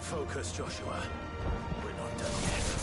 Focus, Joshua. We're not done yet.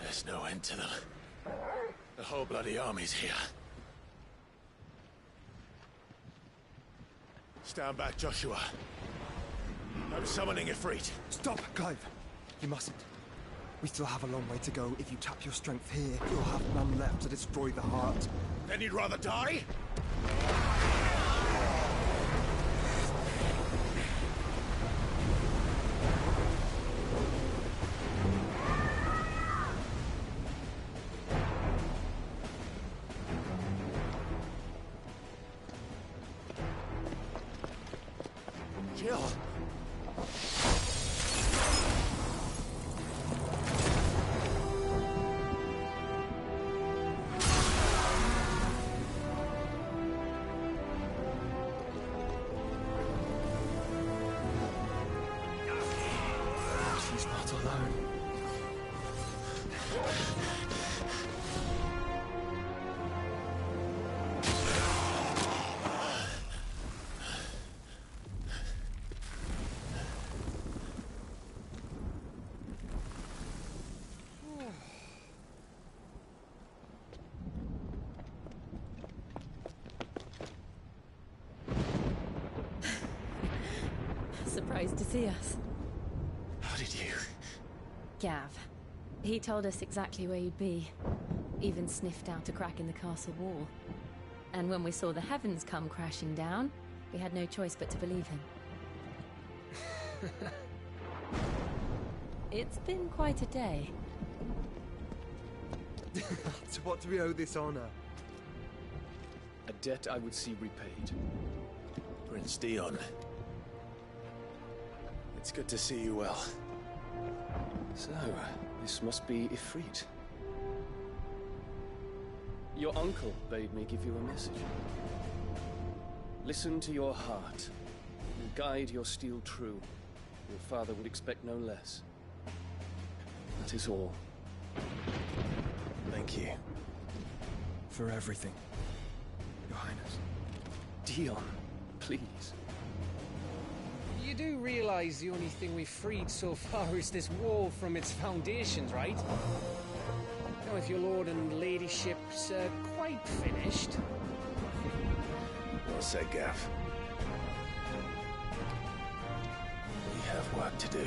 There's no end to them. The whole bloody army's here. Stand back, Joshua. I'm summoning Ifrit. Stop, Clive. You mustn't. We still have a long way to go. If you tap your strength here, you'll have none left to destroy the heart. Then you'd rather die? Jill. She's not alone. Surprised to see us. How did you? Gav. He told us exactly where you'd be. Even sniffed out a crack in the castle wall. And when we saw the heavens come crashing down, we had no choice but to believe him. It's been quite a day. To what do we owe this honor? A debt I would see repaid. Prince Dion. It's good to see you well. So, this must be Ifrit. Your uncle bade me give you a message. Listen to your heart, and guide your steel true. Your father would expect no less. That is all. Thank you. For everything, Your Highness. Dion, please. You do realize the only thing we've freed so far is this wall from its foundations, right? Now, if your lord and ladyship's quite finished... Well said, Gav. We have work to do.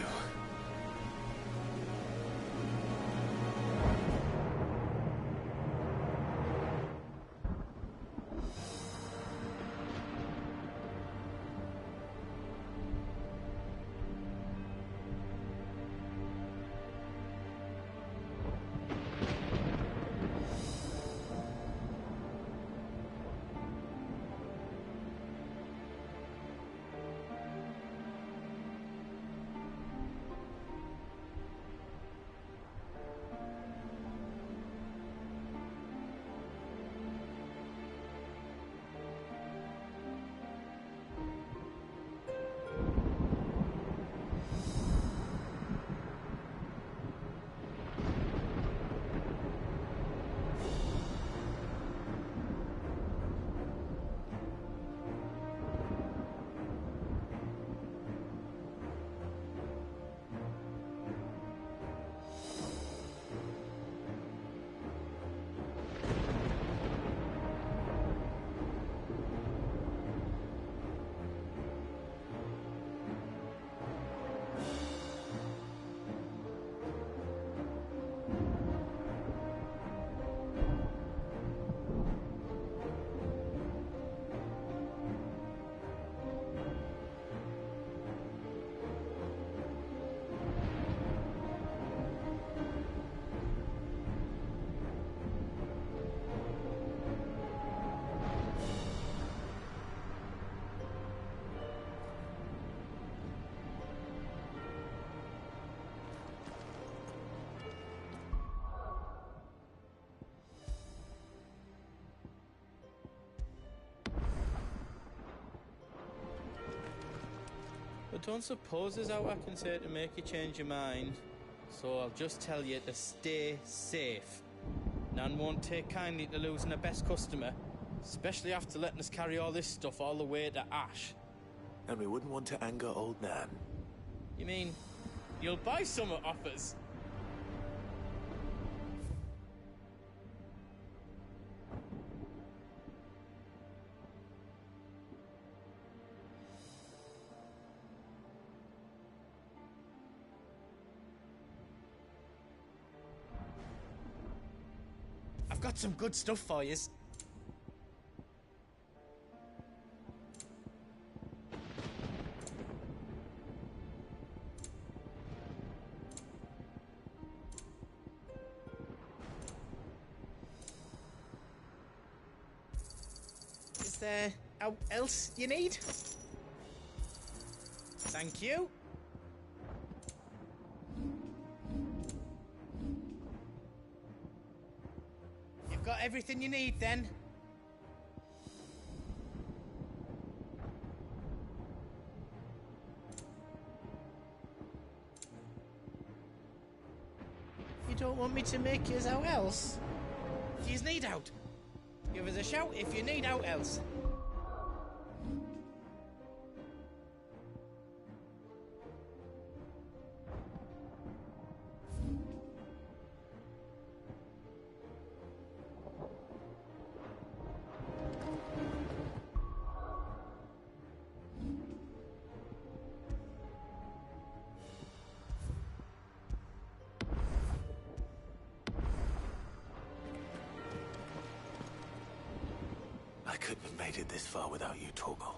I don't suppose there's out I can say to make you change your mind. So I'll just tell you to stay safe. Nan won't take kindly to losing her best customer, especially after letting us carry all this stuff all the way to Ash. And we wouldn't want to anger old Nan. You mean, you'll buy some off us? I've got some good stuff for yous. Is there else you need? Thank you. You've got everything you need then? You don't want me to make yours out else? Do yous need out? Give us a shout if you need out else. I couldn't have made it this far without you, Torgal.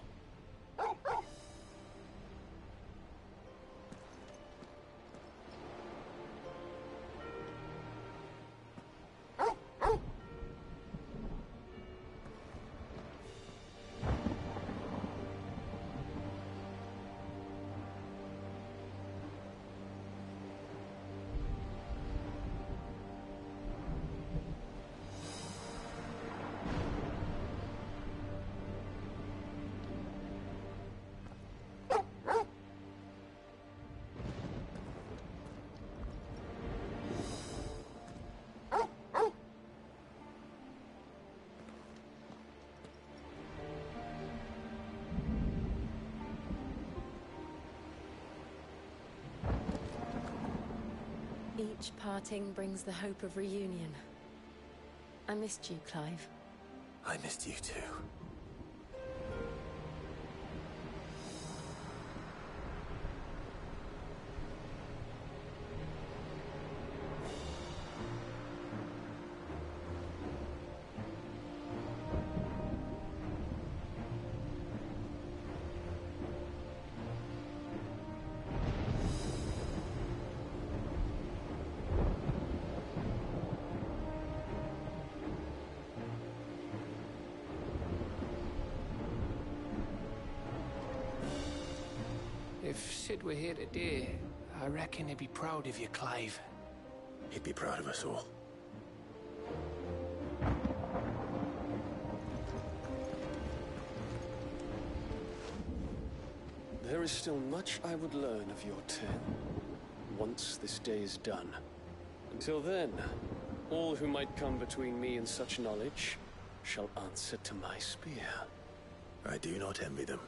Each parting brings the hope of reunion. I missed you, Clive. I missed you too. If Sid were here today, I reckon he'd be proud of you, Clive. He'd be proud of us all. There is still much I would learn of your tale, once this day is done. Until then, all who might come between me and such knowledge shall answer to my spear. I do not envy them.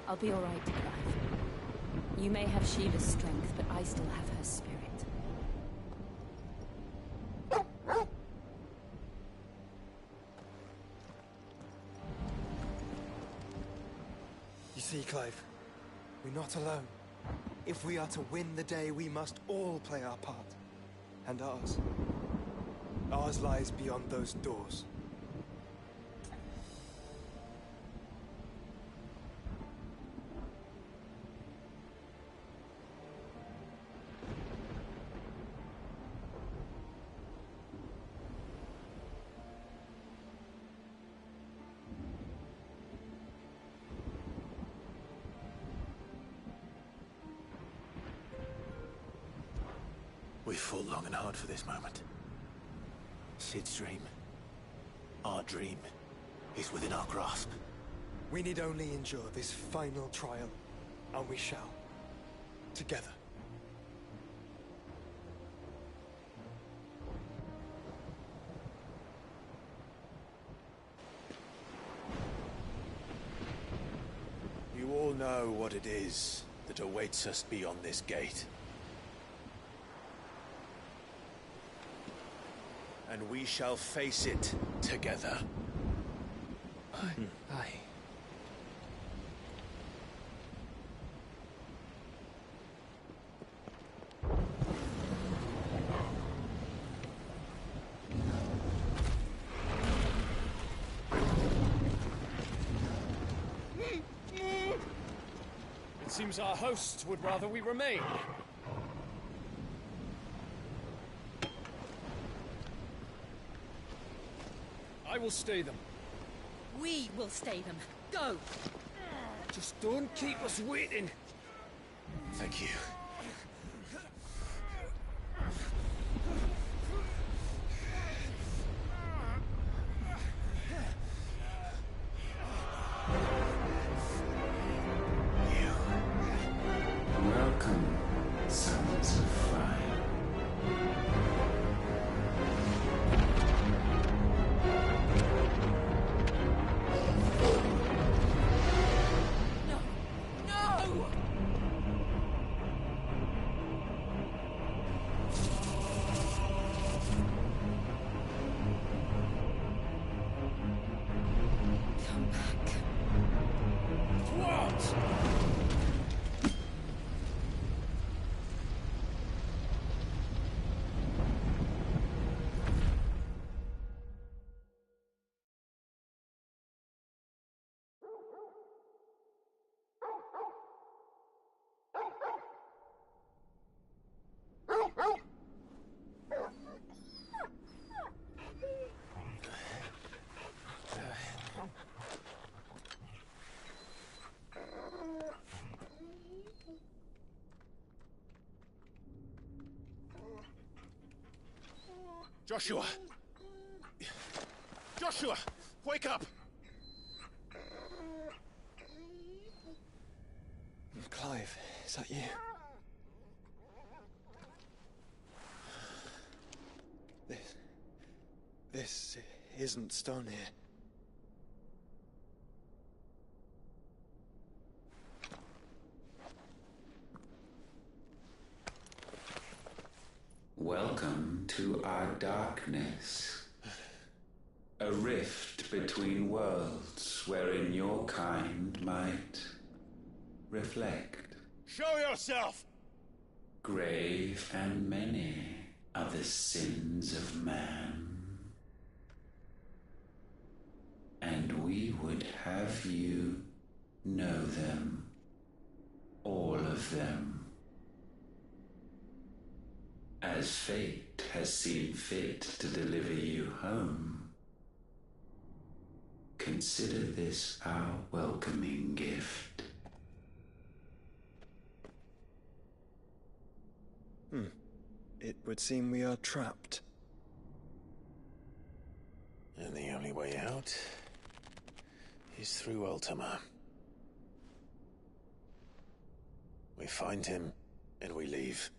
I'll be all right, Clive. You may have Sheila's strength, but I still have her spirit. You see, Clive, we're not alone. If we are to win the day, we must all play our part. And ours. Ours lies beyond those doors. We've fought long and hard for this moment. Sid's dream, our dream, is within our grasp. We need only endure this final trial, and we shall. Together. You all know what it is that awaits us beyond this gate. And we shall face it together. Aye. It seems our hosts would rather we remain. I will stay them. We will stay them. Go! Just don't keep us waiting. Thank you. Welcome, sons of fire. No! Come back. What? Joshua! Joshua! Wake up! Clive, is that you? This isn't stone here. Welcome to our darkness. A rift between worlds wherein your kind might reflect. Show yourself! Grave and many are the sins of man. And we would have you know them, all of them. As fate has seen fit to deliver you home, consider this our welcoming gift. It would seem we are trapped. And the only way out is through Ultima. We find him, and we leave.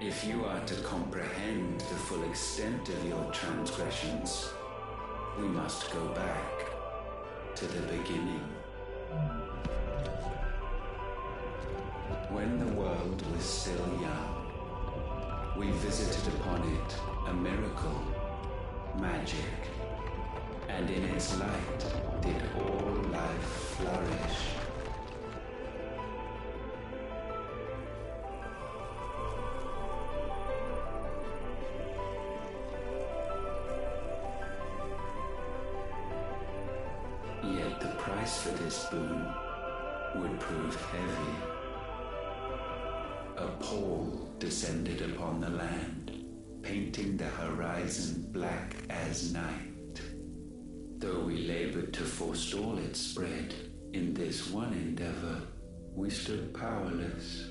If you are to comprehend the full extent of your transgressions, we must go back to the beginning. When the world was still young, we visited upon it a miracle, magic, and in its light did all life flourish. Yet the price for this boon would prove heavy. A pall descended upon the land, painting the horizon black as night. Though we labored to forestall its spread, in this one endeavor we stood powerless.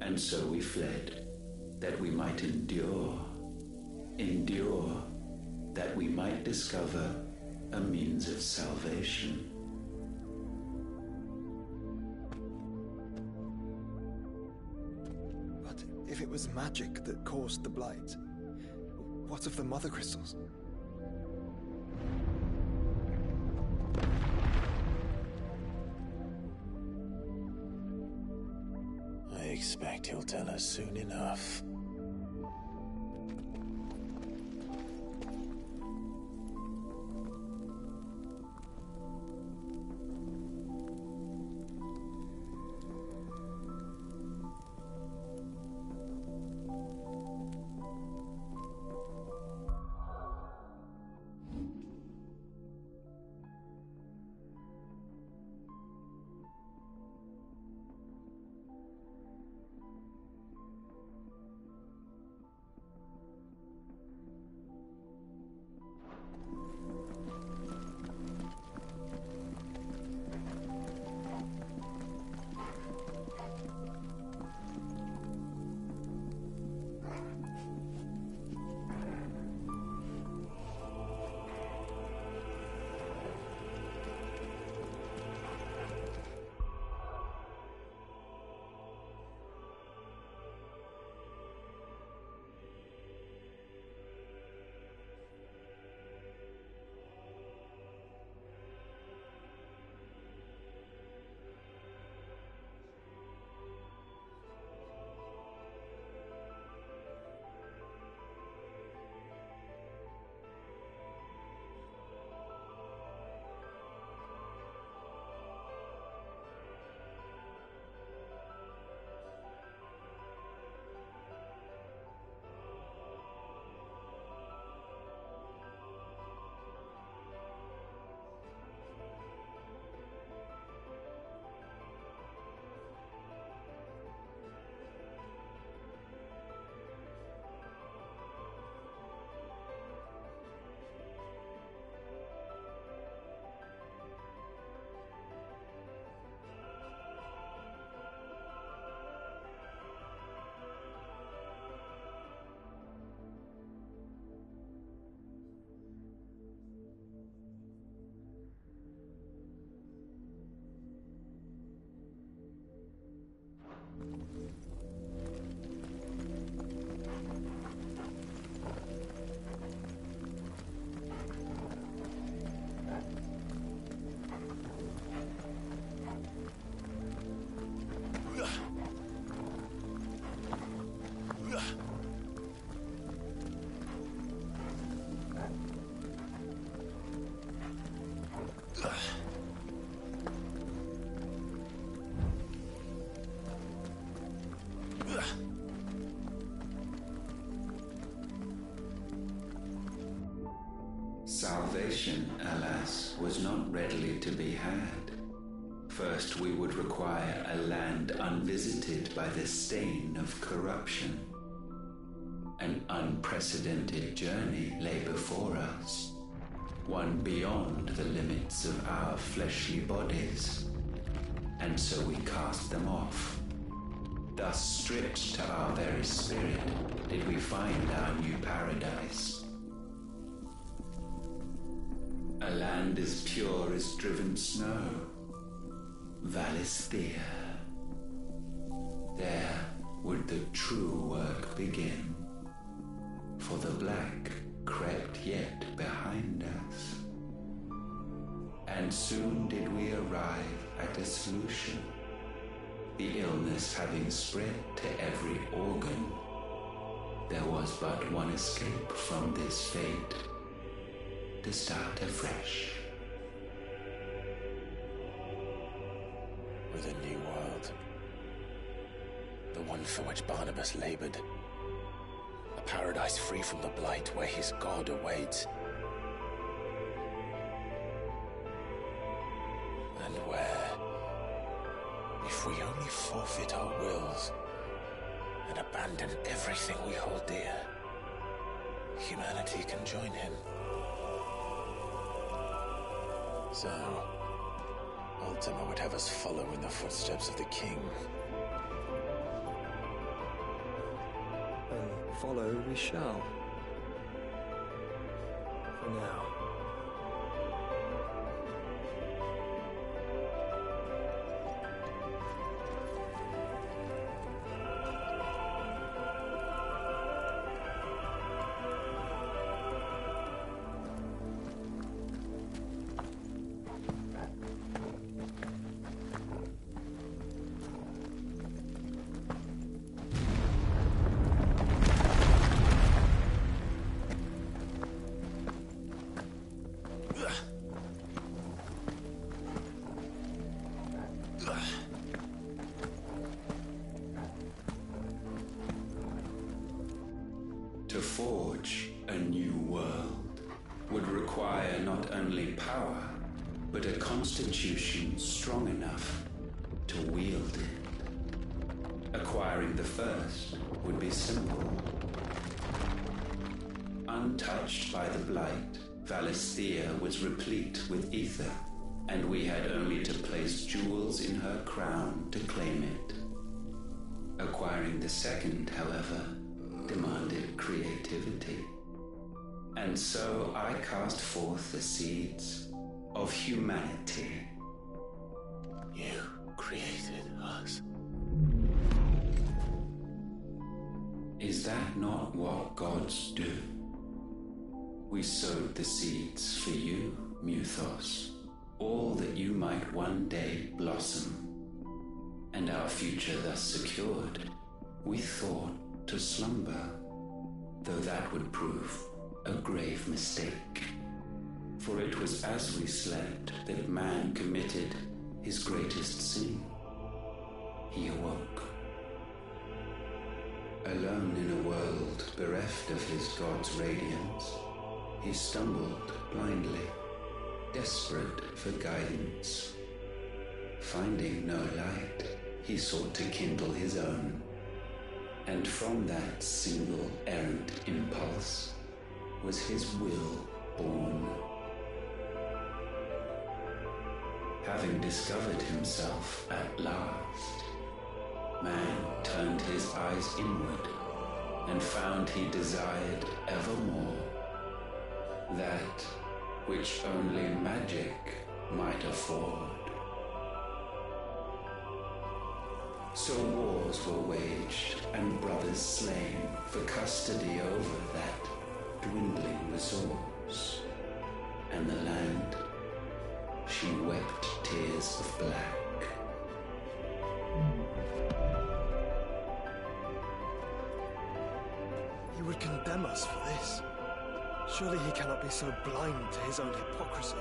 And so we fled, that we might endure, that we might discover a means of salvation. But if it was magic that caused the blight, what of the mother crystals? I expect he'll tell us soon enough. Salvation, alas, was not readily to be had. First, we would require a land unvisited by the stain of corruption. An unprecedented journey lay before us, one beyond the limits of our fleshly bodies. And so we cast them off. Thus, stripped to our very spirit, did we find our new paradise. A land as pure as driven snow, Valisthea. There, would the true work begin, for the black crept yet behind us. And soon did we arrive at a solution, the illness having spread to every organ. There was but one escape from this fate, to start afresh. With a new world. The one for which Barnabas labored. A paradise free from the blight where his God awaits. And where, if we only forfeit our wills and abandon everything we hold dear, humanity can join him. So, Ultima would have us follow in the footsteps of the king. And follow we shall. For now. To forge a new world would require not only power, but a constitution strong enough to wield it. Acquiring the first would be simple. Untouched by the blight, Valisthea was replete with ether, and we had only to place jewels in her crown to claim it. Acquiring the second, however, demanded creativity. And so I cast forth the seeds of humanity. You created us. Is that not what gods do? We sowed the seeds for you, Muthos, all that you might one day blossom. And our future thus secured, we thought to slumber, though that would prove a grave mistake. For it was as we slept that man committed his greatest sin. He awoke. Alone in a world bereft of his God's radiance, he stumbled blindly, desperate for guidance. Finding no light, he sought to kindle his own. And from that single errant impulse was his will born. Having discovered himself at last, man turned his eyes inward and found he desired evermore that which only magic might afford. So wars were waged and brothers slain for custody over that dwindling resource. And the land, she wept tears of black. He would condemn us for this. Surely he cannot be so blind to his own hypocrisy.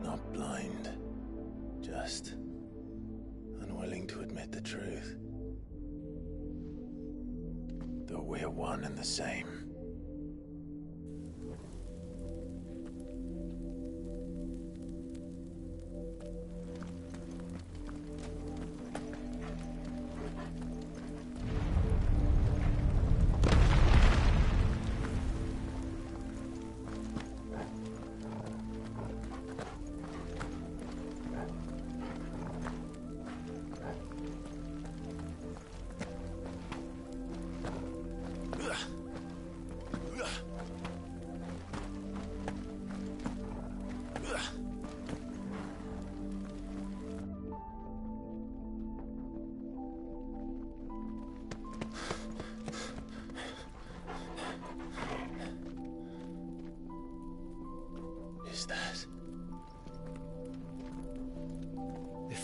Not blind, just unwilling to admit the truth. Though we're one and the same.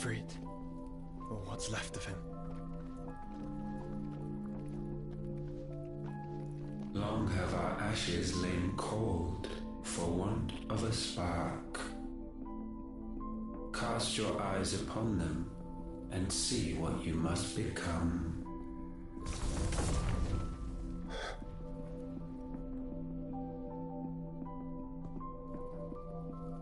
Siegfried, or what's left of him. Long have our ashes lain cold for want of a spark. Cast your eyes upon them and see what you must become.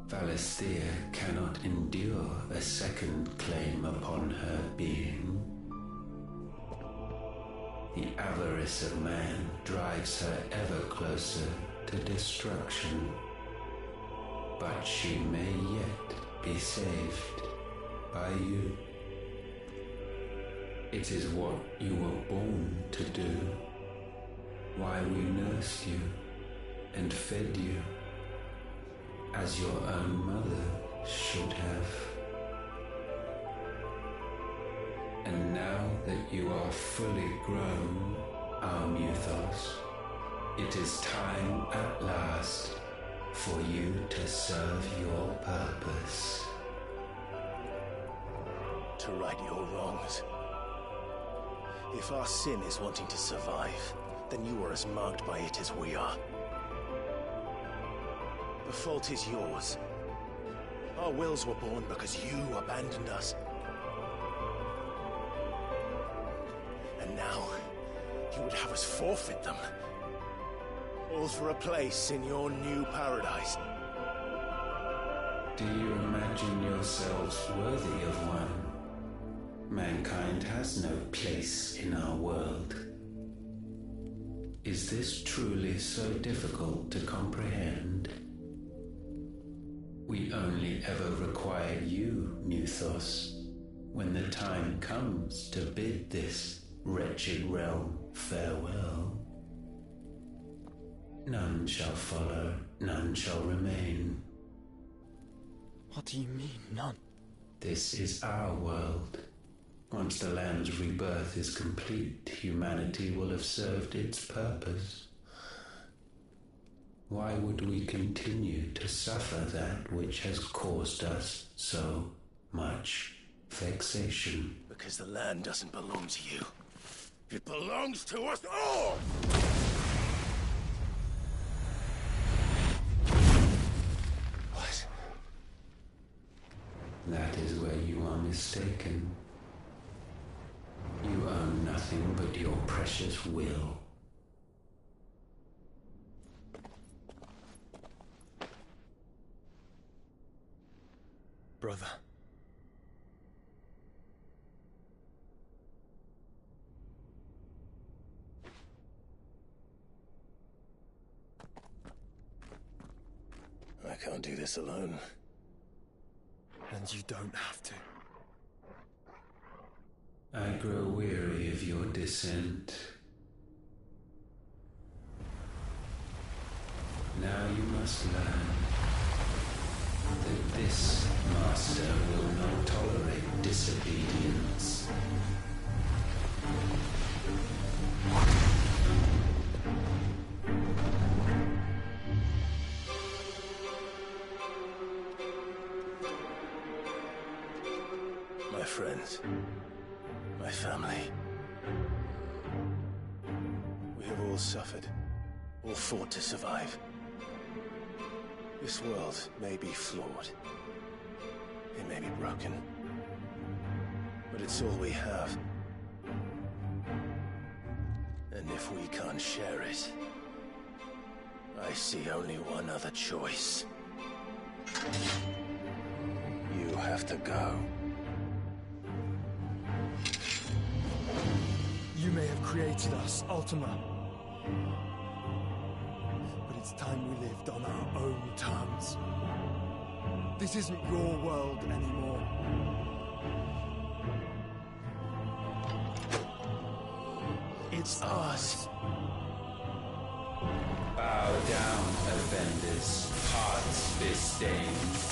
Valisthea cannot endure a second claim upon her being. The avarice of man drives her ever closer to destruction, but she may yet be saved by you. It is what you were born to do, why we nursed you and fed you, as your own mother should have. And now that you are fully grown, our Muthos, it is time at last for you to serve your purpose. To right your wrongs. If our sin is wanting to survive, then you are as marked by it as we are. The fault is yours. Our wills were born because you abandoned us. And now, you would have us forfeit them. All for a place in your new paradise. Do you imagine yourselves worthy of one? Mankind has no place in our world. Is this truly so difficult to comprehend? We only ever require you, Muthos, when the time comes to bid this wretched realm farewell. None shall follow, none shall remain. What do you mean, none? This is our world. Once the land's rebirth is complete, humanity will have served its purpose. Why would we continue to suffer that which has caused us so much vexation? Because the land doesn't belong to you. It belongs to us all! What? That is where you are mistaken. You own nothing but your precious will. Brother. I can't do this alone. And you don't have to. I grow weary of your dissent. Now you must learn that this master will not tolerate disobedience. My friends, my family. We have all suffered, all fought to survive. This world may be flawed. It may be broken. But it's all we have. And if we can't share it, I see only one other choice. You have to go. You may have created us, Ultima. But it's time we lived on our own terms. This isn't your world anymore. It's ours. Bow down, offenders, hearts disdained.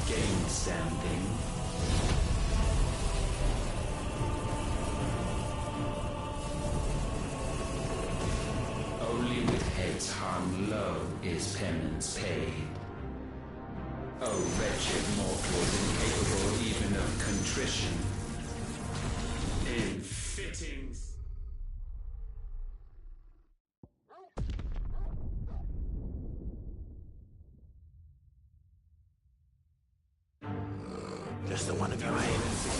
gained standing. Only with heads hung low is penance paid. O wretched mortals incapable even of contrition. In fittings. Just the one of you, eh?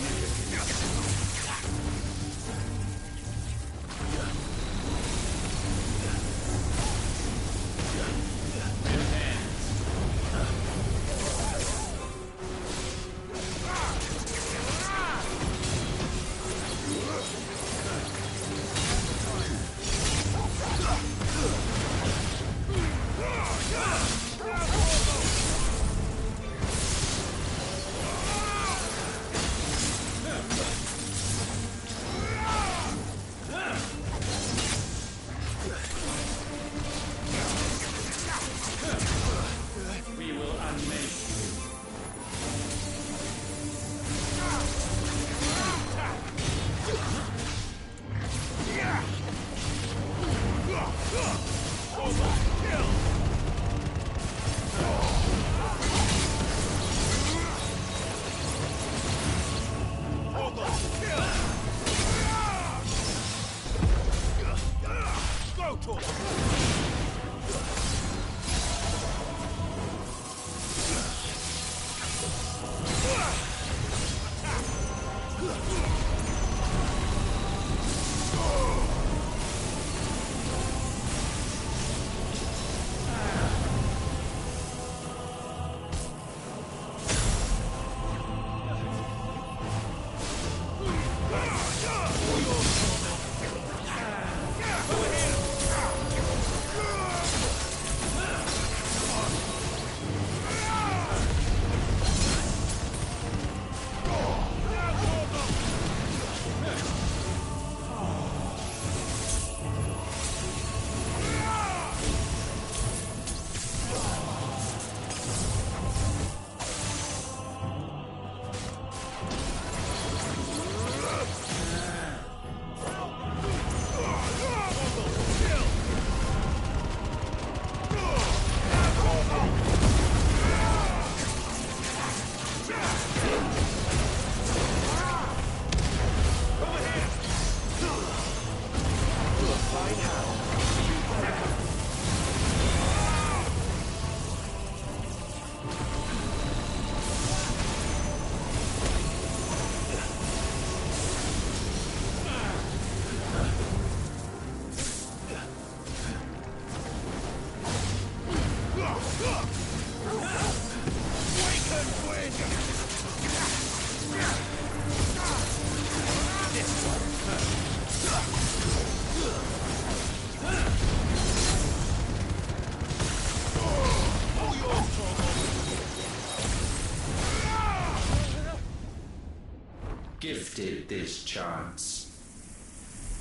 Gifted this chance,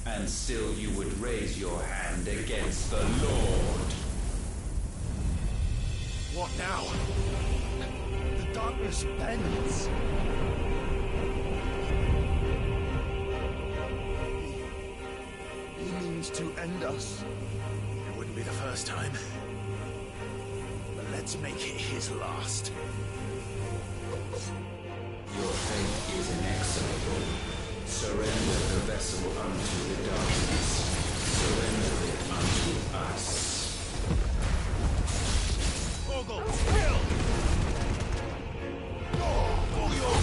and still you would raise your hand against the Lord. What now? The darkness bends. He means to end us. It wouldn't be the first time. But let's make it his last. Your fate is inexorable. Surrender the vessel unto the darkness. Surrender it unto us. Ogle, kill! For your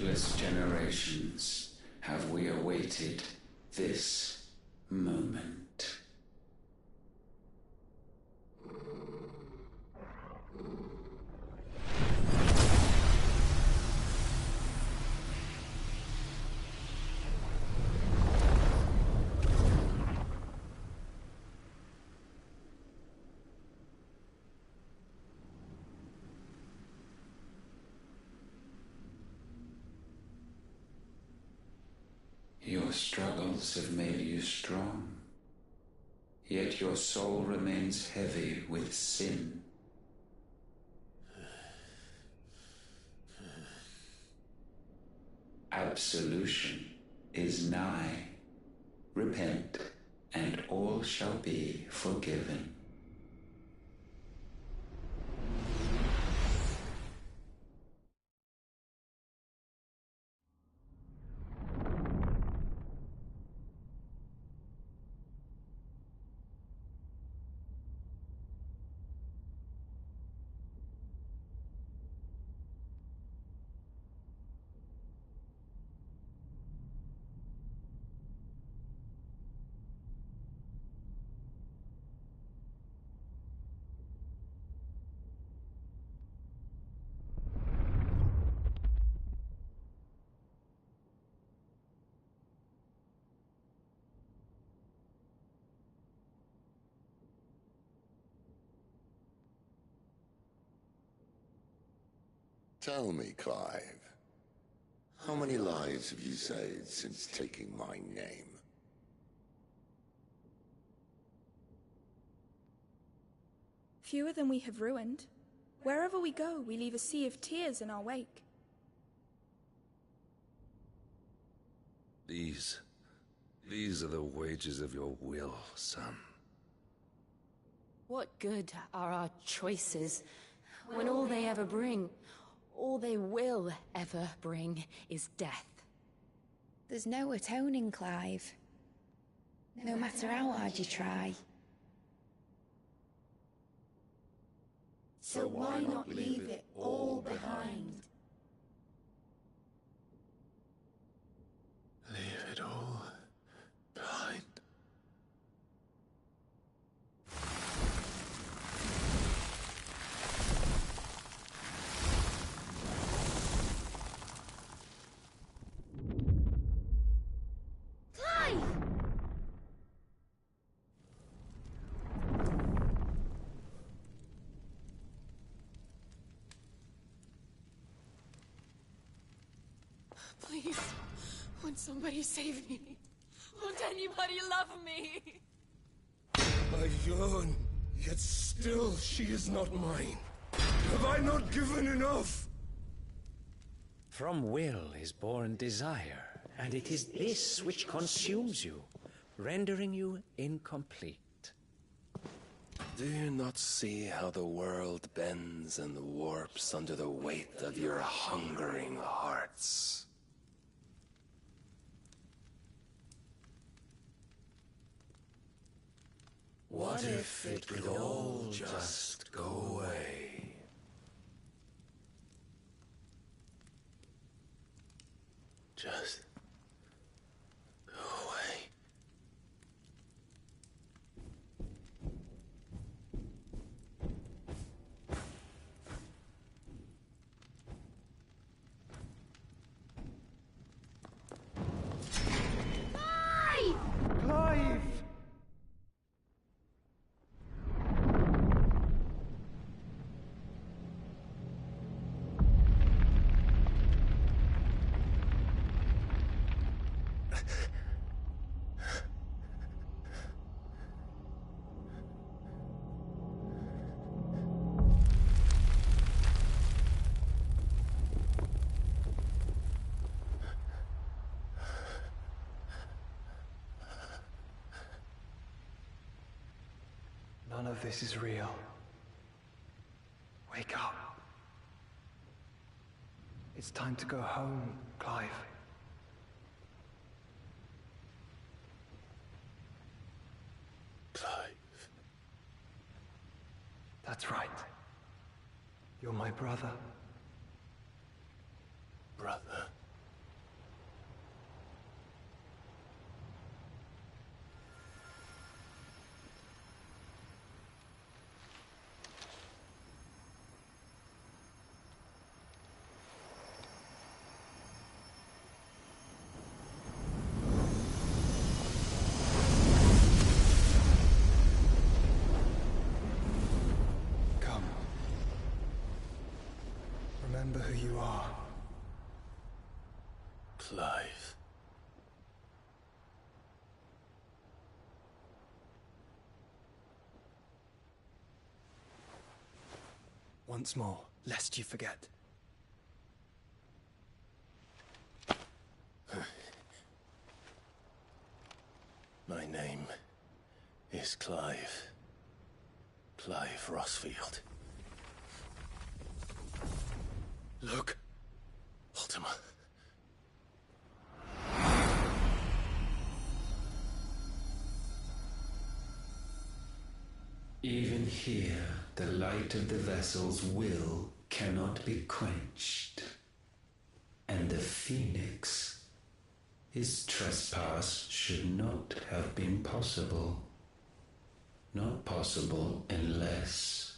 countless generations have we awaited this moment. Your struggles have made you strong, yet your soul remains heavy with sin. Absolution is nigh. Repent, and all shall be forgiven. Tell me, Clive, how many lives have you saved since taking my name? Fewer than we have ruined. Wherever we go, we leave a sea of tears in our wake. These are the wages of your will, son. What good are our choices when all they ever bring, all they will ever bring, is death? There's no atoning, Clive. No matter how hard you try. So why not leave it all behind? Leave it all behind. Please, won't somebody save me? Won't anybody love me? I yearn, yet still she is not mine. Have I not given enough? From will is born desire, and it is this which consumes you, rendering you incomplete. Do you not see how the world bends and warps under the weight of your hungering hearts? What if it could all just go away? Just go away. Clive! None of this is real. Wake up. It's time to go home, Clive. Clive. That's right. You're my brother. Brother. Remember who you are. Clive. Once more, lest you forget. My name is Clive. Clive Rossfield. Look. Ultima. Even here, the light of the vessel's will cannot be quenched. And the Phoenix, his trespass should not have been possible. Not possible unless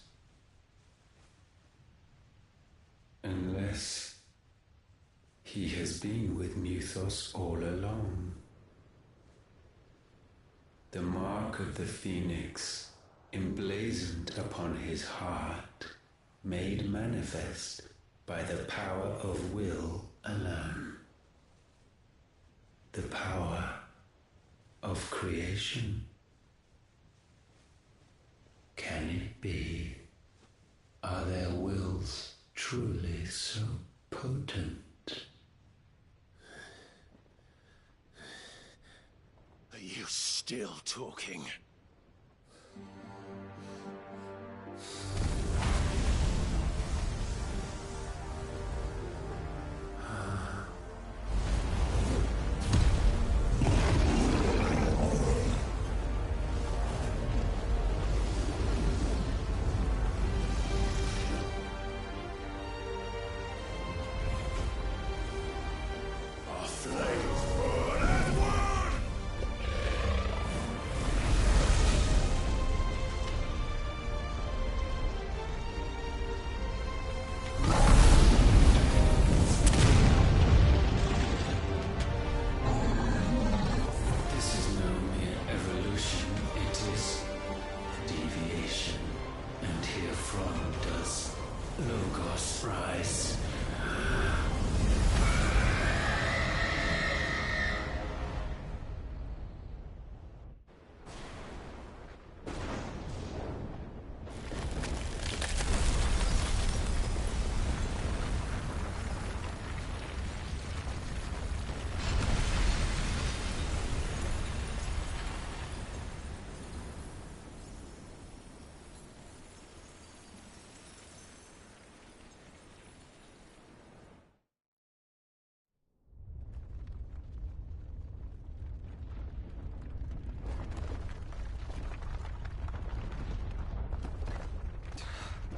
he has been with Mythos all along. The mark of the Phoenix, emblazoned upon his heart, made manifest by the power of will alone. The power of creation. Can it be? Are their wills truly so potent? Are you still talking?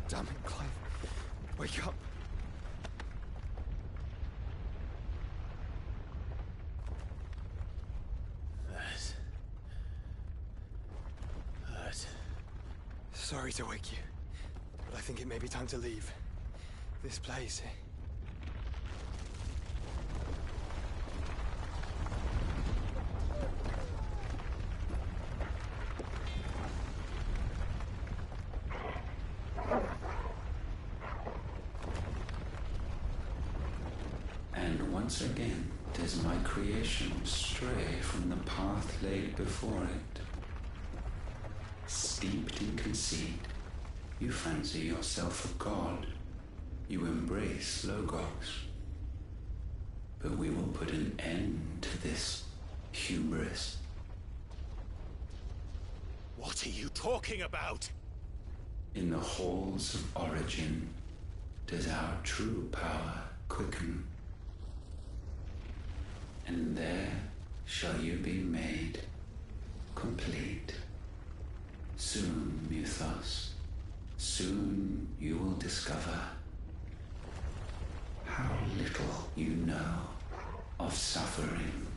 Damn it, Clive. Wake up. That. Sorry to wake you, but I think it may be time to leave. This place. Once again does my creation stray from the path laid before it. Steeped in conceit, you fancy yourself a god. You embrace Logos. But we will put an end to this hubris. What are you talking about? In the halls of origin does our true power quicken. And there shall you be made complete. Soon, Mythos, soon you will discover how little you know of suffering.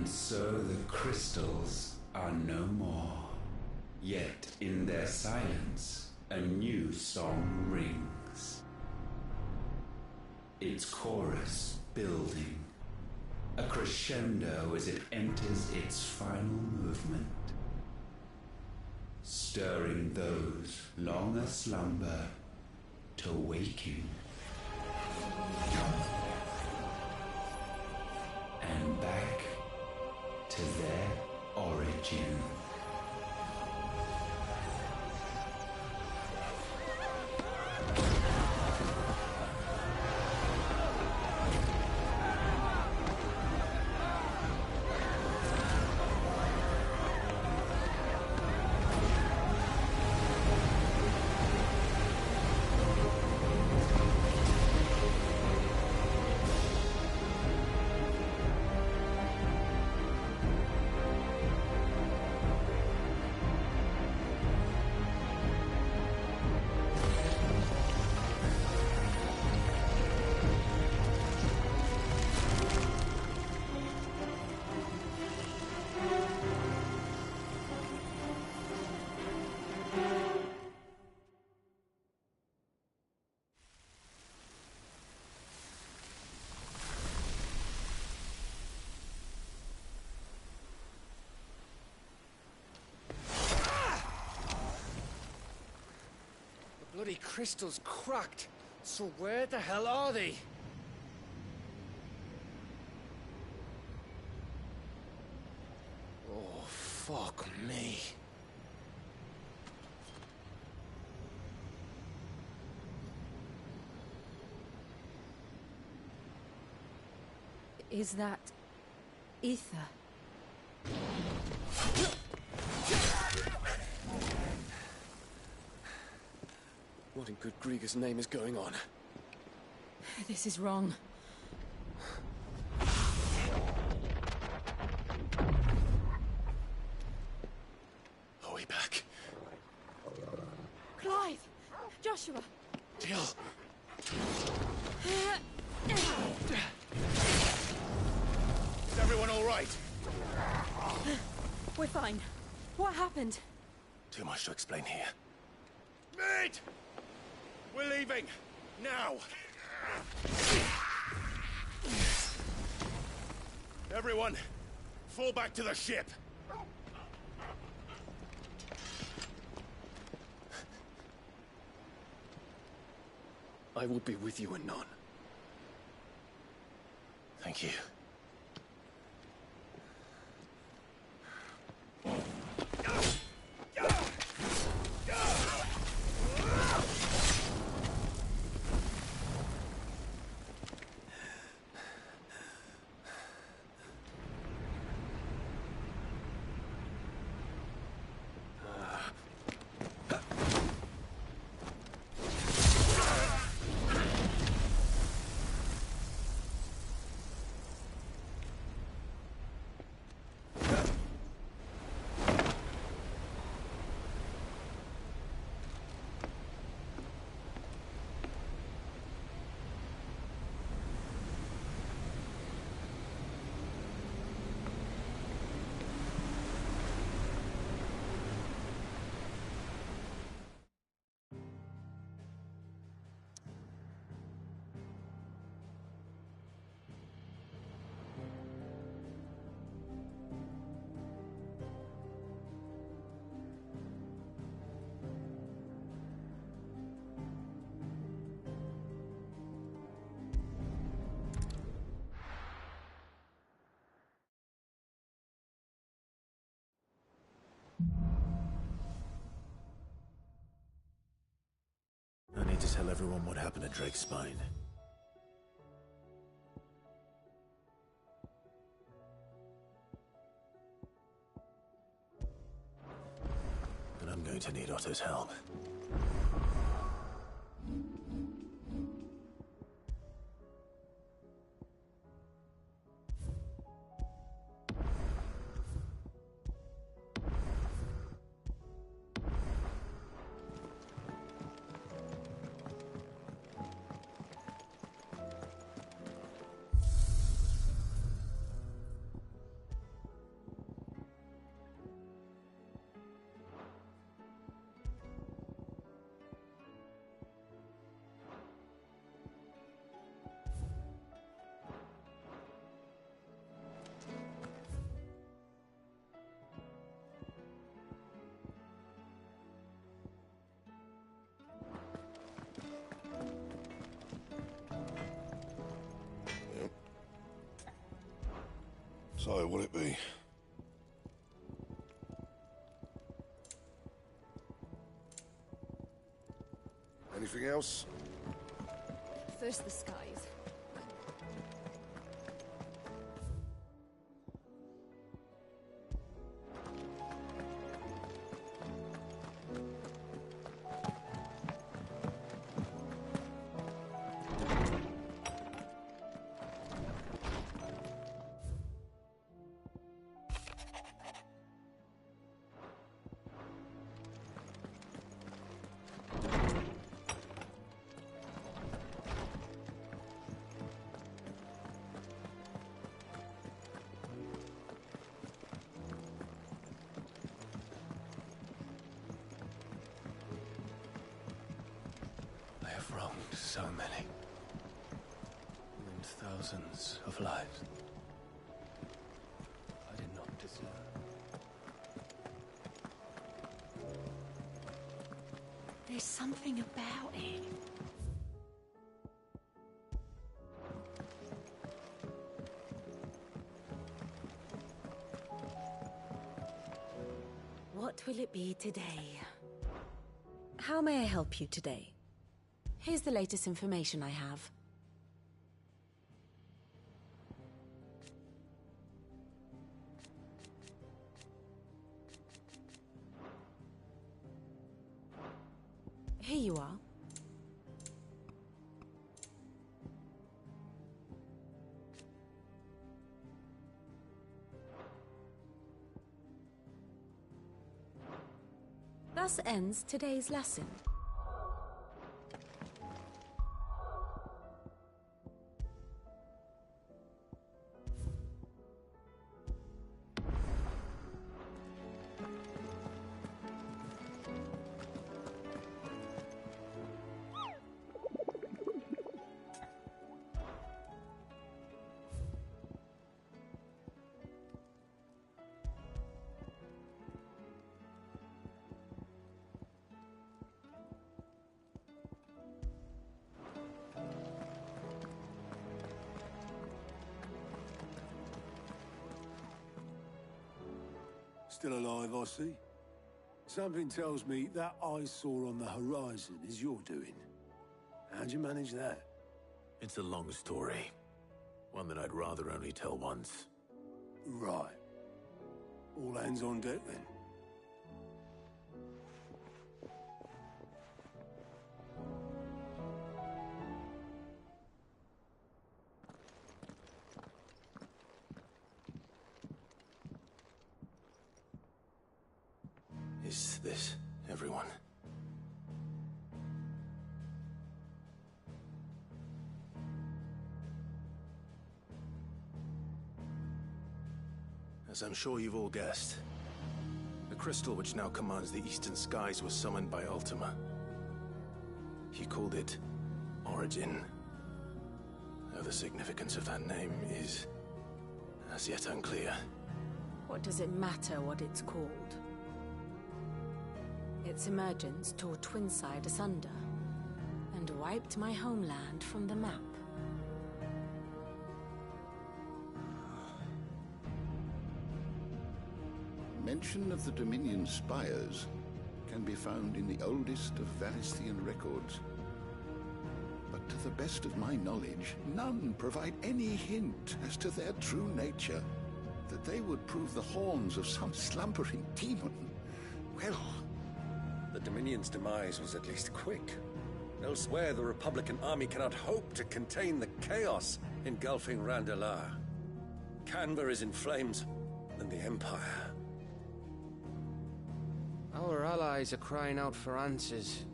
And so the crystals are no more. Yet in their silence, a new song rings. Its chorus building, a crescendo as it enters its final movement, stirring those long aslumber to waking. And back to their origin. Bloody crystal's cracked. So where the hell are they? Oh, fuck me. Is that ether? What in good Grieger's name is going on? This is wrong. Are we back? Clive! Joshua! Jill! Is everyone all right? We're fine. What happened? Too much to explain here. Mate! We're leaving! Now! Everyone, fall back to the ship! I will be with you anon. Thank you. I need to tell everyone what happened at Drake's Spine. But I'm going to need Otto's help. So, will it be? Anything else? First the skies. I have wronged so many. And thousands of lives. I did not deserve. There's something about it. What will it be today? How may I help you today? Here's the latest information I have. Here you are. Thus ends today's lesson. Still alive, I see. Something tells me that eyesore on the horizon is your doing. How'd you manage that? It's a long story. One that I'd rather only tell once. Right. All hands on deck, then. Is this everyone? As I'm sure you've all guessed, the crystal which now commands the eastern skies was summoned by Ultima. He called it Origin. Though the significance of that name is as yet unclear. What does it matter what it's called? Its emergence tore Twinside asunder and wiped my homeland from the map. Mention of the Dominion spires can be found in the oldest of Valisthian records. But to the best of my knowledge, none provide any hint as to their true nature. That they would prove the horns of some slumbering demon. Well... The Dominion's demise was at least quick. Elsewhere, the Republican army cannot hope to contain the chaos engulfing Randalar. Canberra is in flames, and the Empire. Our allies are crying out for answers.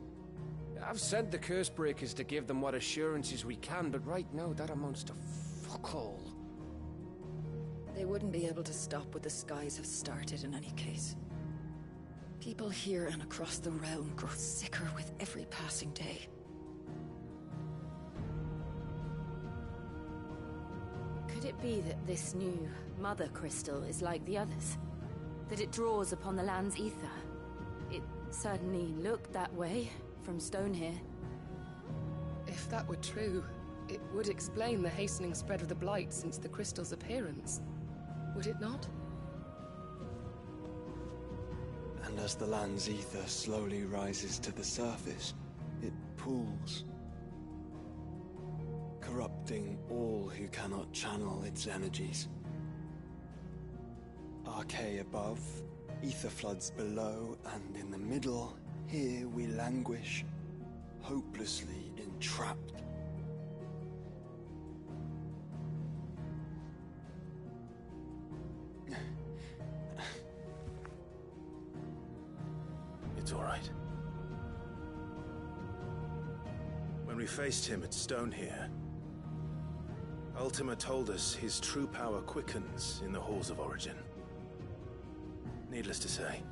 I've sent the Cursebreakers to give them what assurances we can, but right now that amounts to fuck all. They wouldn't be able to stop what the skies have started in any case. People here and across the realm grow sicker with every passing day. Could it be that this new Mother Crystal is like the others? That it draws upon the land's ether? It certainly looked that way from stone here. If that were true, it would explain the hastening spread of the Blight since the crystal's appearance. Would it not? And as the land's ether slowly rises to the surface, it pools, corrupting all who cannot channel its energies. Archay above, ether floods below, and in the middle, here we languish, hopelessly entrapped. It's all right. When we faced him at Stone here, Ultima told us his true power quickens in the Halls of Origin. Needless to say,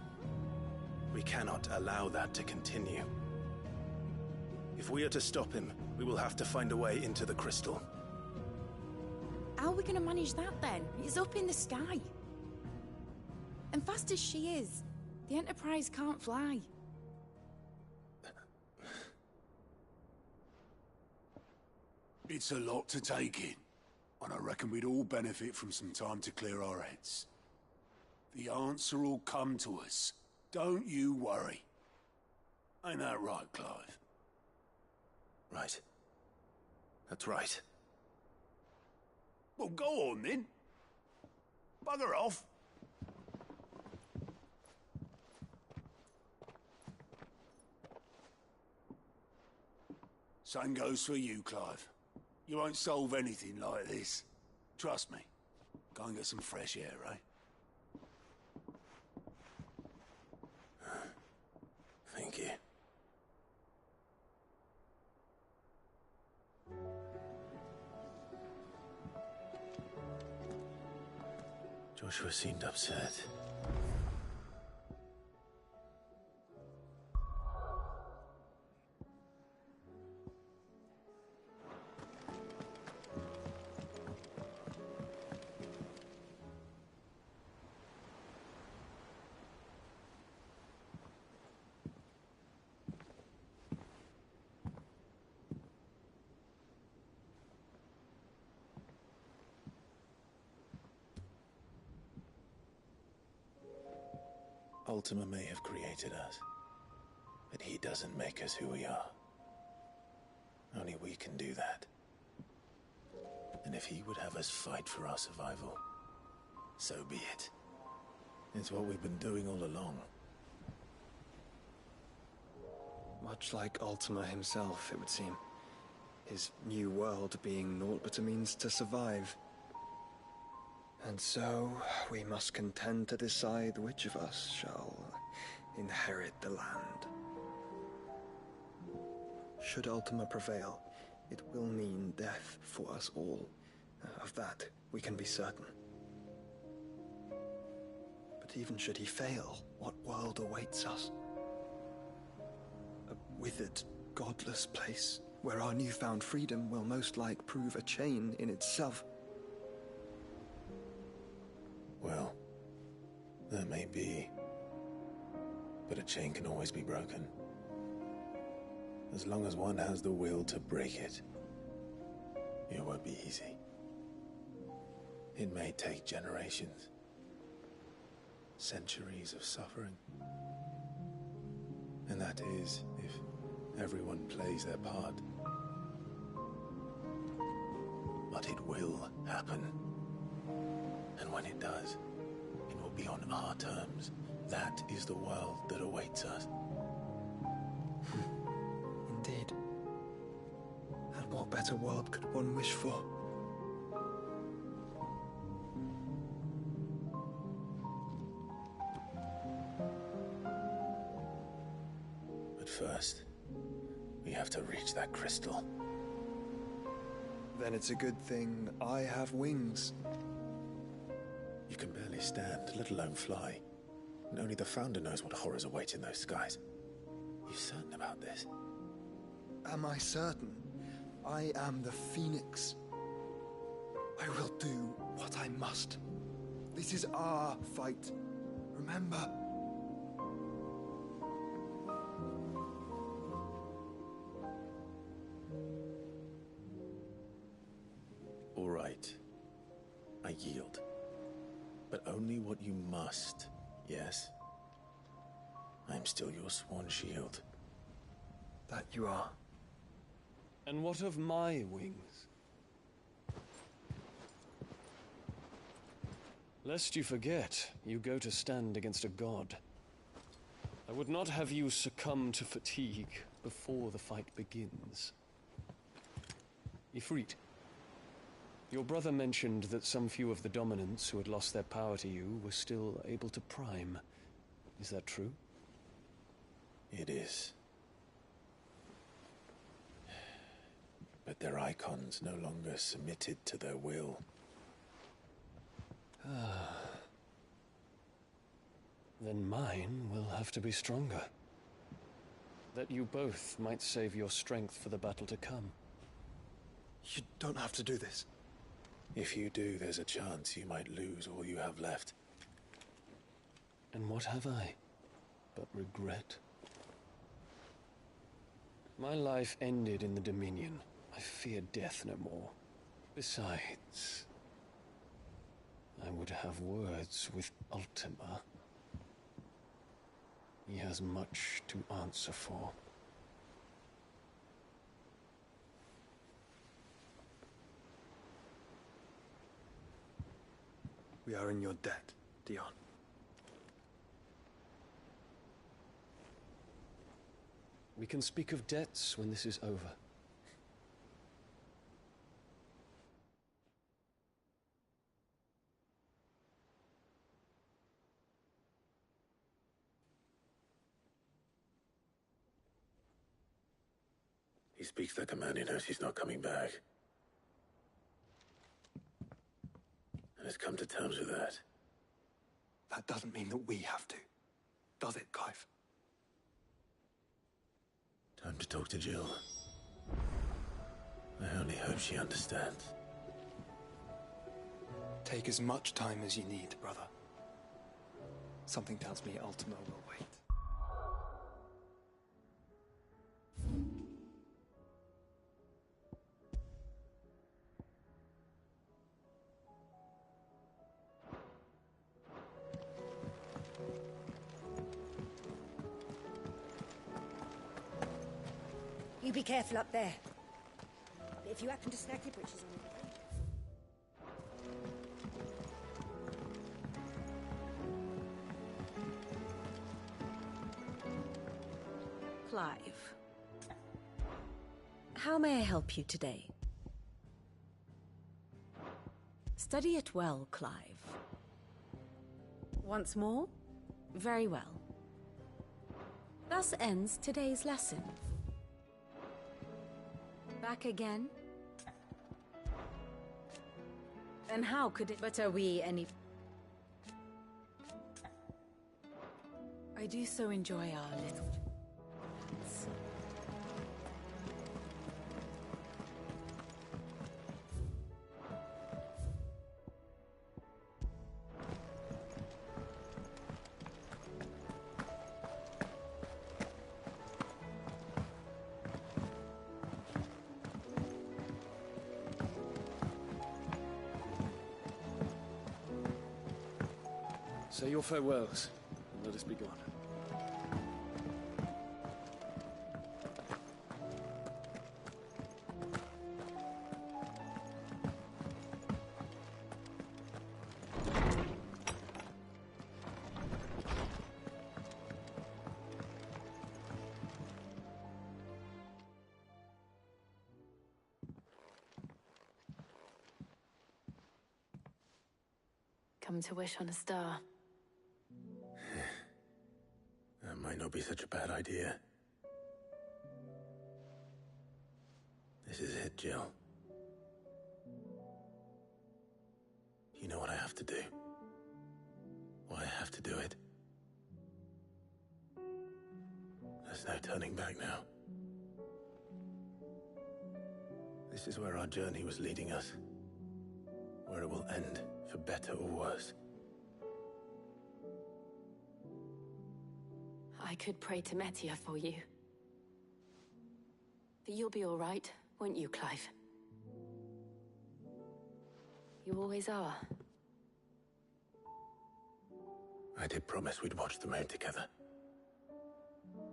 we cannot allow that to continue. If we are to stop him, we will have to find a way into the crystal. How are we going to manage that then? It's up in the sky. And fast as she is, the Enterprise can't fly. It's a lot to take in, and I reckon we'd all benefit from some time to clear our heads. The answer will come to us. Don't you worry. Ain't that right, Clive? Right. That's right. Well, go on then. Bugger off. Same goes for you, Clive. You won't solve anything like this. Trust me. Go and get some fresh air, eh? Thank you. Joshua seemed upset. Ultima may have created us, but he doesn't make us who we are. Only we can do that. And if he would have us fight for our survival, so be it. It's what we've been doing all along. Much like Ultima himself, it would seem. His new world being naught but a means to survive. And so, we must contend to decide which of us shall inherit the land. Should Ultima prevail, it will mean death for us all. Of that, we can be certain. But even should he fail, what world awaits us? A withered, godless place, where our newfound freedom will most like prove a chain in itself. Well, that may be. But a chain can always be broken. As long as one has the will to break it. It won't be easy. It may take generations. Centuries of suffering. And that is, if everyone plays their part. But it will happen. And when it does, it will be on our terms. That is the world that awaits us. Indeed. And what better world could one wish for? But first, we have to reach that crystal. Then it's a good thing I have wings. You can barely stand, let alone fly. And only the Founder knows what horrors await in those skies. You certain about this? Am I certain? I am the Phoenix. I will do what I must. This is our fight. Remember? All right. I yield. but only what you must, yes? I am still your sworn shield. That you are. And what of my wings? Lest you forget, you go to stand against a god. I would not have you succumb to fatigue before the fight begins. Ifrit, your brother mentioned that some few of the dominants who had lost their power to you were still able to prime. Is that true? It is. But their icons no longer submitted to their will. Then mine will have to be stronger. That you both might save your strength for the battle to come. You don't have to do this. If you do, there's a chance you might lose all you have left. And what have I but regret? My life ended in the Dominion. I fear death no more. Besides, I would have words with Ultima. He has much to answer for. We are in your debt, Dion. We can speak of debts when this is over. He speaks like a man who knows he's not coming back. And has come to terms with that. That doesn't mean that we have to. Does it, Clive? Time to talk to Jill. I only hope she understands. Take as much time as you need, brother. Something tells me Ultima will wait. You be careful up there. If you happen to snag your britches on it. Clive. How may I help you today? Study it well, Clive. Once more? Very well. Thus ends today's lesson. Back again? Then how could it— But are we any— I do so enjoy our little— Say your farewells, and let us be gone. Come to wish on a star. That might not be such a bad idea. This is it, Jill. You know what I have to do. Why I have to do it. There's no turning back now. This is where our journey was leading us. Where it will end, for better or worse. I could pray to Metia for you. But you'll be all right, won't you, Clive? You always are. I did promise we'd watch the moon together.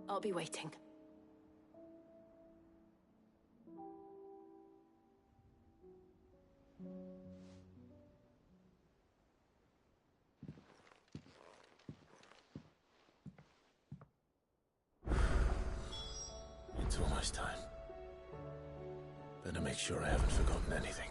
I'll be waiting. It's almost time. Better make sure I haven't forgotten anything.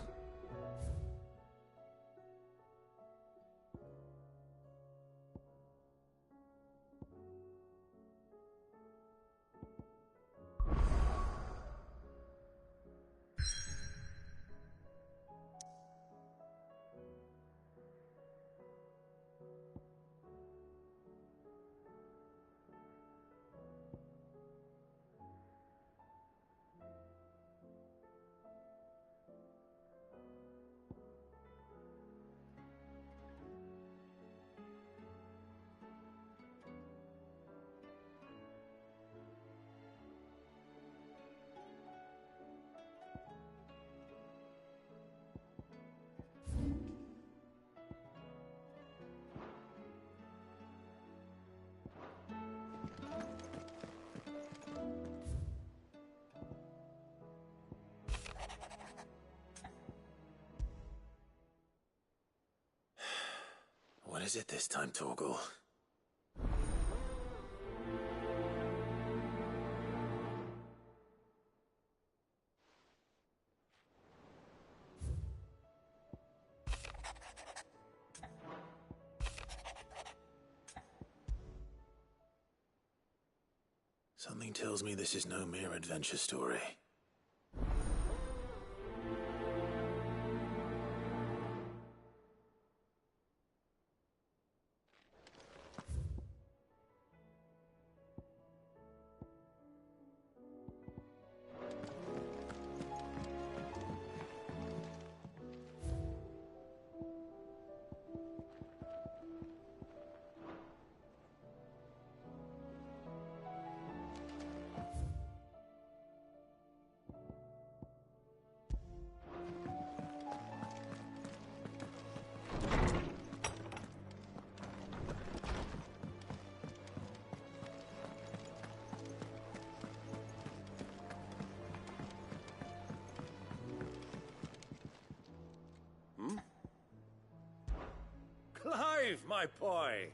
What is it this time, Torgal? Something tells me this is no mere adventure story. Clive, my boy!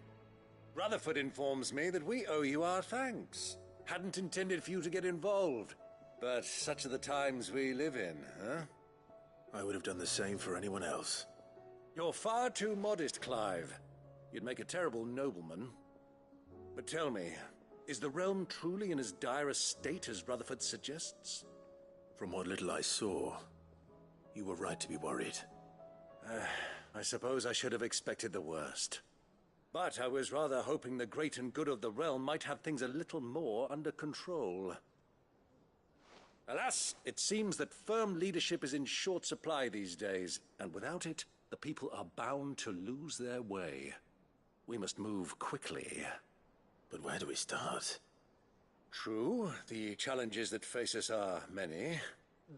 Rutherford informs me that we owe you our thanks. Hadn't intended for you to get involved, but such are the times we live in, huh? I would have done the same for anyone else. You're far too modest, Clive. You'd make a terrible nobleman. But tell me, is the realm truly in as dire a state as Rutherford suggests? From what little I saw, you were right to be worried. I suppose I should have expected the worst. But I was rather hoping the great and good of the realm might have things a little more under control. Alas, it seems that firm leadership is in short supply these days, and without it, the people are bound to lose their way. We must move quickly. But where do we start? True, the challenges that face us are many.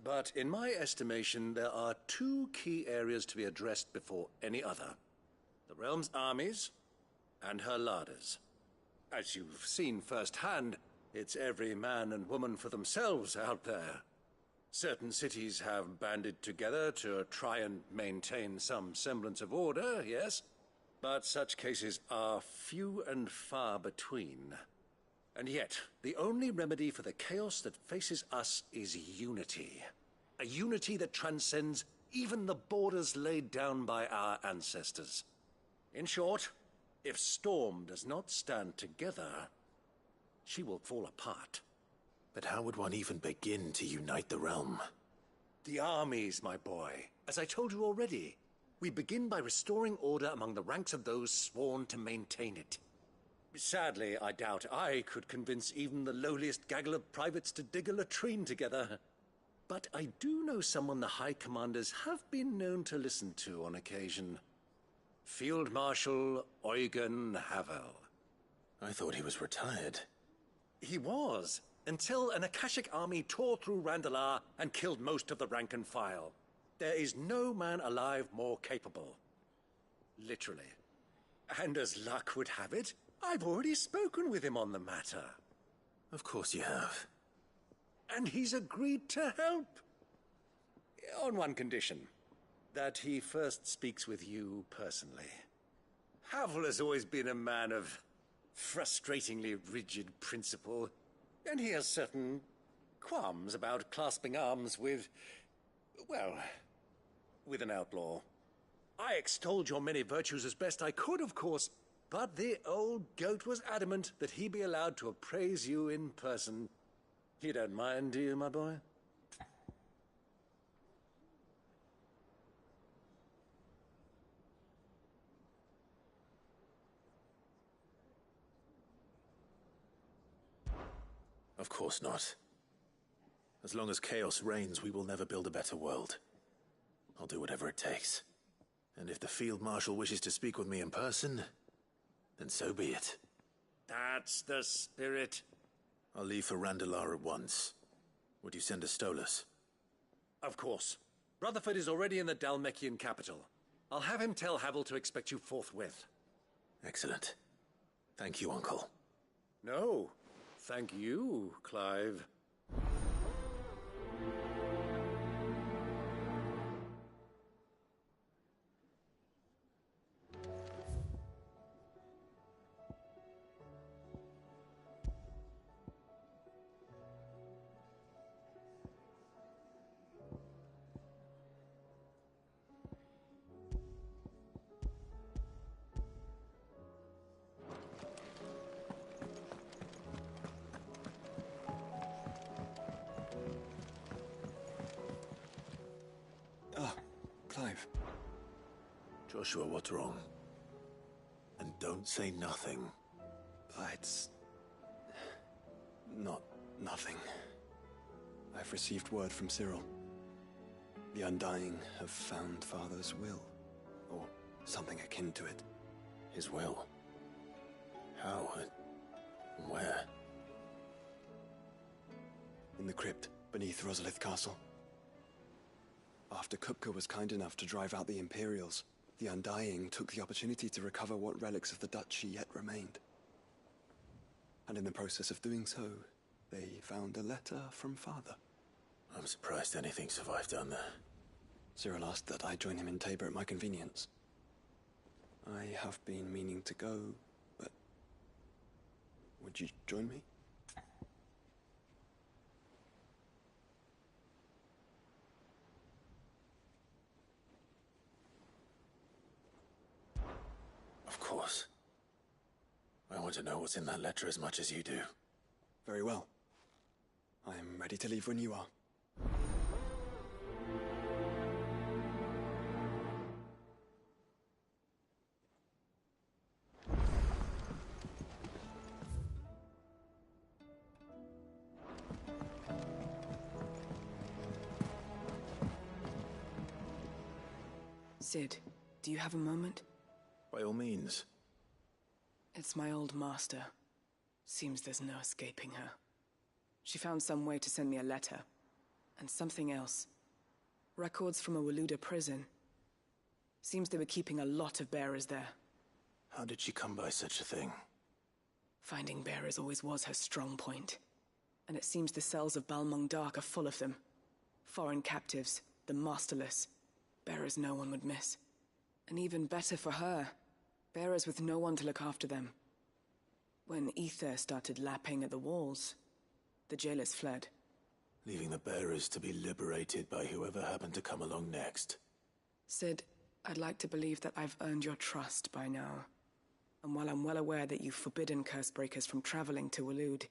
But in my estimation, there are two key areas to be addressed before any other. The realm's armies and her larders. As you've seen firsthand, it's every man and woman for themselves out there. Certain cities have banded together to try and maintain some semblance of order, yes, but such cases are few and far between. And yet, the only remedy for the chaos that faces us is unity. A unity that transcends even the borders laid down by our ancestors. In short, if Storm does not stand together, she will fall apart. But how would one even begin to unite the realm? The armies, my boy. As I told you already, we begin by restoring order among the ranks of those sworn to maintain it. Sadly, I doubt I could convince even the lowliest gaggle of privates to dig a latrine together. But I do know someone the High Commanders have been known to listen to on occasion. Field Marshal Eugen Havel. I thought he was retired. He was, until an Akashic army tore through Randalar and killed most of the rank and file. There is no man alive more capable. Literally. And as luck would have it, I've already spoken with him on the matter. Of course you have. And he's agreed to help. On one condition. That he first speaks with you personally. Havel has always been a man of frustratingly rigid principle, and he has certain qualms about clasping arms with, well, with an outlaw. I extolled your many virtues as best I could, of course, but the old goat was adamant that he be allowed to appraise you in person. You don't mind, do you, my boy? Of course not. As long as chaos reigns, we will never build a better world. I'll do whatever it takes. And if the Field Marshal wishes to speak with me in person, then so be it. That's the spirit. I'll leave for Randalar at once. Would you send a Stolas? Of course. Rutherford is already in the Dalmekian capital. I'll have him tell Havel to expect you forthwith. Excellent. Thank you, Uncle. No. Thank you, Clive. Clive. Joshua, what's wrong? And don't say nothing. It's... not nothing. I've received word from Cyril. The Undying have found Father's will. Or something akin to it. His will? How? Where? In the crypt, beneath Rosalith Castle. After Kupka was kind enough to drive out the Imperials, the Undying took the opportunity to recover what relics of the Duchy yet remained. And in the process of doing so, they found a letter from Father. I'm surprised anything survived down there. Cyril asked that I join him in Tabor at my convenience. I have been meaning to go, but... would you join me? Of course. I want to know what's in that letter as much as you do. Very well. I'm ready to leave when you are. Sid, do you have a moment? By all means. It's my old master. Seems there's no escaping her. She found some way to send me a letter. And something else. Records from a Waluda prison. Seems they were keeping a lot of bearers there. How did she come by such a thing? Finding bearers always was her strong point. And it seems the cells of Balmung Dark are full of them. Foreign captives, the masterless. Bearers no one would miss. And even better for her, bearers with no one to look after them. When ether started lapping at the walls, the jailers fled. Leaving the bearers to be liberated by whoever happened to come along next. Sid, I'd like to believe that I've earned your trust by now. And while I'm well aware that you've forbidden Cursebreakers from traveling to Waloed,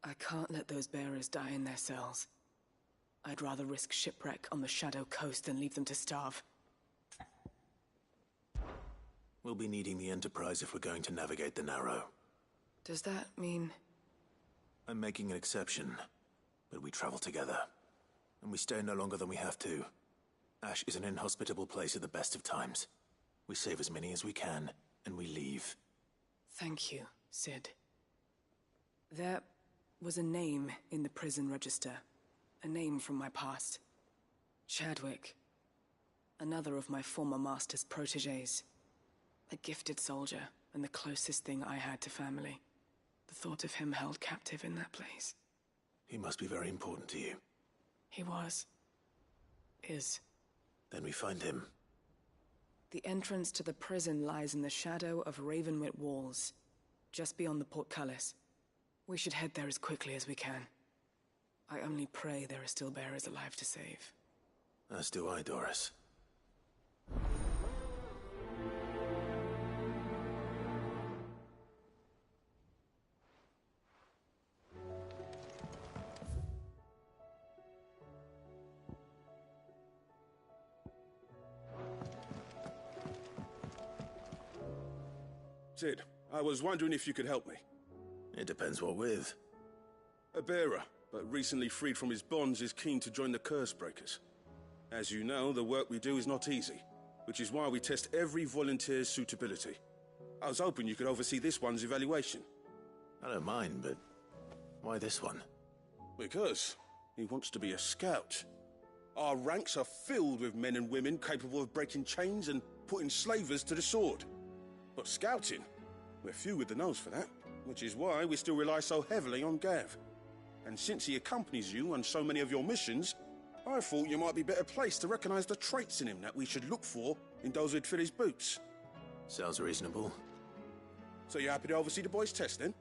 I can't let those bearers die in their cells. I'd rather risk shipwreck on the Shadow Coast than leave them to starve. We'll be needing the Enterprise if we're going to navigate the Narrow. Does that mean... I'm making an exception, but we travel together. And we stay no longer than we have to. Ash is an inhospitable place at the best of times. We save as many as we can, and we leave. Thank you, Sid. There was a name in the prison register. A name from my past. Chadwick. Another of my former master's protégés. A gifted soldier, and the closest thing I had to family. The thought of him held captive in that place. He must be very important to you. He was. Is. Then we find him. The entrance to the prison lies in the shadow of Ravenwit walls, just beyond the portcullis. We should head there as quickly as we can. I only pray there are still bearers alive to save. As do I, Doris. Sid, I was wondering if you could help me. It depends what with. A bearer, but recently freed from his bonds, is keen to join the Curse Breakers. As you know, the work we do is not easy, which is why we test every volunteer's suitability. I was hoping you could oversee this one's evaluation. I don't mind, but why this one? Because he wants to be a scout. Our ranks are filled with men and women capable of breaking chains and putting slavers to the sword. But scouting, we're few with the nose for that, which is why we still rely so heavily on Gav. And since he accompanies you on so many of your missions, I thought you might be better placed to recognize the traits in him that we should look for in those who'd fill his boots. Sounds reasonable. So you're happy to oversee the boys' test, then?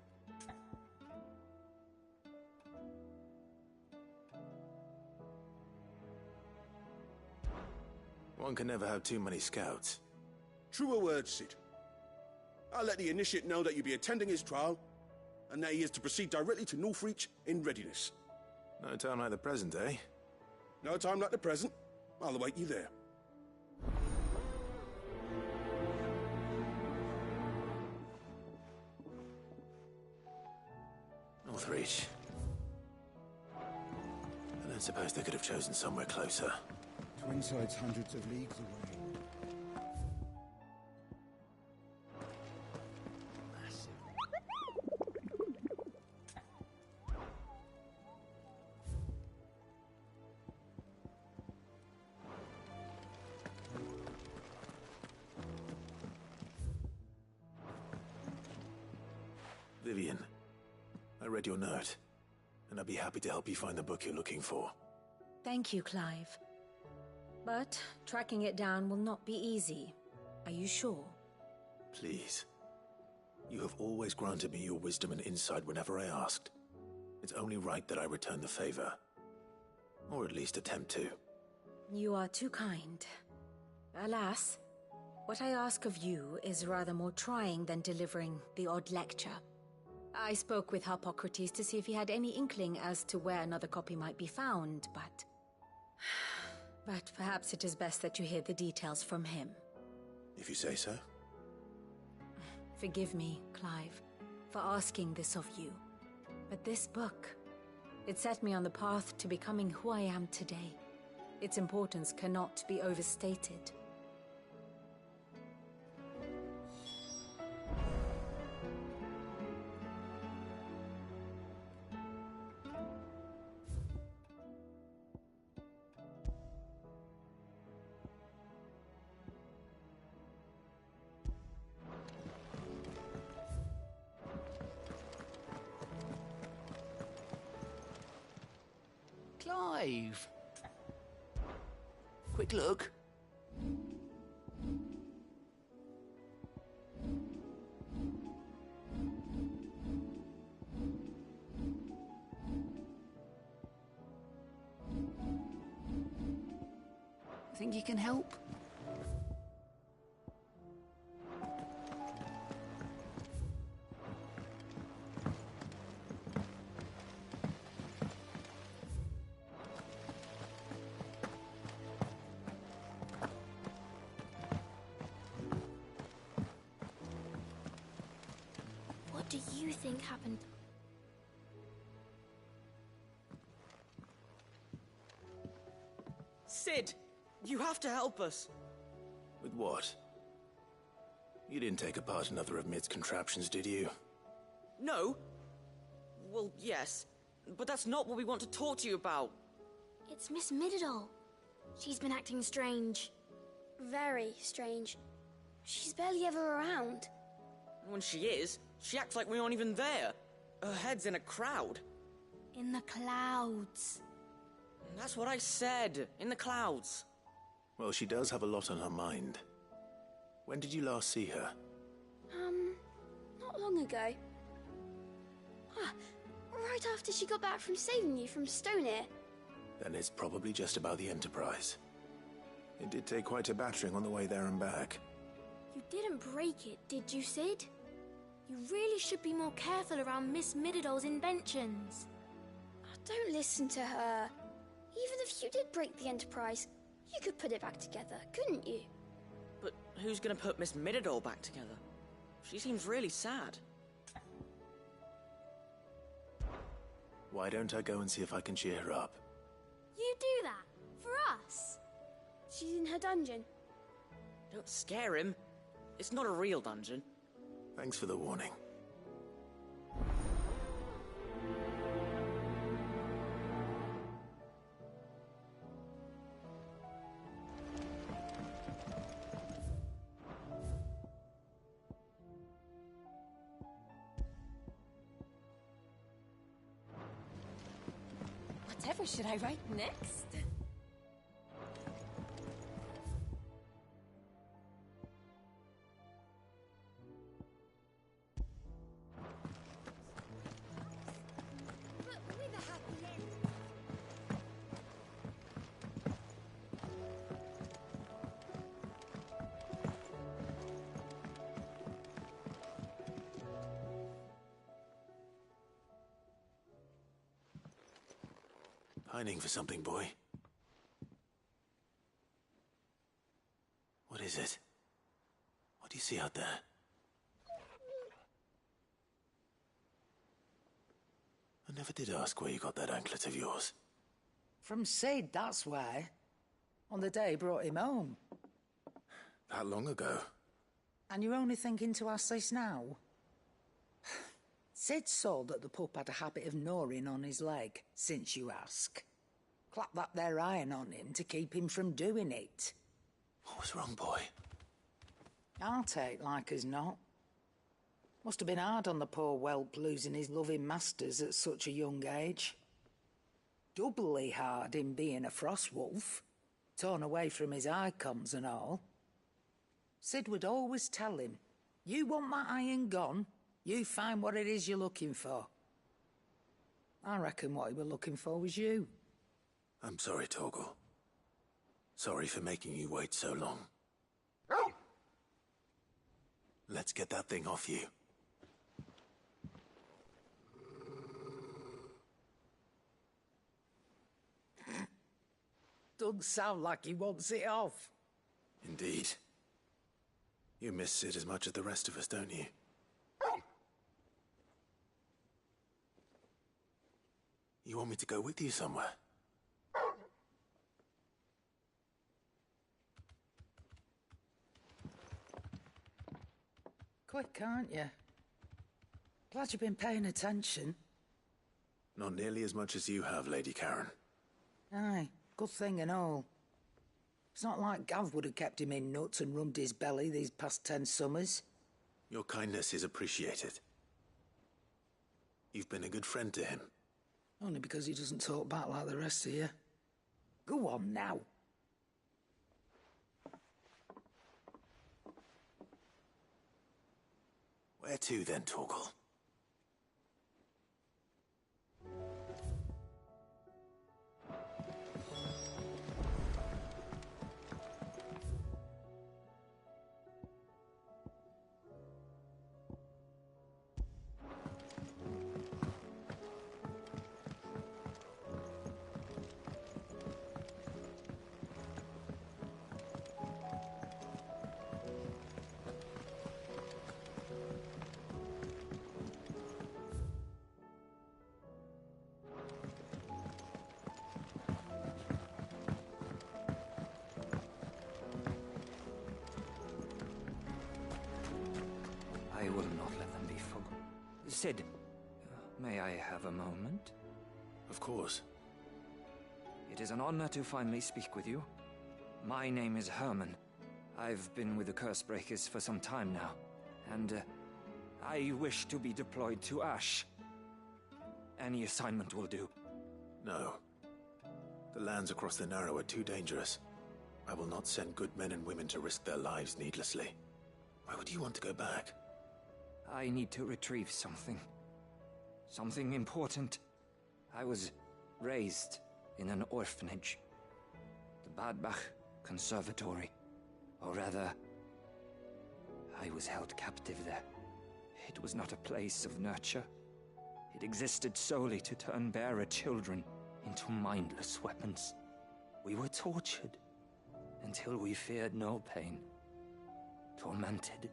One can never have too many scouts. Truer words, Sid. I'll let the initiate know that you'll be attending his trial, and that he is to proceed directly to Northreach in readiness. No time like the present, eh? No time like the present. I'll await you there. Northreach. I don't suppose they could have chosen somewhere closer. Twinside's hundreds of leagues away. Vivian, I read your note, and I'd be happy to help you find the book you're looking for. Thank you, Clive. But tracking it down will not be easy. Are you sure? Please. You have always granted me your wisdom and insight whenever I asked. It's only right that I return the favor. Or at least attempt to. You are too kind. Alas, what I ask of you is rather more trying than delivering the odd lecture. I spoke with Harpocrates to see if he had any inkling as to where another copy might be found, but... But perhaps it is best that you hear the details from him. If you say so. Forgive me, Clive, for asking this of you. But this book, it set me on the path to becoming who I am today. Its importance cannot be overstated. Clive! Quick look. Think you can help? What do you think happened? Sid! You have to help us! With what? You didn't take apart another of Mid's contraptions, did you? No? Well, yes. But that's not what we want to talk to you about. It's Miss Midadol. She's been acting strange. Very strange. She's barely ever around. And when she is, she acts like we aren't even there. Her head's in a crowd. In the clouds. That's what I said. In the clouds. Well, she does have a lot on her mind. When did you last see her? Not long ago. Ah, right after she got back from saving you from Stoneir. Then it's probably just about the Enterprise. It did take quite a battering on the way there and back. You didn't break it, did you, Sid? You really should be more careful around Miss Mididol's inventions. Oh, don't listen to her. Even if you did break the Enterprise, you could put it back together, couldn't you? But who's gonna put Miss Mididol back together? She seems really sad. Why don't I go and see if I can cheer her up? You do that? For us? She's in her dungeon. Don't scare him. It's not a real dungeon. Thanks for the warning. Whatever should I write next? Pining for something, boy. What is it? What do you see out there? I never did ask where you got that anklet of yours. From Sid, that's why. On the day he brought him home. That long ago? And you're only thinking to ask this now? Sid saw that the pup had a habit of gnawing on his leg, since you ask. Clap that there iron on him to keep him from doing it. What was wrong, boy? I'll take like as not. Must have been hard on the poor whelp losing his loving masters at such a young age. Doubly hard in being a frost wolf, torn away from his icons and all. Sid would always tell him, you want that iron gone? You find what it is you're looking for. I reckon what he were looking for was you. I'm sorry, Torgal. Sorry for making you wait so long. Let's get that thing off you. Doesn't sound like he wants it off. Indeed. You miss Sid as much as the rest of us, don't you? You want me to go with you somewhere? Quick, aren't you? Glad you've been paying attention. Not nearly as much as you have, Lady Karen. Aye, good thing and all. It's not like Gav would have kept him in nuts and rubbed his belly these past 10 summers. Your kindness is appreciated. You've been a good friend to him. Only because he doesn't talk back like the rest of you. Go on now. Where to then, Torgal? I will not let them be forgotten. Sid, may I have a moment? Of course. It is an honor to finally speak with you. My name is Herman. I've been with the Cursebreakers for some time now, and I wish to be deployed to Ash. Any assignment will do. No. The lands across the Narrow are too dangerous. I will not send good men and women to risk their lives needlessly. Why would you want to go back? I need to retrieve something. Something important. I was raised in an orphanage. The Badbach Conservatory. Or rather, I was held captive there. It was not a place of nurture. It existed solely to turn bearer children into mindless weapons. We were tortured until we feared no pain. Tormented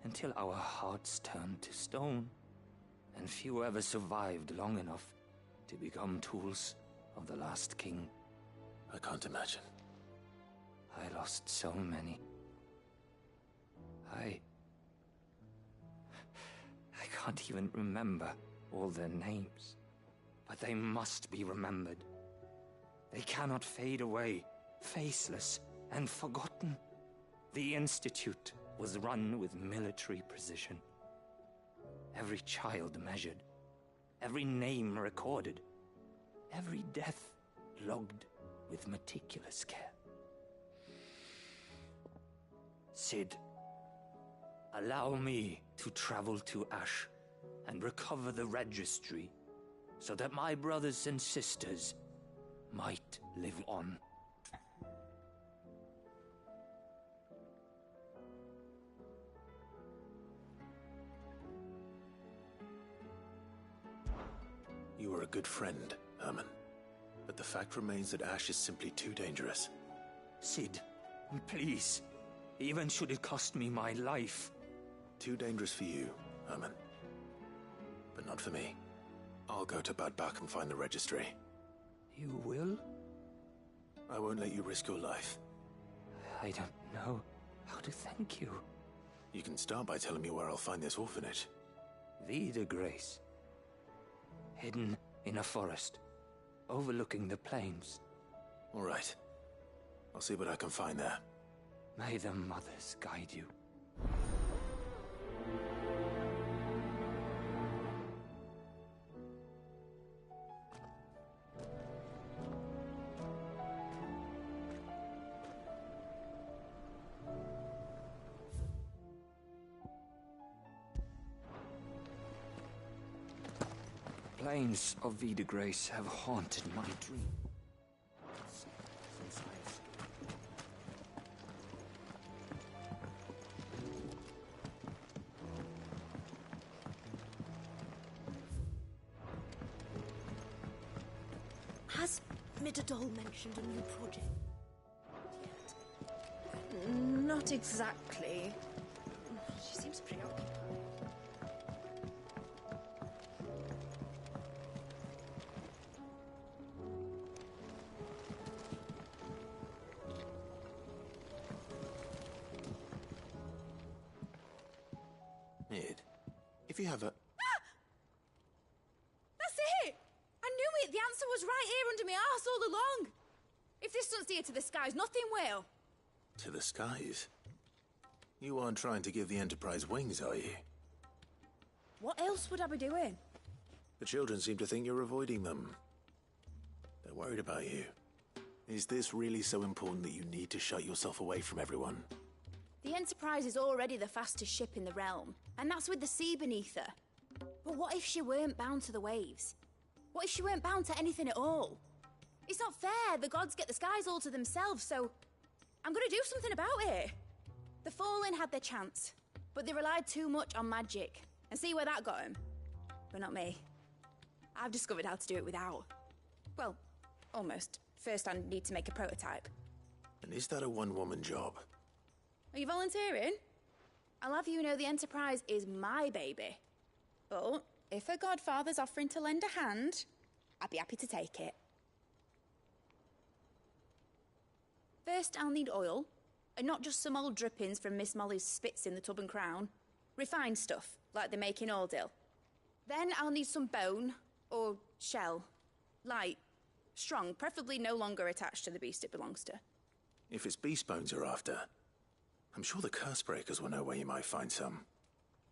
until our hearts turned to stone. And few ever survived long enough to become tools of the last king. I can't imagine. I lost so many. I can't even remember all their names. But they must be remembered. They cannot fade away, faceless and forgotten. The Institute was run with military precision. Every child measured, every name recorded, every death logged with meticulous care. Cid, allow me to travel to Ash and recover the registry so that my brothers and sisters might live on. You were a good friend, Herman. But the fact remains that Ash is simply too dangerous. Cid, please. Even should it cost me my life. Too dangerous for you, Herman. But not for me. I'll go to Bad Bach and find the registry. You will? I won't let you risk your life. I don't know how to thank you. You can start by telling me where I'll find this orphanage. Vie de Grace. Hidden in a forest, overlooking the plains. All right. I'll see what I can find there. May the mothers guide you. Plains of Vie de Grace have haunted my dream. Has Midadol mentioned a new project yet? Not exactly. She seems preoccupied. Mid, if you have a... That's it! I knew it! The answer was right here under my arse all along! If this doesn't steer to the skies, nothing will! To the skies? You aren't trying to give the Enterprise wings, are you? What else would I be doing? The children seem to think you're avoiding them. They're worried about you. Is this really so important that you need to shut yourself away from everyone? The Enterprise is already the fastest ship in the realm, and that's with the sea beneath her. But what if she weren't bound to the waves? What if she weren't bound to anything at all? It's not fair. The gods get the skies all to themselves, so I'm gonna do something about it. The Fallen had their chance, but they relied too much on magic. And see where that got them? But not me. I've discovered how to do it without. Well, almost. First, I need to make a prototype. And is that a one-woman job? Are you volunteering? I'll have you know the Enterprise is my baby. But if a godfather's offering to lend a hand, I'd be happy to take it. First, I'll need oil, and not just some old drippings from Miss Molly's spits in the Tub and Crown. Refined stuff, like they make in Ordil. Then I'll need some bone, or shell. Light, strong, preferably no longer attached to the beast it belongs to. If it's beast bones you're after, I'm sure the Cursebreakers will know where you might find some.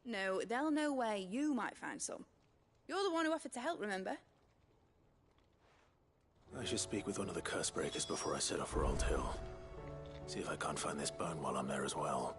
No, they'll know where you might find some. You're the one who offered to help, remember? I should speak with one of the Cursebreakers before I set off for Old Hill. See if I can't find this bone while I'm there as well.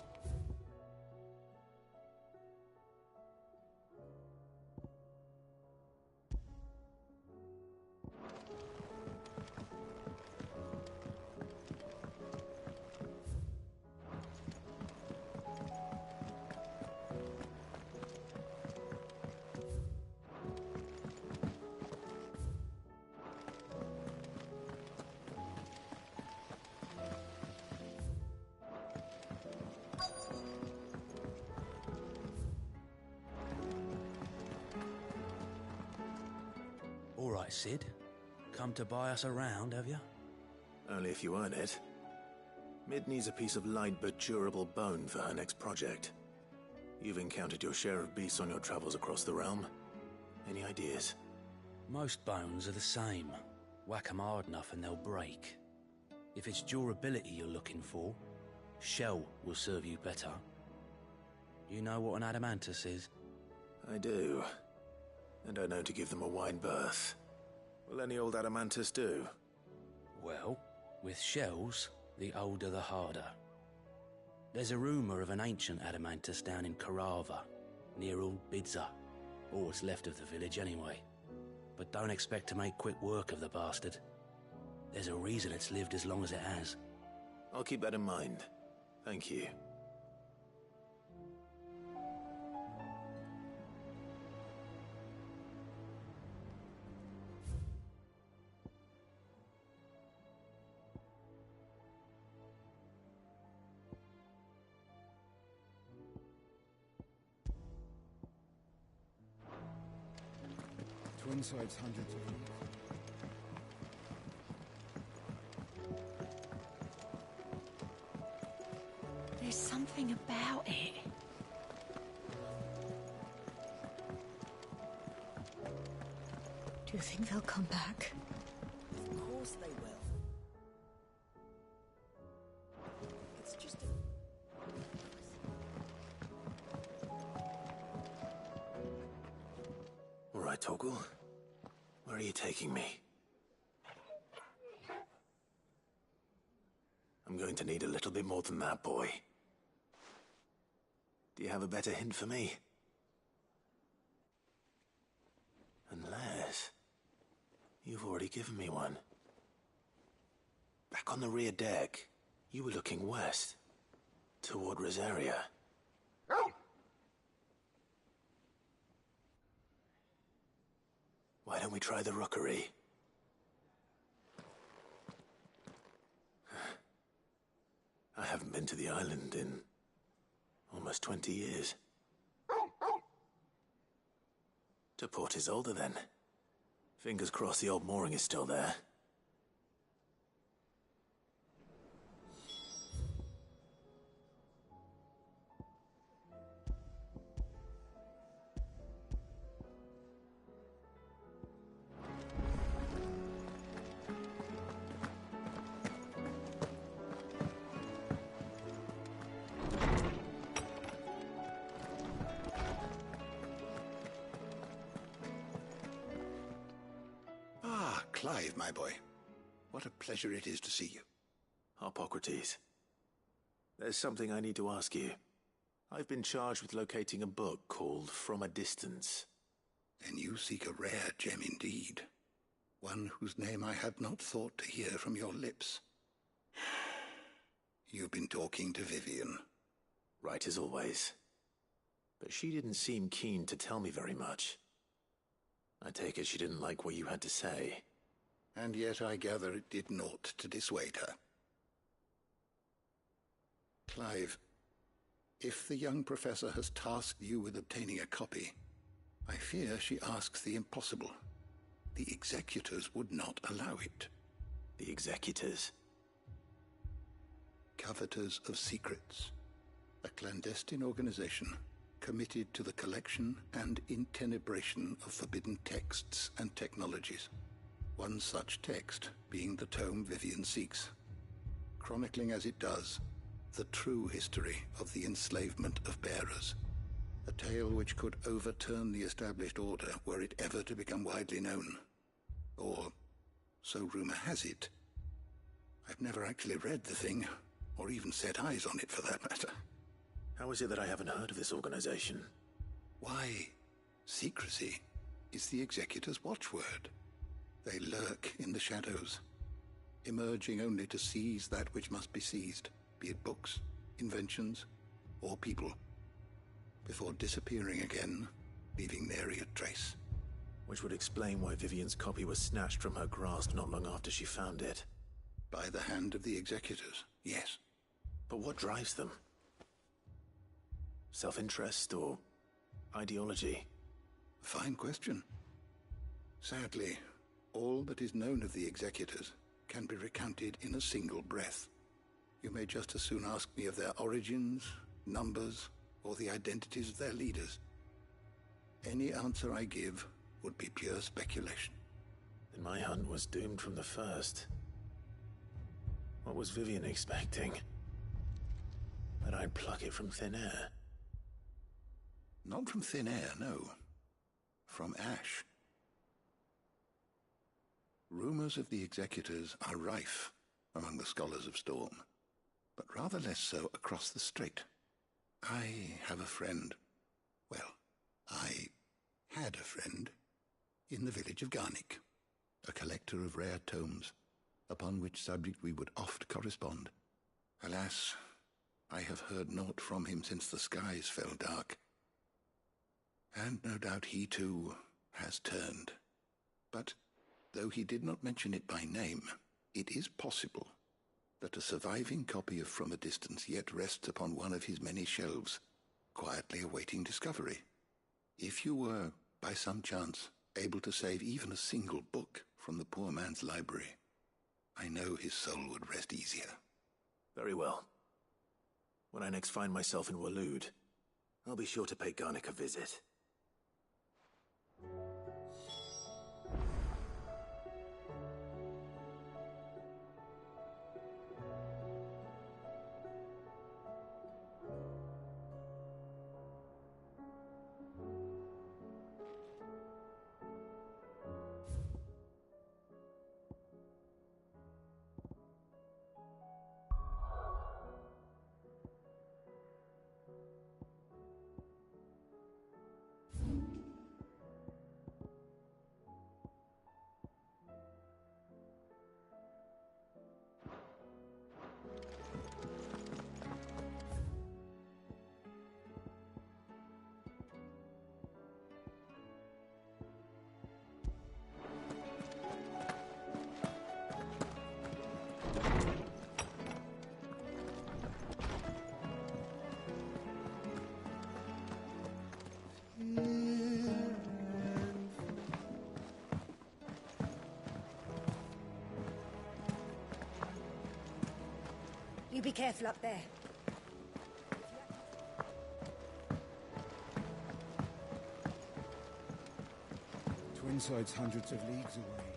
All right, Sid. Come to buy us around, have you? Only if you earn it. Mid needs a piece of light but durable bone for her next project. You've encountered your share of beasts on your travels across the realm. Any ideas? Most bones are the same. Whack 'em hard enough and they'll break. If it's durability you're looking for, shell will serve you better. You know what an adamantus is? I do. And I know to give them a wide berth. Will any old adamantus do? Well, with shells, the older the harder. There's a rumour of an ancient adamantus down in Karava, near Old Bidza. Or what's left of the village anyway. But don't expect to make quick work of the bastard. There's a reason it's lived as long as it has. I'll keep that in mind. Thank you. Twinside's hundreds of leagues. There's something about it. Do you think they'll come back? Of course they will. It's just a... All right, Toggle. Where are you taking me? I'm going to need a little bit more than that, boy. Do you have a better hint for me? Unless... you've already given me one. Back on the rear deck, you were looking west, toward Rosaria. Why don't we try the rookery? I haven't been to the island in almost 20 years. To Port Isolde, then. Fingers crossed the old mooring is still there. Clive, my boy. What a pleasure it is to see you. Hippocrates. There's something I need to ask you. I've been charged with locating a book called From a Distance. Then you seek a rare gem indeed. One whose name I had not thought to hear from your lips. You've been talking to Vivian. Right as always. But she didn't seem keen to tell me very much. I take it she didn't like what you had to say. And yet I gather it did naught to dissuade her. Clive, if the young professor has tasked you with obtaining a copy, I fear she asks the impossible. The executors would not allow it. The executors? Coveters of Secrets. A clandestine organization committed to the collection and intenebration of forbidden texts and technologies. One such text being the tome Vivian seeks, chronicling as it does the true history of the enslavement of bearers. A tale which could overturn the established order were it ever to become widely known. Or, so rumor has it. I've never actually read the thing, or even set eyes on it for that matter. How is it that I haven't heard of this organization? Why, secrecy is the Executor's watchword. They lurk in the shadows, emerging only to seize that which must be seized, be it books, inventions, or people, before disappearing again, leaving nary a trace. Which would explain why Vivian's copy was snatched from her grasp not long after she found it. By the hand of the Executors, yes. But what drives them? Self-interest or ideology? Fine question. Sadly, all that is known of the Executors can be recounted in a single breath. You may just as soon ask me of their origins, numbers, or the identities of their leaders. Any answer I give would be pure speculation. Then my hunt was doomed from the first. What was Vivian expecting? That I'd pluck it from thin air? Not from thin air, no. From ash. Rumors of the Executors are rife among the Scholars of Storm, but rather less so across the Strait. I have a friend. Well, I had a friend in the village of Garnick, a collector of rare tomes, upon which subject we would oft correspond. Alas, I have heard naught from him since the skies fell dark. And no doubt he too has turned. But though he did not mention it by name, it is possible that a surviving copy of From a Distance yet rests upon one of his many shelves, quietly awaiting discovery. If you were, by some chance, able to save even a single book from the poor man's library, I know his soul would rest easier. Very well. When I next find myself in Waloed, I'll be sure to pay Garnick a visit. You be careful up there. Twinside's hundreds of leagues away.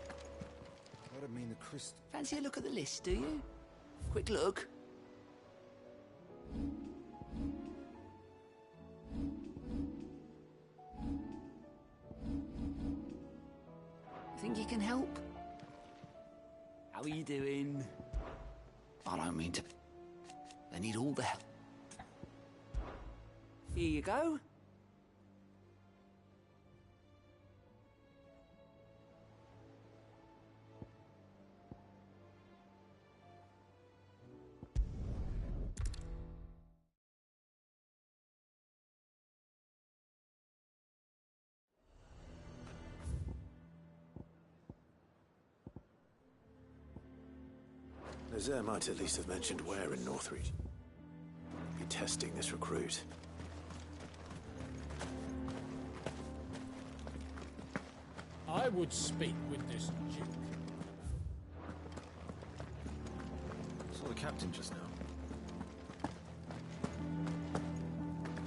That'd mean the crystal... Fancy a look at the list, do you? Quick look. Think you can help? How are you doing? I don't mean to... They need all the help. Here you go. Nazaire might at least have mentioned where in Northreach. Be testing this recruit. I would speak with this Duke. Saw the captain just now.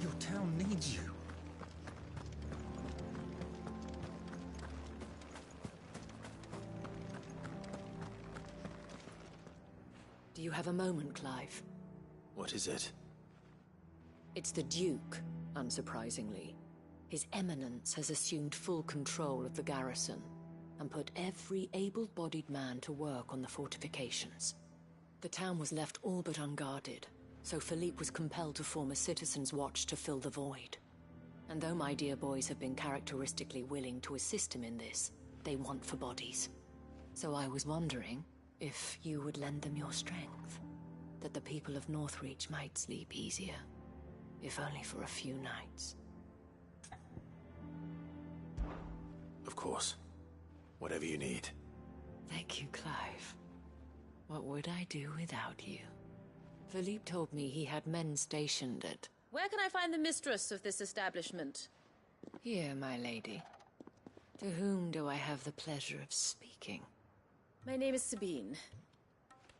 Your town needs you. Do you have a moment, Clive? What is it? It's the Duke, unsurprisingly. His Eminence has assumed full control of the garrison and put every able-bodied man to work on the fortifications. The town was left all but unguarded, so Philippe was compelled to form a citizens' watch to fill the void. And though my dear boys have been characteristically willing to assist him in this, they want for bodies. So I was wondering if you would lend them your strength, that the people of Northreach might sleep easier, if only for a few nights. Of course. Whatever you need. Thank you, Clive. What would I do without you? Philippe told me he had men stationed at... Where can I find the mistress of this establishment? Here, my lady. To whom do I have the pleasure of speaking? My name is Sabine,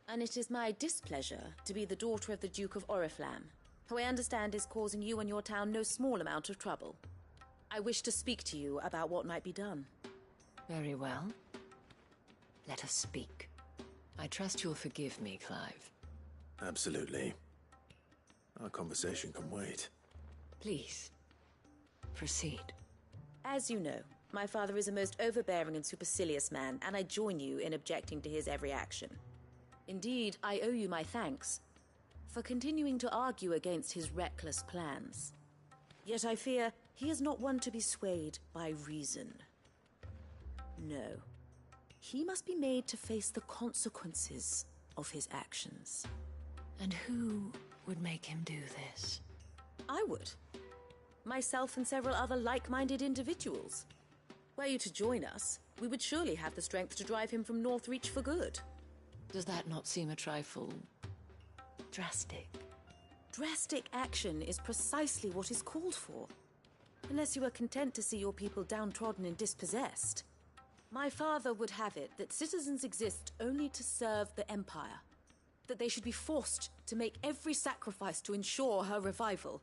and it is my displeasure to be the daughter of the Duke of Oriflamme, who I understand is causing you and your town no small amount of trouble. I wish to speak to you about what might be done. Very well. Let us speak. I trust you'll forgive me, Clive. Absolutely. Our conversation can wait. Please, proceed. As you know, my father is a most overbearing and supercilious man, and I join you in objecting to his every action. Indeed, I owe you my thanks for continuing to argue against his reckless plans. Yet I fear he is not one to be swayed by reason. No. He must be made to face the consequences of his actions. And who would make him do this? I would. Myself and several other like-minded individuals. Were you to join us, we would surely have the strength to drive him from Northreach for good. Does that not seem a trifle... drastic? Drastic action is precisely what is called for. Unless you are content to see your people downtrodden and dispossessed. My father would have it that citizens exist only to serve the Empire. That they should be forced to make every sacrifice to ensure her revival.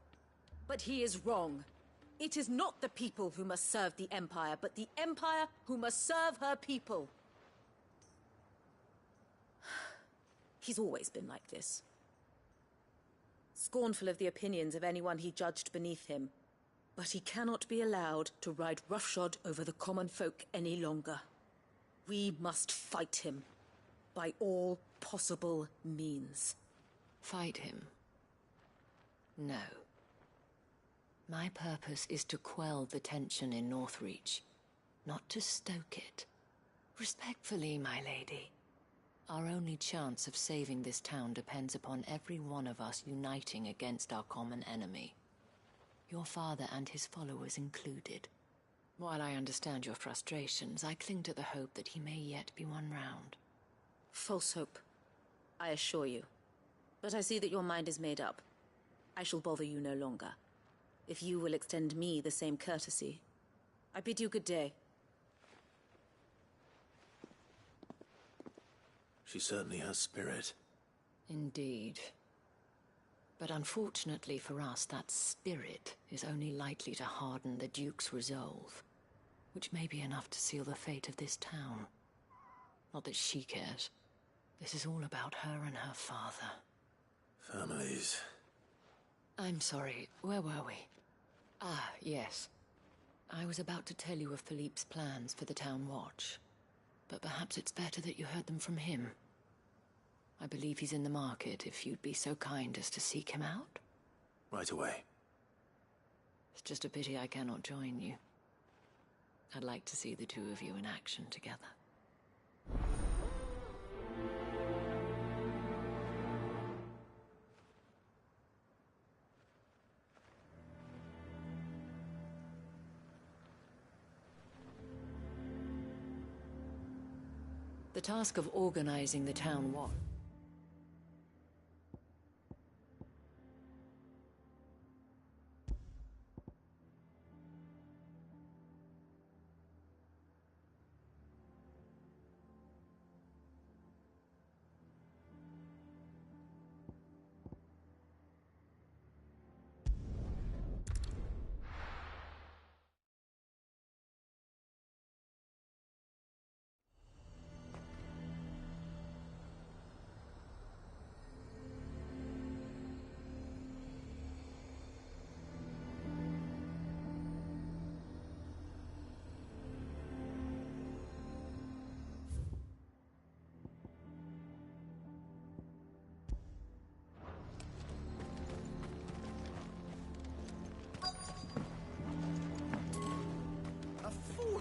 But he is wrong. It is not the people who must serve the Empire, but the Empire who must serve her people. He's always been like this. Scornful of the opinions of anyone he judged beneath him. But he cannot be allowed to ride roughshod over the common folk any longer. We must fight him. By all possible means. Fight him? No. My purpose is to quell the tension in Northreach, not to stoke it. Respectfully, my lady. Our only chance of saving this town depends upon every one of us uniting against our common enemy. Your father and his followers included. While I understand your frustrations, I cling to the hope that he may yet be won round. False hope, I assure you. But I see that your mind is made up. I shall bother you no longer. If you will extend me the same courtesy, I bid you good day. She certainly has spirit. Indeed. But unfortunately for us, that spirit is only likely to harden the Duke's resolve, which may be enough to seal the fate of this town. Not that she cares. This is all about her and her father. Families. I'm sorry, where were we? Ah, yes. I was about to tell you of Philippe's plans for the town watch, but perhaps it's better that you heard them from him. I believe he's in the market, if you'd be so kind as to seek him out. Right away. It's just a pity I cannot join you. I'd like to see the two of you in action together. The task of organizing the town watch.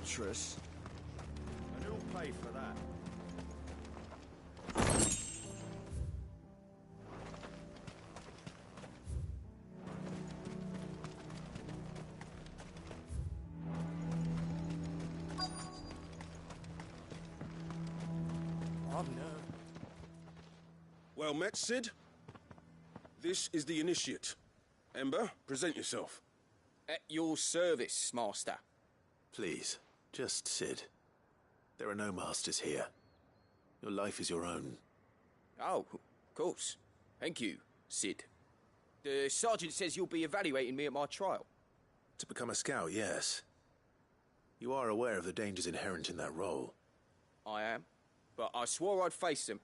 fortress. And who'll pay for that? Well met, Sid. This is the initiate. Ember, present yourself. At your service, Master. Please, just Sid. There are no masters here. Your life is your own. Oh, of course. Thank you, Sid. The sergeant says you'll be evaluating me at my trial. To become a scout, yes. You are aware of the dangers inherent in that role. I am, but I swore I'd face them.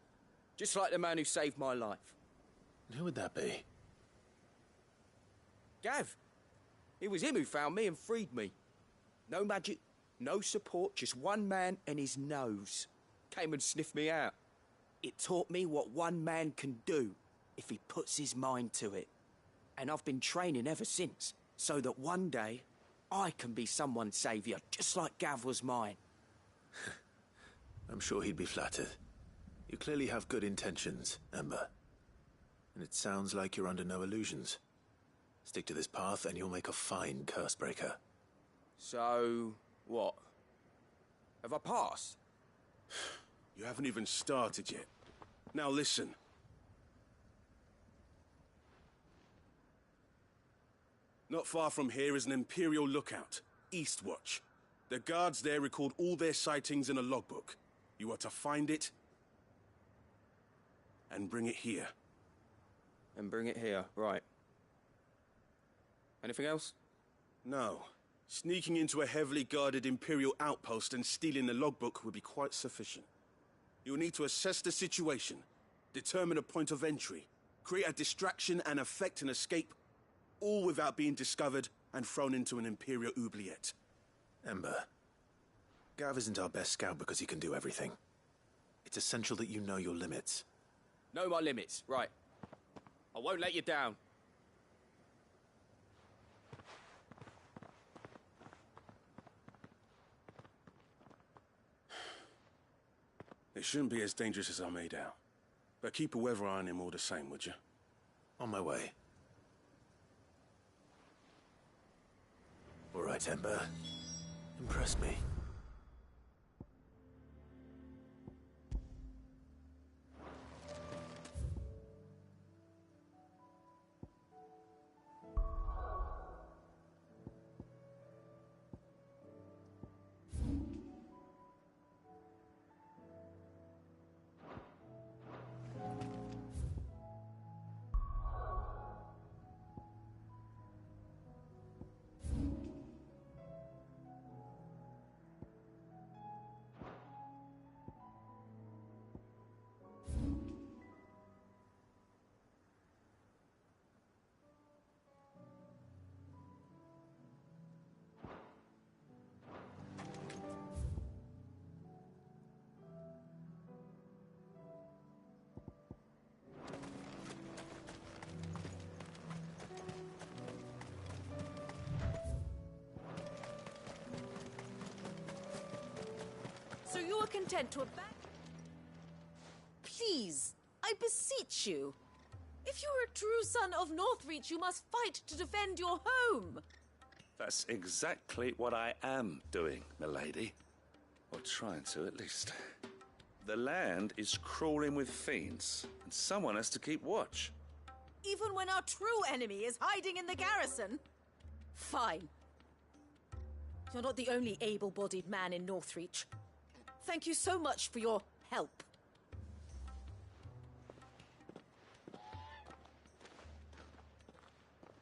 Just like the man who saved my life. And who would that be? Gav. It was him who found me and freed me. No magic, no support, just one man and his nose. Came and sniffed me out. It taught me what one man can do if he puts his mind to it. And I've been training ever since, so that one day I can be someone's saviour, just like Gav was mine. I'm sure he'd be flattered. You clearly have good intentions, Ember. And it sounds like you're under no illusions. Stick to this path and you'll make a fine cursebreaker. So, what? Have I passed? You haven't even started yet. Now listen. Not far from here is an Imperial lookout, Eastwatch. The guards there record all their sightings in a logbook. You are to find it and bring it here. And bring it here, right. Anything else? No. Sneaking into a heavily guarded Imperial outpost and stealing the logbook would be quite sufficient. You'll need to assess the situation, determine a point of entry, create a distraction and effect an escape, all without being discovered and thrown into an Imperial oubliette. Ember, Gav isn't our best scout because he can do everything. It's essential that you know your limits. Know my limits, right. I won't let you down. It shouldn't be as dangerous as I made out. But keep a weather eye on him all the same, would you? On my way. All right, Ember. Impress me. So you are content to abandon... Please, I beseech you. If you are a true son of Northreach, you must fight to defend your home. That's exactly what I am doing, milady. Or trying to, at least. The land is crawling with fiends, and someone has to keep watch. Even when our true enemy is hiding in the garrison? Fine. You're not the only able-bodied man in Northreach. Thank you so much for your help.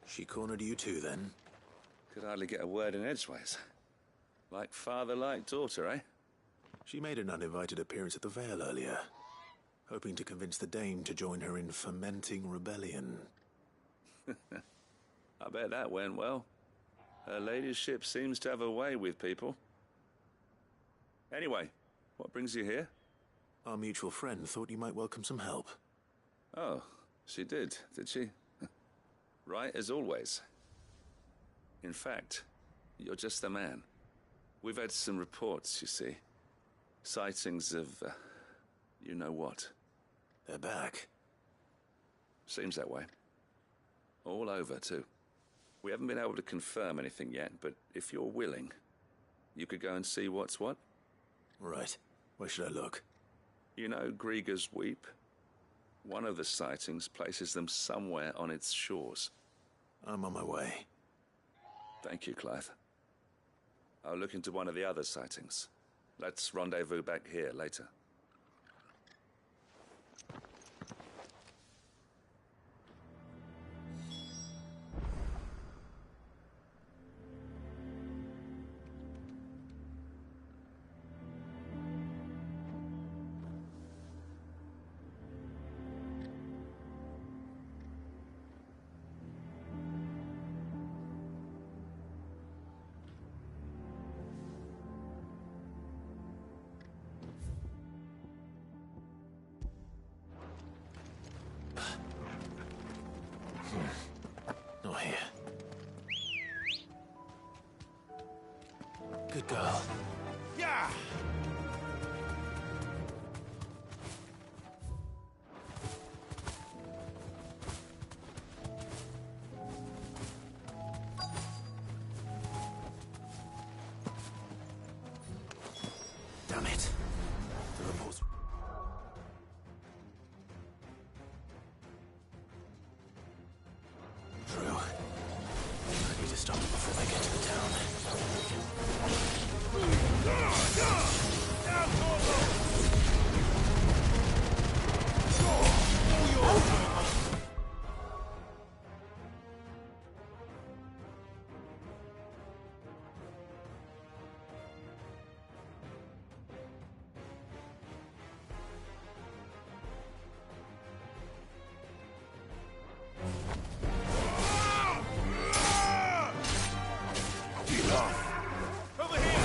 She cornered you too, then? Could hardly get a word in edgeways. Like father, like daughter, eh? She made an uninvited appearance at the Vale earlier, hoping to convince the Dame to join her in fomenting rebellion. I bet that went well. Her ladyship seems to have a way with people. Anyway, what brings you here? Our mutual friend thought you might welcome some help. Oh, she did she? Right as always. In fact, you're just the man. We've had some reports, you see. Sightings of, you know what. They're back. Seems that way. All over, too. We haven't been able to confirm anything yet, but if you're willing, you could go and see what's what. Right. Where should I look? You know Grieger's Weep? One of the sightings places them somewhere on its shores. I'm on my way. Thank you, Clive. I'll look into one of the other sightings. Let's rendezvous back here later. Not here. Good girl. Yeah! Damn it. The reports. True. I need to stop them before they get to the town. Over here!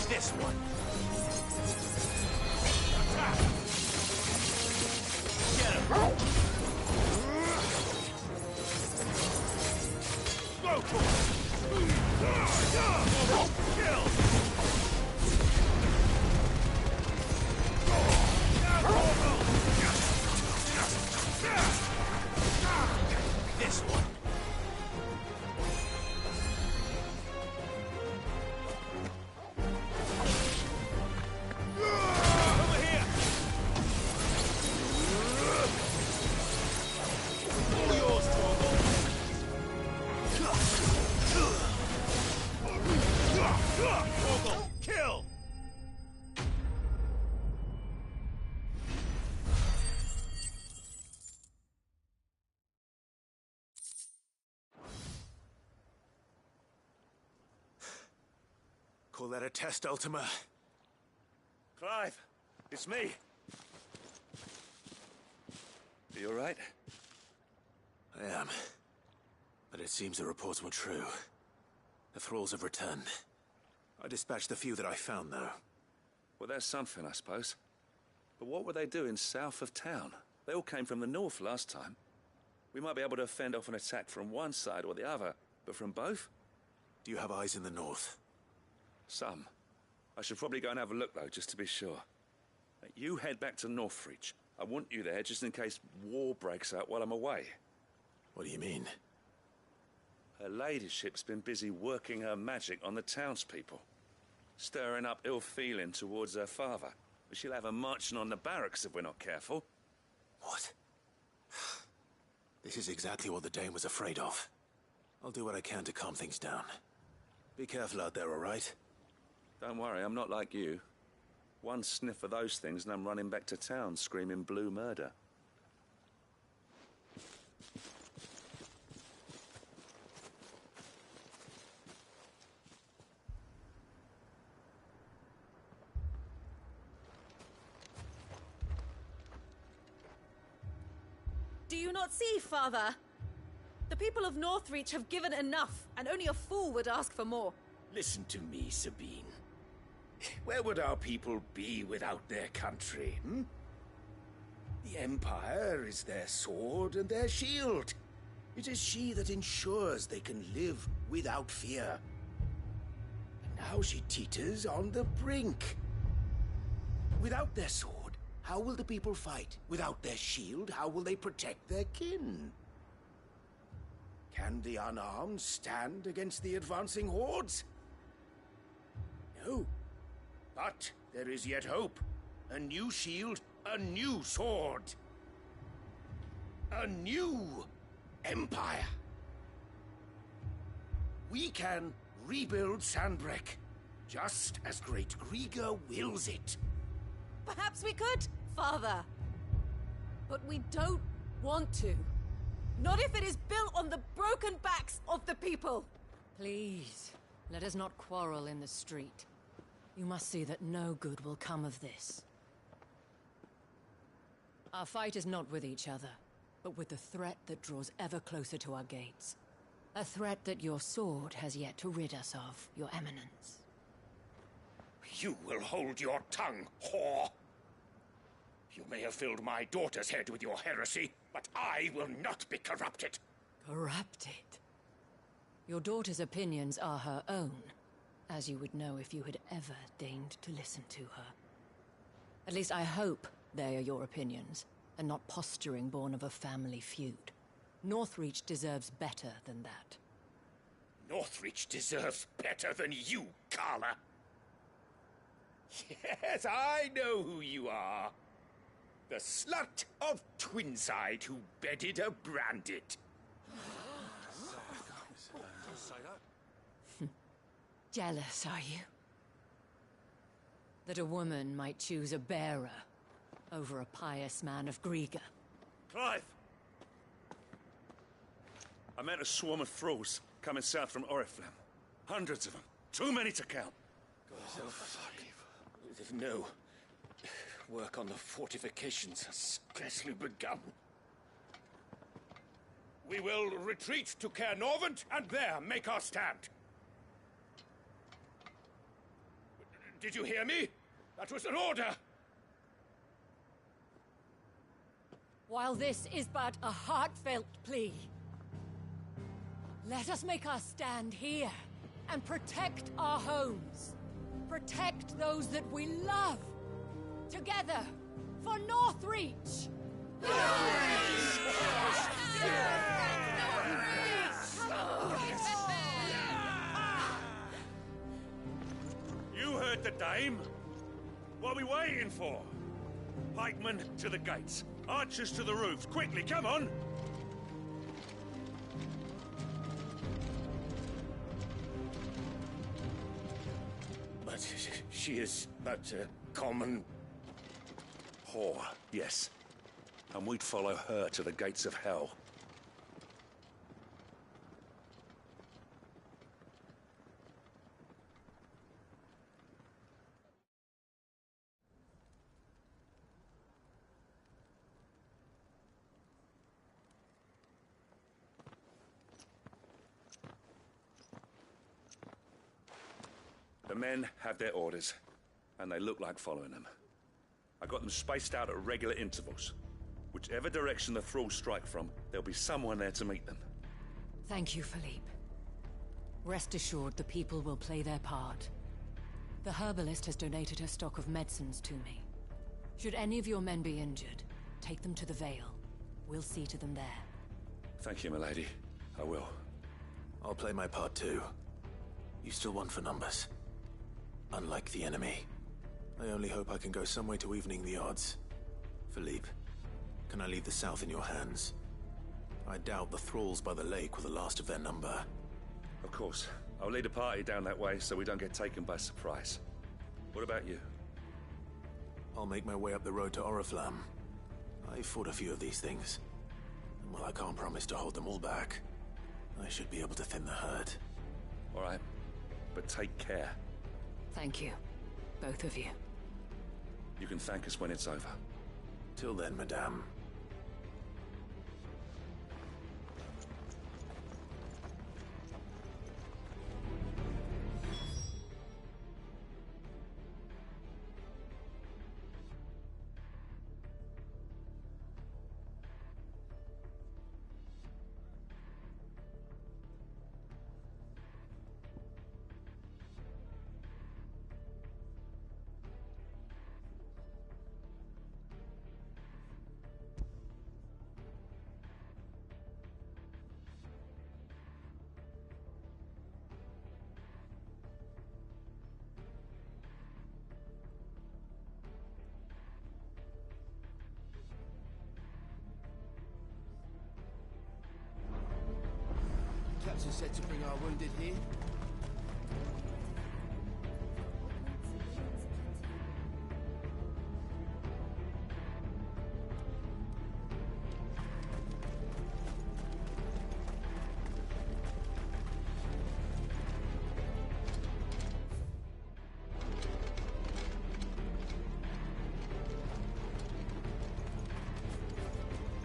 This one. Attack! Get him! Go for it! Kill! This one. Over here! All yours, Torgal! Torgal, kill! Call that a test, Ultima? Clive, it's me. Are you all right? I am. But it seems the reports were true. The thralls have returned. I dispatched the few that I found, though. Well, that's something, I suppose. But what were they doing south of town? They all came from the north last time. We might be able to fend off an attack from one side or the other, but from both? Do you have eyes in the north? Some. I should probably go and have a look, though, just to be sure. You head back to Northreach. I want you there just in case war breaks out while I'm away. What do you mean? Her ladyship's been busy working her magic on the townspeople, stirring up ill feeling towards her father. She'll have her marching on the barracks if we're not careful. What? This is exactly what the Dane was afraid of. I'll do what I can to calm things down. Be careful out there, all right? Don't worry, I'm not like you. One sniff of those things and I'm running back to town screaming blue murder. Do you not see, Father? The people of Northreach have given enough, and only a fool would ask for more. Listen to me, Sabine. Where would our people be without their country, hmm? The Empire is their sword and their shield. It is she that ensures they can live without fear. And now she teeters on the brink. Without their sword, how will the people fight? Without their shield, how will they protect their kin? Can the unarmed stand against the advancing hordes? No. But there is yet hope. A new shield, a new sword. A new empire. We can rebuild Sandbreck, just as Great Grieger wills it. Perhaps we could, Father. But we don't want to. Not if it is built on the broken backs of the people. Please, let us not quarrel in the street. You must see that no good will come of this. Our fight is not with each other, but with the threat that draws ever closer to our gates. A threat that your sword has yet to rid us of, Your Eminence. You will hold your tongue, whore! You may have filled my daughter's head with your heresy, but I will not be corrupted. Corrupted? Your daughter's opinions are her own, as you would know if you had ever deigned to listen to her. At least I hope they are your opinions, and not posturing born of a family feud. Northreach deserves better than that. Northreach deserves better than you, Carla. Yes, I know who you are. The slut of Twinside who bedded a Branded. Jealous, are you? That a woman might choose a bearer over a pious man of Grieger. Clive! I met a swarm of thralls coming south from Oriflamme. Hundreds of them. Too many to count. Oh, fuck. No. Work on the fortifications has scarcely begun. We will retreat to Caer Norvent and there make our stand. Did you hear me? That was an order! While this is but a heartfelt plea, let us make our stand here and protect our homes. Protect those that we love. Together, for Northreach! You heard the dame. What are we waiting for? Pikemen to the gates. Archers to the roofs. Quickly, come on! But she is but a common... whore, yes. And we'd follow her to the gates of hell. The men have their orders, and they look like following them. I got them spaced out at regular intervals. Whichever direction the thralls strike from, there'll be someone there to meet them. Thank you, Philippe. Rest assured the people will play their part. The herbalist has donated her stock of medicines to me. Should any of your men be injured, take them to the Vale. We'll see to them there. Thank you, milady. I will. I'll play my part too. You still want for numbers. Unlike the enemy. I only hope I can go some way to evening the odds. Philippe, can I leave the south in your hands? I doubt the thralls by the lake were the last of their number. Of course. I'll lead a party down that way so we don't get taken by surprise. What about you? I'll make my way up the road to Oriflamme. I fought a few of these things. And while I can't promise to hold them all back, I should be able to thin the herd. All right. But take care. Thank you. Both of you. You can thank us when it's over. Till then, madame. Captain said to bring our wounded here.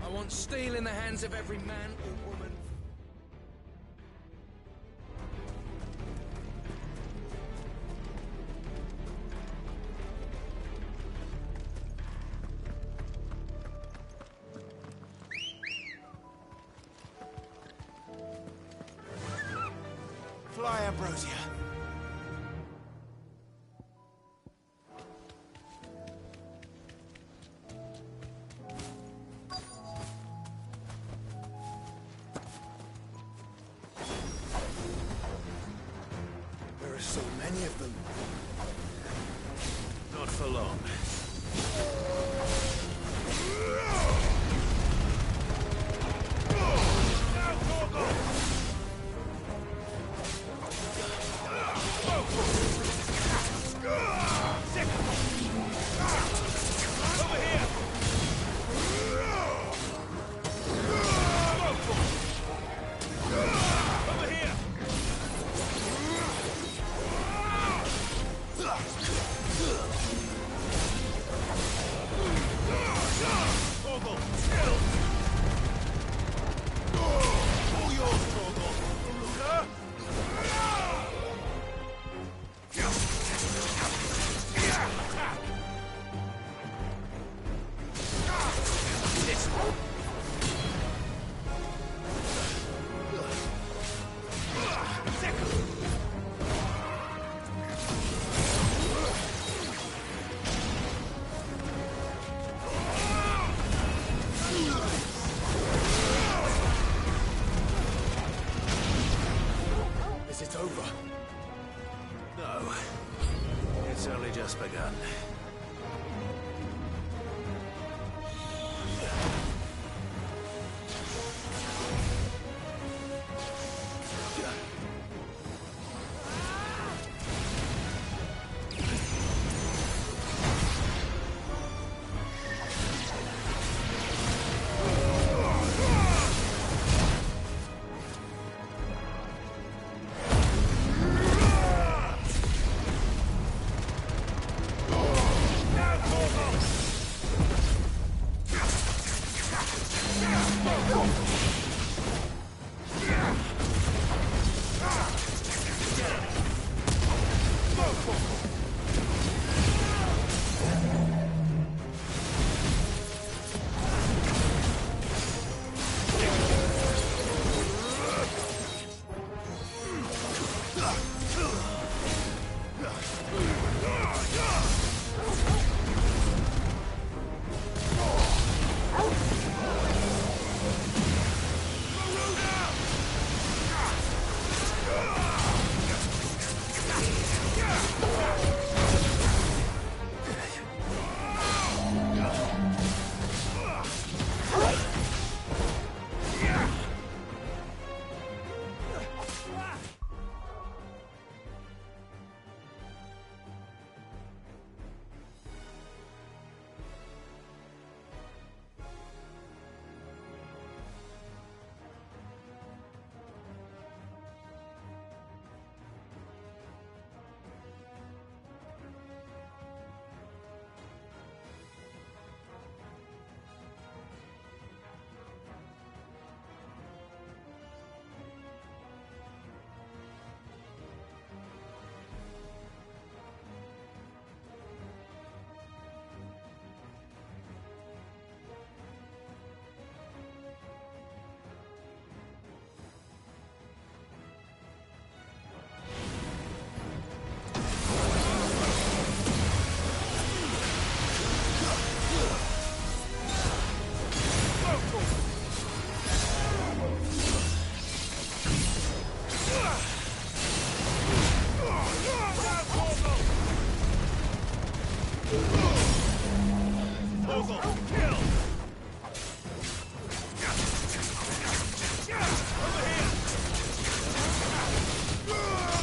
I want steel in the hands of every man or woman. Fly, Ambrosia. There are so many of them. Not for long. Just begun.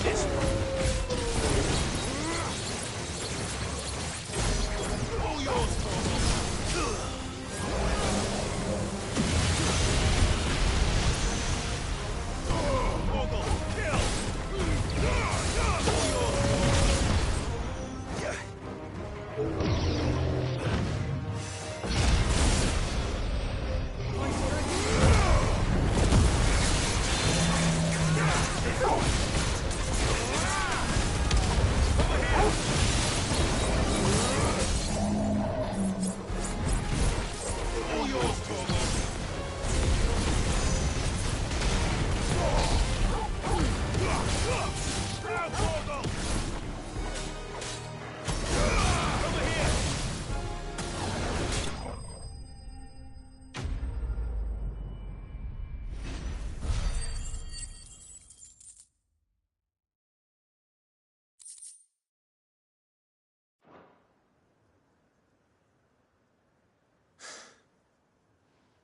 this one. All yours, Torgal, kill!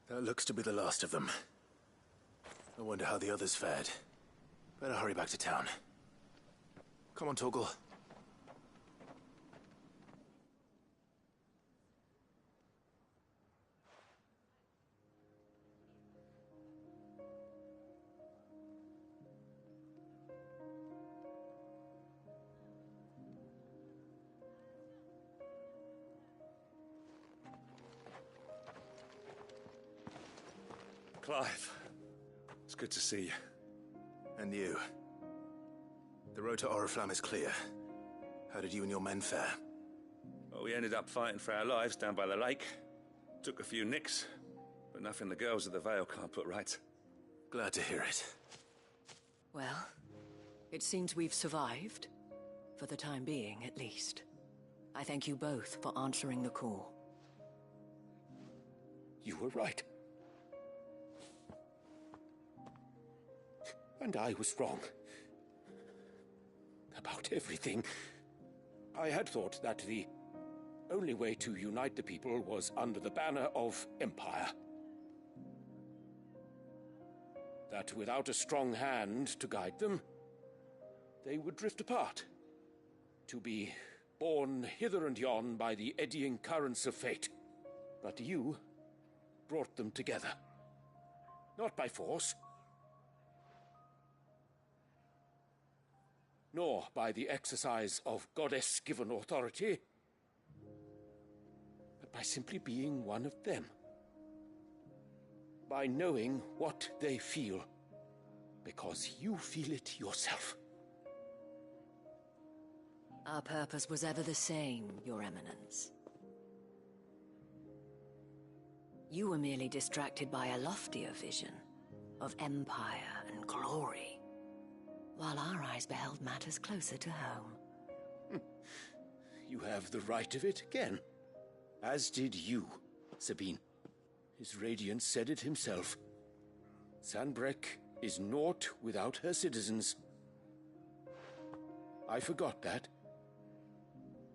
That looks to be the last of them. I wonder how the others fared. Better hurry back to town. Come on, Torgal. Clive, it's good to see you. And you. The road to Oriflamme is clear. How did you and your men fare? Well, we ended up fighting for our lives down by the lake. Took a few nicks, but nothing the girls of the Vale can't put right. Glad to hear it. Well, it seems we've survived. For the time being, at least. I thank you both for answering the call. You were right. And I was wrong. About everything. I had thought that the only way to unite the people was under the banner of Empire. That without a strong hand to guide them, they would drift apart. To be borne hither and yon by the eddying currents of fate. But you brought them together. Not by force, nor by the exercise of goddess-given authority, but by simply being one of them. By knowing what they feel, because you feel it yourself. Our purpose was ever the same, Your Eminence. You were merely distracted by a loftier vision of empire and glory, while our eyes beheld matters closer to home. You have the right of it again. As did you, Sabine. His radiance said it himself. Sanbreque is naught without her citizens. I forgot that.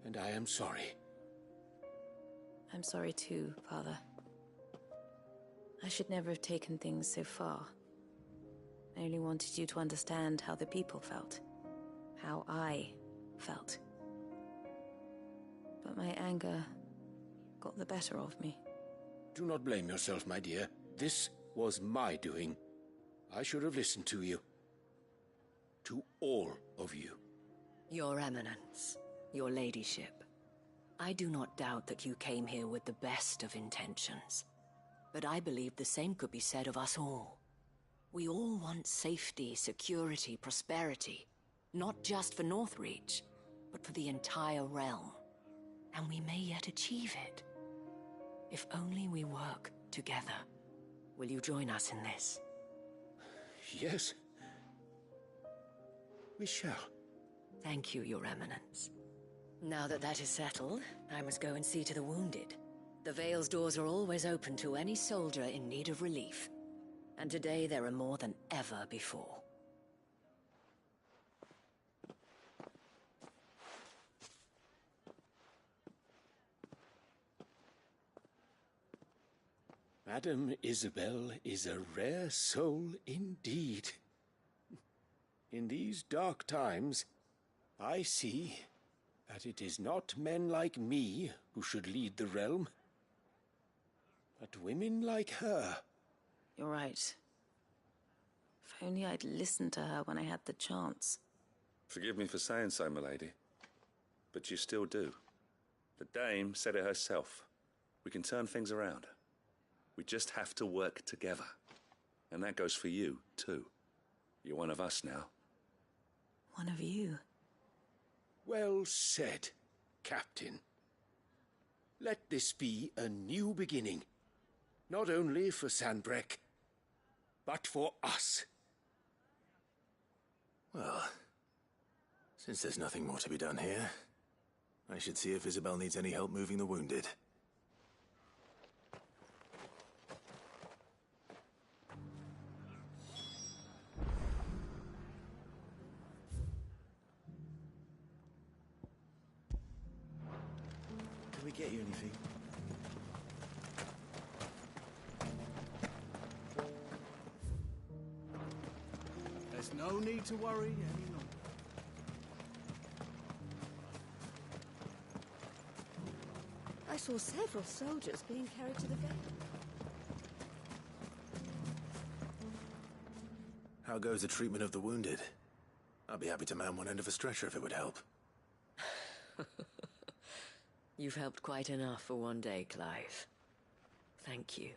And I am sorry. I'm sorry too, Father. I should never have taken things so far. I only wanted you to understand how the people felt. How I felt. But my anger got the better of me. Do not blame yourself, my dear. This was my doing. I should have listened to you. To all of you. Your Eminence, your ladyship, I do not doubt that you came here with the best of intentions. But I believe the same could be said of us all. We all want safety, security, prosperity. Not just for Northreach, but for the entire realm. And we may yet achieve it. If only we work together. Will you join us in this? Yes. We shall. Thank you, Your Eminence. Now that that is settled, I must go and see to the wounded. The Vale's doors are always open to any soldier in need of relief. And today there are more than ever before. Madame Isabel is a rare soul indeed. in these dark times, I see that it is not men like me who should lead the realm, but women like her. You're right. If only I'd listened to her when I had the chance. Forgive me for saying so, milady, but you still do. The dame said it herself. We can turn things around. We just have to work together. And that goes for you, too. You're one of us now. One of you? Well said, Captain. Let this be a new beginning. Not only for Sanbreque, but for us. Well, since there's nothing more to be done here, I should see if Isabel needs any help moving the wounded. Can we get you anything? There's no need to worry any longer. I saw several soldiers being carried to the Vale. How goes the treatment of the wounded? I'd be happy to man one end of a stretcher if it would help. You've helped quite enough for one day, Clive. Thank you.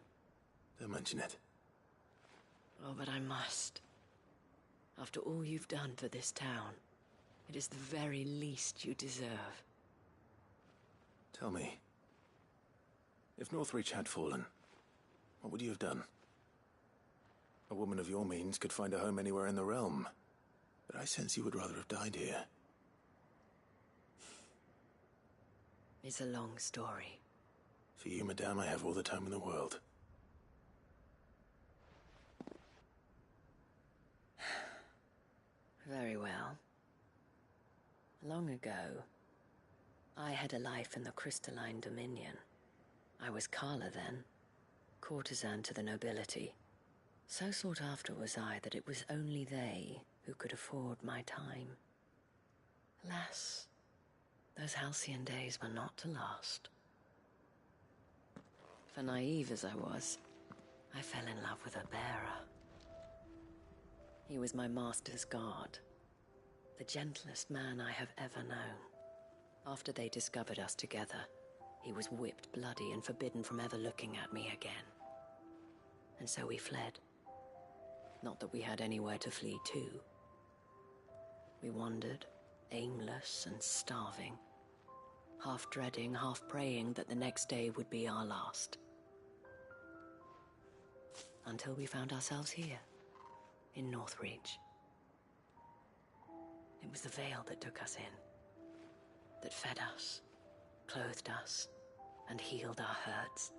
Don't mention it. Oh, but I must. After all you've done for this town, it is the very least you deserve. Tell me, if Northreach had fallen, what would you have done? A woman of your means could find a home anywhere in the realm, but I sense you would rather have died here. It's a long story. For you, madame, I have all the time in the world. Very well. Long ago, I had a life in the Crystalline Dominion. I was Carla then, courtesan to the nobility. So sought after was I that it was only they who could afford my time. Alas, those halcyon days were not to last. For naive as I was, I fell in love with a bearer. He was my master's guard, the gentlest man I have ever known. After they discovered us together, he was whipped bloody and forbidden from ever looking at me again. And so we fled. Not that we had anywhere to flee to. We wandered, aimless and starving, half dreading, half praying that the next day would be our last. Until we found ourselves here, in Northreach. It was the Vale that took us in, that fed us, clothed us, and healed our hurts.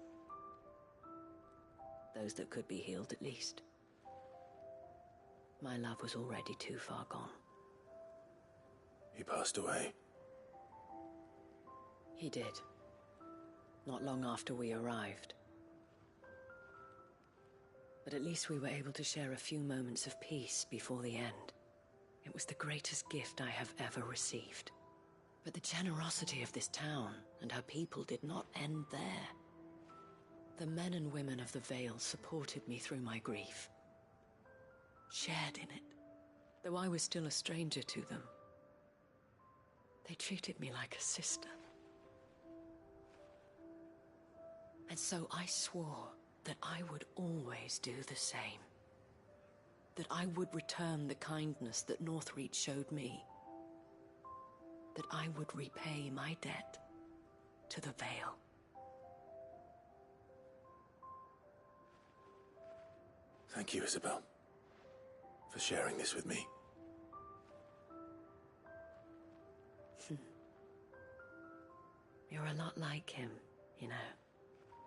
Those that could be healed, at least. My love was already too far gone. He passed away. He did. Not long after we arrived. But at least we were able to share a few moments of peace before the end. It was the greatest gift I have ever received. But the generosity of this town and her people did not end there. The men and women of the Vale supported me through my grief. Shared in it, though I was still a stranger to them. They treated me like a sister. And so I swore that I would always do the same. That I would return the kindness that Northreach showed me. That I would repay my debt to the Vale. Thank you, Isabel, for sharing this with me. You're a lot like him, you know.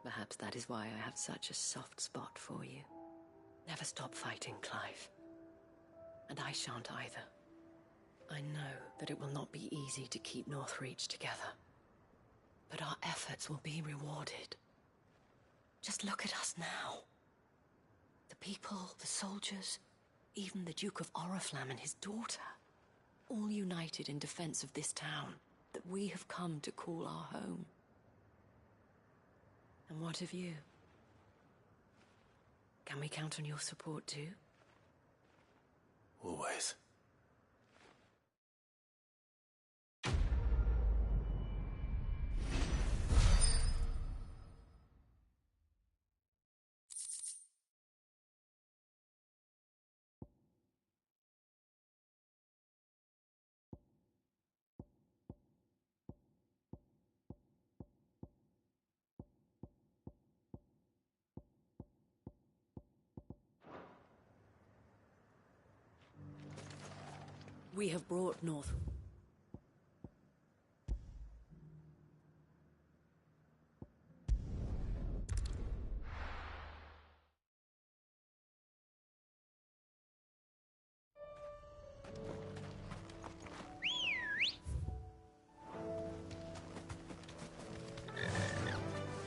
Perhaps that is why I have such a soft spot for you. Never stop fighting, Clive. And I shan't either. I know that it will not be easy to keep Northreach together. But our efforts will be rewarded. Just look at us now. The people, the soldiers, even the Duke of Oriflamme and his daughter, all united in defense of this town that we have come to call our home. And what of you? Can we count on your support too? Always. We have brought north.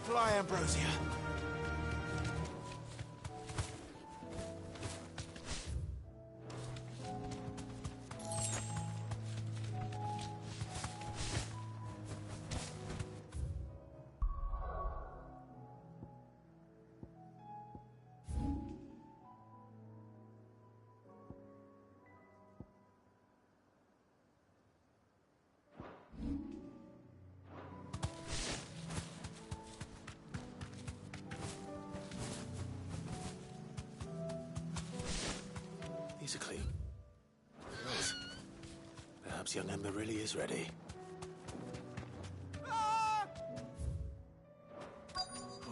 Fly, Ambrosia. These are clean. Nice. Perhaps young Ember really is ready. Or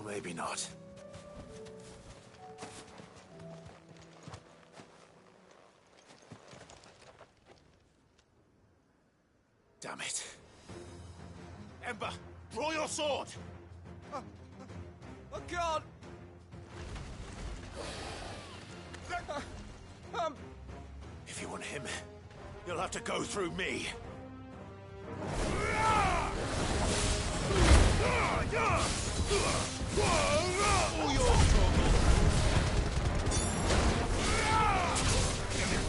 maybe not. Damn it. Ember, draw your sword! I can't! If you want him, you'll have to go through me. All yours, Torgal. Get him.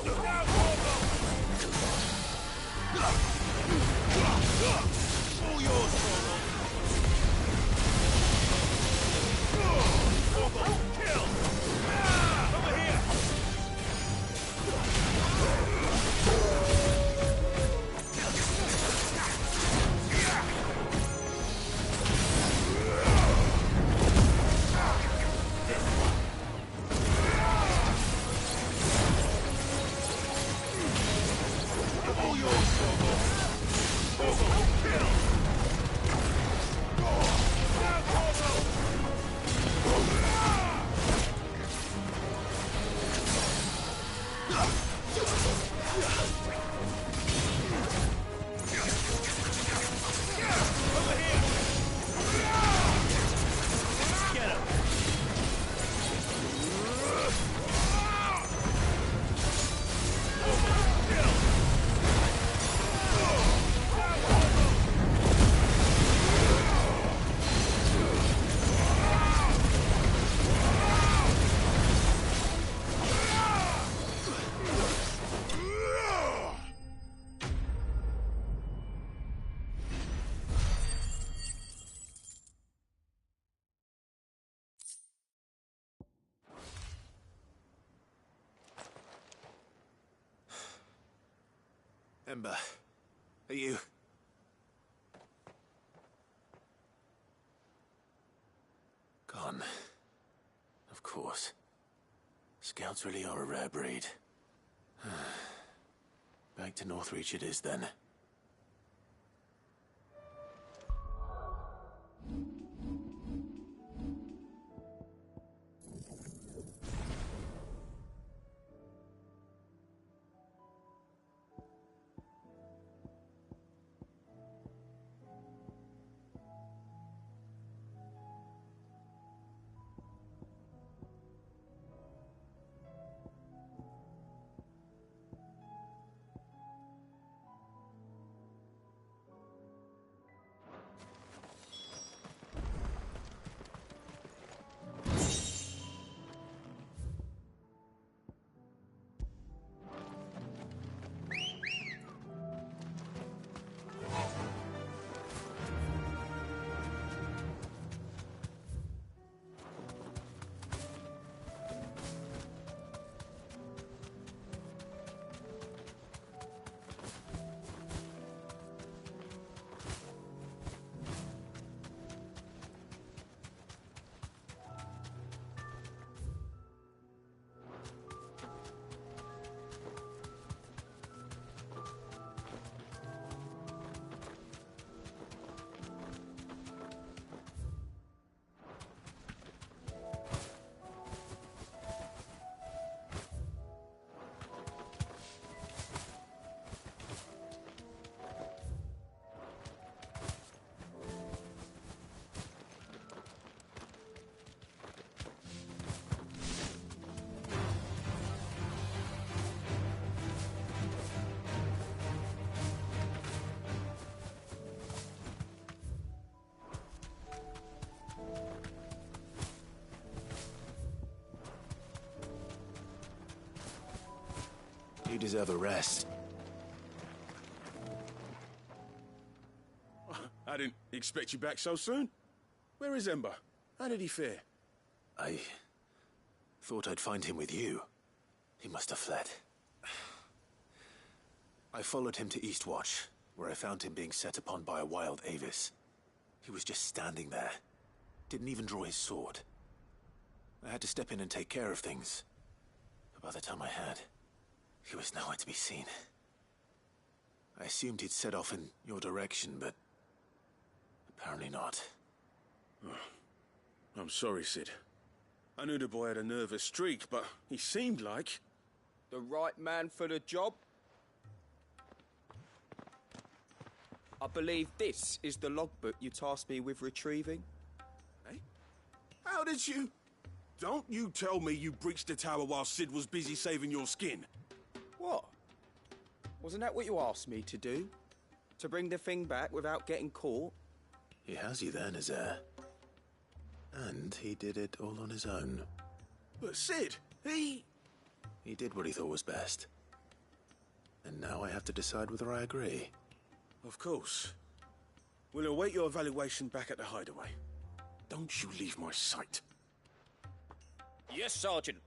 Look out, Torgal. All yours, Torgal. Torgal, kill! Over here! All yours, Torgal. Torgal, kill! Now, Torgal! Over here! Get him! Ember, are you... Gone. Of course. Scouts really are a rare breed. Back to Northreach it is then. You deserve a rest. I didn't expect you back so soon. Where is Ember? How did he fare? I thought I'd find him with you. He must have fled. I followed him to Eastwatch, where I found him being set upon by a wild Avis. He was just standing there. Didn't even draw his sword. I had to step in and take care of things. But by the time I had, he was nowhere to be seen. I assumed he'd set off in your direction, but apparently not. I'm sorry, Sid. I knew the boy had a nervous streak, but he seemed like... The right man for the job? I believe this is the logbook you tasked me with retrieving. Eh? How did you... Don't you tell me you breached the tower while Sid was busy saving your skin. What? Wasn't that what you asked me to do? To bring the thing back without getting caught? He has you there, Nazaire. And he did it all on his own. But Sid, he did what he thought was best. And now I have to decide whether I agree. Of course. We'll await your evaluation back at the hideaway. Don't you leave my sight. Yes, Sergeant.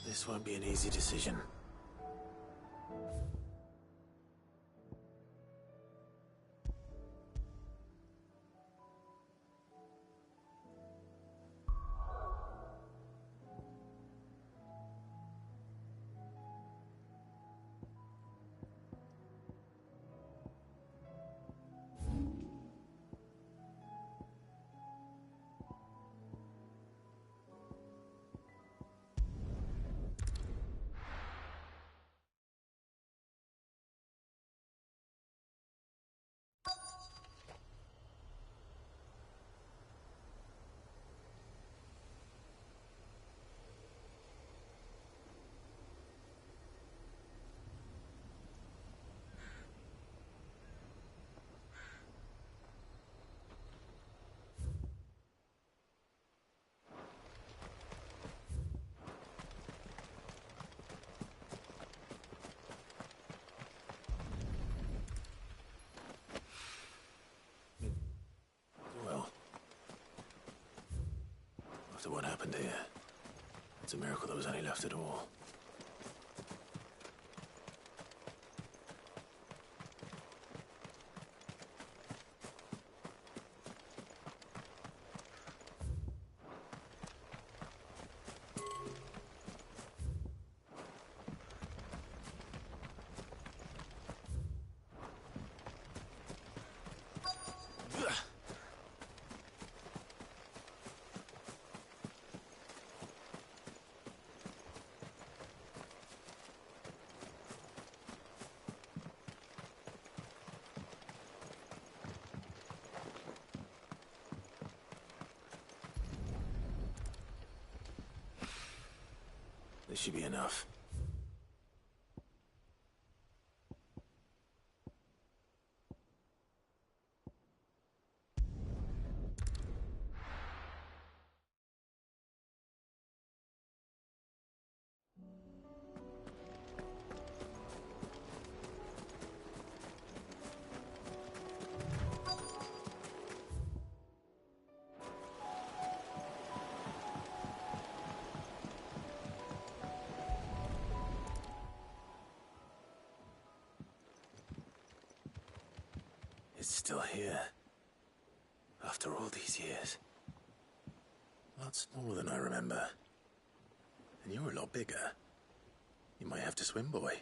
This won't be an easy decision. After what happened here, it's a miracle there was any left at all. This should be enough. It's still here. After all these years. A lot smaller than I remember. And you're a lot bigger. You might have to swim, boy.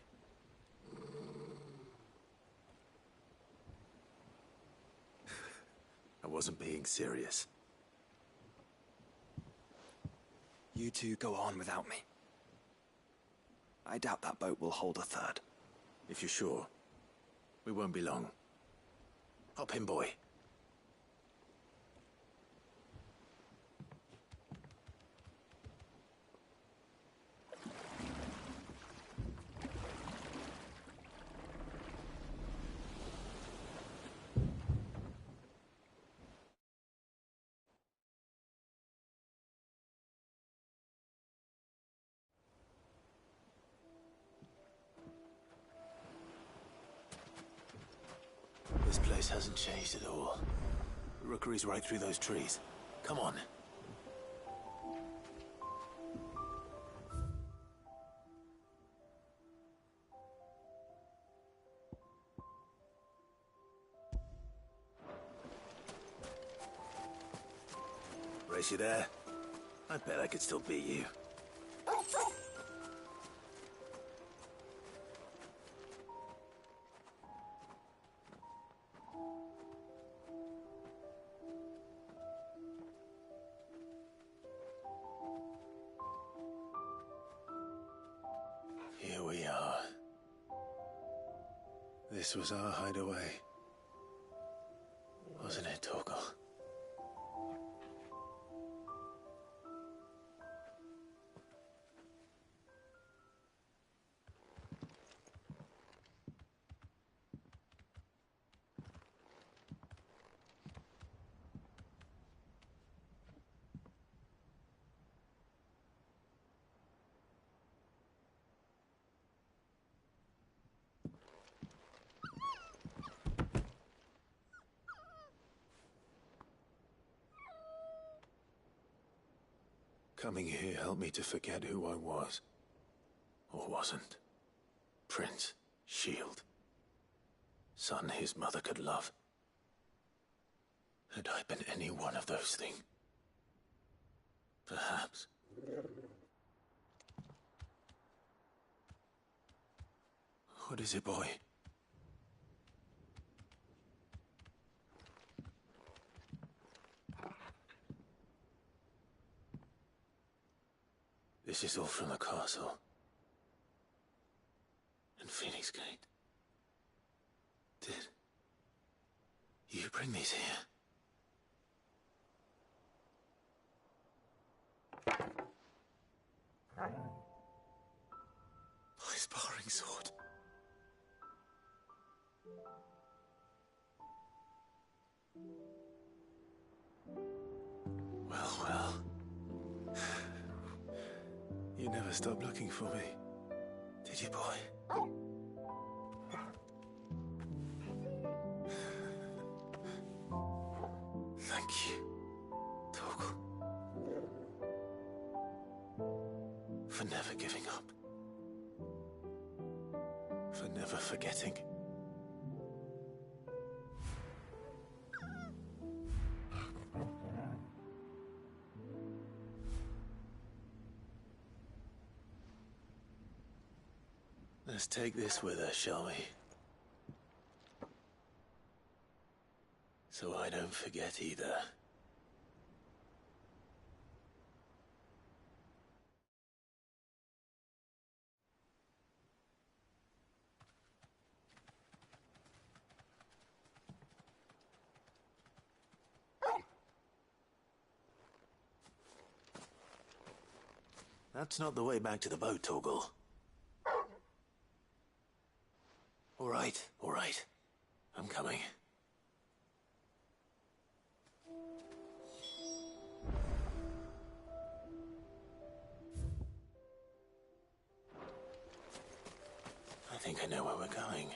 I wasn't being serious. You two go on without me. I doubt that boat will hold a third. If you're sure, we won't be long. Hop in, boy. This hasn't changed at all. The rookery's right through those trees. Come on. Race you there? I bet I could still beat you. Here we are. This was our hideaway. Wasn't it, Torgal? Coming here helped me to forget who I was. Or wasn't. Prince, shield. Son his mother could love. Had I been any one of those things? Perhaps. What is it, boy? This is all from the castle. And Phoenix Gate. Did you bring these here? My sparring sword. Well. You never stopped looking for me, did you, boy? Thank you, Torgal. For never giving up. For never forgetting. Let's take this with us, shall we? So I don't forget either. That's not the way back to the boat, Torgal. All right. I'm coming. I think I know where we're going.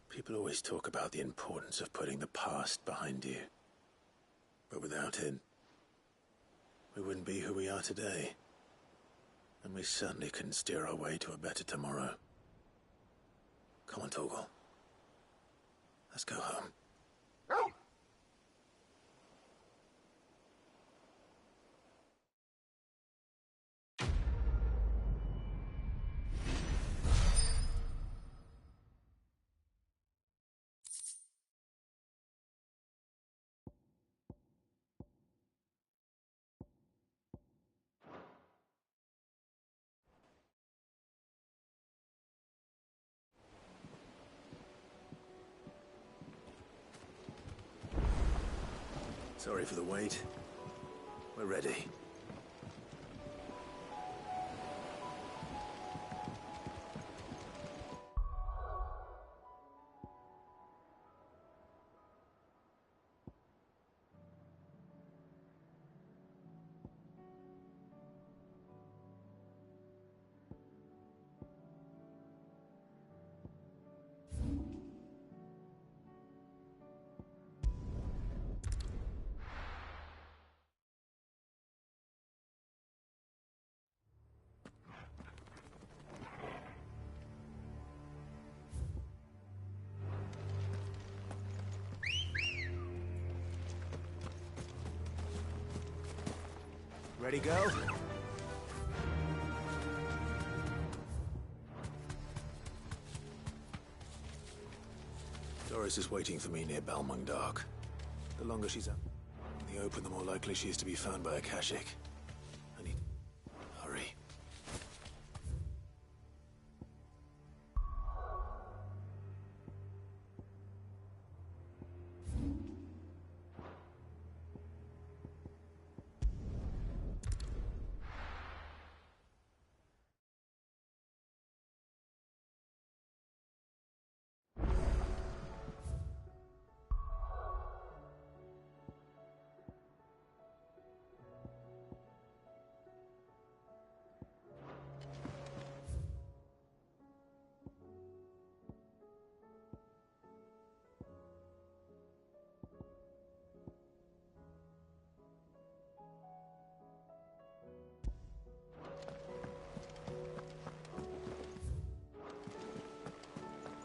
People always talk about the importance of putting the past behind you. But without it, we wouldn't be who we are today. And we certainly couldn't steer our way to a better tomorrow. Come on, Torgal. Let's go home. Sorry for the wait. We're ready. Ready, go? Doris is waiting for me near Balmung Dark. The longer she's out in the open, the more likely she is to be found by a Kashik. I need... hurry.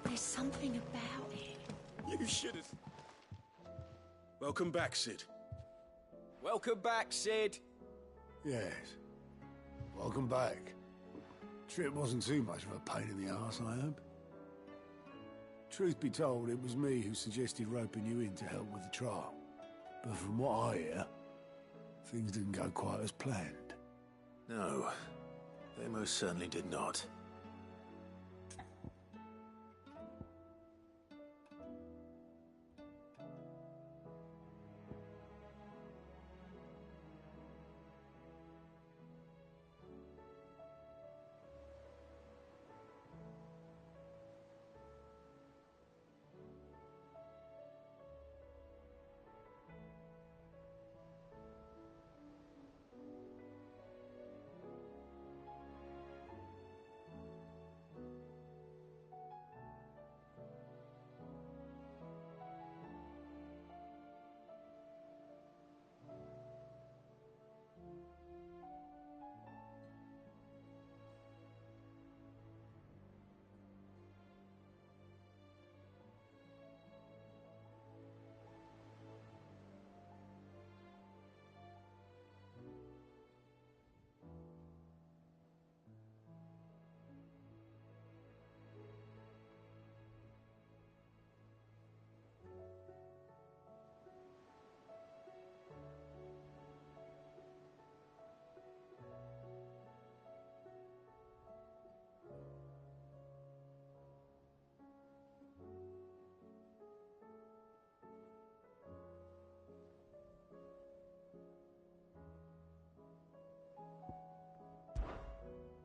There's something about it. You should have... Welcome back, Sid. Welcome back, Sid. Yes. Welcome back. Trip wasn't too much of a pain in the arse, I hope. Truth be told, it was me who suggested roping you in to help with the trial. But from what I hear, things didn't go quite as planned. No, they most certainly did not.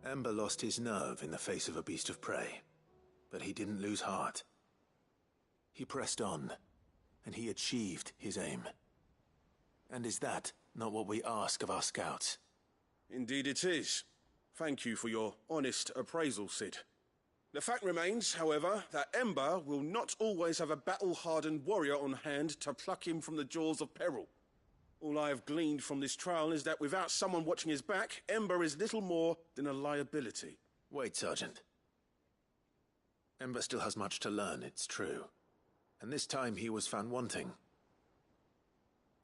Ember lost his nerve in the face of a beast of prey, but he didn't lose heart. He pressed on, and he achieved his aim. And is that not what we ask of our scouts? Indeed it is. Thank you for your honest appraisal, Sid. The fact remains, however, that Ember will not always have a battle-hardened warrior on hand to pluck him from the jaws of peril. All I have gleaned from this trial is that without someone watching his back, Ember is little more than a liability. Wait, Sergeant. Ember still has much to learn, it's true. And this time he was found wanting.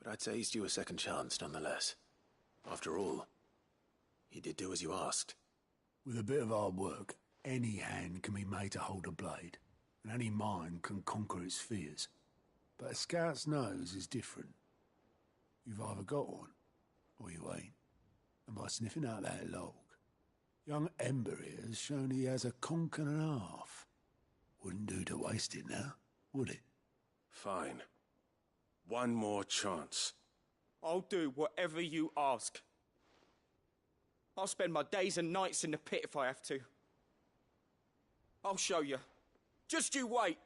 But I'd say he's due a second chance, nonetheless. After all, he did do as you asked. With a bit of hard work, any hand can be made to hold a blade, and any mind can conquer its fears. But a scout's nose is different. You've either got one, or you ain't. And by sniffing out that log, young Ember here has shown he has a conk and a half. Wouldn't do to waste it now, would it? Fine. One more chance. I'll do whatever you ask. I'll spend my days and nights in the pit if I have to. I'll show you. Just you wait.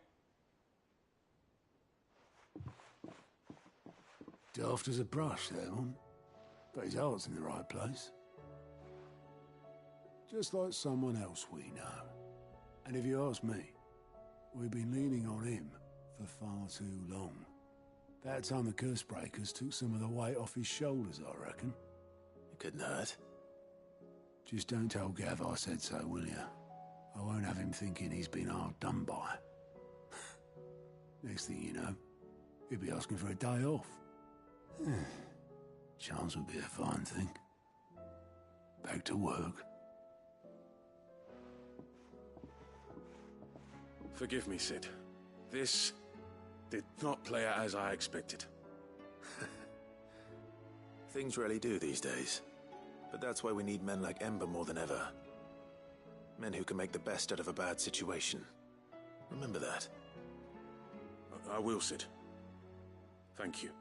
Daft as a brush, that one. But his heart's in the right place. Just like someone else we know. And if you ask me, we've been leaning on him for far too long. About time the curse breakers took some of the weight off his shoulders, I reckon. It couldn't hurt. Just don't tell Gav I said so, will you? I won't have him thinking he's been hard done by. Next thing you know, he'll be asking for a day off. Chance would be a fine thing. Back to work. Forgive me, Sid. This did not play out as I expected. Things rarely do these days. But that's why we need men like Ember more than ever. Men who can make the best out of a bad situation. Remember that. I will, Sid. Thank you.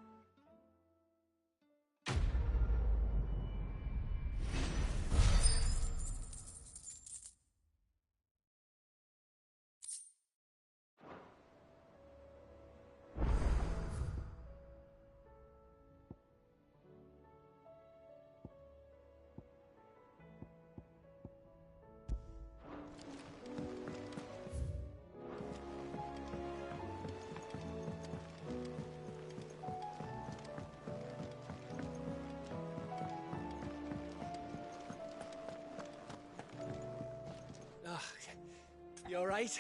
You alright?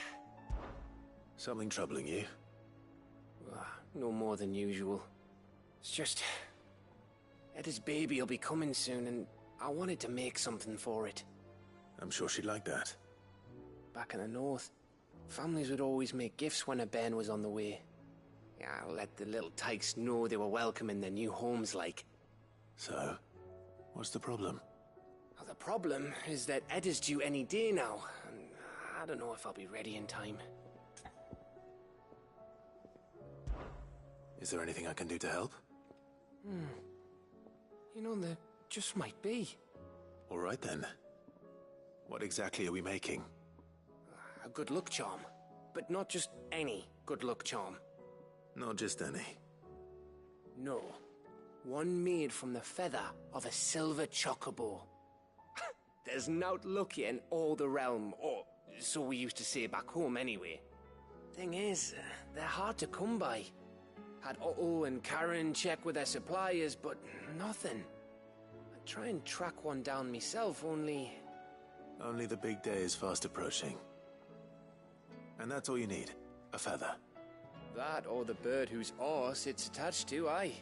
Something troubling you? No more than usual. It's just... Etta's baby will be coming soon, and I wanted to make something for it. I'm sure she'd like that. Back in the north, families would always make gifts when a bairn was on the way. Yeah, let the little tykes know they were welcome in their new homes, like. So, what's the problem? Well, the problem is that Etta's due any day now, and I don't know if I'll be ready in time. Is there anything I can do to help? You know, there just might be. All right then. What exactly are we making? A good luck charm. But not just any good luck charm. Not just any. No. One made from the feather of a silver chocobo. There's naught luckier in all the realm, or so we used to say back home anyway. Thing is, they're hard to come by. Had Otto and Karen check with their suppliers, but nothing. I'd try and track one down myself, only... Only the big day is fast approaching. And that's all you need, a feather. That or the bird whose horse it's attached to, aye.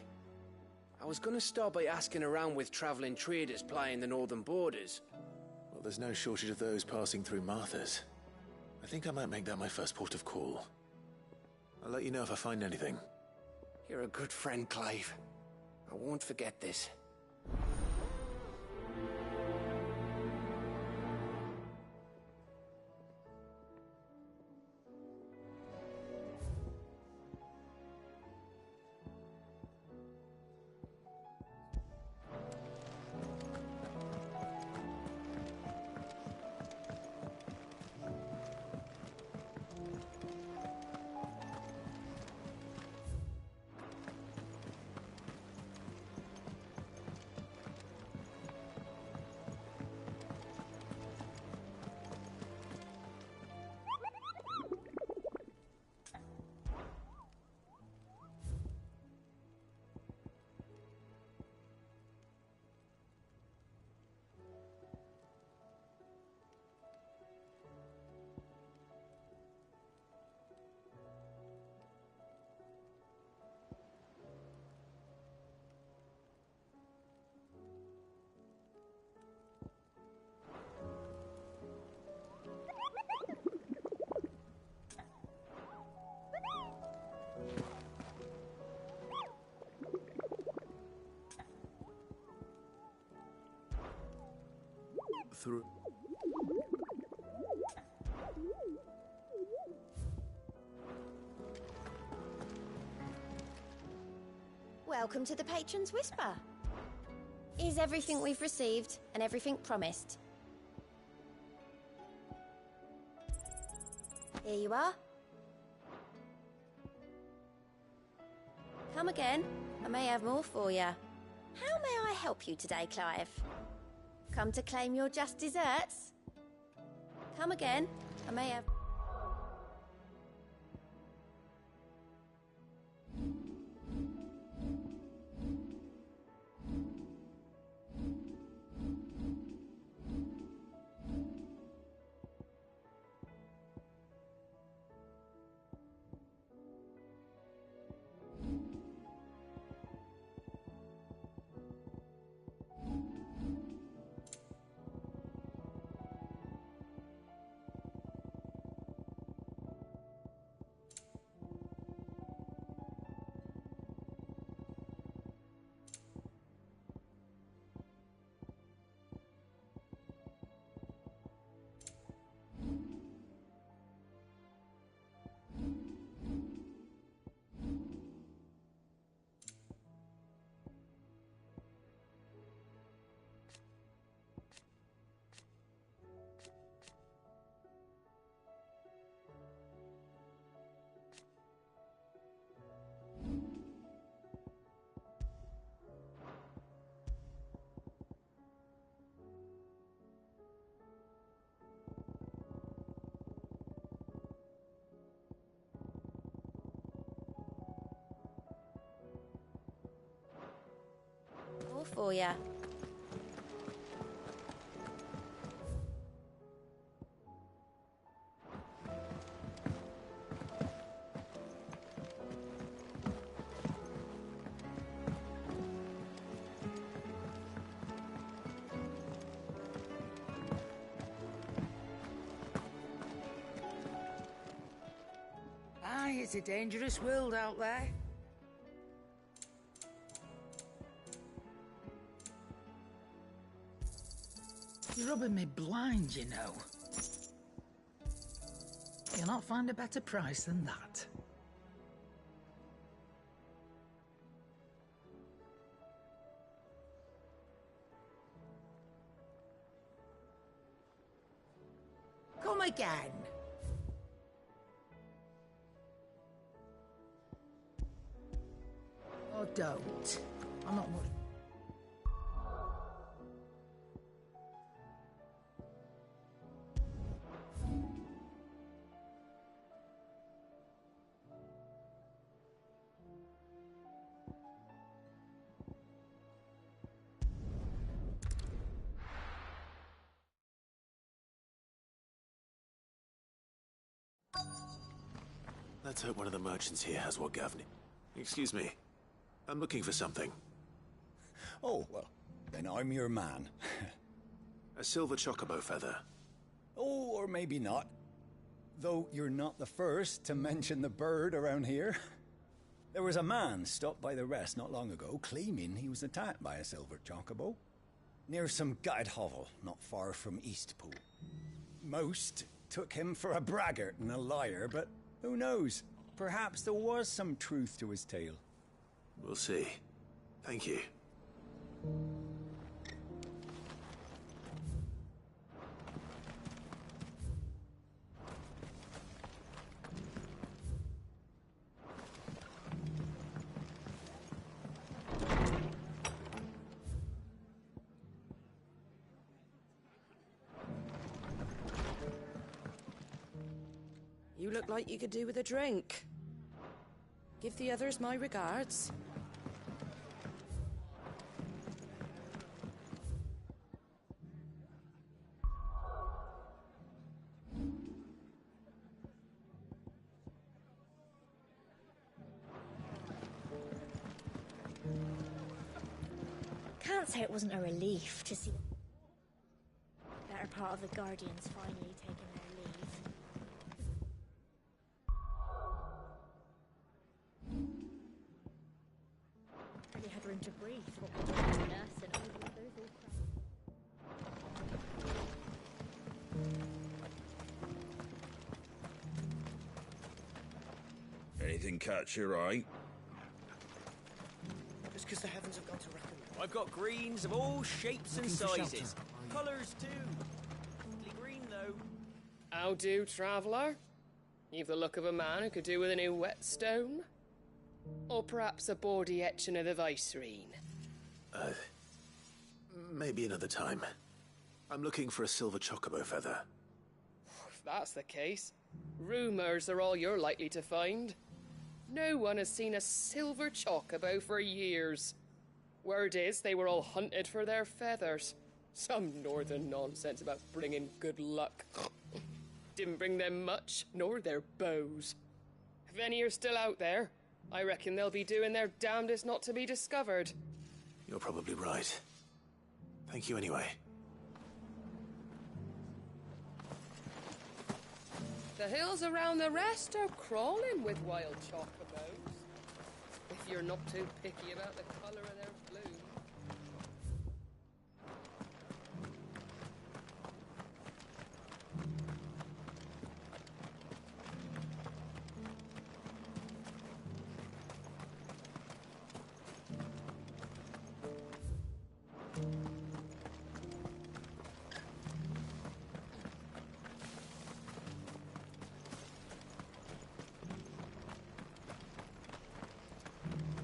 I was gonna start by asking around with traveling traders plying the northern borders. Well, there's no shortage of those passing through Martha's. I think I might make that my first port of call. I'll let you know if I find anything. You're a good friend, Clive. I won't forget this. Through... Welcome to the Patron's Whisper. Is everything we've received and everything promised? Here you are. Come again. I may have more for you. How may I help you today, Clive? Come to claim your just desserts? Come again. I may have... All for you. Aye, it's a dangerous world out there. You're rubbing me blind, you know. You'll not find a better price than that. Come again. Or don't. I'm not much. Let's hope one of the merchants here has what Gavin... Excuse me. I'm looking for something. Oh, well, then I'm your man. A silver chocobo feather. Oh, or maybe not. Though you're not the first to mention the bird around here. There was a man stopped by the rest not long ago, claiming he was attacked by a silver chocobo. Near some gutted hovel, not far from Eastpool. Most took him for a braggart and a liar, but who knows? Perhaps there was some truth to his tale. We'll see. Thank you. You look like you could do with a drink. Give the others my regards. Can't say it wasn't a relief to see the better part of the Guardians finally taking their leave. Really had room to breathe. What with the nurse and all the others all Anything catch your eye? I've got greens of all shapes and sizes. Colours too. Mostly green though. How do, traveller? You've the look of a man who could do with a new whetstone. Or perhaps a bawdy etching of the Vicerine. Maybe another time. I'm looking for a silver chocobo feather. If that's the case, rumours are all you're likely to find. No one has seen a silver chocobo for years. Word is they were all hunted for their feathers. Some northern nonsense about bringing good luck. Didn't bring them much, nor their bows. If any are still out there, I reckon they'll be doing their damnedest not to be discovered. You're probably right. Thank you anyway. The hills around the rest are crawling with wild chocobos. If you're not too picky about the colour of their plume.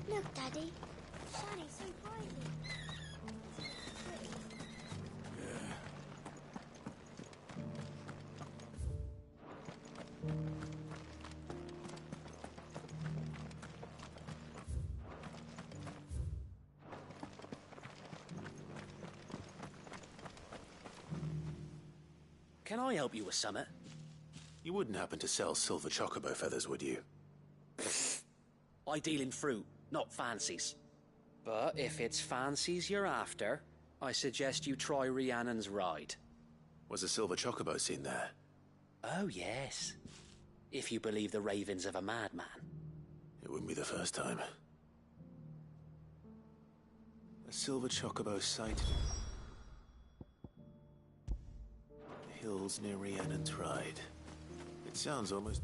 Look, Daddy. Shining so brightly. Can I help you with summit? You wouldn't happen to sell silver chocobo feathers, would you? I deal in fruit, not fancies. But if it's fancies you're after, I suggest you try Rhiannon's ride. Was a silver chocobo seen there? Oh, yes. If you believe the ravings of a madman. It wouldn't be the first time. A silver chocobo sighted the hills near Rhiannon's ride. It sounds almost...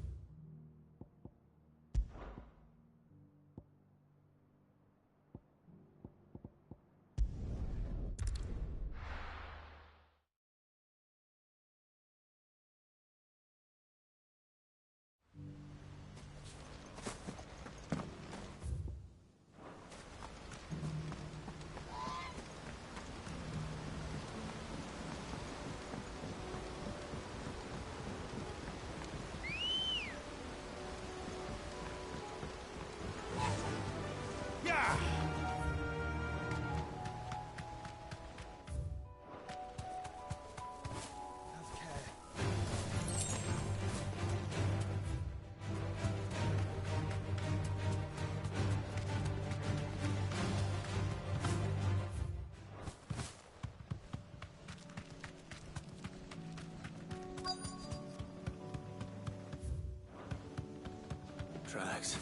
Tracks.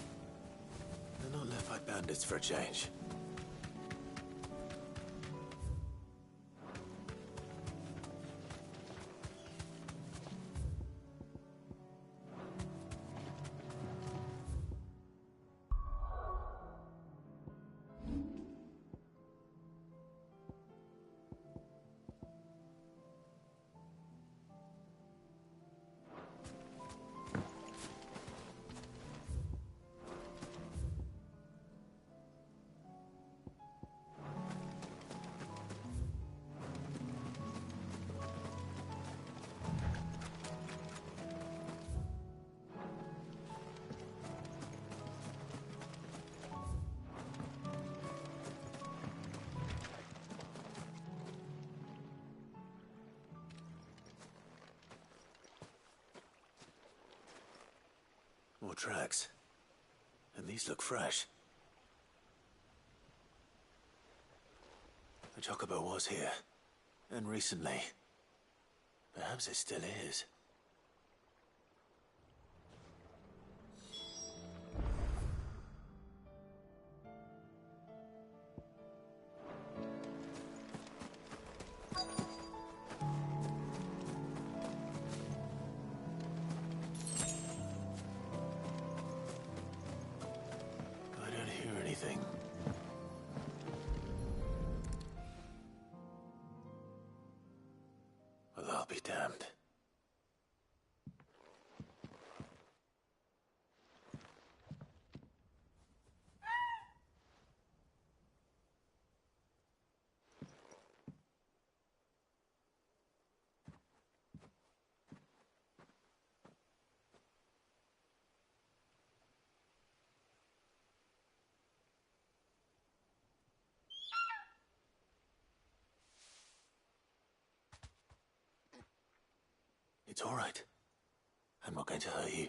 They're not left by bandits for a change. More tracks. And these look fresh. The chocobo was here. And recently. Perhaps it still is. be damned. It's all right. I'm not going to hurt you.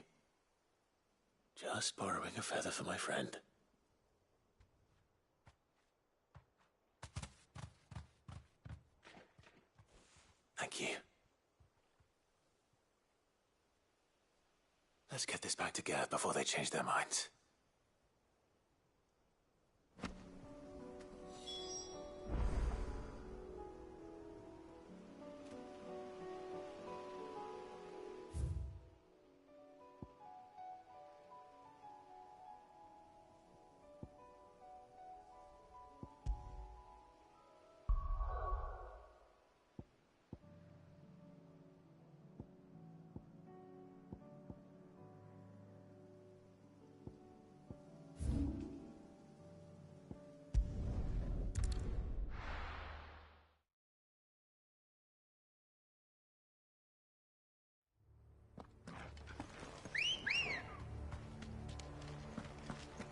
Just borrowing a feather for my friend. Thank you. Let's get this back to Geth before they change their minds.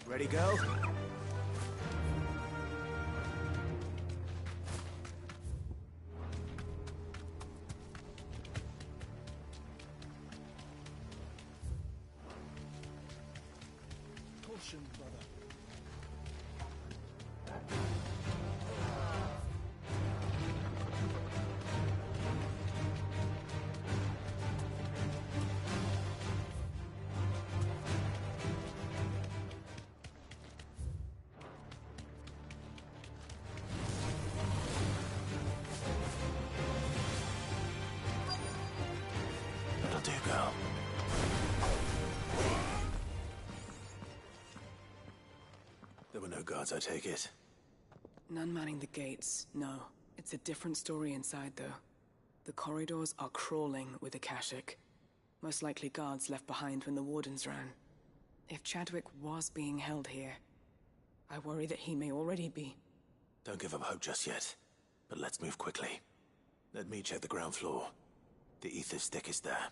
Ready, go? Caution, brother. That'll do, girl. There were no guards, I take it. None manning the gates, no. It's a different story inside, though. The corridors are crawling with Akashic. Most likely guards left behind when the Wardens ran. If Chadwick was being held here, I worry that he may already be. Don't give up hope just yet, but let's move quickly. Let me check the ground floor. The ether's thickest there.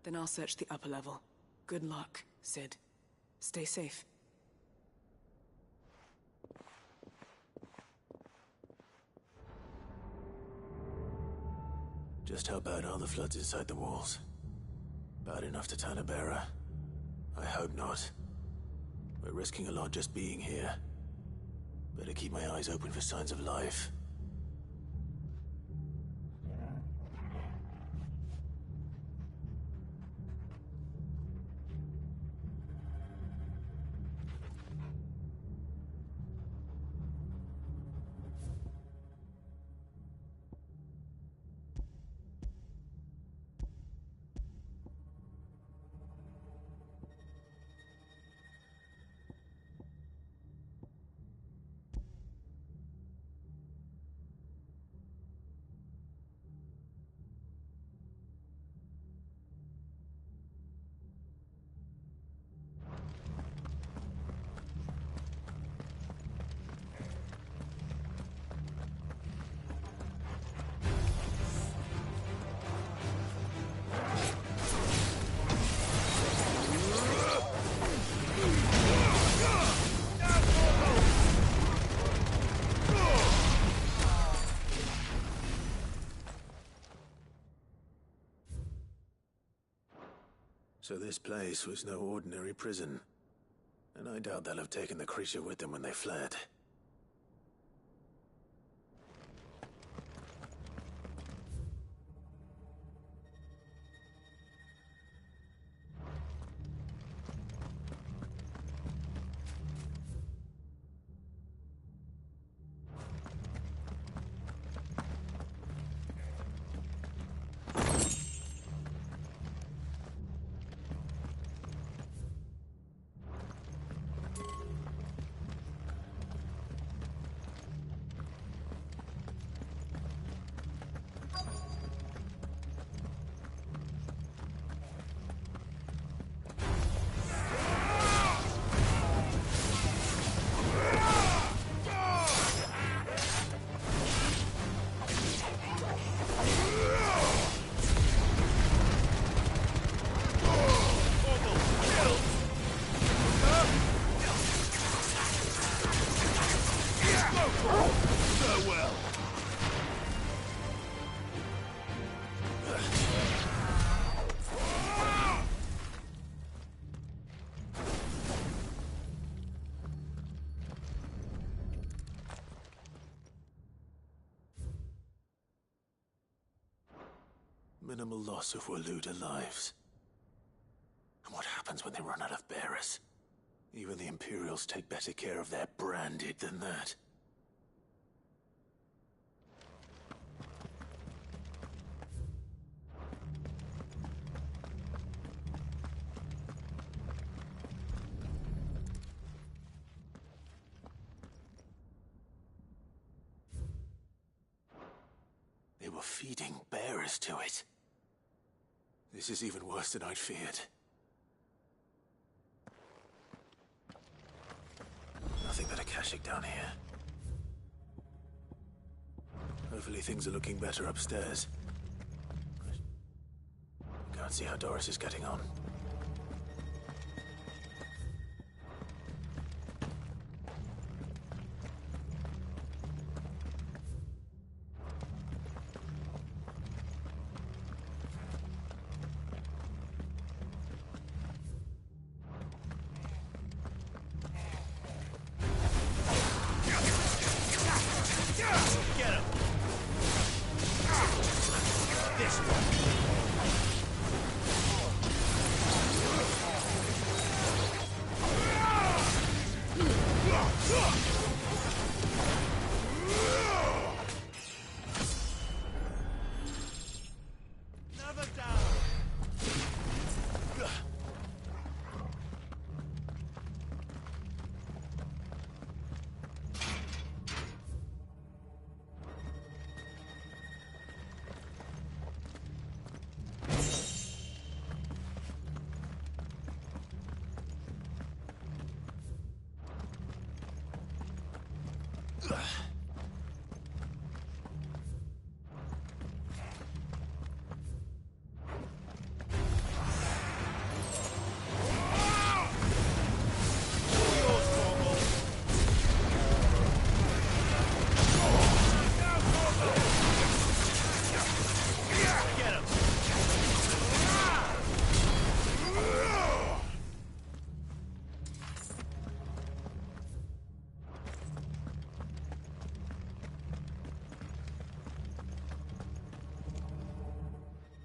Then I'll search the upper level. Good luck, Sid. Stay safe. Just how bad are the floods inside the walls? Bad enough to turn a bearer? I hope not. We're risking a lot just being here. Better keep my eyes open for signs of life. So this place was no ordinary prison. And I doubt they'll have taken the creature with them when they fled. Minimal loss if we're losing lives. And what happens when they run out of bearers? Even the Imperials take better care of their branded than that. They were feeding bearers to it. This is even worse than I'd feared. Nothing but a Kashyyyk down here. Hopefully things are looking better upstairs. Go and see how Doris is getting on.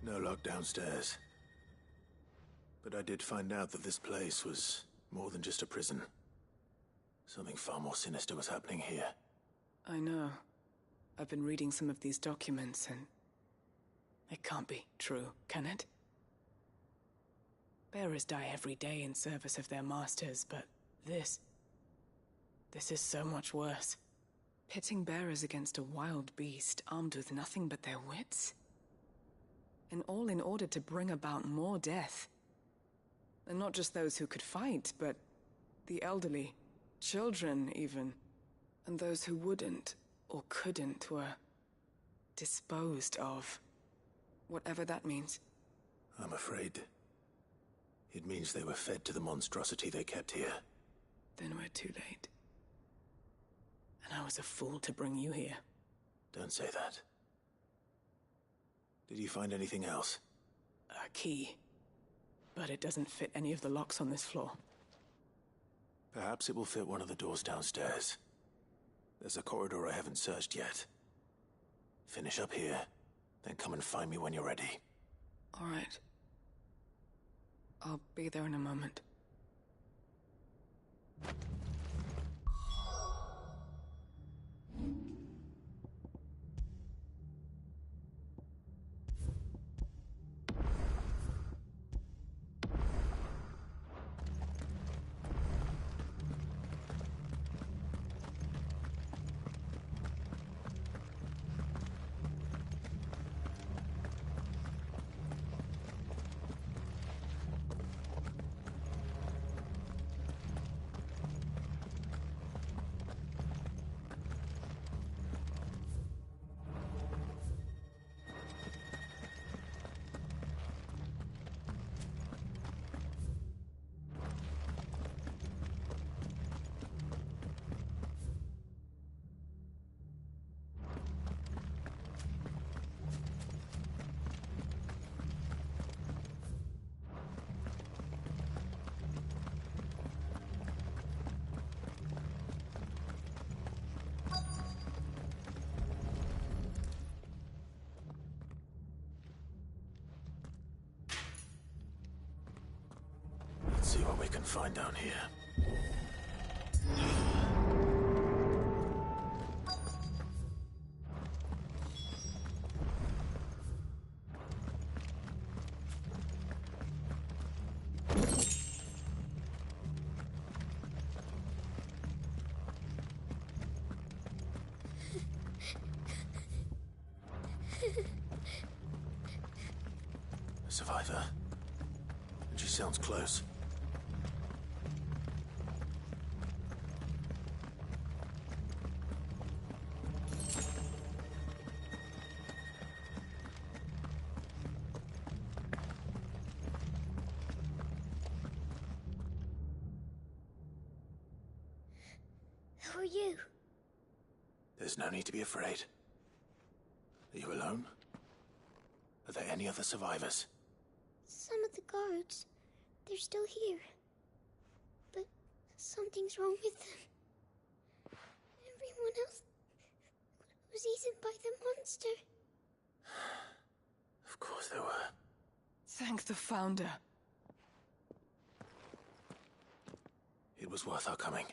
No lock downstairs. But I did find out that this place was more than just a prison. Something far more sinister was happening here. I know. I've been reading some of these documents, and it can't be true, can it? Bearers die every day in service of their masters, but this is so much worse. Pitting bearers against a wild beast armed with nothing but their wits? And all in order to bring about more death. And not just those who could fight, but the elderly, children even. And those who wouldn't or couldn't were disposed of. Whatever that means. I'm afraid it means they were fed to the monstrosity they kept here. Then we're too late. And I was a fool to bring you here. Don't say that. Did you find anything else? A key. But it doesn't fit any of the locks on this floor. Perhaps it will fit one of the doors downstairs. There's a corridor I haven't searched yet. Finish up here, then come and find me when you're ready. All right. I'll be there in a moment. can find down here. A survivor. And she sounds close. Who are you? There's no need to be afraid. Are you alone? Are there any other survivors? Some of the guards. They're still here. But something's wrong with them. Everyone else was eaten by the monster. Of course there were. Thank the Founder. It was worth our coming.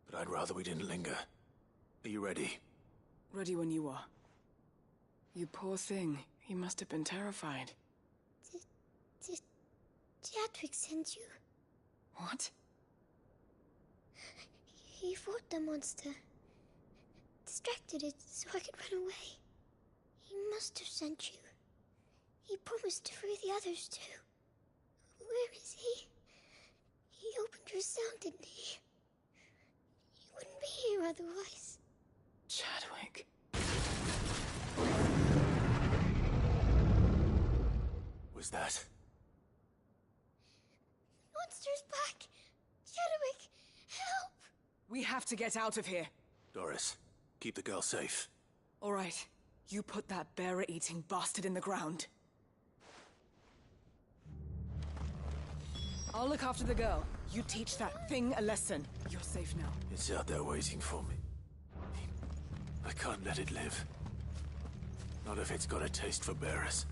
But I'd rather we didn't linger. Are you ready? Ready when you are. You poor thing. He must have been terrified. Did Chadwick send you? What? He fought the monster. Distracted it so I could run away. He must have sent you. He promised to free the others too. Where is he? He opened your cell, didn't he? He wouldn't be here otherwise. Chadwick. Was that? Monster's back! Chadwick, help! We have to get out of here. Doris, keep the girl safe. All right. You put that bearer-eating bastard in the ground. I'll look after the girl. You teach that thing a lesson. You're safe now. It's out there waiting for me. I can't let it live. Not if it's got a taste for bearers.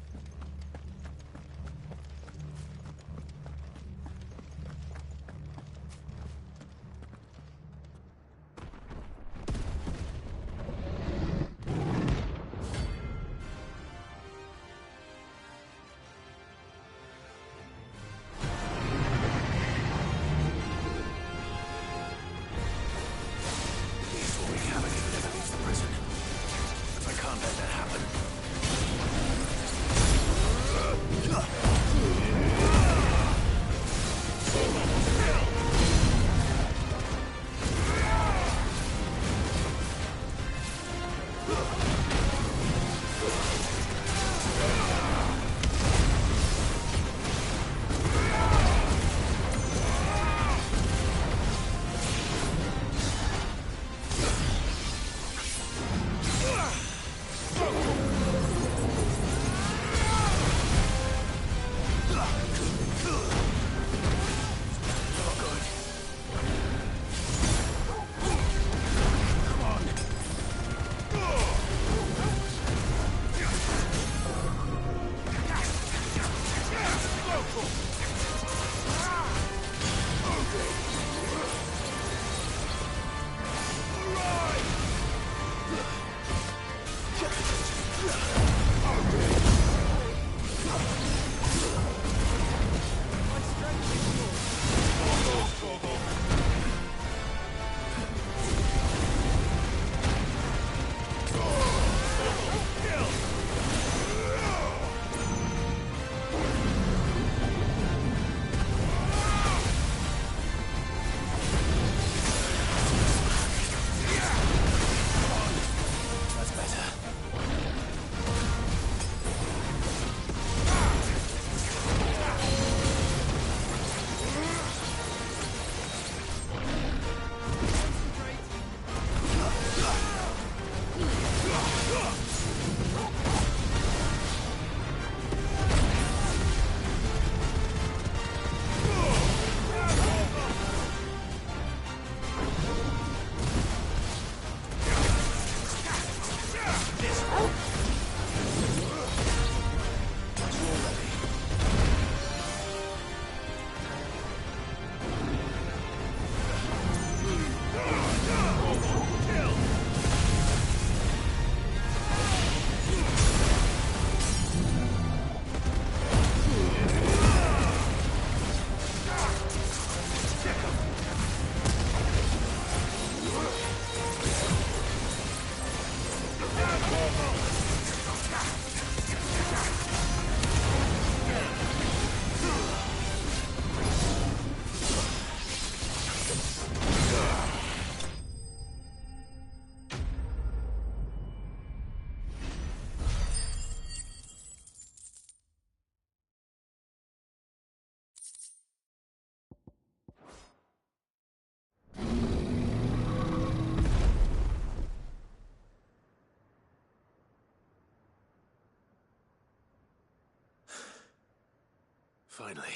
Finally.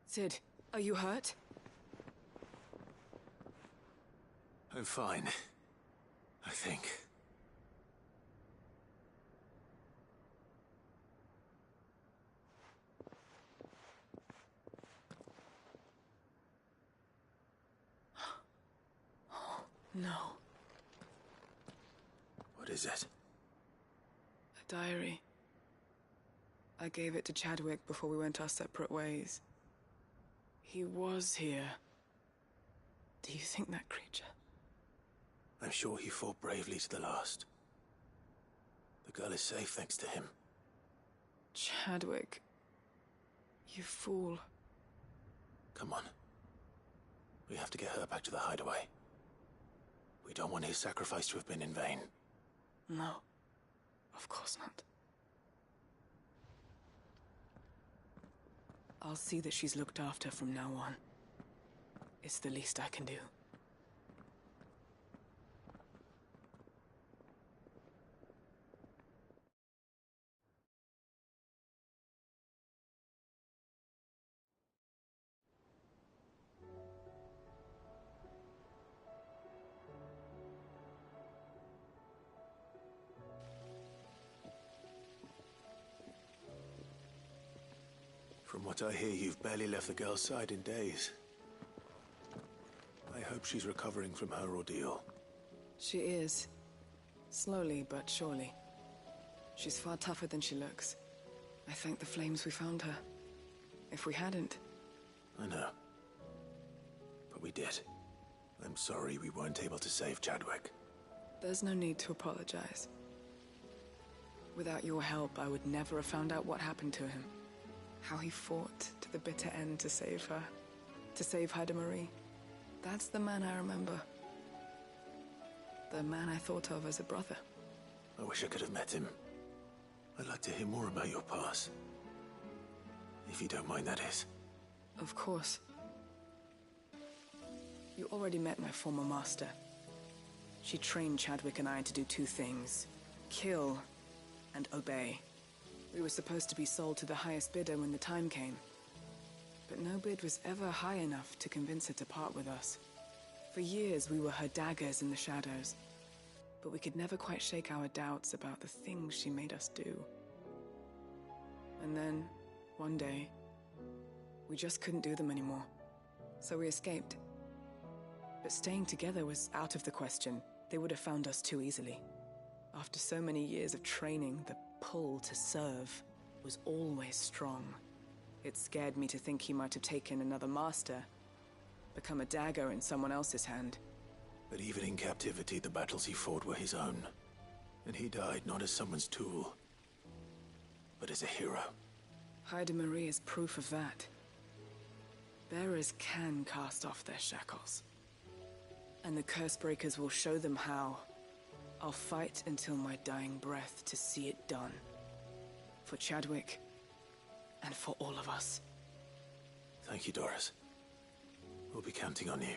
Sid, are you hurt? I'm fine. I think. No. What is it? A diary. I gave it to Chadwick before we went our separate ways. He was here. Do you think that creature? I'm sure he fought bravely to the last. The girl is safe thanks to him. Chadwick. You fool. Come on. We have to get her back to the hideaway. We don't want his sacrifice to have been in vain. No. Of course not. I'll see that she's looked after from now on. It's the least I can do. From what I hear, you've barely left the girl's side in days. I hope she's recovering from her ordeal. She is. Slowly but surely. She's far tougher than she looks. I thank the flames we found her. If we hadn't... I know. But we did. I'm sorry we weren't able to save Chadwick. There's no need to apologize. Without your help, I would never have found out what happened to him. How he fought to the bitter end to save her. To save Haida Marie. That's the man I remember. The man I thought of as a brother. I wish I could have met him. I'd like to hear more about your past. If you don't mind, that is. Of course. You already met my former master. She trained Chadwick and I to do two things. Kill and obey. We were supposed to be sold to the highest bidder when the time came. But no bid was ever high enough to convince her to part with us. For years, we were her daggers in the shadows. But we could never quite shake our doubts about the things she made us do. And then, one day, we just couldn't do them anymore. So we escaped. But staying together was out of the question. They would have found us too easily. After so many years of training, the pull to serve was always strong. It scared me to think he might have taken another master, become a dagger in someone else's hand. But even in captivity, the battles he fought were his own. And he died not as someone's tool, but as a hero. Haida Marie is proof of that. Bearers can cast off their shackles. And the Cursebreakers will show them how. I'll fight until my dying breath to see it done. For Chadwick, and for all of us. Thank you, Doris. We'll be counting on you.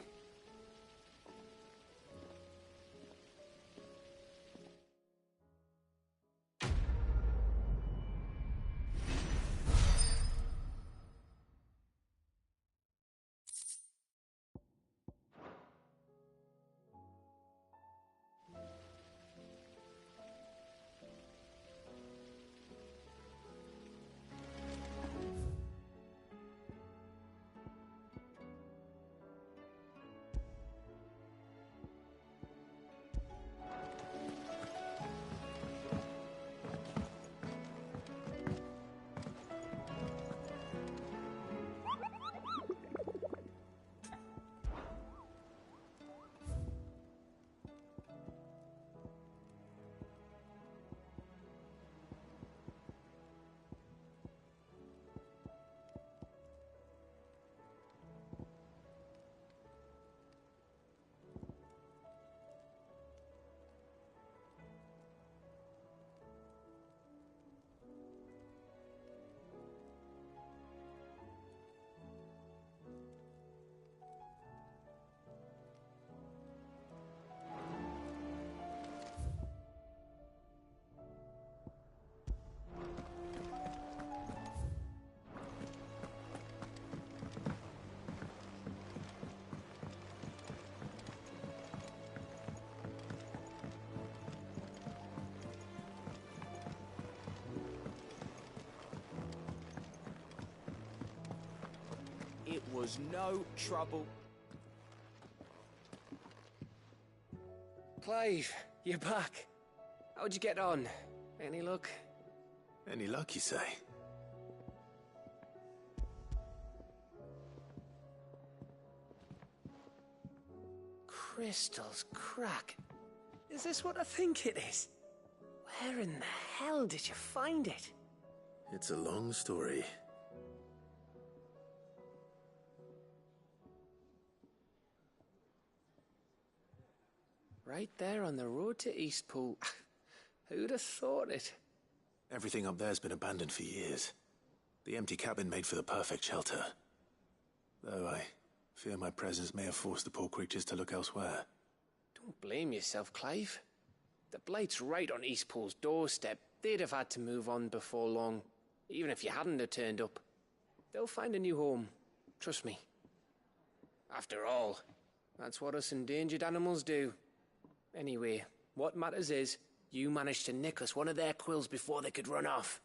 was no trouble. Clive, you're back. How'd you get on? Any luck? Any luck, you say? Crystal's crack. Is this what I think it is? Where in the hell did you find it? It's a long story. Right there on the road to Eastpool. Who'd have thought it? Everything up there's been abandoned for years. The empty cabin made for the perfect shelter. Though I fear my presence may have forced the poor creatures to look elsewhere. Don't blame yourself, Clive. The Blight's right on Eastpool's doorstep. They'd have had to move on before long, even if you hadn't have turned up. They'll find a new home. Trust me. After all, that's what us endangered animals do. Anyway, what matters is, you managed to nick us one of their quills before they could run off.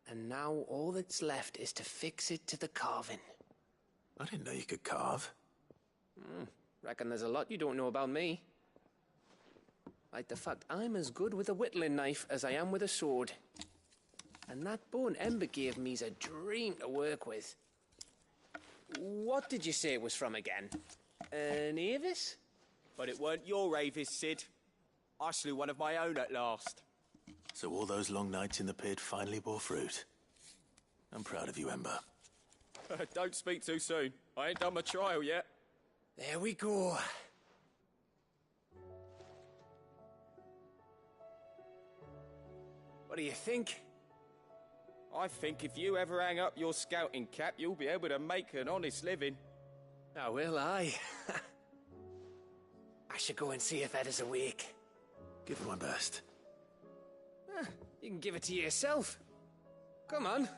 And now all that's left is to fix it to the carving. I didn't know you could carve. Reckon there's a lot you don't know about me. Like the fact I'm as good with a whittling knife as I am with a sword. And that bone Ember gave me's a dream to work with. What did you say it was from again? An Avis? But it weren't your Avis, Sid. I slew one of my own at last. So all those long nights in the pit finally bore fruit. I'm proud of you, Ember. Don't speak too soon. I ain't done my trial yet. There we go. What do you think? I think if you ever hang up your scouting cap, you'll be able to make an honest living. Oh, will I? I should go and see if Ed is awake. Give it my best. You can give it to yourself. Come on.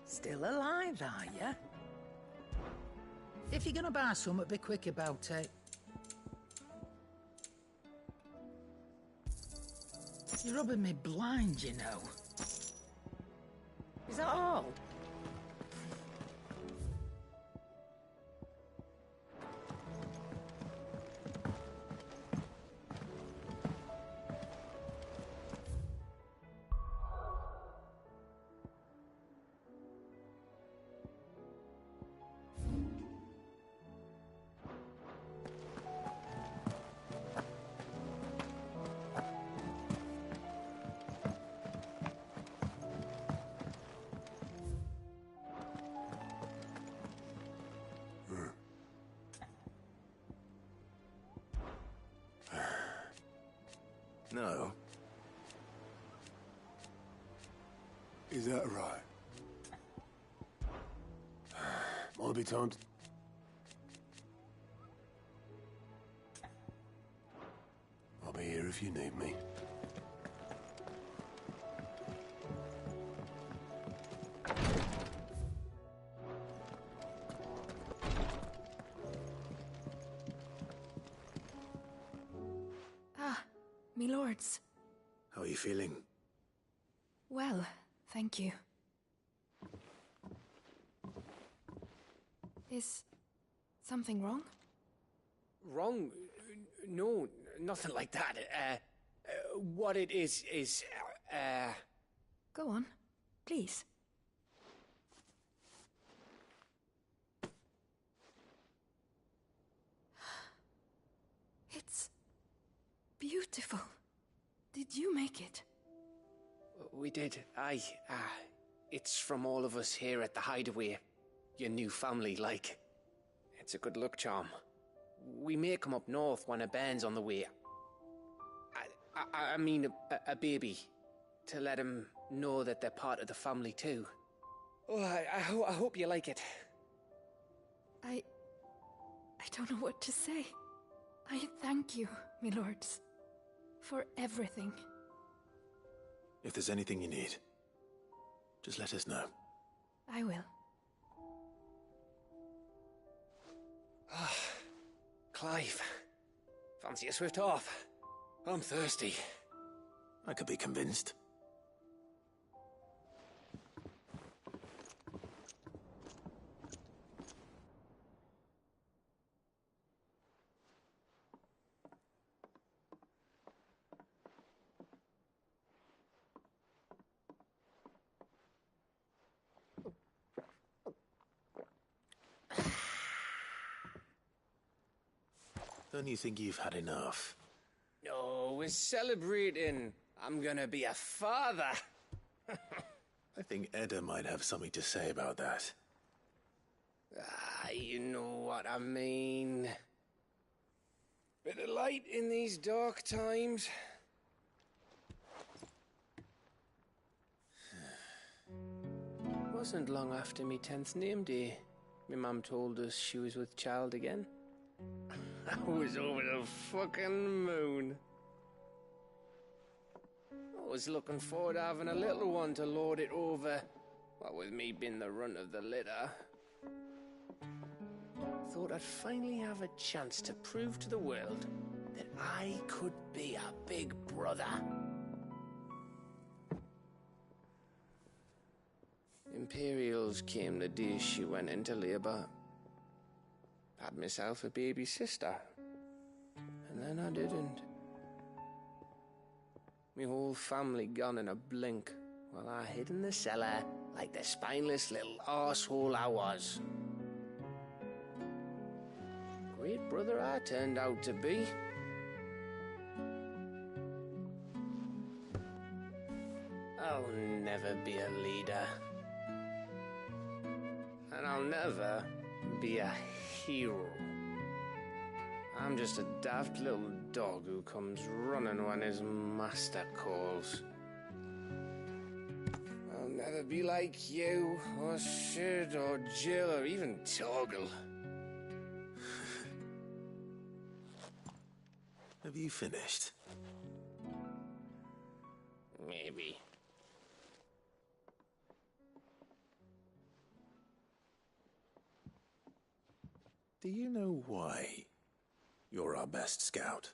Still alive, are ya? If you're gonna buy something, be quick about it. You're rubbing me blind, you know. Is that all? No. Is that right? Might be time to... I'll be here if you need me. Me lords. How are you feeling? Well, thank you. Is something wrong? Wrong? No, nothing like that. What it is... Go on, please. It's beautiful. Did you make it? We did. Aye. It's from all of us here at the Hideaway. Your new family, like. It's a good luck charm. We may come up north when a band's on the way. I mean a baby. To let him know that they're part of the family too. Oh, I hope you like it. I don't know what to say. I thank you, milords, for everything. If there's anything you need, just let us know. I will. Clive, fancy a swift off? I'm thirsty. I could be convinced. Don't you think you've had enough? No, we're celebrating. I'm gonna be a father. I think Edda might have something to say about that. You know what I mean. Bit of light in these dark times. Wasn't long after me 10th name day, my mum told us she was with child again. I was over the fucking moon. I was looking forward to having a little one to lord it over, what with me being the runt of the litter. Thought I'd finally have a chance to prove to the world that I could be a big brother. Imperials came the day she went into labour. Had myself a baby sister, and then I didn't. My whole family gone in a blink, while I hid in the cellar like the spineless little arsehole I was. Great brother I turned out to be. I'll never be a leader. And I'll never be a hero. I'm just a daft little dog who comes running when his master calls. I'll never be like you, or Sid, or Jill, or even Torgal. Have you finished? Maybe. Do you know why you're our best scout?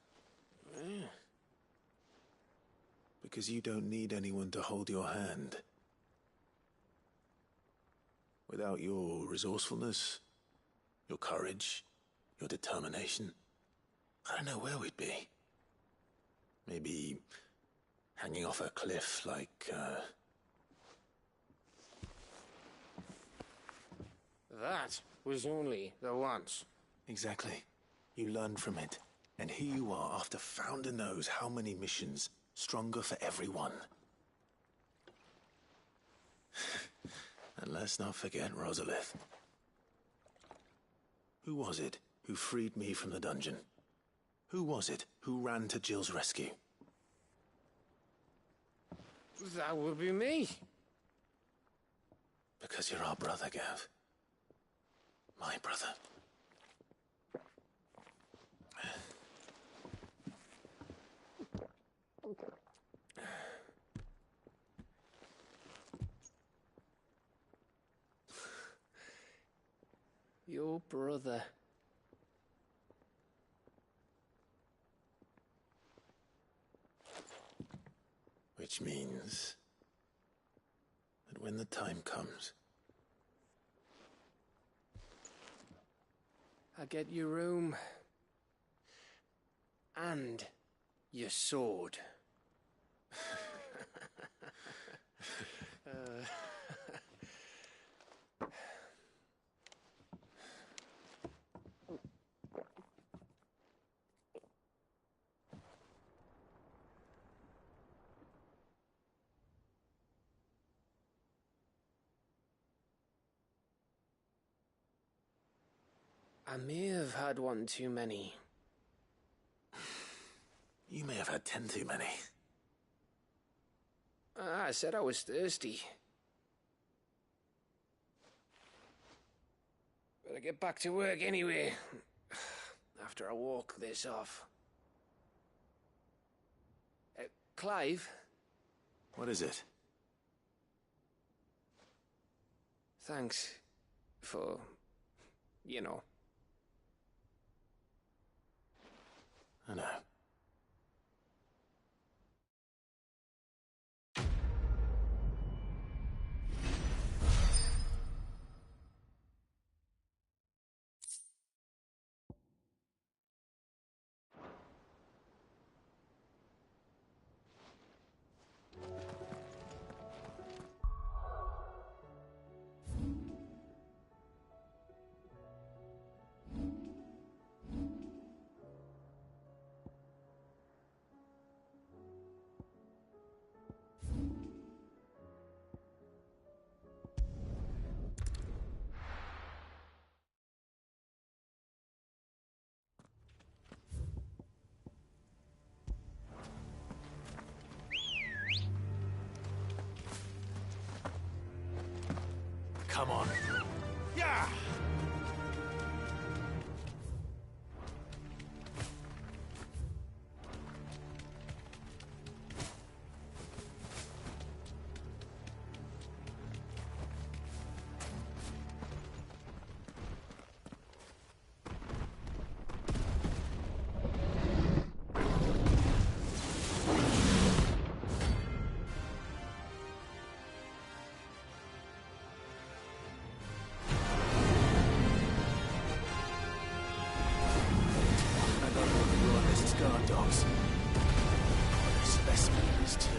Because you don't need anyone to hold your hand. Without your resourcefulness, your courage, your determination, I don't know where we'd be. Maybe hanging off a cliff like, That was only the once. Exactly. You learned from it. And here you are, after Founder knows how many missions, stronger for everyone. And let's not forget Rosalith. Who was it who freed me from the dungeon? Who was it who ran to Jill's rescue? That would be me. Because you're our brother, Gav. My brother. Your brother. Which means that when the time comes, I get your room. And your sword. I may have had one too many. you may have had 10 too many. I said I was thirsty. But Gonna get back to work anyway. After I walk this off. Clive? What is it? Thanks for, you know. I know. Come on. Yeah! Guard dogs. They're specimens too.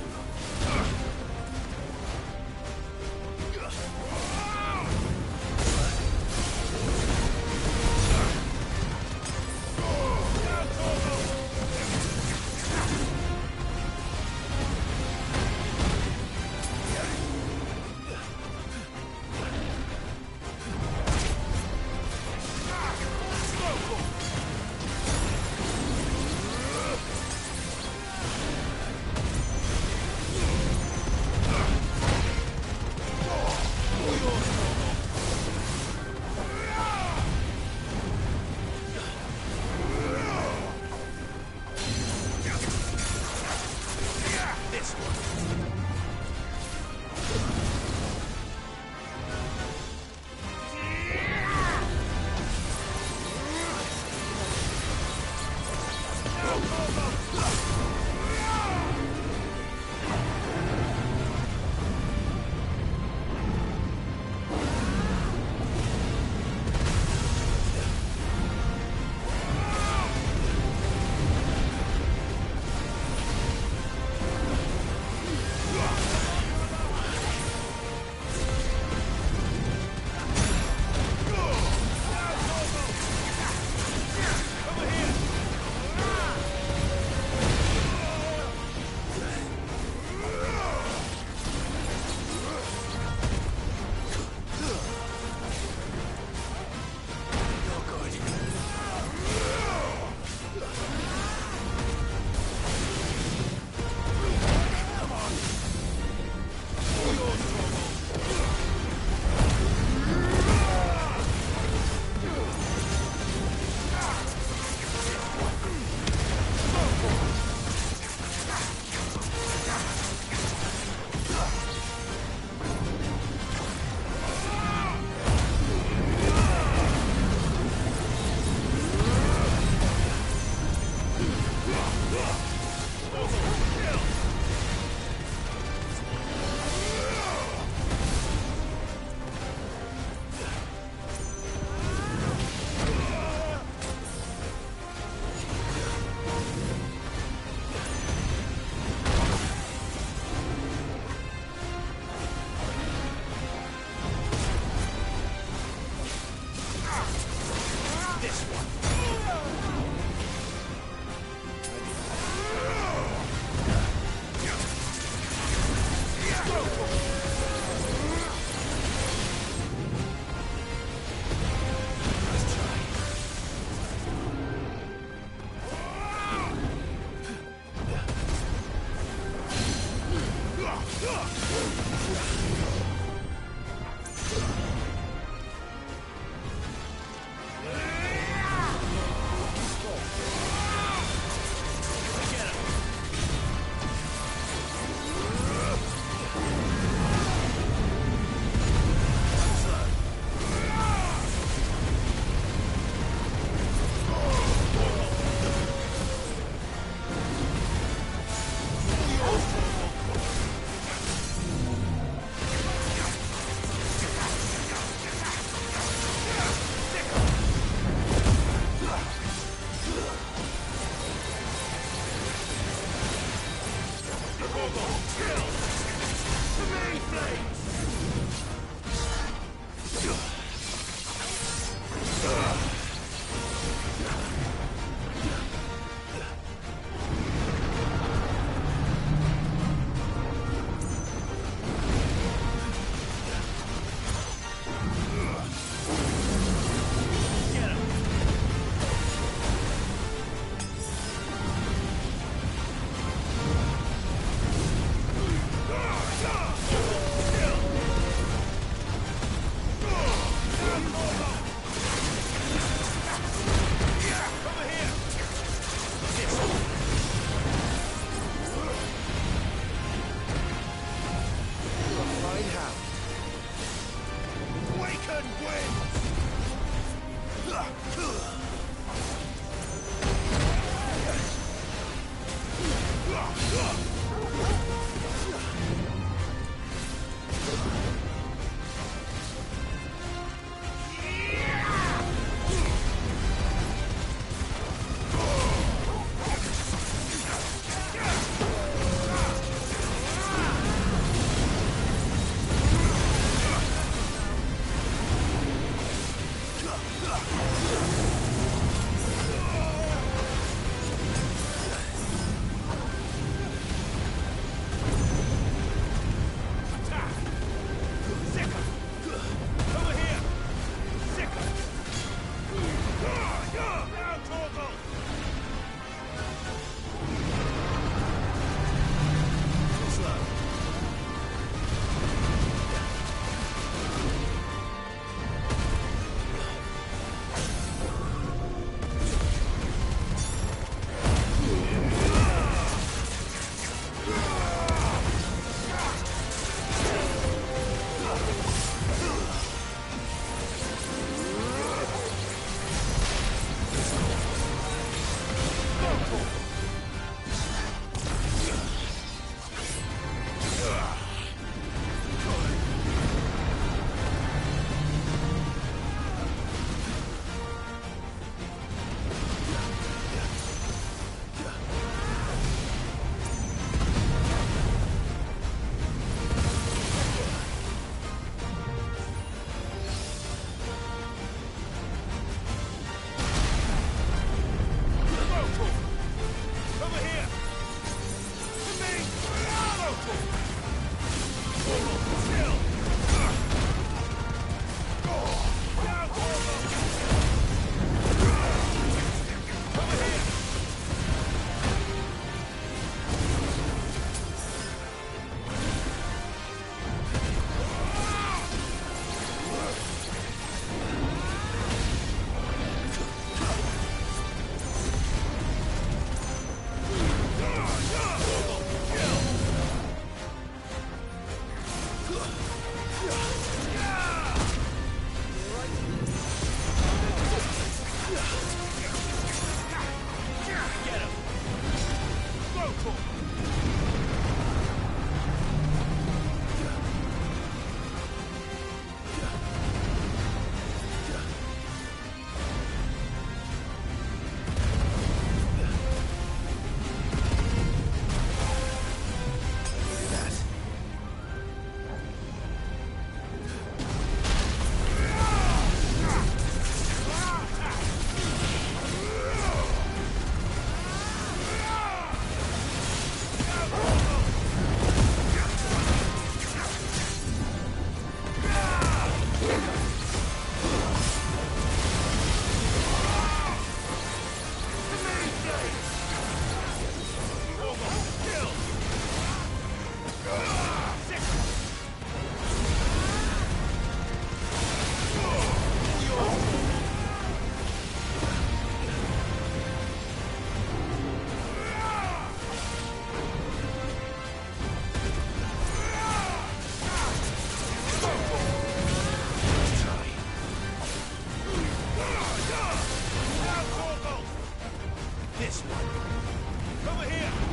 This one. Over here!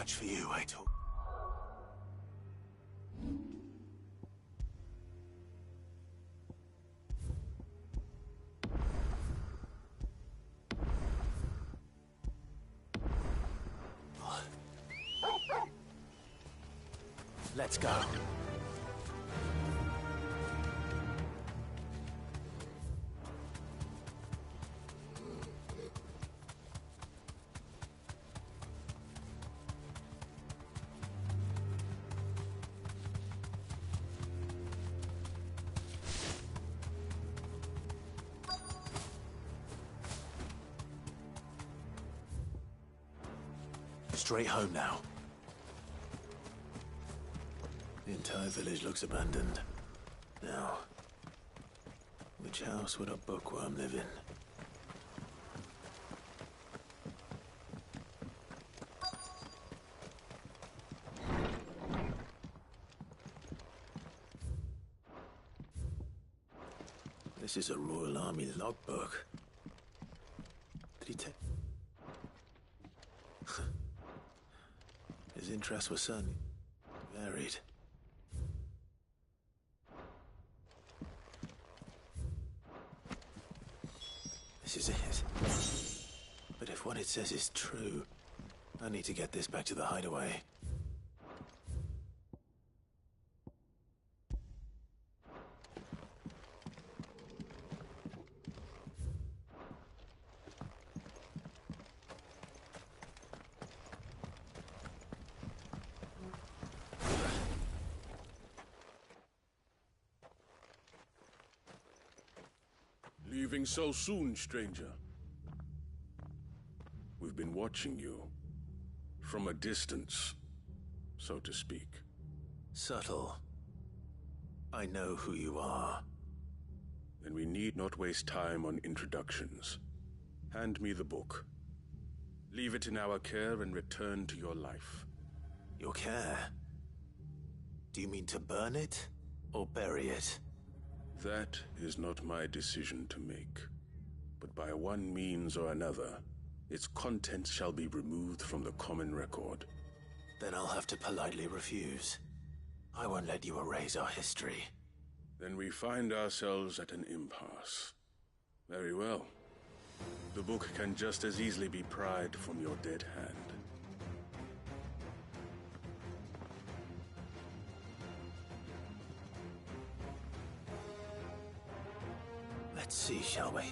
match for you, I told. Let's go. Straight home now. The entire village looks abandoned. Now, which house would a bookworm live in? This is a Royal Army logbook. Did he take... His interests were certainly varied. This is it. But if what it says is true, I need to get this back to the hideaway. Leaving so soon, stranger? We've been watching you. From a distance, so to speak. Subtle. I know who you are. Then we need not waste time on introductions. Hand me the book. Leave it in our care and return to your life. Your care? Do you mean to burn it, or bury it? That is not my decision to make. But by one means or another, its contents shall be removed from the common record. Then I'll have to politely refuse. I won't let you erase our history. Then we find ourselves at an impasse. Very well. The book can just as easily be pried from your dead hand. Let's see, shall we?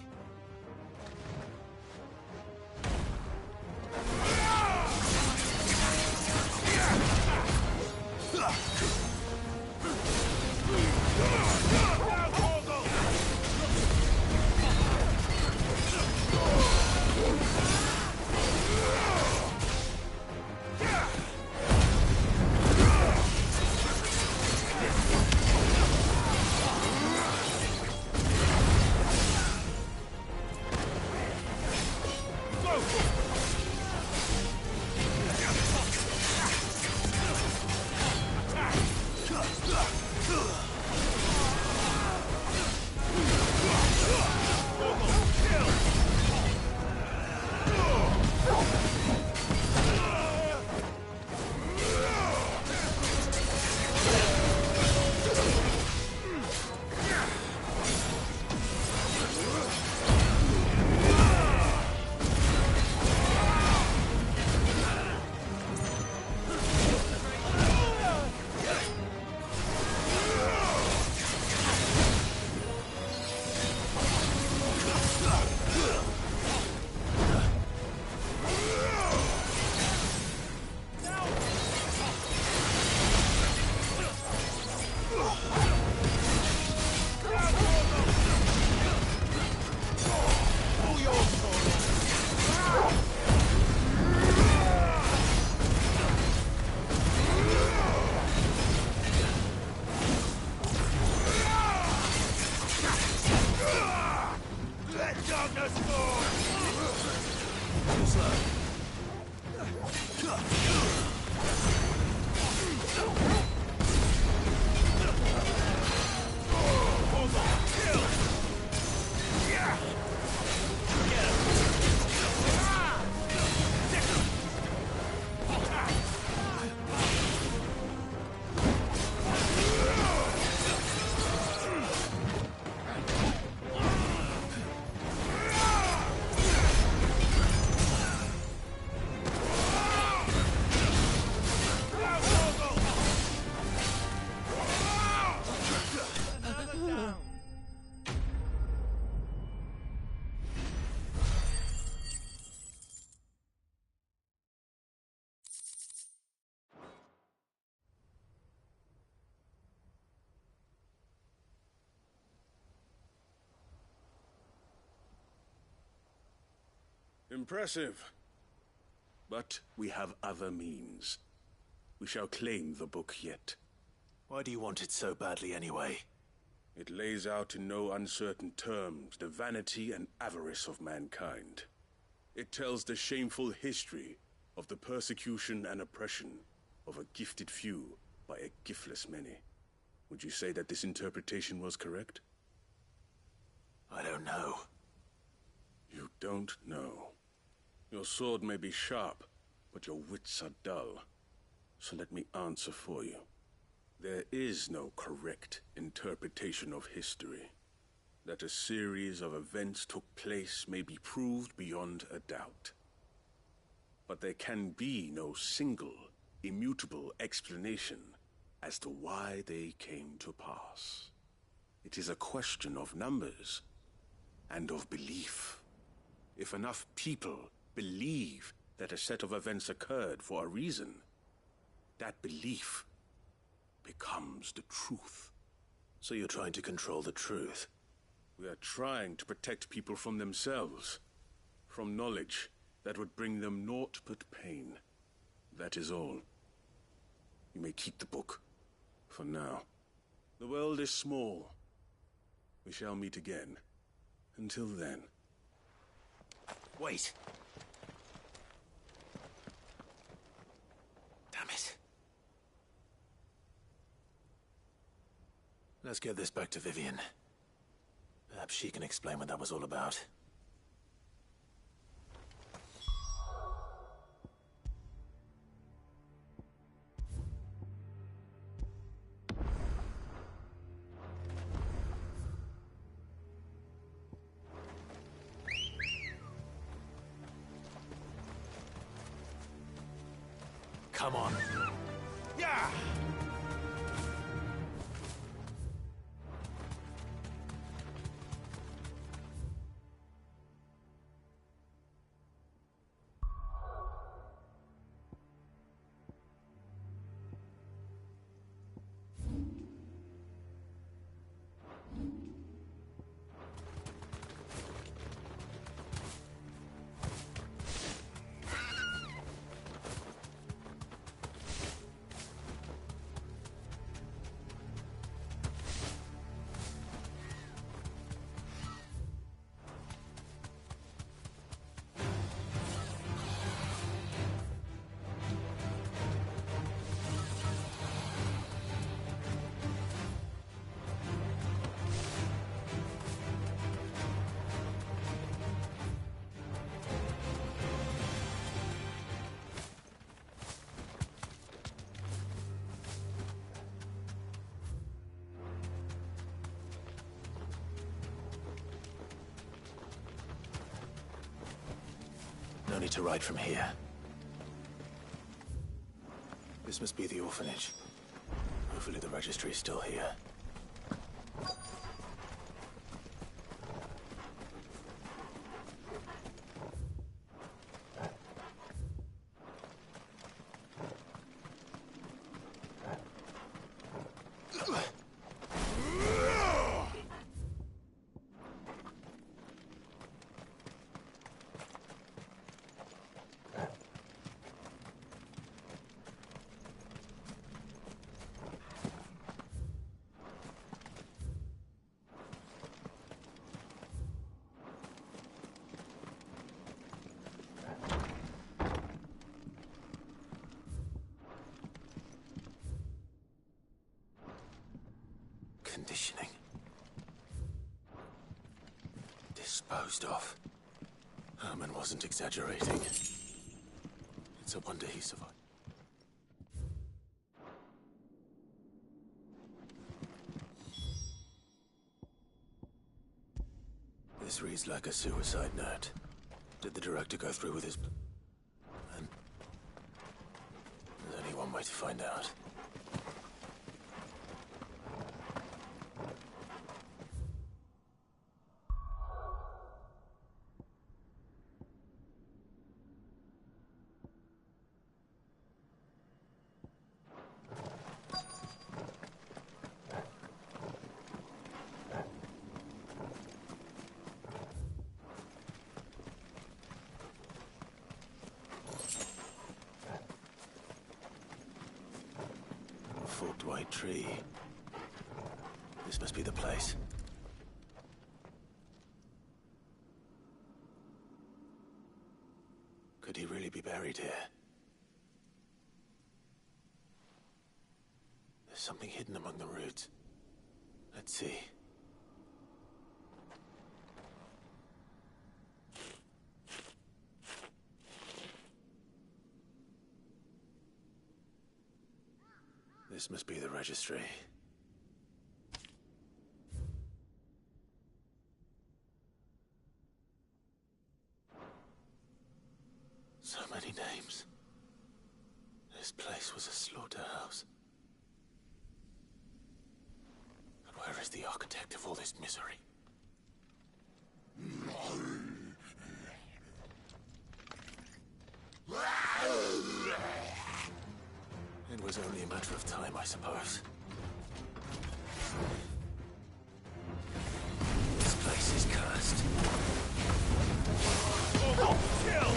Impressive. But we have other means. We shall claim the book yet. Why do you want it so badly anyway? It lays out in no uncertain terms the vanity and avarice of mankind. It tells the shameful history of the persecution and oppression of a gifted few by a giftless many. Would you say that this interpretation was correct? I don't know. You don't know. Your sword may be sharp, but your wits are dull. So let me answer for you. There is no correct interpretation of history. That a series of events took place may be proved beyond a doubt. But there can be no single, immutable explanation as to why they came to pass. It is a question of numbers and of belief. If enough people believe that a set of events occurred for a reason, that belief becomes the truth. So you're trying to control the truth? We are trying to protect people from themselves, from knowledge that would bring them naught but pain. That is all. You may keep the book, for now. The world is small. We shall meet again. Until then. Wait! Damn it. Let's get this back to Vivian. Perhaps she can explain what that was all about. Come on. Yeah! No need to ride from here. This must be the orphanage. Hopefully the registry is still here. Conditioning. Disposed of. Herman wasn't exaggerating. It's a wonder he survived. This reads like a suicide note. Did the director go through with his plan? There's only one way to find out. forked white tree. This must be the place. Could he really be buried here? There's something hidden among the roots. Let's see. This must be the registry. So many names. This place was a slaughterhouse. But where is the architect of all this misery? It was only a matter of time, I suppose. This place is cursed. Kill!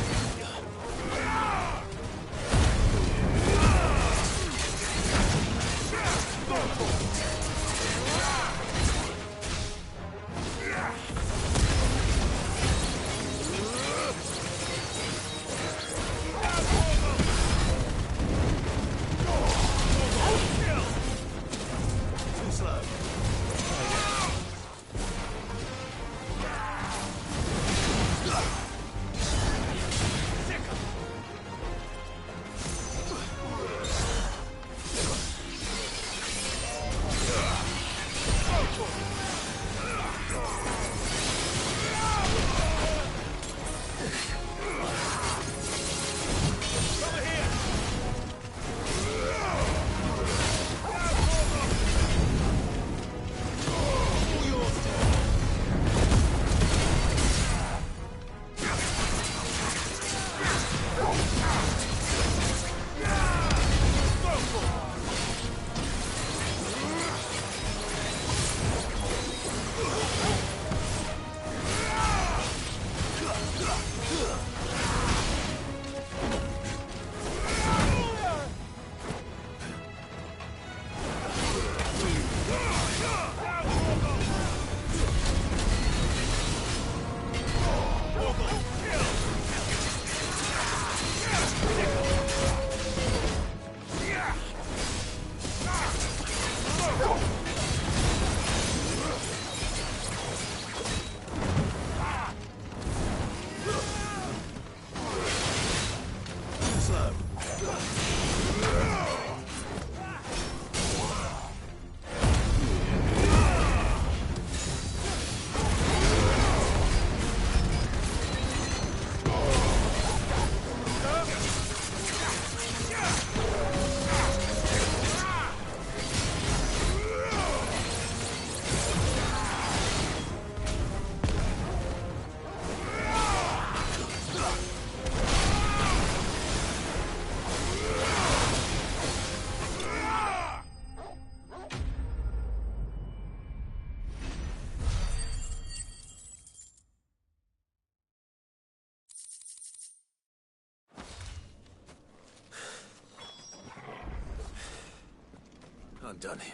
I'm done here.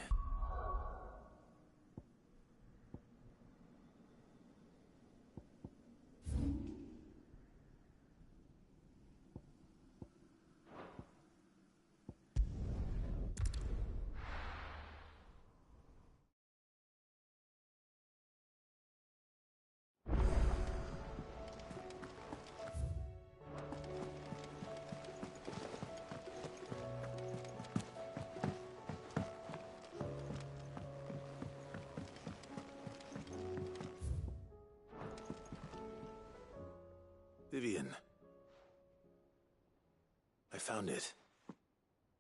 Vivian. I found it.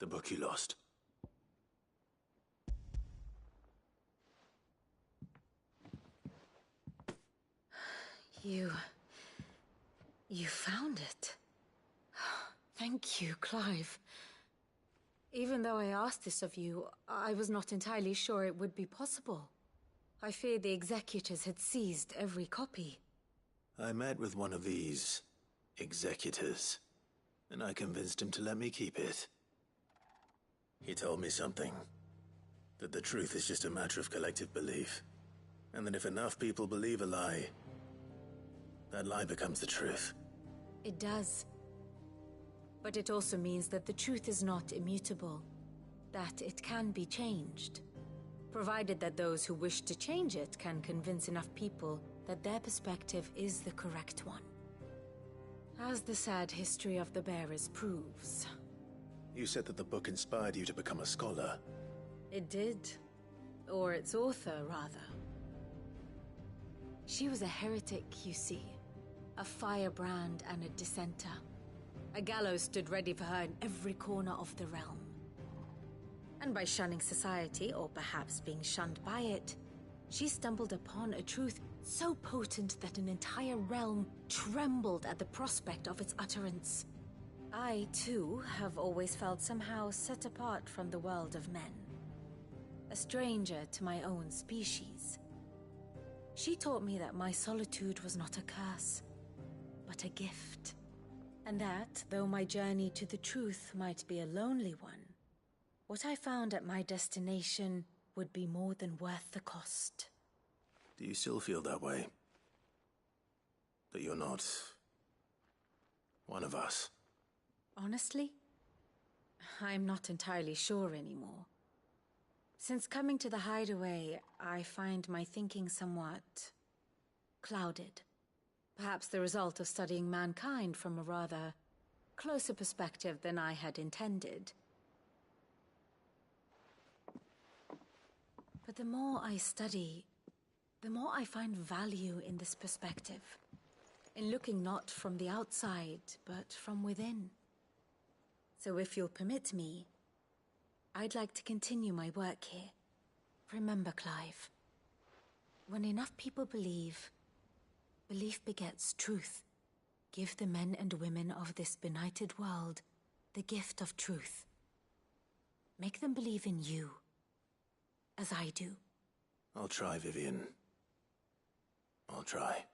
The book you lost. You found it. Thank you, Clive. Even though I asked this of you, I was not entirely sure it would be possible. I feared the executors had seized every copy. I met with one of these executors, and I convinced him to let me keep it. He told me something That the truth is just a matter of collective belief. And that if enough people believe a lie, that lie becomes the truth. It does. But it also means that the truth is not immutable. That it can be changed. Provided that those who wish to change it can convince enough people that their perspective is the correct one. As the sad history of the bearers proves. You said that the book inspired you to become a scholar. It did. Or its author, rather. She was a heretic, you see. A firebrand and a dissenter. A gallows stood ready for her in every corner of the realm. And by shunning society, or perhaps being shunned by it, she stumbled upon a truth so potent that an entire realm trembled at the prospect of its utterance. I, too, have always felt somehow set apart from the world of men. A stranger to my own species. She taught me that my solitude was not a curse, but a gift. And that, though my journey to the truth might be a lonely one, what I found at my destination would be more than worth the cost. Do you still feel that way? That you're not one of us? Honestly, I'm not entirely sure anymore. Since coming to the hideaway, I find my thinking somewhat clouded. Perhaps the result of studying mankind from a rather closer perspective than I had intended. But the more I study, the more I find value in this perspective. In looking not from the outside, but from within. So if you'll permit me, I'd like to continue my work here. Remember, Clive, when enough people believe, belief begets truth. Give the men and women of this benighted world the gift of truth. Make them believe in you, as I do. I'll try, Vivian. I'll try.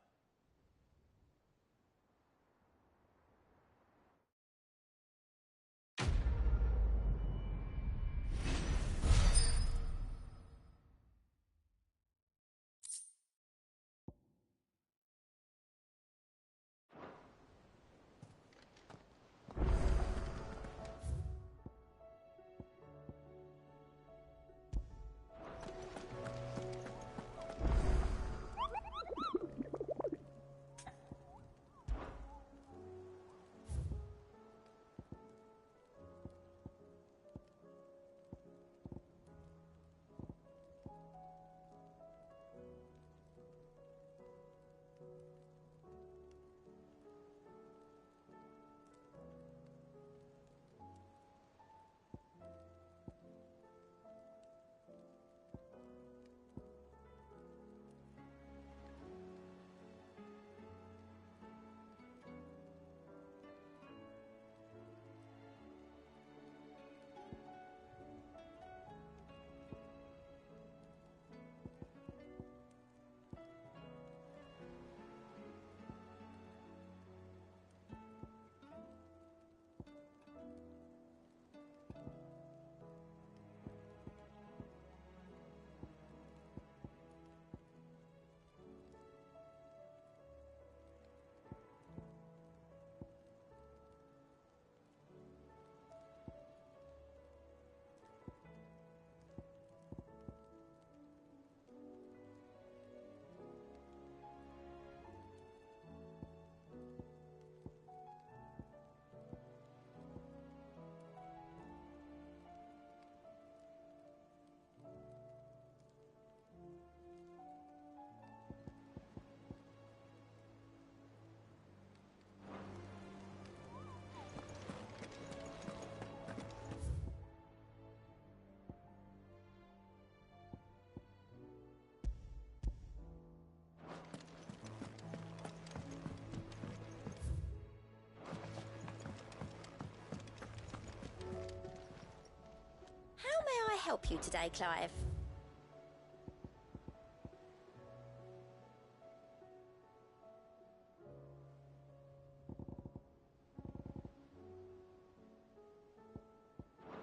How may I help you today, Clive?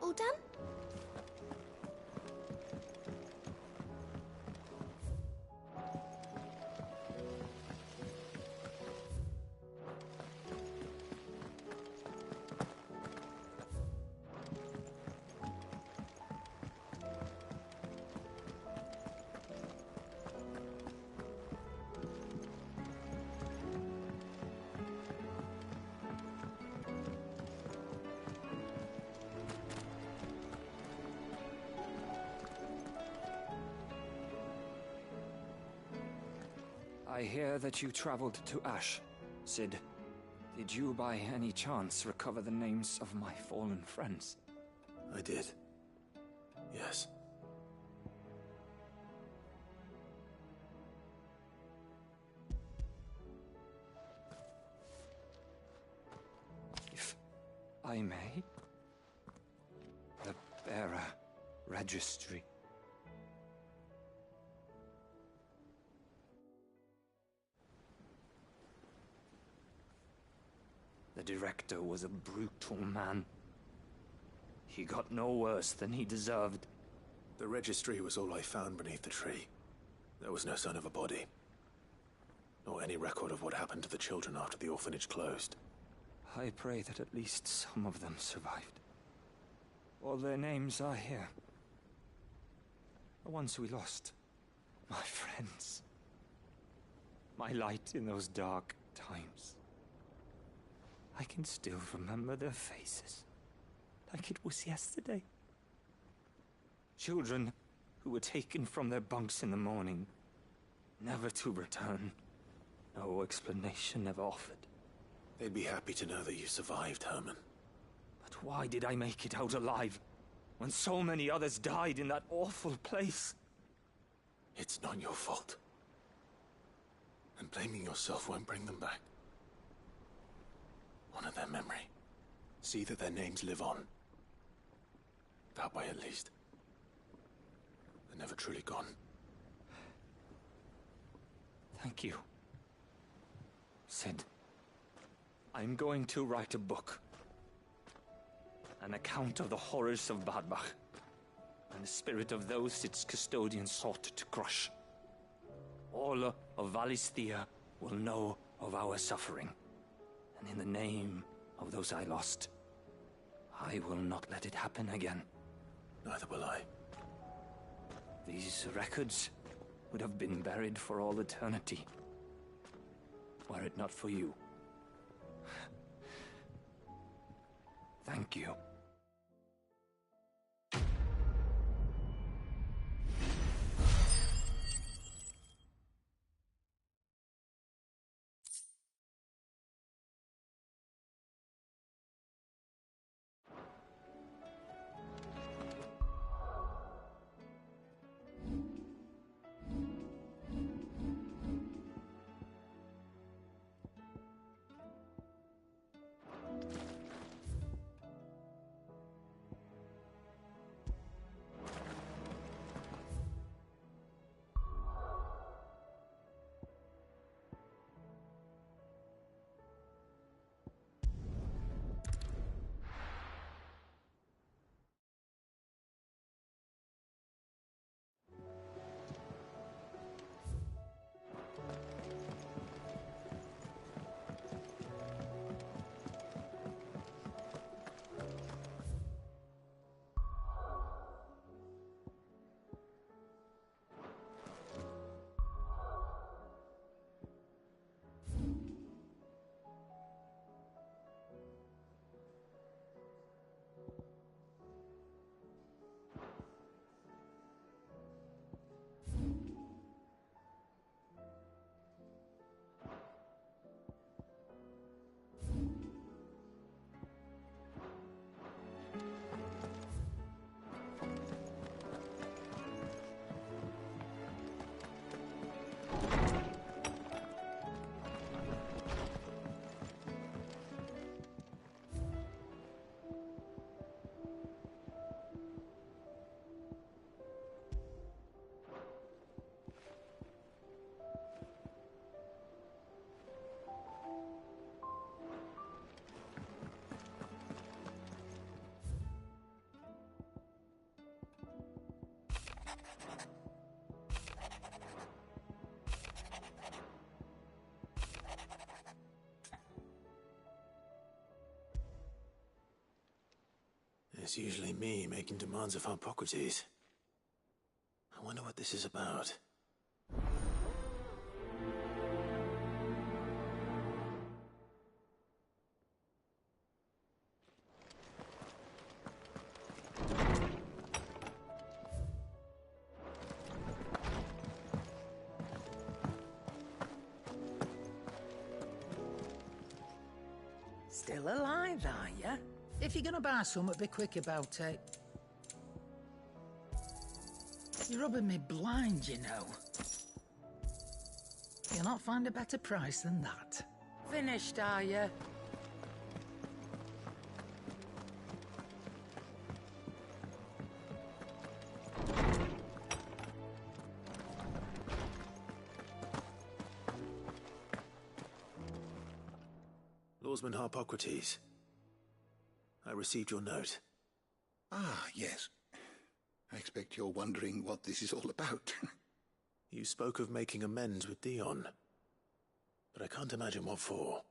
All done? I hear that you traveled to Ash, Cid. Did you by any chance recover the names of my fallen friends? I did. Yes. If I may? The bearer registry. The director was a brutal man. He got no worse than he deserved. The registry was all I found beneath the tree. There was no sign of a body. Nor any record of what happened to the children after the orphanage closed. I pray that at least some of them survived. All their names are here. The ones we lost. My friends. My light in those dark times. I can still remember their faces, like it was yesterday. Children who were taken from their bunks in the morning, never to return. No explanation ever offered. They'd be happy to know that you survived, Herman. But why did I make it out alive, when so many others died in that awful place? It's not your fault. And blaming yourself won't bring them back. Honor their memory. See that their names live on. That way, at least. They're never truly gone. Thank you, Cid. I'm going to write a book. An account of the horrors of Badbach, and the spirit of those its custodians sought to crush. All of Valisthea will know of our suffering. And in the name of those I lost, I will not let it happen again. Neither will I. These records would have been buried for all eternity, were it not for you. Thank you. It's usually me making demands of Hippocrates. I wonder what this is about. Still alive, are ya? If you're gonna buy something, be quick about it. You're rubbing me blind, you know. You'll not find a better price than that. Finished, are ya? Lawsman Harpocrates. I received your note. Ah, yes. I expect you're wondering what this is all about. You spoke of making amends with Dion, but I can't imagine what for.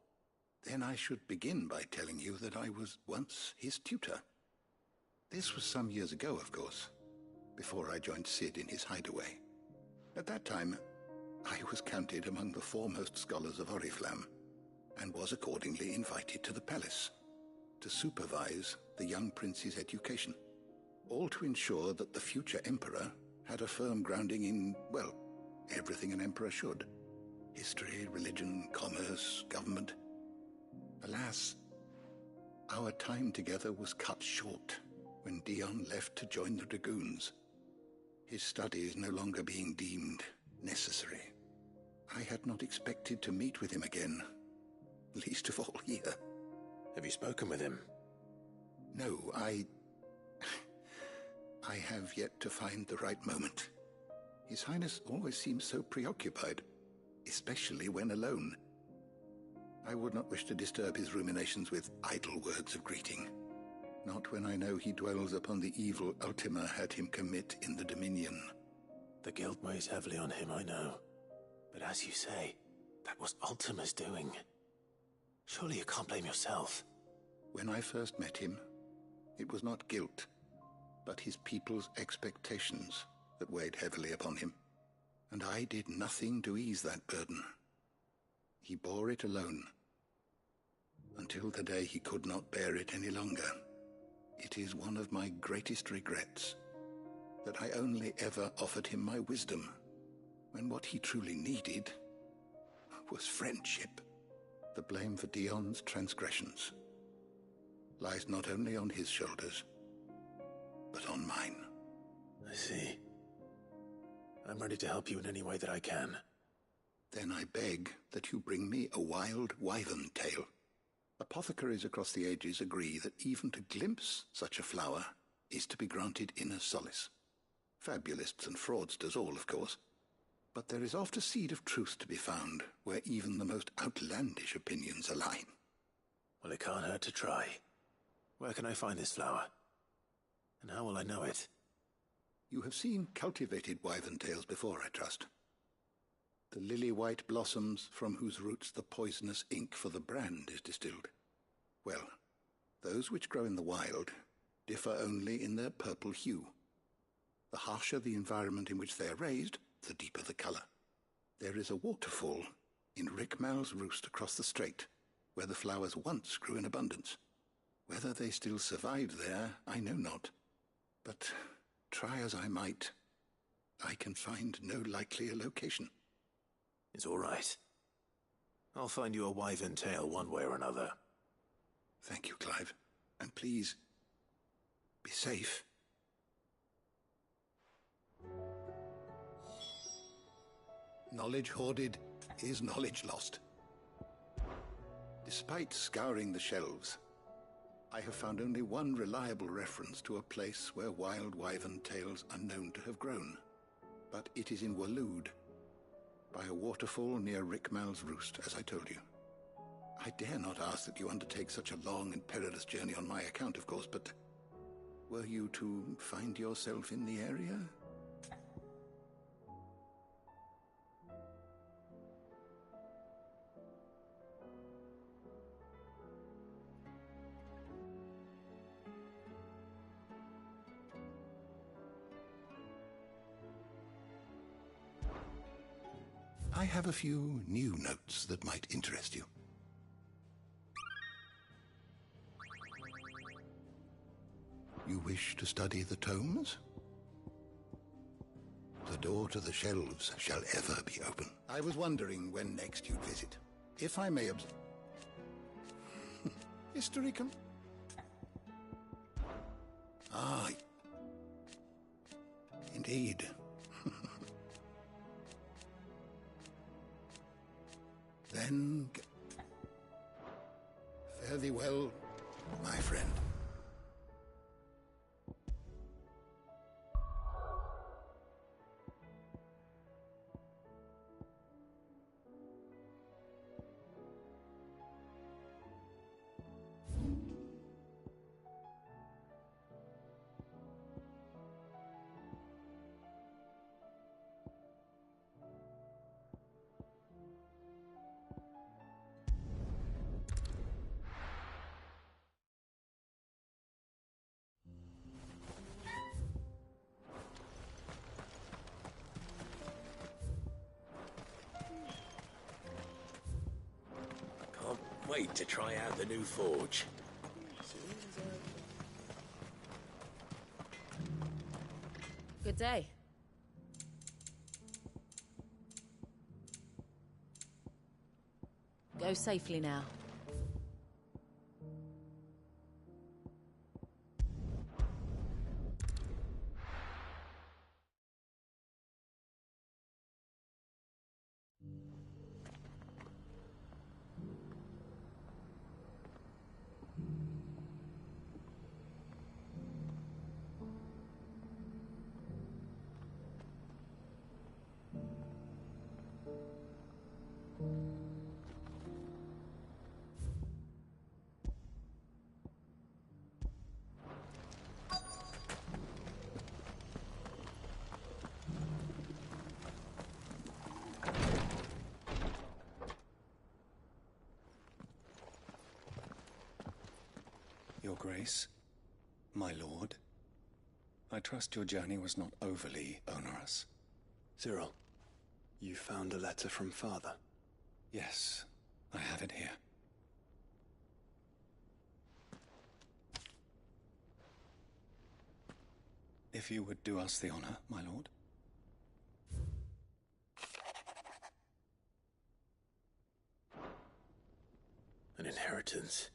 Then I should begin by telling you that I was once his tutor. This was some years ago, of course, before I joined Cid in his hideaway. At that time, I was counted among the foremost scholars of Oriflamme, and was accordingly invited to the palace to supervise the young prince's education, all to ensure that the future emperor had a firm grounding in, well, everything an emperor should. History, religion, commerce, government. Alas, our time together was cut short when Dion left to join the Dragoons, his studies no longer being deemed necessary. I had not expected to meet with him again, least of all here. Have you spoken with him? No, I have yet to find the right moment. His Highness always seems so preoccupied, especially when alone. I would not wish to disturb his ruminations with idle words of greeting. Not when I know he dwells upon the evil Ultima had him commit in the Dominion. The guilt weighs heavily on him, I know. But as you say, that was Ultima's doing. Surely you can't blame yourself. When I first met him, it was not guilt, but his people's expectations that weighed heavily upon him. And I did nothing to ease that burden. He bore it alone, until the day he could not bear it any longer. It is one of my greatest regrets that I only ever offered him my wisdom, when what he truly needed was friendship. The blame for Dion's transgressions lies not only on his shoulders, but on mine. I see. I'm ready to help you in any way that I can. Then I beg that you bring me a wild wyvern tail. Apothecaries across the ages agree that even to glimpse such a flower is to be granted inner solace. Fabulists and fraudsters all, of course. But there is oft a seed of truth to be found where even the most outlandish opinions align. Well, it can't hurt to try. Where can I find this flower? And how will I know it? You have seen cultivated wyvern tails before, I trust. The lily-white blossoms from whose roots the poisonous ink for the brand is distilled. Well, those which grow in the wild differ only in their purple hue. The harsher the environment in which they are raised, the deeper the color. There is a waterfall in Rickmal's roost across the strait, where the flowers once grew in abundance. Whether they still survive there, I know not. But try as I might, I can find no likelier location. It's all right. I'll find you a wyvern tail one way or another. Thank you, Clive. And please, be safe. Knowledge hoarded is knowledge lost. Despite scouring the shelves, I have found only one reliable reference to a place where wild wyvern tails are known to have grown. But it is in Waloed, by a waterfall near Rickmal's roost, as I told you. I dare not ask that you undertake such a long and perilous journey on my account, of course, but were you to find yourself in the area? I have a few new notes that might interest you. You wish to study the tomes? The door to the shelves shall ever be open. I was wondering when next you'd visit. If I may History can... Ah, indeed. Then, fare thee well, my friend. Wait to try out the new forge. Good day. Go safely now. Your Grace, my lord, I trust your journey was not overly onerous. Cyril, you found a letter from Father? Yes, I have it here. If you would do us the honor, my lord. An inheritance.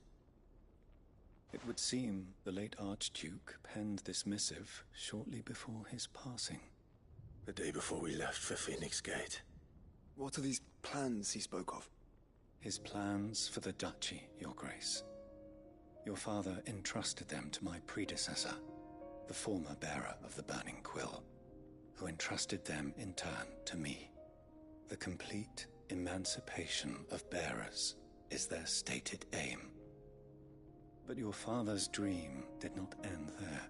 It would seem the late Archduke penned this missive shortly before his passing. The day before we left for Phoenix Gate. What are these plans he spoke of? His plans for the duchy, Your Grace. Your father entrusted them to my predecessor, the former bearer of the Burning Quill, who entrusted them in turn to me. The complete emancipation of bearers is their stated aim. But your father's dream did not end there.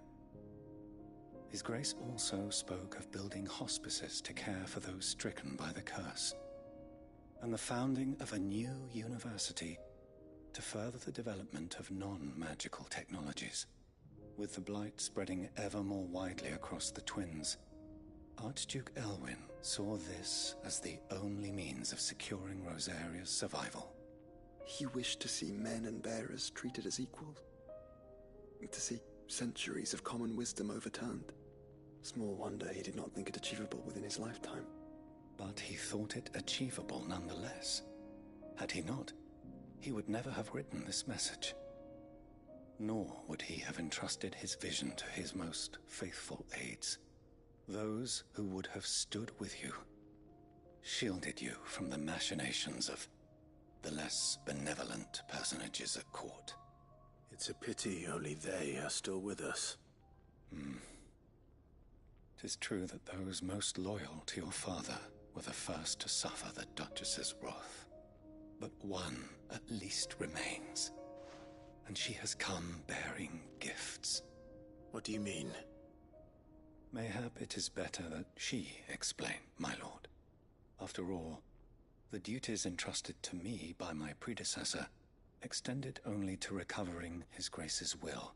His Grace also spoke of building hospices to care for those stricken by the curse, and the founding of a new university to further the development of non-magical technologies. With the blight spreading ever more widely across the twins, Archduke Elwyn saw this as the only means of securing Rosaria's survival. He wished to see men and bearers treated as equals. To see centuries of common wisdom overturned. Small wonder he did not think it achievable within his lifetime. But he thought it achievable nonetheless. Had he not, he would never have written this message. Nor would he have entrusted his vision to his most faithful aides, those who would have stood with you, shielded you from the machinations of the less benevolent personages at court. It's a pity only they are still with us. 'Tis true that those most loyal to your father were the first to suffer the Duchess's wrath. But one at least remains, and she has come bearing gifts. What do you mean? Mayhap it is better that she explain, my lord. After all, the duties entrusted to me by my predecessor extended only to recovering His Grace's will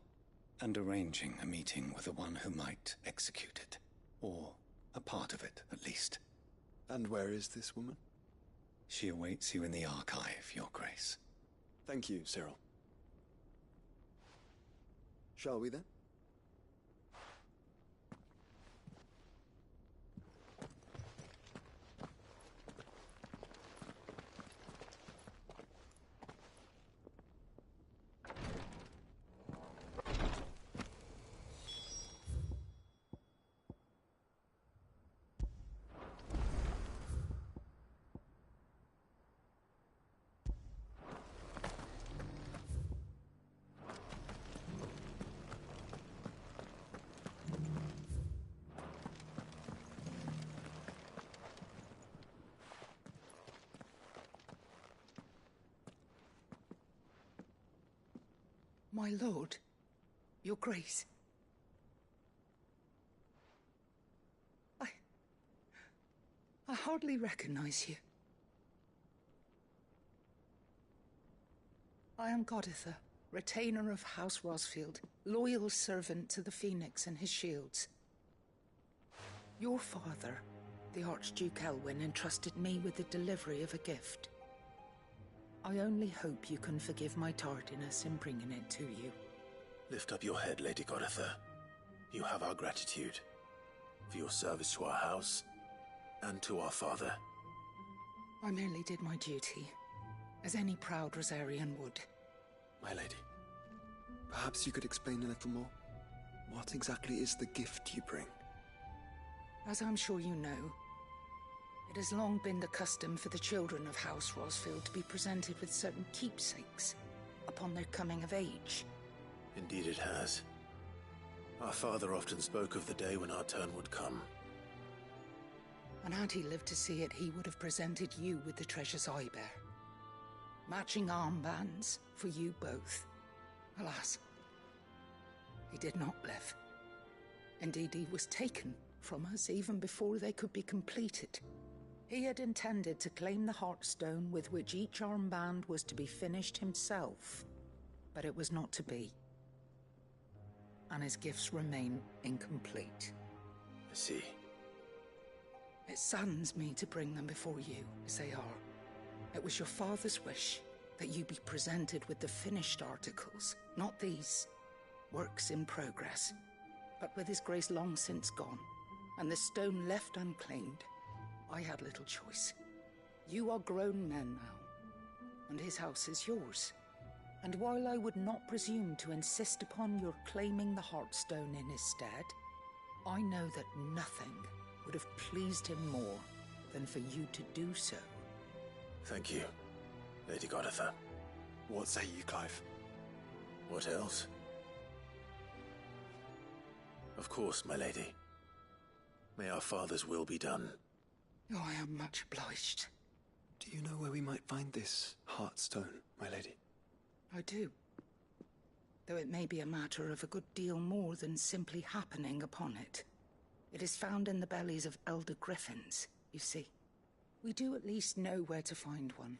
and arranging a meeting with the one who might execute it, or a part of it at least. And where is this woman? She awaits you in the archive, Your Grace. Thank you, Cyril. Shall we then? My lord, your grace. I hardly recognize you. I am Goditha, retainer of House Rosfield, loyal servant to the Phoenix and his shields. Your father, the Archduke Elwyn, entrusted me with the delivery of a gift. I only hope you can forgive my tardiness in bringing it to you. Lift up your head, Lady Goditha. You have our gratitude for your service to our house and to our father. I merely did my duty, as any proud Rosarian would. My lady, perhaps you could explain a little more? What exactly is the gift you bring? As I'm sure you know, it has long been the custom for the children of House Rosfield to be presented with certain keepsakes upon their coming of age. Indeed it has. Our father often spoke of the day when our turn would come. And had he lived to see it, he would have presented you with the treasures I bear. Matching armbands for you both. Alas, he did not live. Indeed, he was taken from us even before they could be completed. He had intended to claim the Heartstone with which each armband was to be finished himself, but it was not to be. And his gifts remain incomplete. I see. It saddens me to bring them before you, as they are. It was your father's wish that you be presented with the finished articles, not these works in progress. But with his grace long since gone, and the stone left unclaimed, I had little choice. You are grown men now, and his house is yours. And while I would not presume to insist upon your claiming the Heartstone in his stead, I know that nothing would have pleased him more than for you to do so. Thank you, Lady Goditha. What say you, Clive? What else? Of course, my lady. May our father's will be done. Oh, I am much obliged. Do you know where we might find this Heartstone, my lady? I do. Though it may be a matter of a good deal more than simply happening upon it. It is found in the bellies of elder griffins, you see. We do at least know where to find one.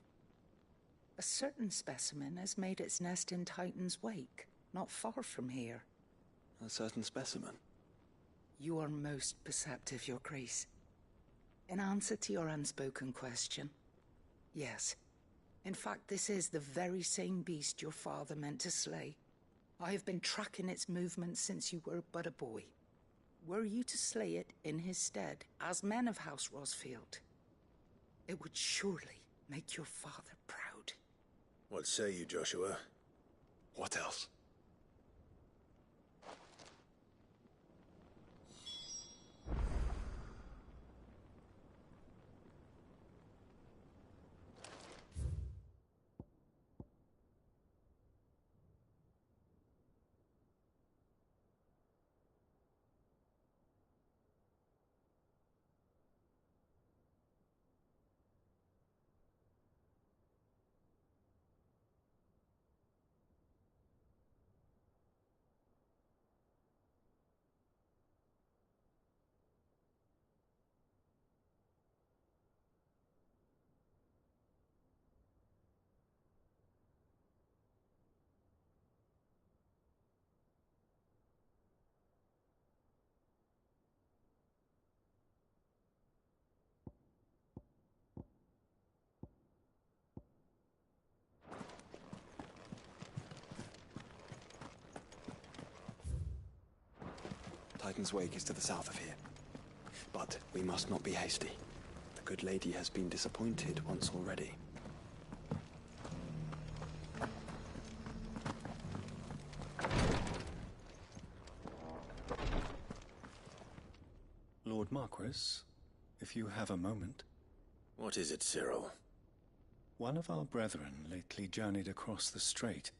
A certain specimen has made its nest in Titan's Wake, not far from here. A certain specimen? You are most perceptive, Your Grace. In answer to your unspoken question, yes. In fact, this is the very same beast your father meant to slay. I have been tracking its movements since you were but a boy. Were you to slay it in his stead, as men of House Rosfield, it would surely make your father proud. What say you, Joshua? What else? Titan's Wake is to the south of here. But we must not be hasty. The good lady has been disappointed once already. Lord Marquis, if you have a moment. What is it, Cyril? One of our brethren lately journeyed across the strait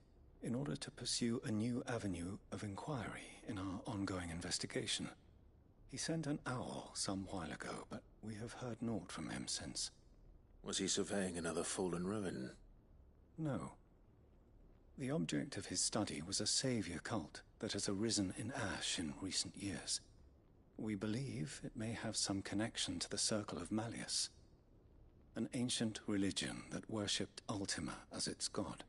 in order to pursue a new avenue of inquiry in our ongoing investigation. He sent an owl some while ago, but we have heard naught from him since. Was he surveying another fallen ruin? No. The object of his study was a savior cult that has arisen in Ash in recent years. We believe it may have some connection to the Circle of Malleus, an ancient religion that worshipped Ultima as its god.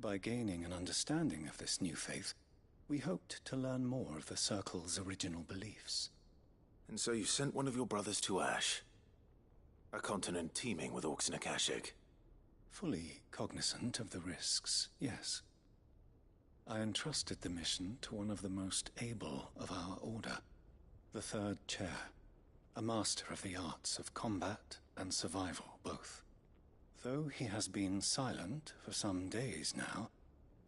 By gaining an understanding of this new faith, we hoped to learn more of the Circle's original beliefs. And so you sent one of your brothers to Ash, a continent teeming with orcs and Akashic. Fully cognizant of the risks, yes. I entrusted the mission to one of the most able of our order, the Third Chair, a master of the arts of combat and survival both. Though he has been silent for some days now,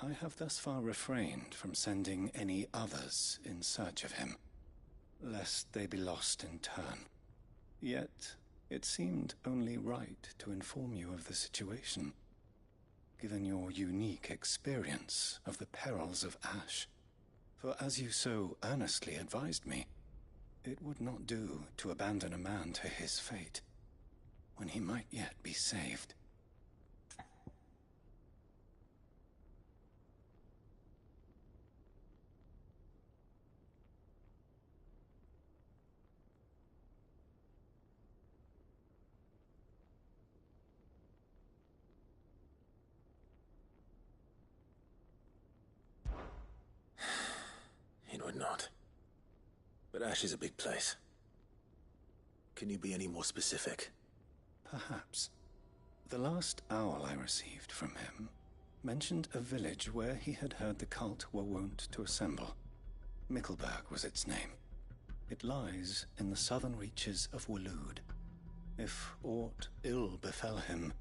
I have thus far refrained from sending any others in search of him, lest they be lost in turn. Yet, it seemed only right to inform you of the situation, given your unique experience of the perils of Ash. For as you so earnestly advised me, it would not do to abandon a man to his fate, when he might yet be saved. It would not. But Ash is a big place. Can you be any more specific? Perhaps. The last owl I received from him mentioned a village where he had heard the cult were wont to assemble. Mickleburg was its name. It lies in the southern reaches of Waloed. If aught ill befell him,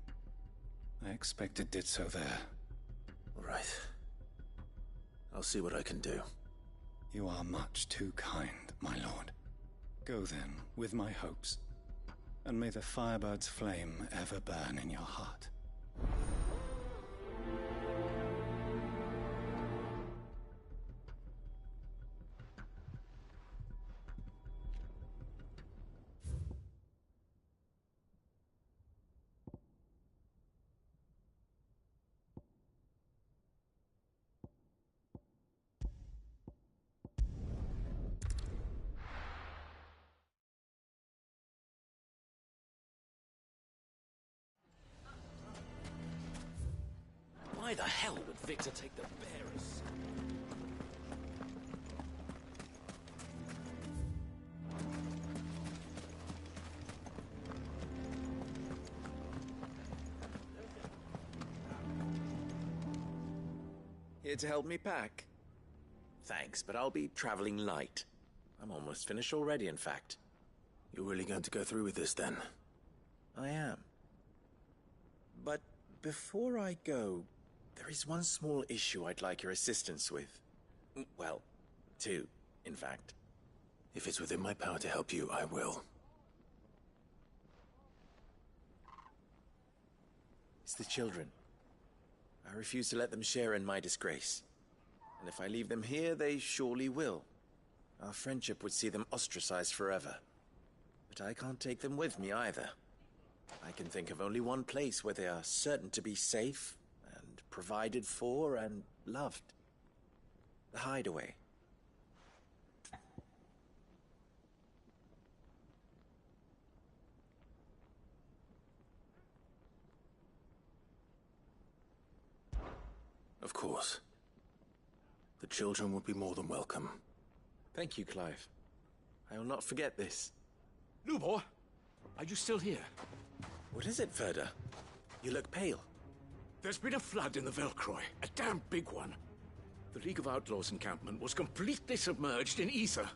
I expect it did so there. Right. I'll see what I can do. You are much too kind, my lord. Go then, with my hopes, and may the Firebird's flame ever burn in your heart. Why the hell would Victor take the bearers? Here to help me pack? Thanks, but I'll be traveling light. I'm almost finished already, in fact. You're really going to go through with this, then? I am. But before I go, there is one small issue I'd like your assistance with. Well, two, in fact. If it's within my power to help you, I will. It's the children. I refuse to let them share in my disgrace. And if I leave them here, they surely will. Our friendship would see them ostracized forever. But I can't take them with me either. I can think of only one place where they are certain to be safe and provided for and loved. The Hideaway. Of course. The children would be more than welcome. Thank you, Clive. I will not forget this. Lubor, are you still here? What is it, Ferda? You look pale. There's been a flood in the Velcroy, a damn big one. The League of Outlaws encampment was completely submerged in ether.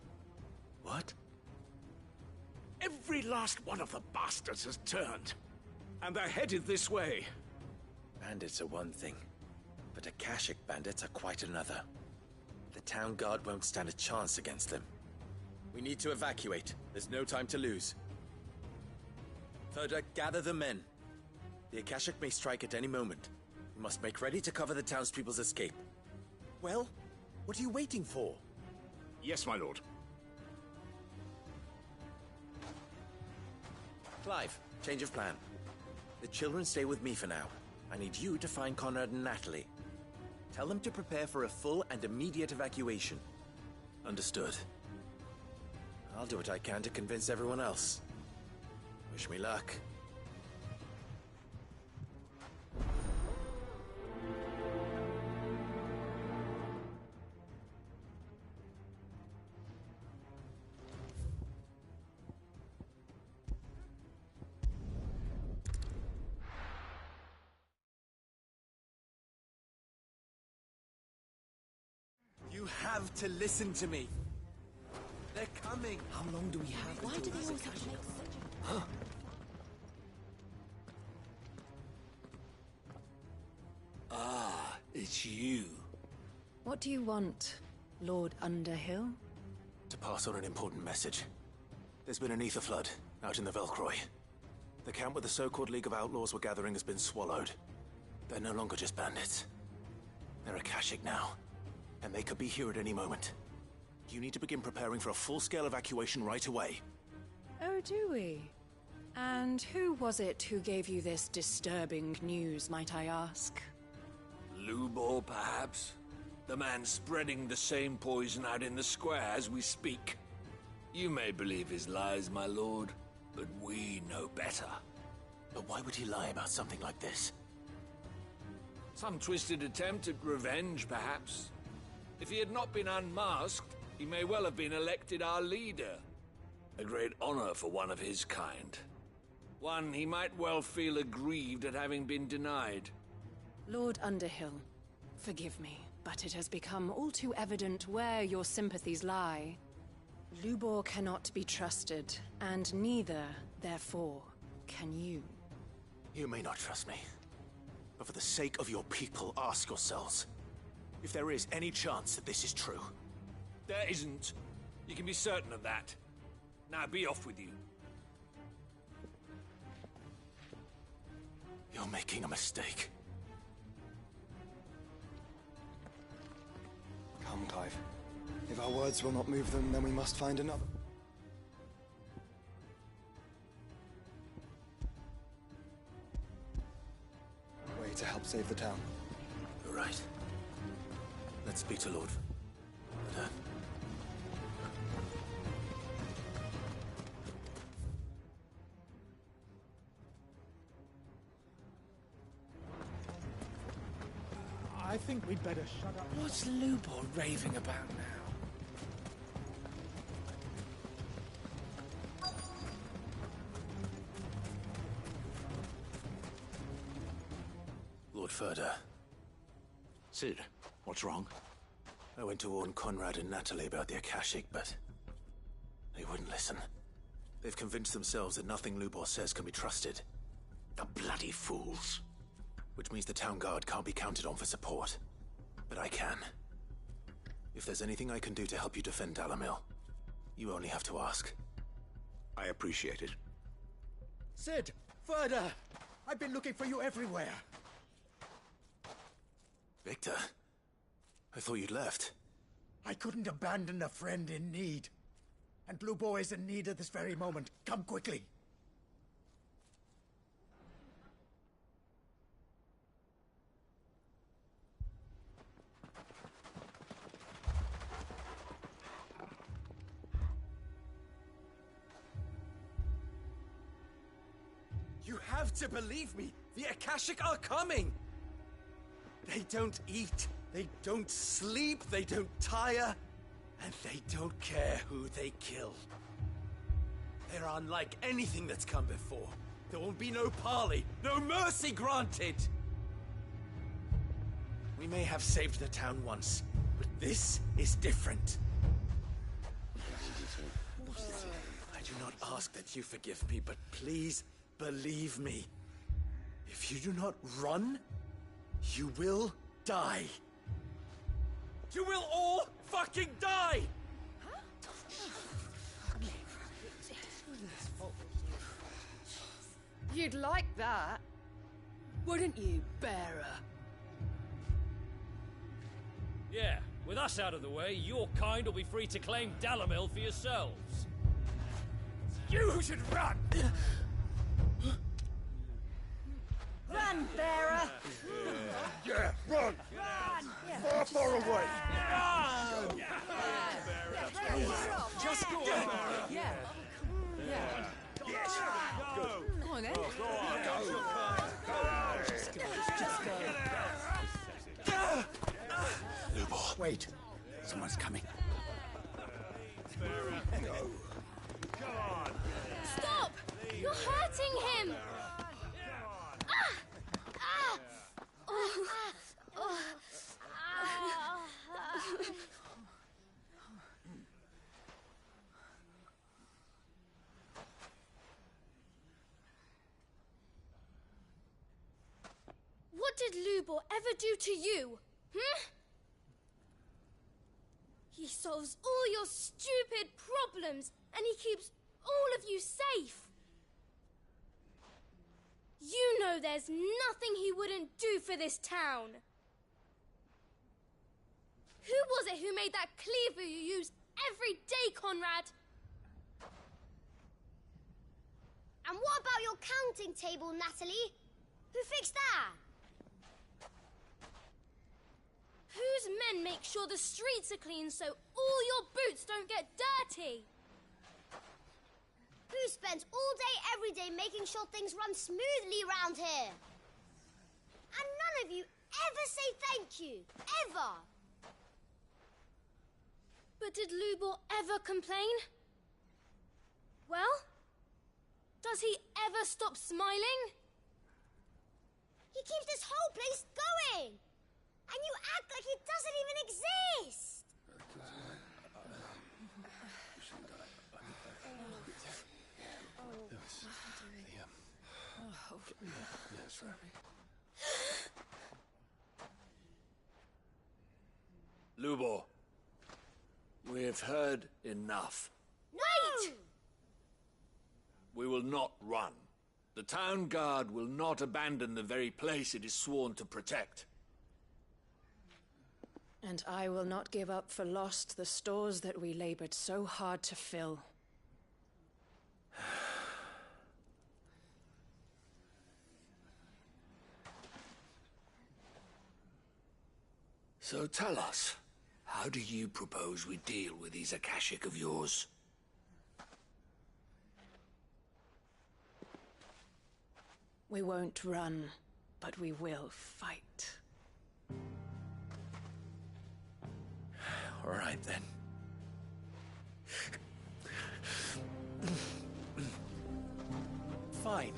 What? Every last one of the bastards has turned. And they're headed this way. Bandits are one thing, but Akashic bandits are quite another. The town guard won't stand a chance against them. We need to evacuate. There's no time to lose. Ferda, gather the men. The Akashic may strike at any moment. We must make ready to cover the townspeople's escape. Well, what are you waiting for? Yes, my lord. Clive, change of plan. The children stay with me for now. I need you to find Conrad and Natalie. Tell them to prepare for a full and immediate evacuation. Understood. I'll do what I can to convince everyone else. Wish me luck. You have to listen to me. They're coming. How long do we have? Why do they always have to make such a... Ah, it's you. What do you want, Lord Underhill? To pass on an important message. There's been an ether flood out in the Velcroy. The camp where the so-called League of Outlaws were gathering has been swallowed. They're no longer just bandits. They're Akashic now, and they could be here at any moment. You need to begin preparing for a full-scale evacuation right away. Oh, do we? And who was it who gave you this disturbing news, might I ask? Lubor, perhaps? The man spreading the same poison out in the square as we speak. You may believe his lies, my lord, but we know better. But why would he lie about something like this? Some twisted attempt at revenge, perhaps. If he had not been unmasked, he may well have been elected our leader. A great honor for one of his kind. One he might well feel aggrieved at having been denied. Lord Underhill, forgive me, but it has become all too evident where your sympathies lie. Lubor cannot be trusted, and neither, therefore, can you. You may not trust me, but for the sake of your people, ask yourselves if there is any chance that this is true. There isn't. You can be certain of that. Now be off with you. You're making a mistake. Come, Clive. If our words will not move them, then we must find another. Way to help save the town. You're right. Let's speak to Lord. I think we'd better shut up. What's Lubor raving about now? Lord Furder. Sid, what's wrong? I went to warn Conrad and Natalie about the Akashic, but they wouldn't listen. They've convinced themselves that nothing Lubor says can be trusted. The bloody fools. Which means the town guard can't be counted on for support. But I can. If there's anything I can do to help you defend Dalamil, you only have to ask. I appreciate it. Sid! Further! I've been looking for you everywhere. Victor? I thought you'd left. I couldn't abandon a friend in need. And Lubor is in need at this very moment. Come quickly. You have to believe me. The Akashic are coming. They don't eat, they don't sleep, they don't tire, and they don't care who they kill. They're unlike anything that's come before. There will be no parley, no mercy granted. We may have saved the town once, but this is different. I do not ask that you forgive me, but please believe me. If you do not run, you will die. You will all fucking die! You'd like that, wouldn't you, bearer? Yeah, with us out of the way, your kind will be free to claim Dalamil for yourselves. You should run! Run, bearer! Yeah, run! Run! Far away! Run! Just go on. Yeah. Yeah. Yes! Go! Come on, then. Just go. Lubor, wait. Someone's coming. Stop! You're hurting him! What did Lubor ever do to you? He solves all your stupid problems, and he keeps all of you safe. You know there's nothing he wouldn't do for this town. Who was it who made that cleaver you use every day, Conrad? And what about your counting table, Natalie? Who fixed that? Whose men make sure the streets are clean so all your boots don't get dirty? Who spends all day, every day making sure things run smoothly round here? And none of you ever say thank you. Ever. But did Lubor ever complain? Well, does he ever stop smiling? He keeps this whole place going. And you act like it doesn't even exist. Lubor, we've heard enough. Wait! We will not run. The town guard will not abandon the very place it is sworn to protect. And I will not give up for lost the stores that we labored so hard to fill. So tell us, how do you propose we deal with these Akashic of yours? We won't run, but we will fight. All right, then. Fine.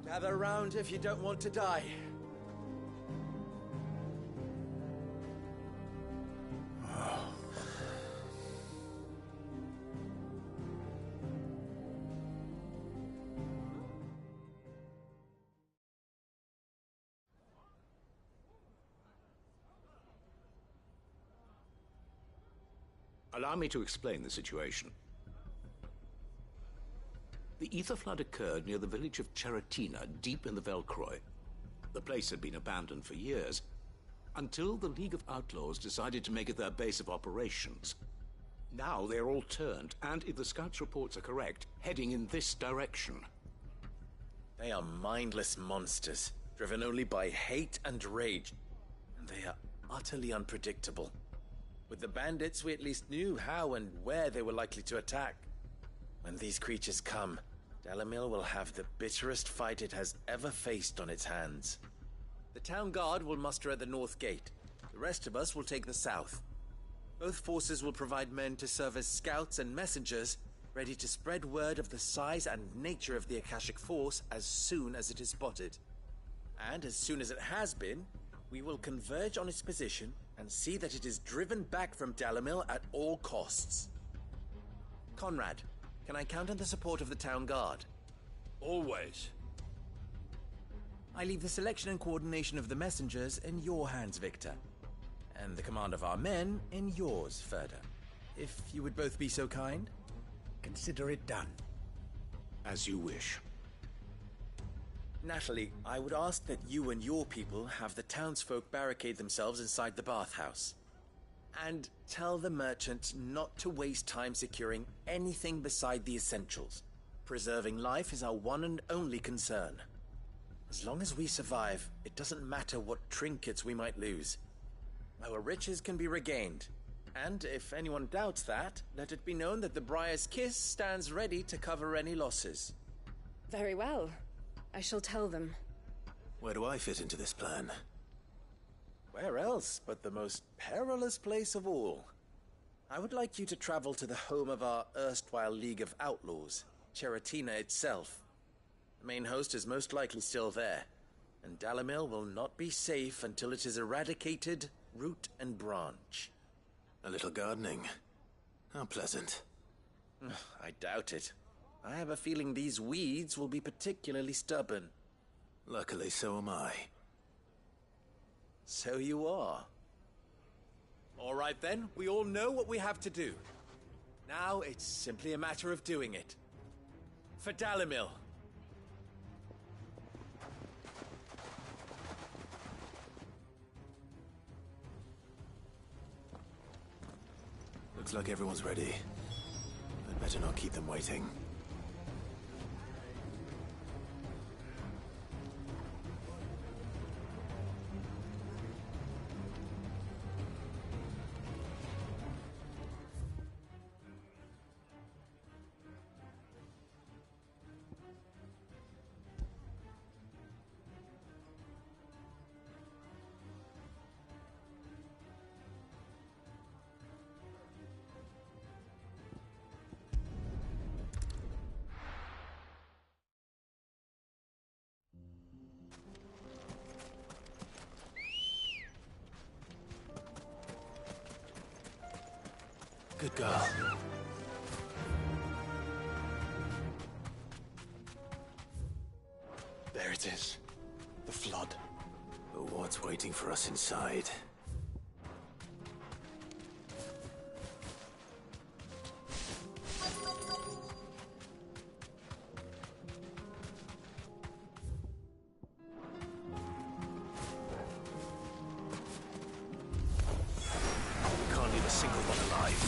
Gather round if you don't want to die. Allow me to explain the situation. The ether flood occurred near the village of Cheratina, deep in the Velcroy. The place had been abandoned for years, until the League of Outlaws decided to make it their base of operations. Now they're all turned, and if the scouts' reports are correct, heading in this direction. They are mindless monsters, driven only by hate and rage, and they are utterly unpredictable. With the bandits, we at least knew how and where they were likely to attack. When these creatures come, Dalamil will have the bitterest fight it has ever faced on its hands. The town guard will muster at the north gate. The rest of us will take the south. Both forces will provide men to serve as scouts and messengers, ready to spread word of the size and nature of the Akashic force as soon as it is spotted. And as soon as it has been, we will converge on its position and see that it is driven back from Dalamil at all costs. Conrad, can I count on the support of the town guard? Always. I leave the selection and coordination of the messengers in your hands, Victor. And the command of our men in yours, Ferda. If you would both be so kind. Consider it done. As you wish. Natalie, I would ask that you and your people have the townsfolk barricade themselves inside the bathhouse. And tell the merchant not to waste time securing anything beside the essentials. Preserving life is our one and only concern. As long as we survive, it doesn't matter what trinkets we might lose. Our riches can be regained. And if anyone doubts that, let it be known that the Briar's Kiss stands ready to cover any losses. Very well. I shall tell them. Where do I fit into this plan? Where else but the most perilous place of all? I would like you to travel to the home of our erstwhile League of Outlaws, Cheratina itself. The main host is most likely still there, and Dalimil will not be safe until it is eradicated, root and branch. A little gardening. How pleasant. I doubt it. I have a feeling these weeds will be particularly stubborn. Luckily, so am I. So you are. All right then, we all know what we have to do. Now it's simply a matter of doing it. For Dalimil. Looks like everyone's ready. I'd better not keep them waiting. Good girl. There it is. The flood. But what's waiting for us inside? Can't leave a single one alive.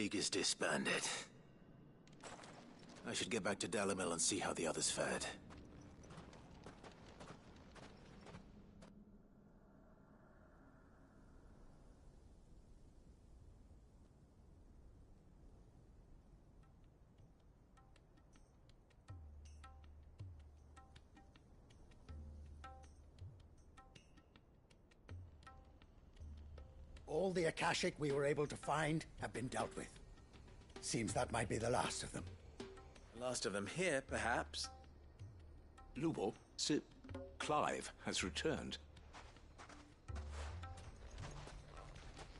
League is disbanded. I should get back to Dalimil and see how the others fared. All the Akashic we were able to find have been dealt with. Seems that might be the last of them. The last of them here, perhaps. Lubo, Sir Clive has returned.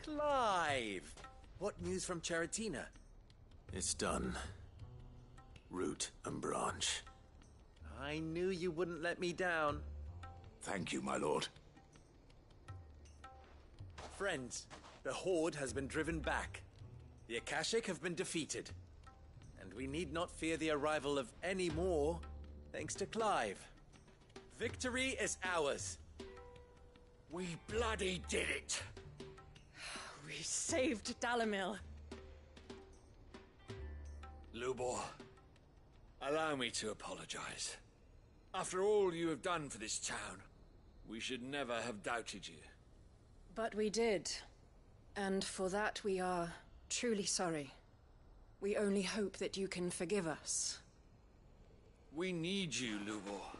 Clive! What news from Charatina? It's done. Root and branch. I knew you wouldn't let me down. Thank you, my lord. Friends, the Horde has been driven back. The Akashic have been defeated. And we need not fear the arrival of any more, thanks to Clive. Victory is ours. We bloody did it! We saved Dalimil. Lubor, allow me to apologize. After all you have done for this town, we should never have doubted you. But we did. And for that we are truly sorry. We only hope that you can forgive us. We need you, Lubor.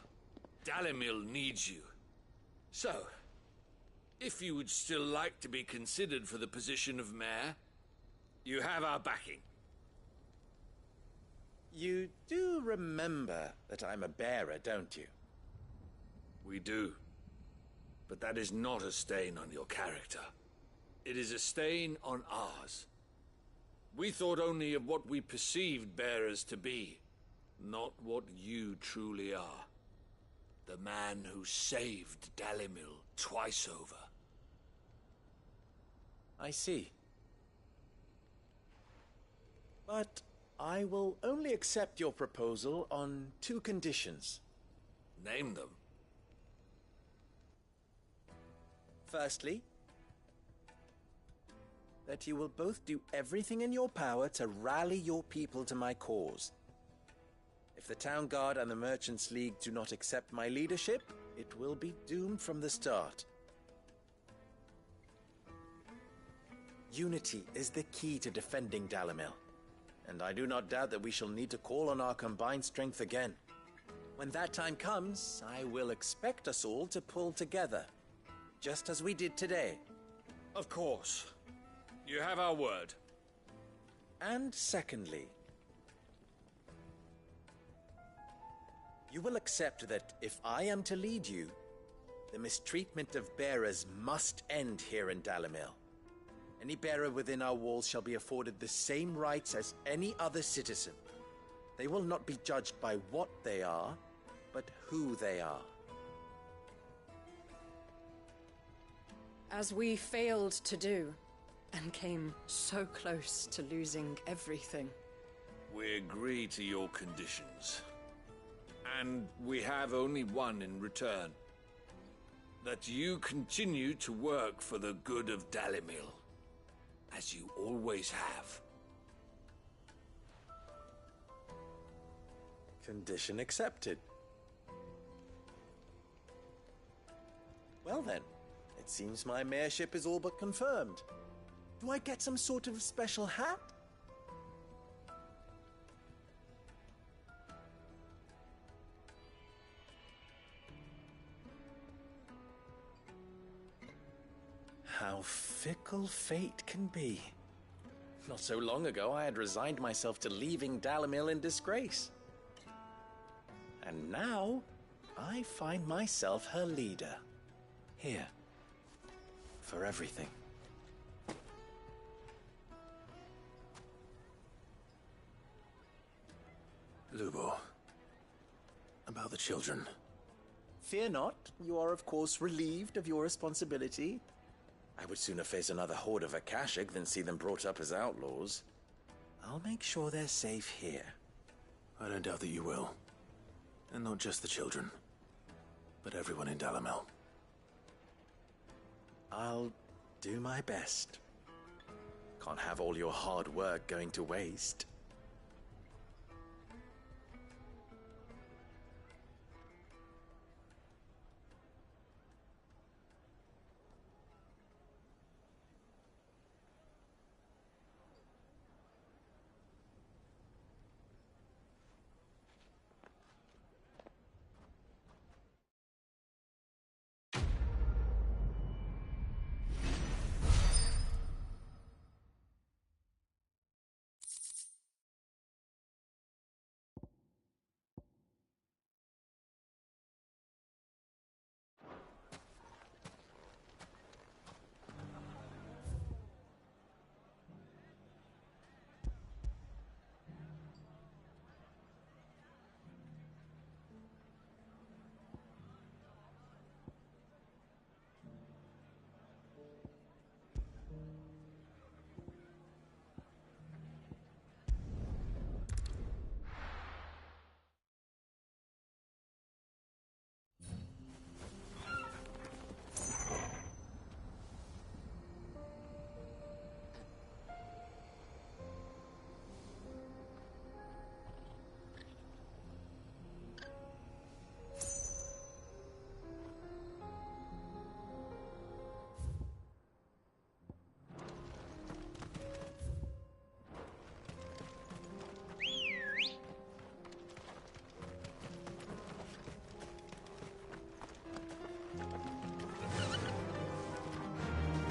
Dalimil needs you. So, if you would still like to be considered for the position of mayor, you have our backing. You do remember that I'm a bearer, don't you? We do. But that is not a stain on your character. It is a stain on ours. We thought only of what we perceived bearers to be, not what you truly are. The man who saved Dalimil twice over. I see. But I will only accept your proposal on 2 conditions. Name them. Firstly, that you will both do everything in your power to rally your people to my cause. If the Town Guard and the Merchants League do not accept my leadership, it will be doomed from the start. Unity is the key to defending Dalimil, and I do not doubt that we shall need to call on our combined strength again. When that time comes, I will expect us all to pull together. Just as we did today. Of course. You have our word. And secondly, you will accept that if I am to lead you, the mistreatment of bearers must end here in Dalimil. Any bearer within our walls shall be afforded the same rights as any other citizen. They will not be judged by what they are, but who they are. As we failed to do, and came so close to losing everything. We agree to your conditions. And we have only one in return. That you continue to work for the good of Dalimil, as you always have. Condition accepted. Well then. It seems my mayorship is all but confirmed. Do I get some sort of special hat? How fickle fate can be. Not so long ago, I had resigned myself to leaving Dalimil in disgrace. And now, I find myself her leader. Here. For everything. Lubo, about the children. Fear not, you are of course relieved of your responsibility. I would sooner face another horde of Akashic than see them brought up as outlaws. I'll make sure they're safe here. I don't doubt that you will. And not just the children, but everyone in Dalimil. I'll do my best. Can't have all your hard work going to waste.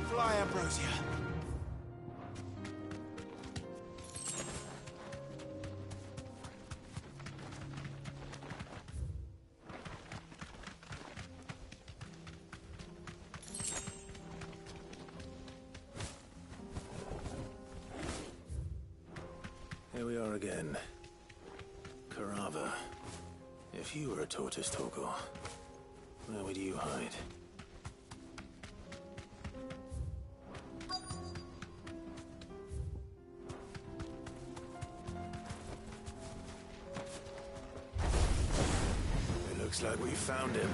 Fly, Ambrosia. Here we are again. Carava. If you were a tortoise talker, where would you hide? It looks like we found him.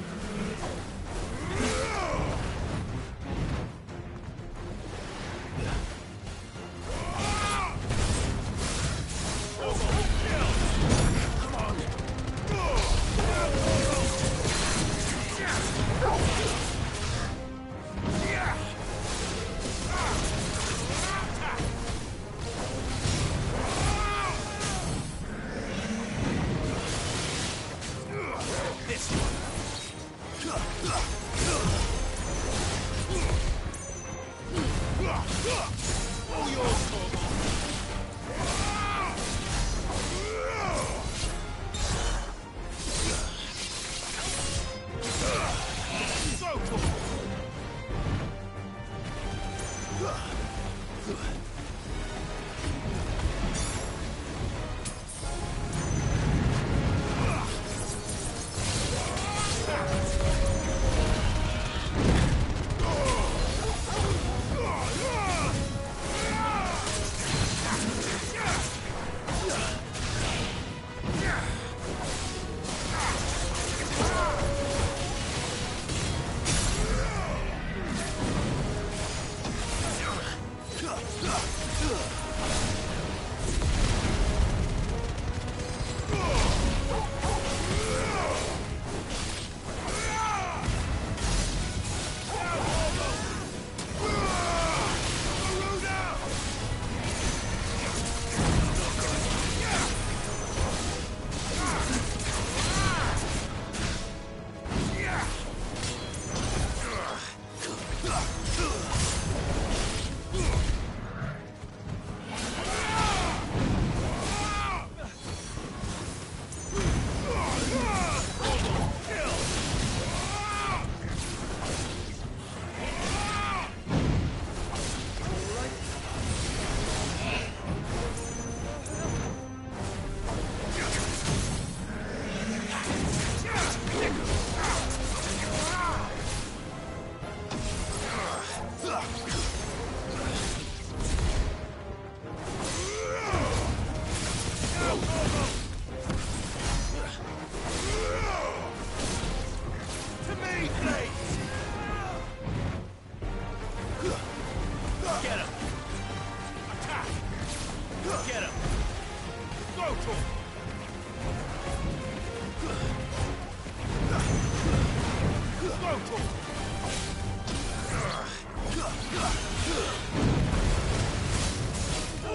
All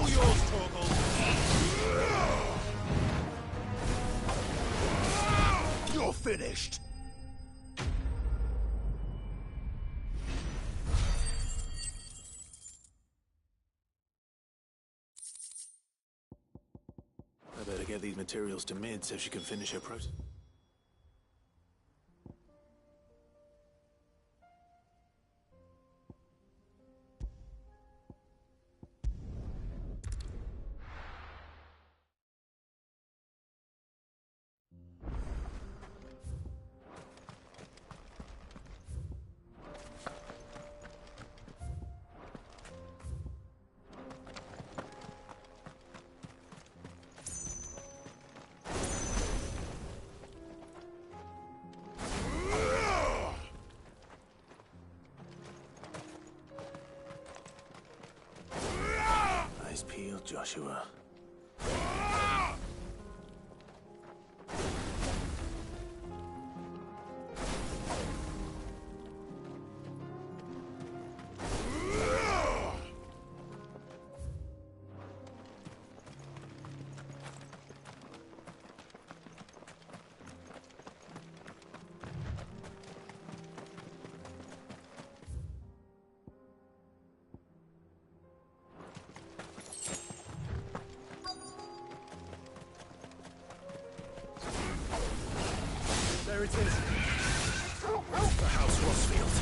yours, Torgal. You're finished. I better get these materials to Mid so she can finish her process. Nice peel, Joshua. There it is. The House Rosfield.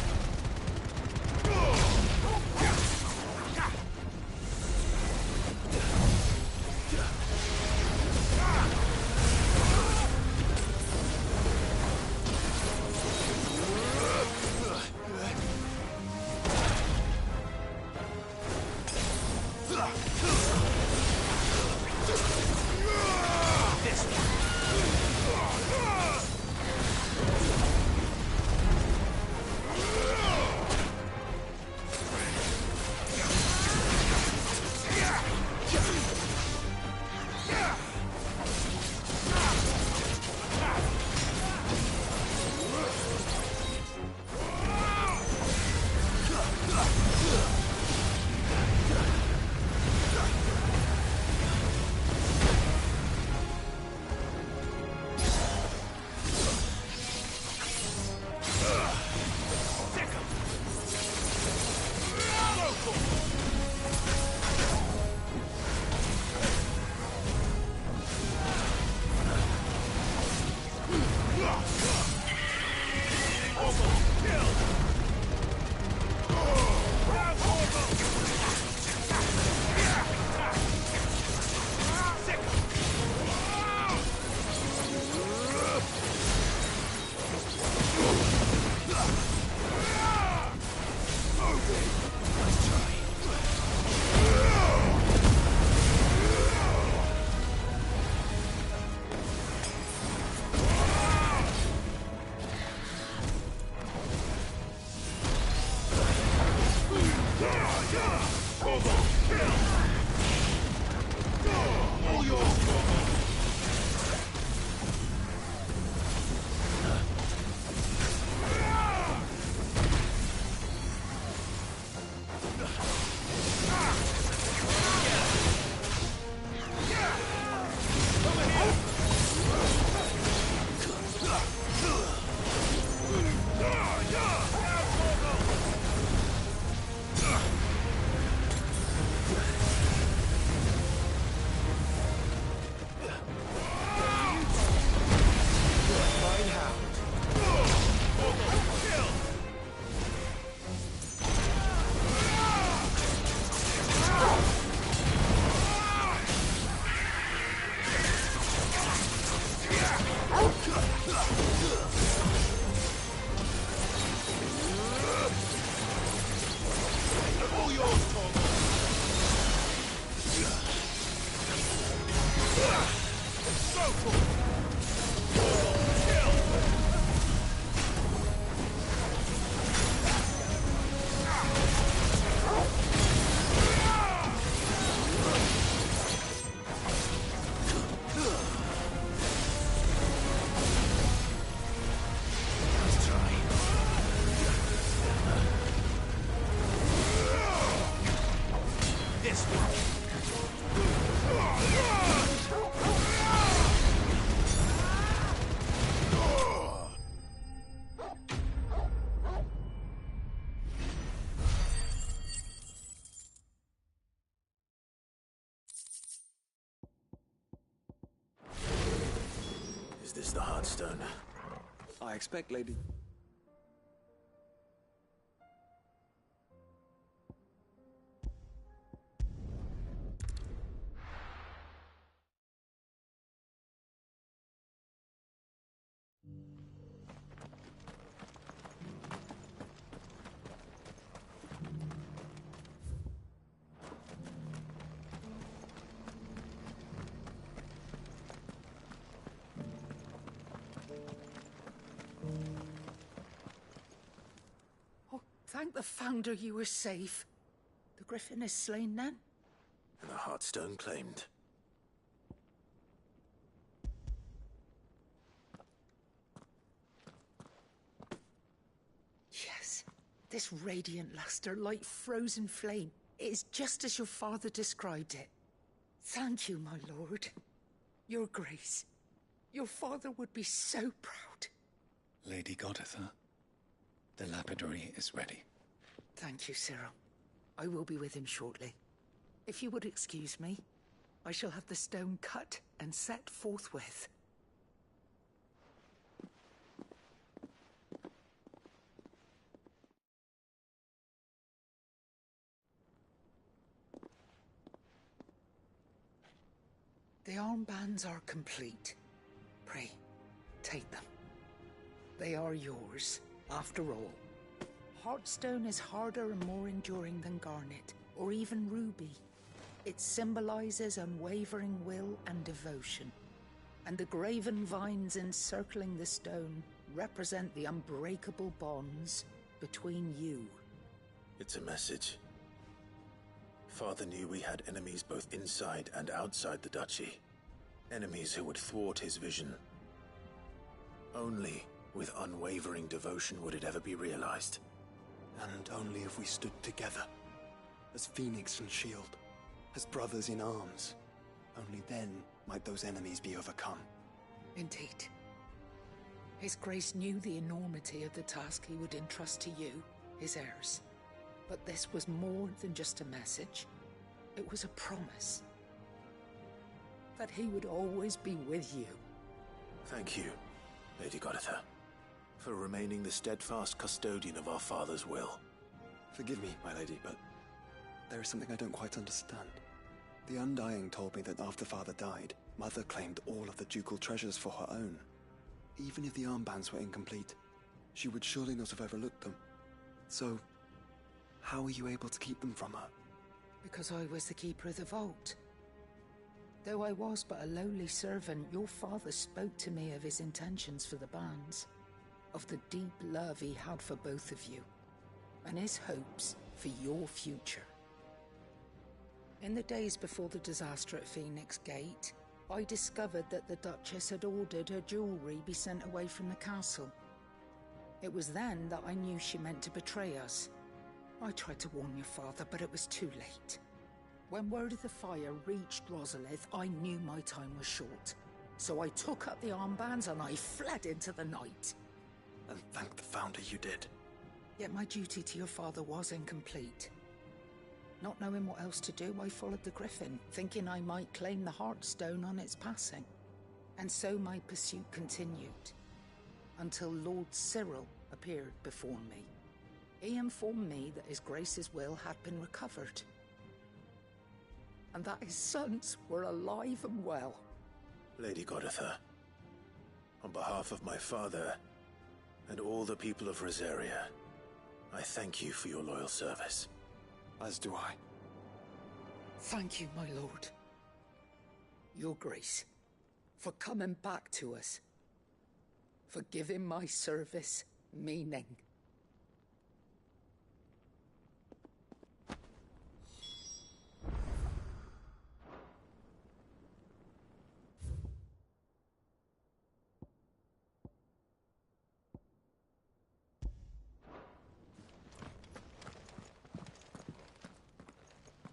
Is this the Heartstone? I expect, lady. Thank the Founder you were safe. The Griffin is slain then? And the Heartstone claimed. Yes. This radiant luster, like frozen flame, is just as your father described it. Thank you, my lord. Your Grace. Your father would be so proud. Lady Goditha, the lapidary is ready. Thank you, Cyril. I will be with him shortly. If you would excuse me, I shall have the stone cut and set forthwith. The armbands are complete. Pray, take them. They are yours, after all. Heartstone is harder and more enduring than garnet, or even ruby. It symbolizes unwavering will and devotion. And the graven vines encircling the stone represent the unbreakable bonds between you. It's a message. Father knew we had enemies both inside and outside the duchy. Enemies who would thwart his vision. Only with unwavering devotion would it ever be realized. And only if we stood together, as Phoenix and Shield, as brothers in arms. Only then might those enemies be overcome. Indeed. His Grace knew the enormity of the task he would entrust to you, his heirs. But this was more than just a message. It was a promise. That he would always be with you. Thank you, Lady Goditha, for remaining the steadfast custodian of our father's will. Forgive me, my lady, but there is something I don't quite understand. The Undying told me that after Father died, Mother claimed all of the ducal treasures for her own. Even if the armbands were incomplete, she would surely not have overlooked them. So, how were you able to keep them from her? Because I was the keeper of the vault. Though I was but a lowly servant, your father spoke to me of his intentions for the bands, of the deep love he had for both of you, and his hopes for your future. In the days before the disaster at Phoenix Gate, I discovered that the Duchess had ordered her jewelry be sent away from the castle. It was then that I knew she meant to betray us. I tried to warn your father, but it was too late. When word of the fire reached Rosalith, I knew my time was short. So I took up the armbands and I fled into the night. And thank the Founder you did. Yet my duty to your father was incomplete. Not knowing what else to do, I followed the Griffin, thinking I might claim the Heartstone on its passing. And so my pursuit continued, until Lord Cyril appeared before me. He informed me that His Grace's will had been recovered, and that his sons were alive and well. Lady Goditha, on behalf of my father and all the people of Rosaria, I thank you for your loyal service. As do I. Thank you, my lord. Your Grace, for coming back to us, for giving my service meaning.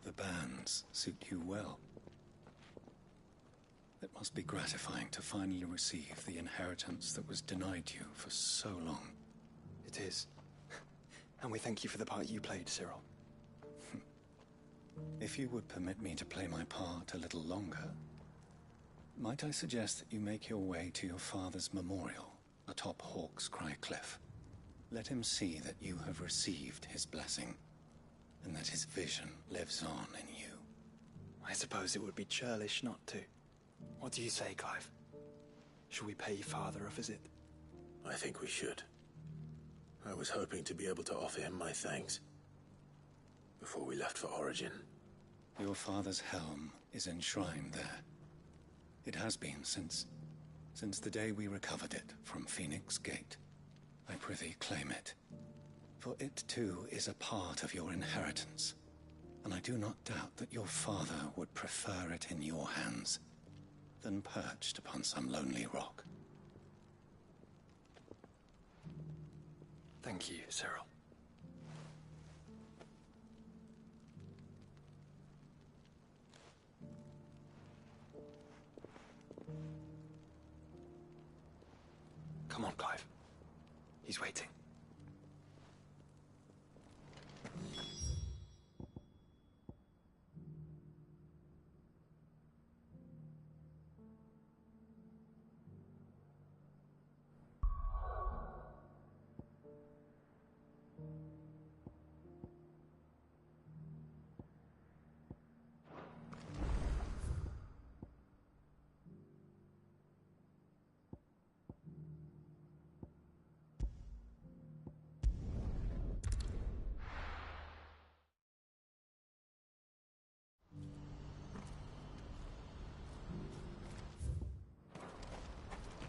The band. plans suit you well. It must be gratifying to finally receive the inheritance that was denied you for so long. It is. And we thank you for the part you played, Cyril. If you would permit me to play my part a little longer, might I suggest that you make your way to your father's memorial atop Hawk's Cry Cliff? Let him see that you have received his blessing, and that his vision lives on in you. I suppose it would be churlish not to. What do you say, Clive? Shall we pay Father a visit? I think we should. I was hoping to be able to offer him my thanks before we left for Origin. Your father's helm is enshrined there. It has been since the day we recovered it from Phoenix Gate. I prithee claim it, for it too is a part of your inheritance, and I do not doubt that your father would prefer it in your hands than perched upon some lonely rock. Thank you, Cyril. Come on, Clive. He's waiting.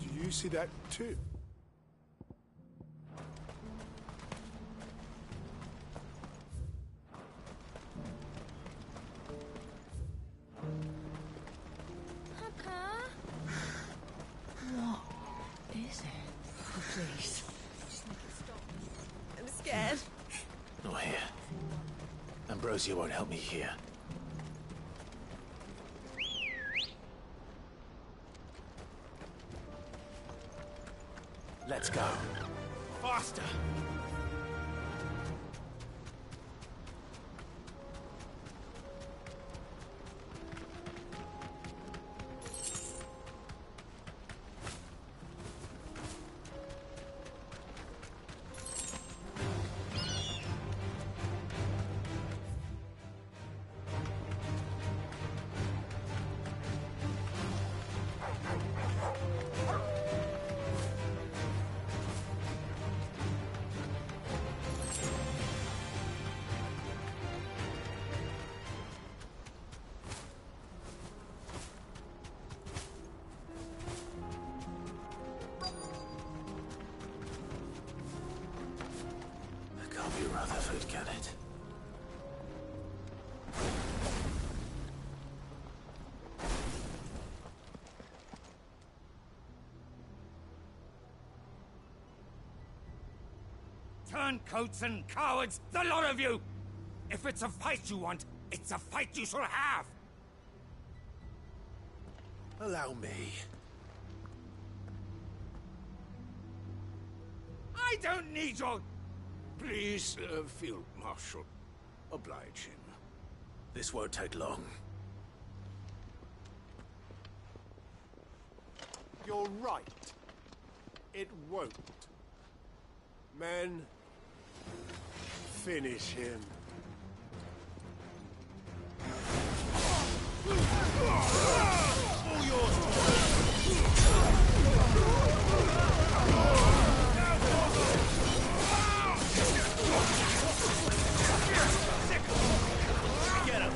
Do you see that too? Papa? What is it? Oh, please. Just make it stop. I'm scared. Not here. Ambrosia won't help me here. Let's go. Faster! Can't be Rutherford, can it? Turncoats and cowards, the lot of you! If it's a fight you want, it's a fight you shall have! Allow me. I don't need your... Please, Field Marshal, oblige him. This won't take long. You're right. It won't. Men, finish him. All yours! Get him!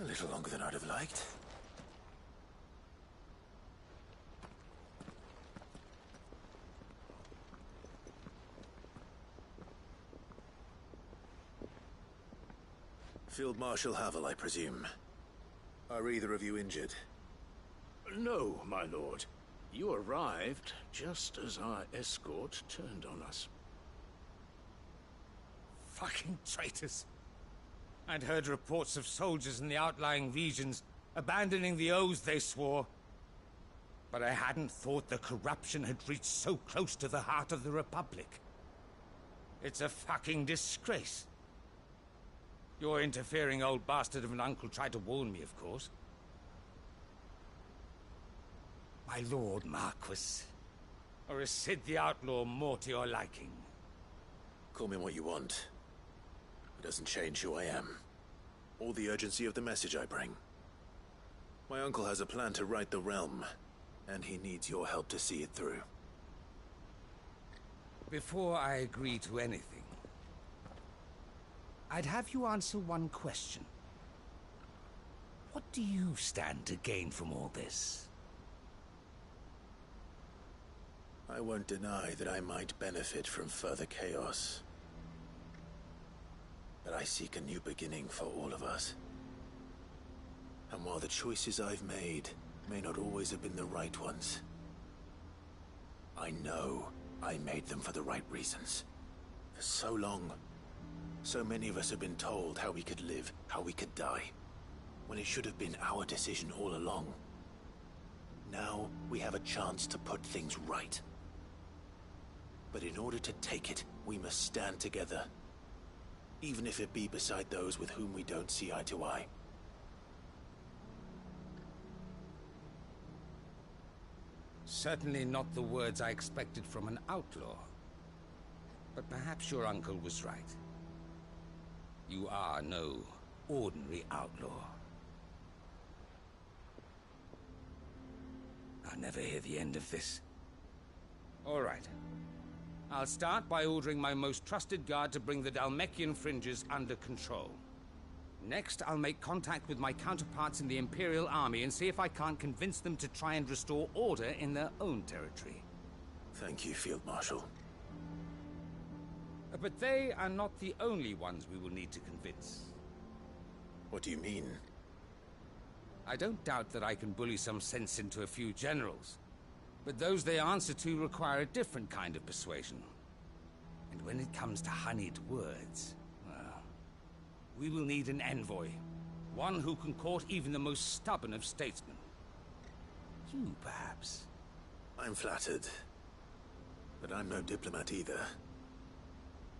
A little longer than I'd have liked. Field Marshal Havel, I presume. Are either of you injured? No, my lord. You arrived just as our escort turned on us. Fucking traitors. I'd heard reports of soldiers in the outlying regions abandoning the oaths they swore. But I hadn't thought the corruption had reached so close to the heart of the Republic. It's a fucking disgrace. Your interfering old bastard of an uncle tried to warn me, of course. My lord Marquis. Or is Sid the Outlaw more to your liking? Call me what you want. It doesn't change who I am, or the urgency of the message I bring. My uncle has a plan to right the realm, and he needs your help to see it through. Before I agree to anything, I'd have you answer one question. What do you stand to gain from all this? I won't deny that I might benefit from further chaos. But I seek a new beginning for all of us. And while the choices I've made may not always have been the right ones, I know I made them for the right reasons. For so long, so many of us have been told how we could live, how we could die, when it should have been our decision all along. Now we have a chance to put things right. But in order to take it, we must stand together. Even if it be beside those with whom we don't see eye to eye. Certainly not the words I expected from an outlaw. But perhaps your uncle was right. You are no ordinary outlaw. I'll never hear the end of this. All right. I'll start by ordering my most trusted guard to bring the Dhalmekian fringes under control. Next, I'll make contact with my counterparts in the Imperial Army and see if I can't convince them to try and restore order in their own territory. Thank you, Field Marshal. But they are not the only ones we will need to convince. What do you mean? I don't doubt that I can bully some sense into a few generals. But those they answer to require a different kind of persuasion. And when it comes to honeyed words, well, we will need an envoy. One who can court even the most stubborn of statesmen. You, perhaps? I'm flattered. But I'm no diplomat either.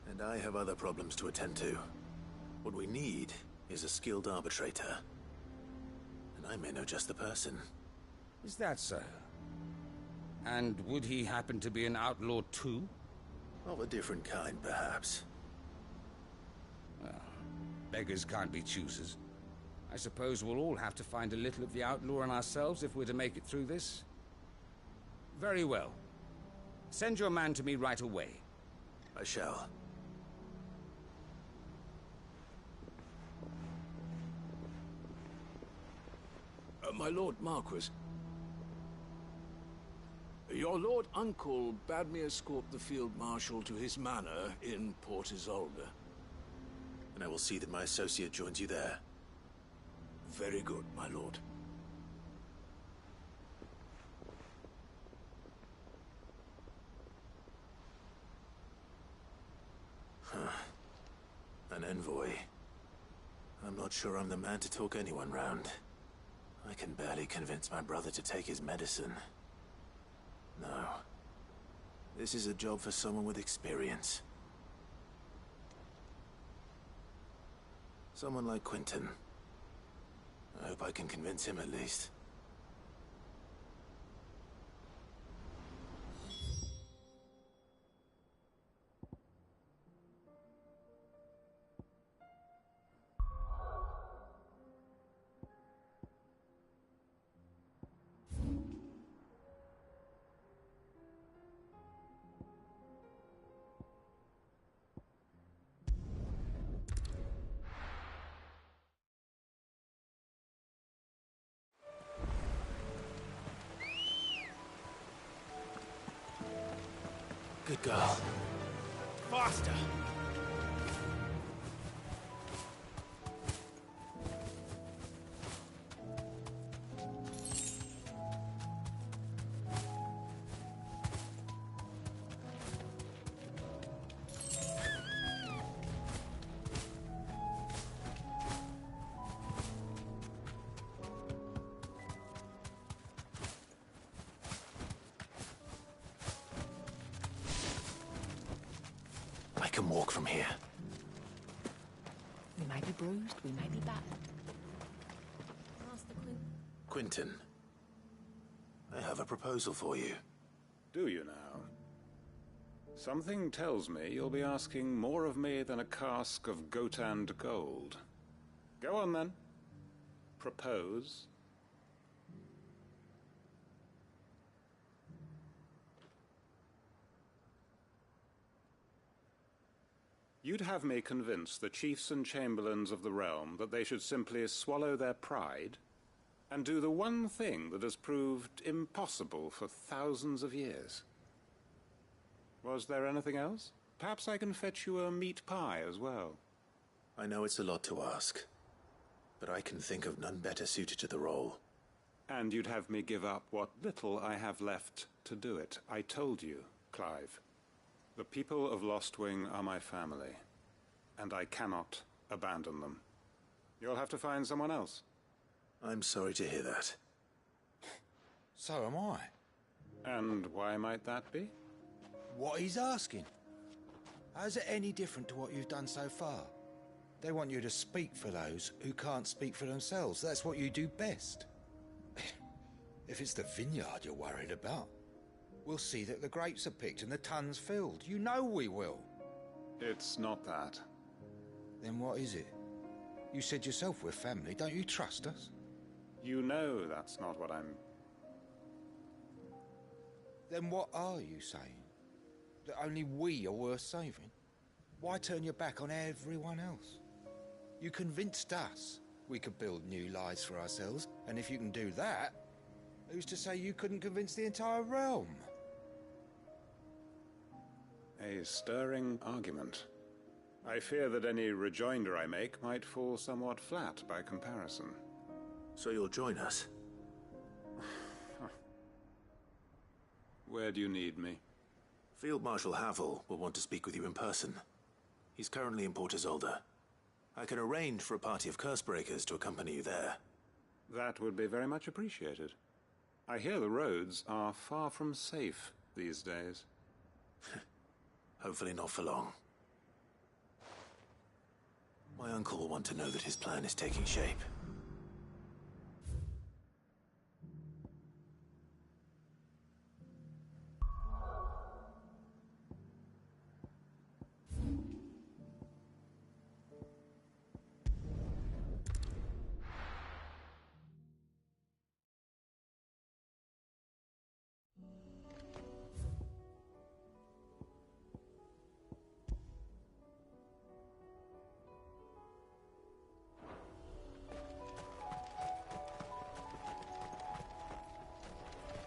And I have other problems to attend to. What we need is a skilled arbitrator. And I may know just the person. Is that so? And would he happen to be an outlaw too? Of a different kind, perhaps. Well, beggars can't be choosers. I suppose we'll all have to find a little of the outlaw in ourselves if we're to make it through this. Very well. Send your man to me right away. I shall. My Lord Marquis. Your Lord Uncle bade me escort the Field Marshal to his manor in Port Isolde. And I will see that my associate joins you there. Very good, my lord. An envoy. I'm not sure I'm the man to talk anyone round. I can barely convince my brother to take his medicine. No. This is a job for someone with experience. Someone like Quentin. I hope I can convince him at least. Good girl. Faster! I can walk from here. We may be bruised, we may be battered. Master Quint. Quinton, I have a proposal for you. Do you now? Something tells me you'll be asking more of me than a cask of Gotand gold. Go on then. Propose. You'd have me convince the chiefs and chamberlains of the realm that they should simply swallow their pride and do the one thing that has proved impossible for thousands of years. Was there anything else? Perhaps I can fetch you a meat pie as well. I know it's a lot to ask, but I can think of none better suited to the role. And you'd have me give up what little I have left to do it. I told you, Clive. The people of Lostwing are my family, and I cannot abandon them. You'll have to find someone else. I'm sorry to hear that. So am I. And why might that be? What he's asking. How's it any different to what you've done so far? They want you to speak for those who can't speak for themselves. That's what you do best. If it's the vineyard you're worried about, we'll see that the grapes are picked and the tons filled. You know we will. It's not that. Then what is it? You said yourself we're family. Don't you trust us? You know that's not what I'm... Then what are you saying? That only we are worth saving? Why turn your back on everyone else? You convinced us we could build new lives for ourselves, and if you can do that, who's to say you couldn't convince the entire realm? A stirring argument. I fear that any rejoinder I make might fall somewhat flat by comparison. So you'll join us? Where do you need me? Field Marshal Havel will want to speak with you in person. He's currently in Port Isolde. I can arrange for a party of Cursebreakers to accompany you there. That would be very much appreciated. I hear the roads are far from safe these days. Hopefully not for long. My uncle will want to know that his plan is taking shape.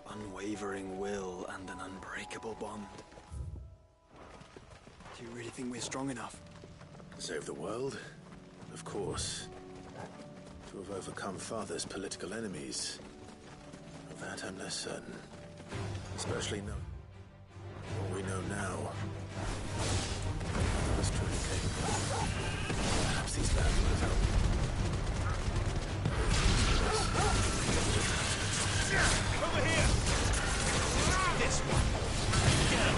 Unwavering will and an unbreakable bond. Do you really think we're strong enough? To save the world? Of course. To have overcome Father's political enemies? Of that I'm less certain. Especially know what we know now. Father was truly capable. Perhaps these lads would have helped. Over here! This one! Get him!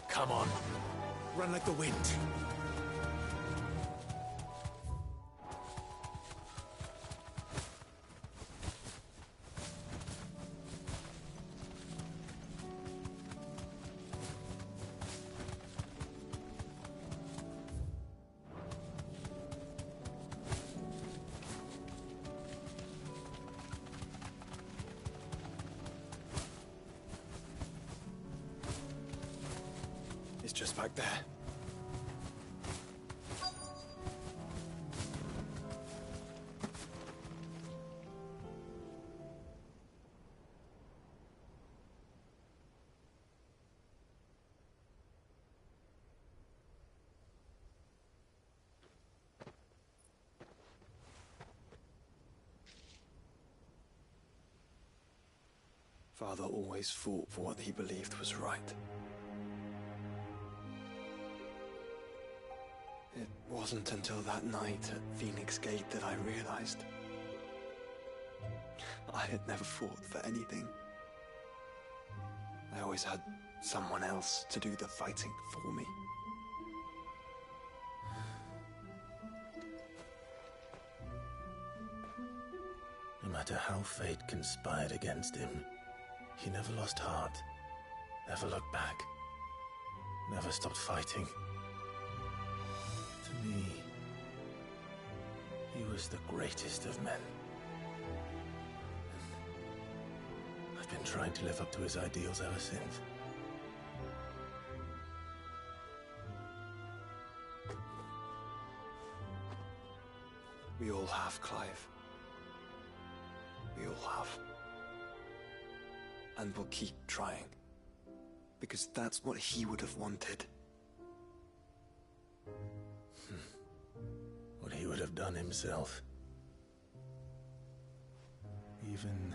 Come on. Run like the wind. Just back there. Father always fought for what he believed was right. It wasn't until that night at Phoenix Gate that I realized I had never fought for anything. I always had someone else to do the fighting for me. No matter how fate conspired against him, he never lost heart, never looked back, never stopped fighting. To me, he was the greatest of men. I've been trying to live up to his ideals ever since. We all have, Clive. We all have. And we'll keep trying. Because that's what he would have wanted. What he would have done himself. Even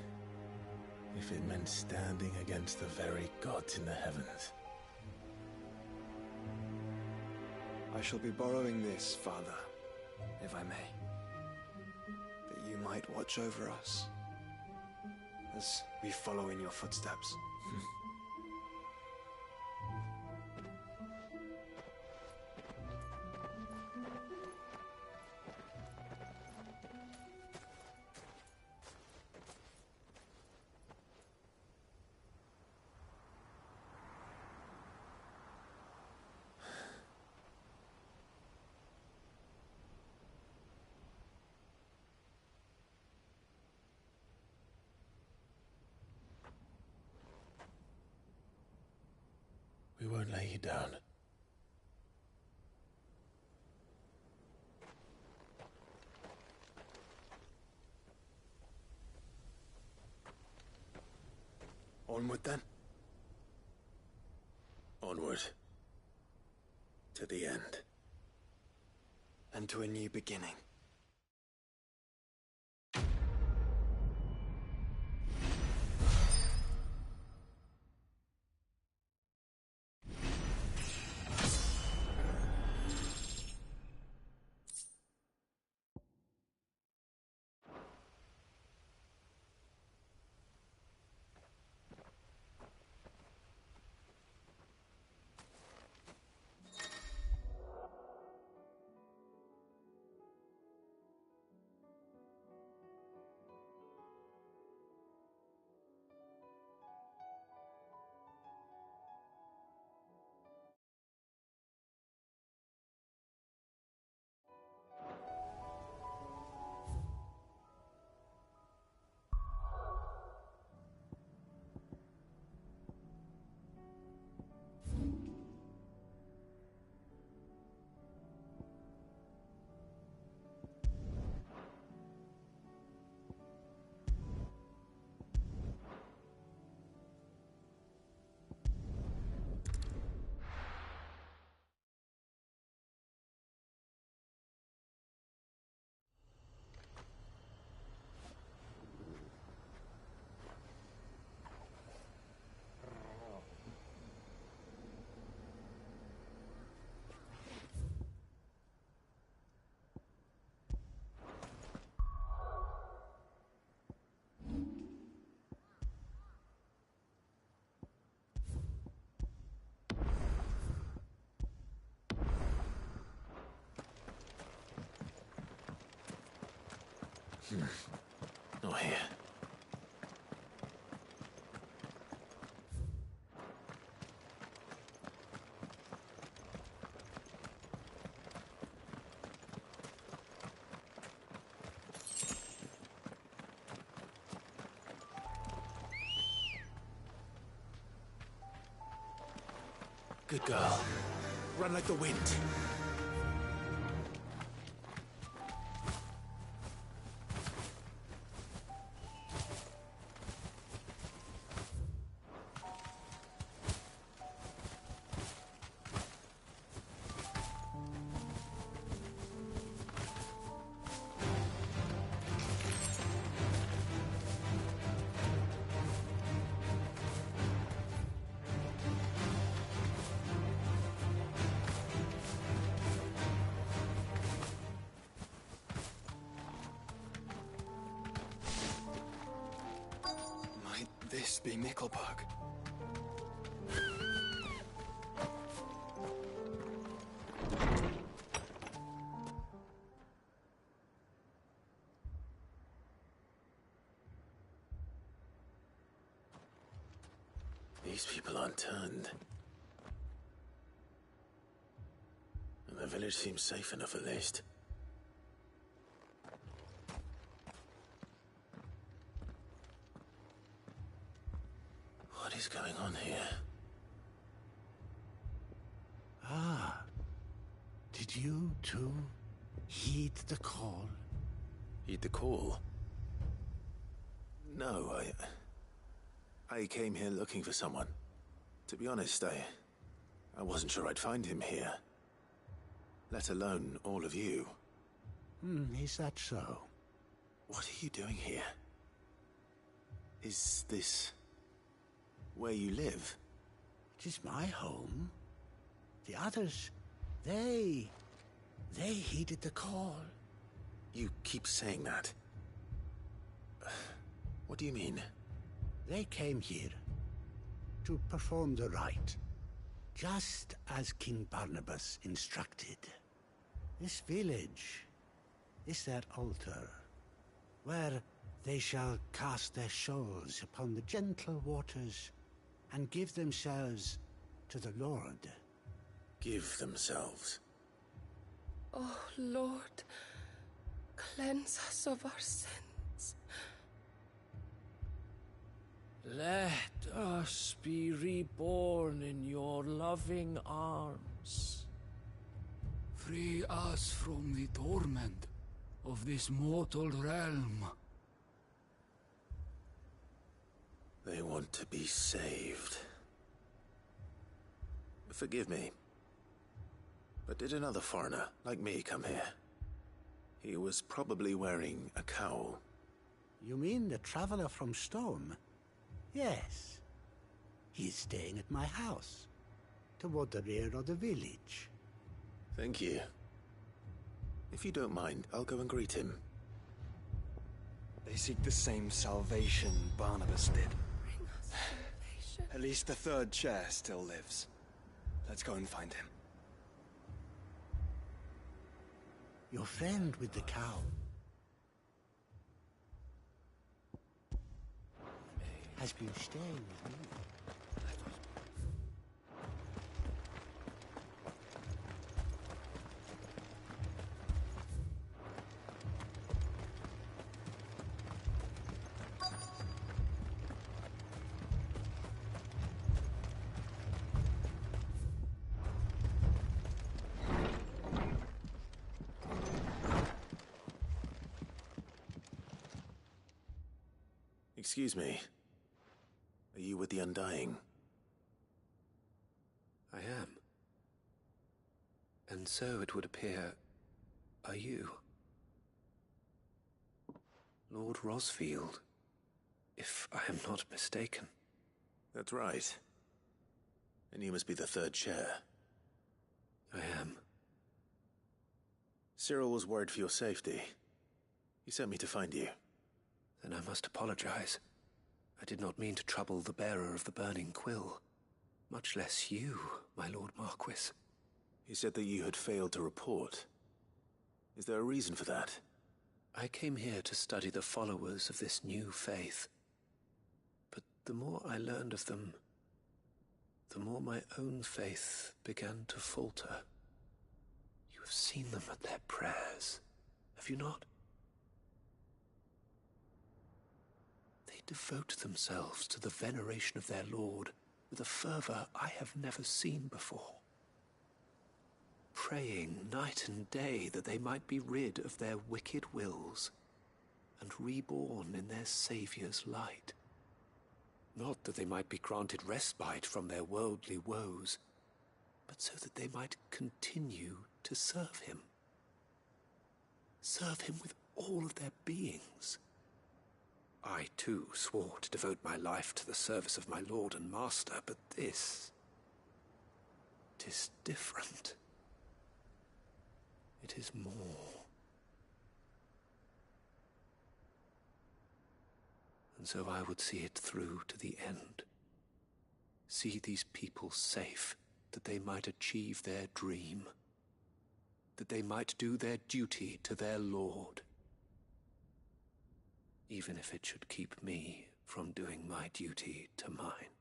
if it meant standing against the very gods in the heavens. I shall be borrowing this, Father, if I may. That you might watch over us as we follow in your footsteps. We won't lay you down. Onward then. Onward. To the end. And to a new beginning. Not here. Good girl. Run like the wind. This be Nickelbug. These people aren't turned. And the village seems safe enough at least. What is going on here? Ah. Did you too heed the call? Heed the call? No, I came here looking for someone. To be honest, I wasn't sure I'd find him here. Let alone all of you. Is that so? What are you doing here? Is this where you live? It is my home. The others, they heeded the call. You keep saying that. What do you mean? They came here to perform the rite, just as King Barnabas instructed. This village is their altar, where they shall cast their shawls upon the gentle waters and give themselves to the Lord. Give themselves? Oh, Lord, cleanse us of our sins. Let us be reborn in your loving arms. Free us from the torment of this mortal realm. They want to be saved. Forgive me, but did another foreigner like me come here? He was probably wearing a cowl. You mean the traveler from Storm? Yes. He is staying at my house, toward the rear of the village. Thank you. If you don't mind, I'll go and greet him. They seek the same salvation Barnabas did. Bring us salvation. At least the third chair still lives. Let's go and find him. Your friend with the cow has been staying with me. Excuse me. Are you with the Undying? I am. And so it would appear, are you? Lord Rosfield, if I am not mistaken. That's right. And you must be the third chair. I am. Cyril was worried for your safety. He sent me to find you. Then I must apologize. I did not mean to trouble the bearer of the burning quill. Much less you, my Lord Marquis. He said that you had failed to report. Is there a reason for that? I came here to study the followers of this new faith. But the more I learned of them, the more my own faith began to falter. You have seen them at their prayers, have you not? They devote themselves to the veneration of their Lord with a fervor I have never seen before. praying night and day that they might be rid of their wicked wills and reborn in their Saviour's light. Not that they might be granted respite from their worldly woes, but so that they might continue to serve him. Serve him with all of their beings. I, too, swore to devote my life to the service of my Lord and Master, but this... it is different. It is more. And so I would see it through to the end. See these people safe, that they might achieve their dream. That they might do their duty to their Lord. Even if it should keep me from doing my duty to mine.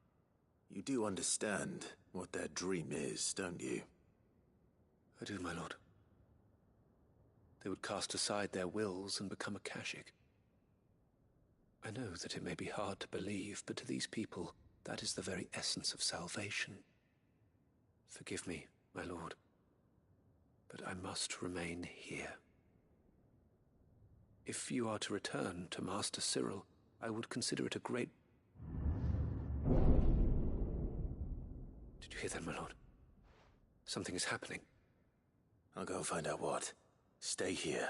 You do understand what their dream is, don't you? I do, my lord. They would cast aside their wills and become Akashic. I know that it may be hard to believe, but to these people, that is the very essence of salvation. Forgive me, my lord, but I must remain here. If you are to return to Master Cyril, I would consider it a great... Did you hear that, my lord? Something is happening. I'll go and find out what. Stay here.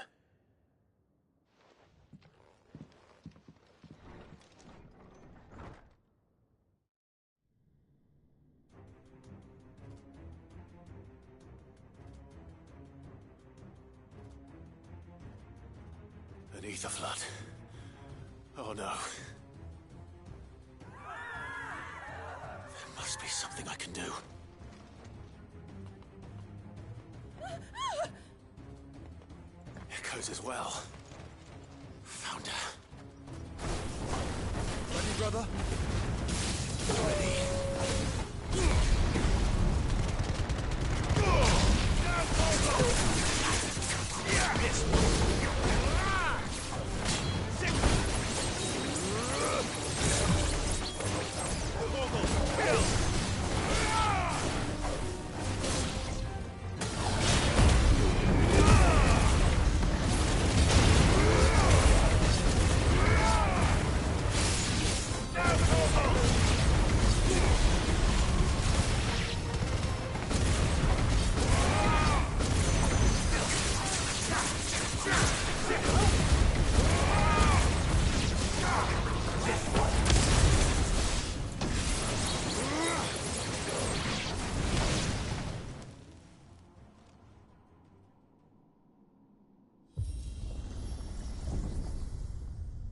Beneath the flood. Oh no. There must be something I can do. Echoes as well. Found her. Ready, brother? Ready.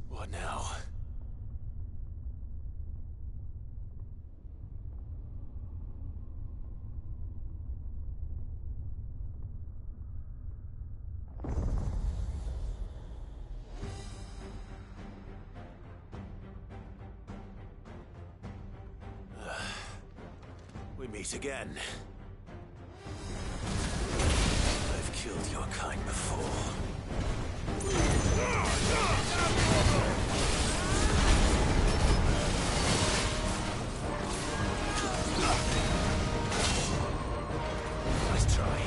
What now? We meet again. I've killed your kind before. Nice try.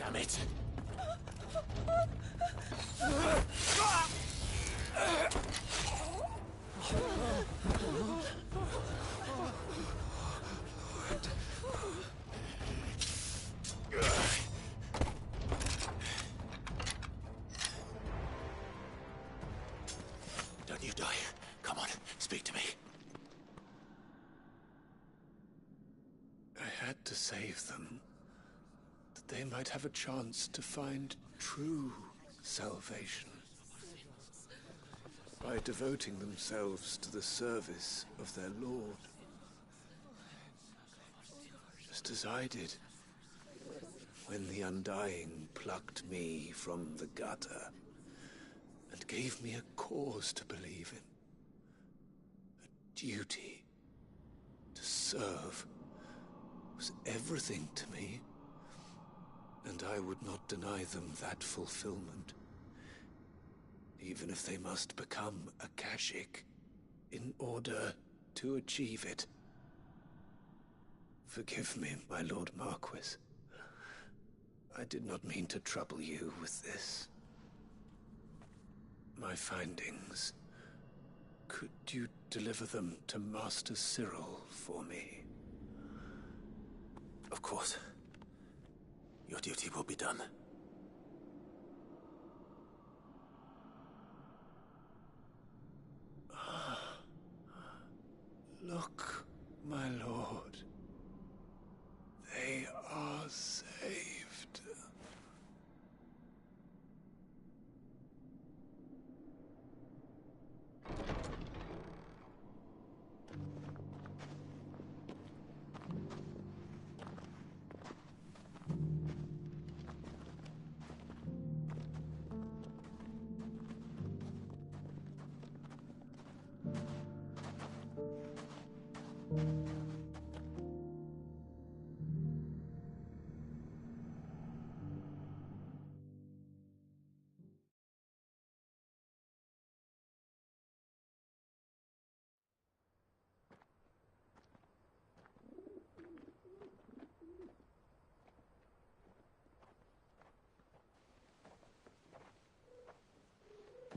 damn it! Don't you die. Come on, speak to me. I had to save them, that they might have a chance to find true salvation. By devoting themselves to the service of their Lord. Just as I did, when the Undying plucked me from the gutter and gave me a cause to believe in. A duty to serve was everything to me, and I would not deny them that fulfillment, even if they must become a Kashik in order to achieve it. Forgive me, my Lord Marquis. I did not mean to trouble you with this. My findings. Could you deliver them to Master Cyril for me? Of course. Your duty will be done. Look, my lord. They are saved.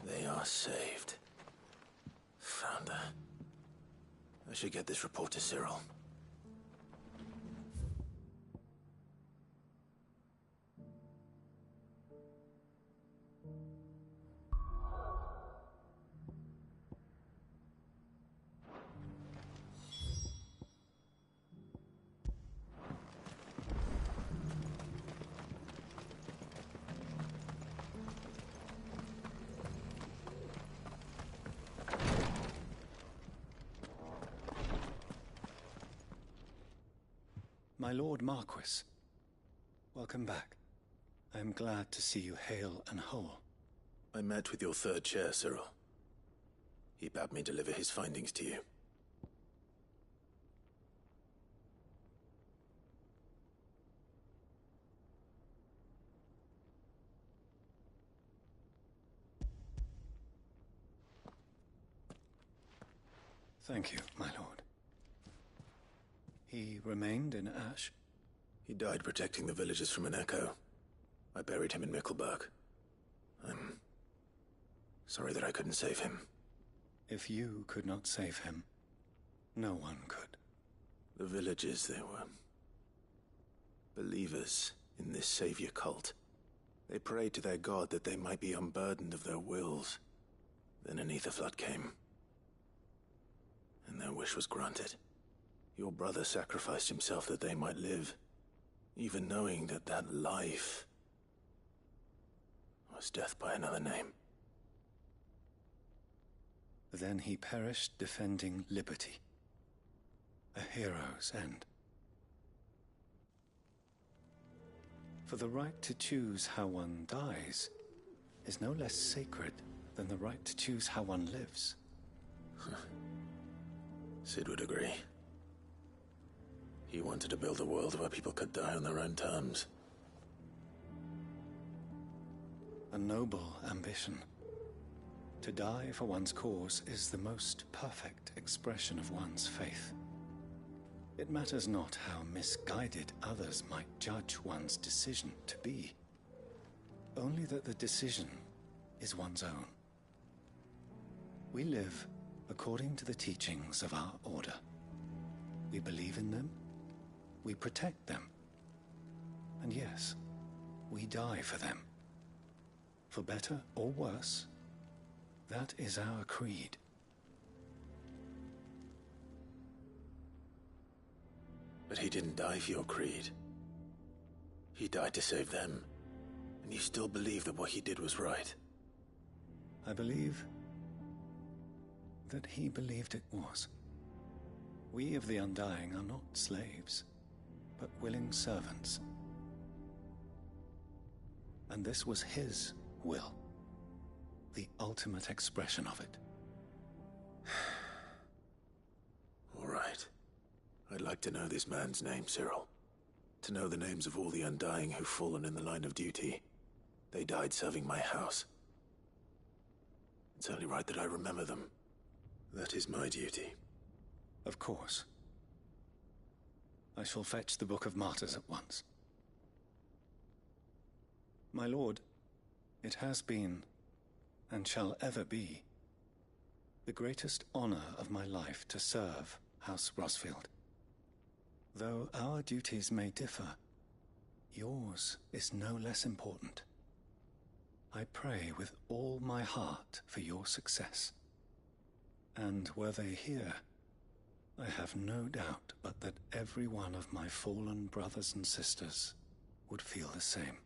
They are saved. Founder. I should get this report to Cyril. My Lord Marquis, welcome back. I am glad to see you hale and whole. I met with your third chair, Cyril. He bade me deliver his findings to you. Thank you, my lord. He remained in Ash? He died protecting the villagers from an echo. I buried him in Mickelberg. I'm sorry that I couldn't save him. If you could not save him, no one could. The villagers, they were believers in this savior cult. They prayed to their god that they might be unburdened of their wills. Then an ether flood came, and their wish was granted. Your brother sacrificed himself that they might live, even knowing that that life was death by another name. Then he perished defending liberty. A hero's end. For the right to choose how one dies is no less sacred than the right to choose how one lives. Sid would agree. He wanted to build a world where people could die on their own terms. A noble ambition. To die for one's cause is the most perfect expression of one's faith. It matters not how misguided others might judge one's decision to be. only that the decision is one's own. We live according to the teachings of our order. We believe in them, we protect them, and yes, we die for them. For better or worse, that is our creed. But he didn't die for your creed. He died to save them. And you still believe that what he did was right? I believe that he believed it was. We of the Undying are not slaves, but willing servants. And this was his will, the ultimate expression of it. All right. I'd like to know this man's name, Cyril. To know the names of all the Undying who've fallen in the line of duty. They died serving my house. It's only right that I remember them. That is my duty. Of course. I shall fetch the Book of Martyrs at once. My lord, it has been, and shall ever be, the greatest honor of my life to serve House Rosfield. Though our duties may differ, yours is no less important. I pray with all my heart for your success. And were they here, I have no doubt but that every one of my fallen brothers and sisters would feel the same.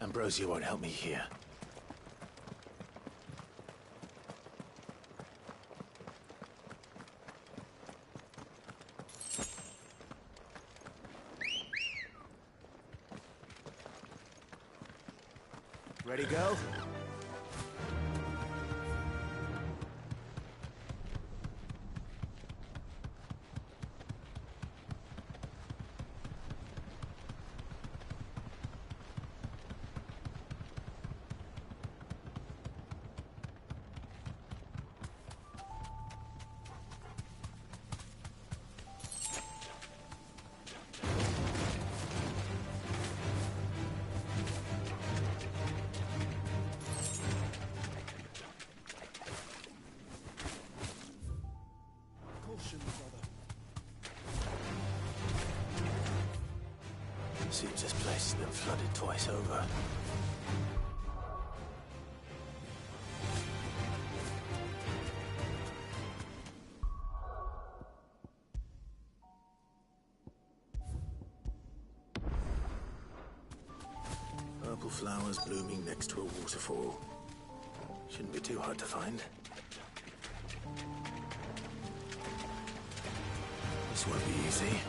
Ambrosia won't help me here. Ready, go? Seems this place has been flooded twice over. Purple flowers blooming next to a waterfall. Shouldn't be too hard to find. This won't be easy.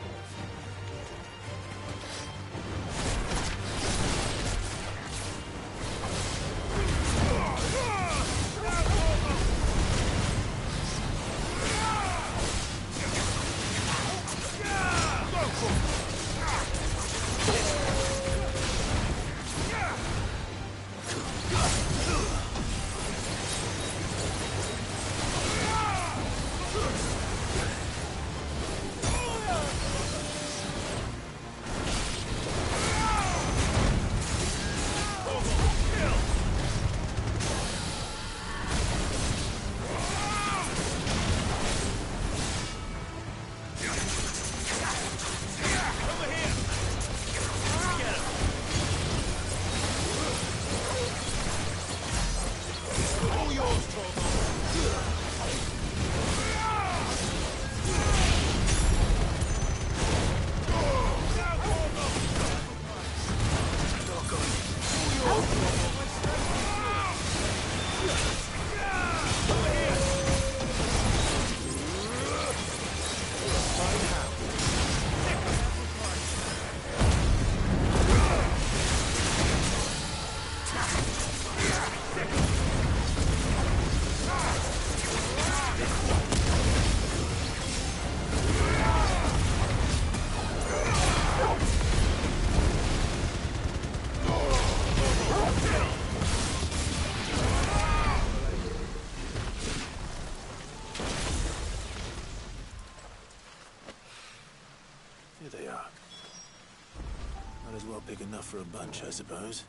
Here they are. Might as well pick enough for a bunch, I suppose.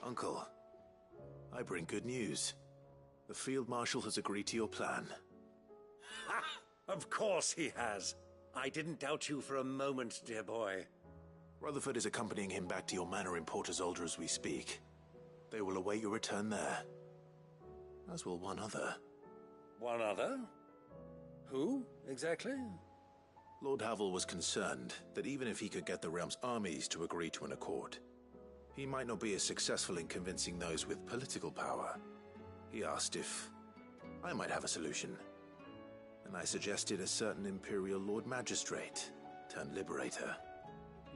Uncle, I bring good news. The Field Marshal has agreed to your plan. Ha! Of course he has. I didn't doubt you for a moment, dear boy. Rutherford is accompanying him back to your manor in Port Isolde as we speak. They will await your return there. As will one other. One other? Who, exactly? Lord Havel was concerned that even if he could get the realm's armies to agree to an accord, he might not be as successful in convincing those with political power. He asked if I might have a solution, and I suggested a certain Imperial Lord Magistrate turned Liberator.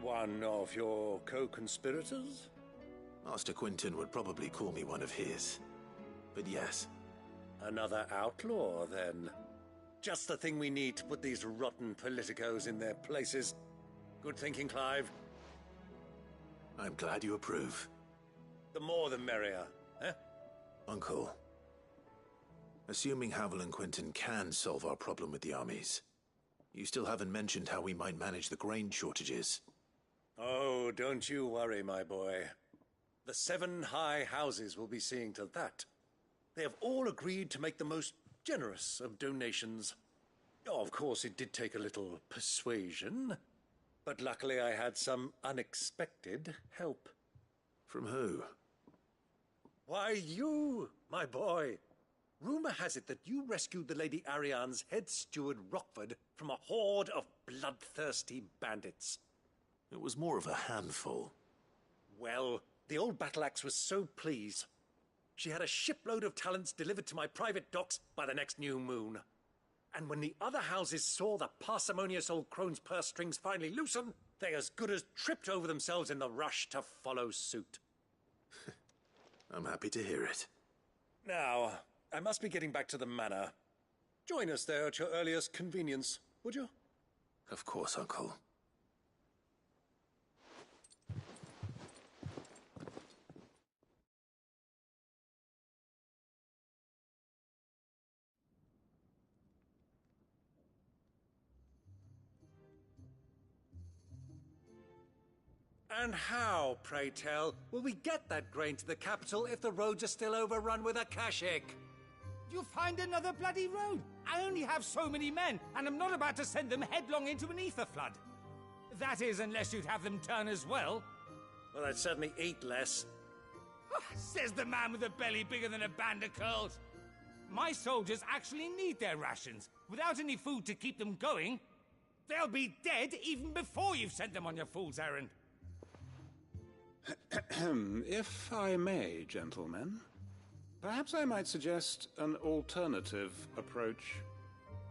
One of your co-conspirators? Master Quinton would probably call me one of his, but yes. Another outlaw, then. Just the thing we need to put these rotten politicos in their places. Good thinking, Clive. I'm glad you approve. The more the merrier, eh? Uncle, assuming Havel and Quinton can solve our problem with the armies, you still haven't mentioned how we might manage the grain shortages. Oh, don't you worry, my boy. The 7 high houses will be seeing to that. They have all agreed to make the most generous of donations. Oh, of course, it did take a little persuasion. But luckily I had some unexpected help. From who? Why, you, my boy. Rumor has it that you rescued the Lady Ariane's head steward Rockford from a horde of bloodthirsty bandits. It was more of a handful. Well, the old battle-axe was so pleased. She had a shipload of talents delivered to my private docks by the next new moon. And when the other houses saw the parsimonious old crone's purse strings finally loosen, they as good as tripped over themselves in the rush to follow suit. I'm happy to hear it. Now, I must be getting back to the manor. Join us there at your earliest convenience, would you? Of course, Uncle. And how, pray tell, will we get that grain to the capital if the roads are still overrun with Akashic? You find another bloody road. I only have so many men, and I'm not about to send them headlong into an ether flood. That is, unless you'd have them turn as well. Well, I'd certainly eat less. Says the man with a belly bigger than a band of curls. My soldiers actually need their rations. Without any food to keep them going, they'll be dead even before you've sent them on your fool's errand. If I may, gentlemen, perhaps I might suggest an alternative approach.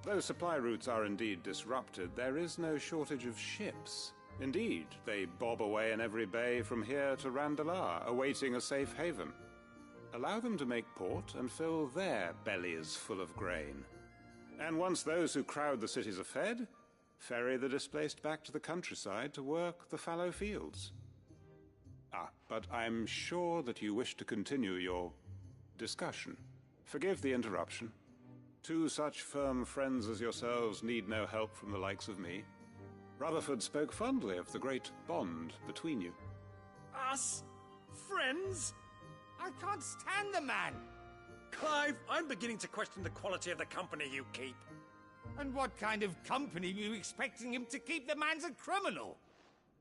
Though supply routes are indeed disrupted, there is no shortage of ships. Indeed, they bob away in every bay from here to Randalar, awaiting a safe haven. Allow them to make port and fill their bellies full of grain. And once those who crowd the cities are fed, ferry the displaced back to the countryside to work the fallow fields. But I'm sure that you wish to continue your discussion. Forgive the interruption. 2 such firm friends as yourselves need no help from the likes of me. Rutherford spoke fondly of the great bond between you. Us? Friends? I can't stand the man! Clive, I'm beginning to question the quality of the company you keep. And what kind of company were you expecting him to keep? The man's a criminal!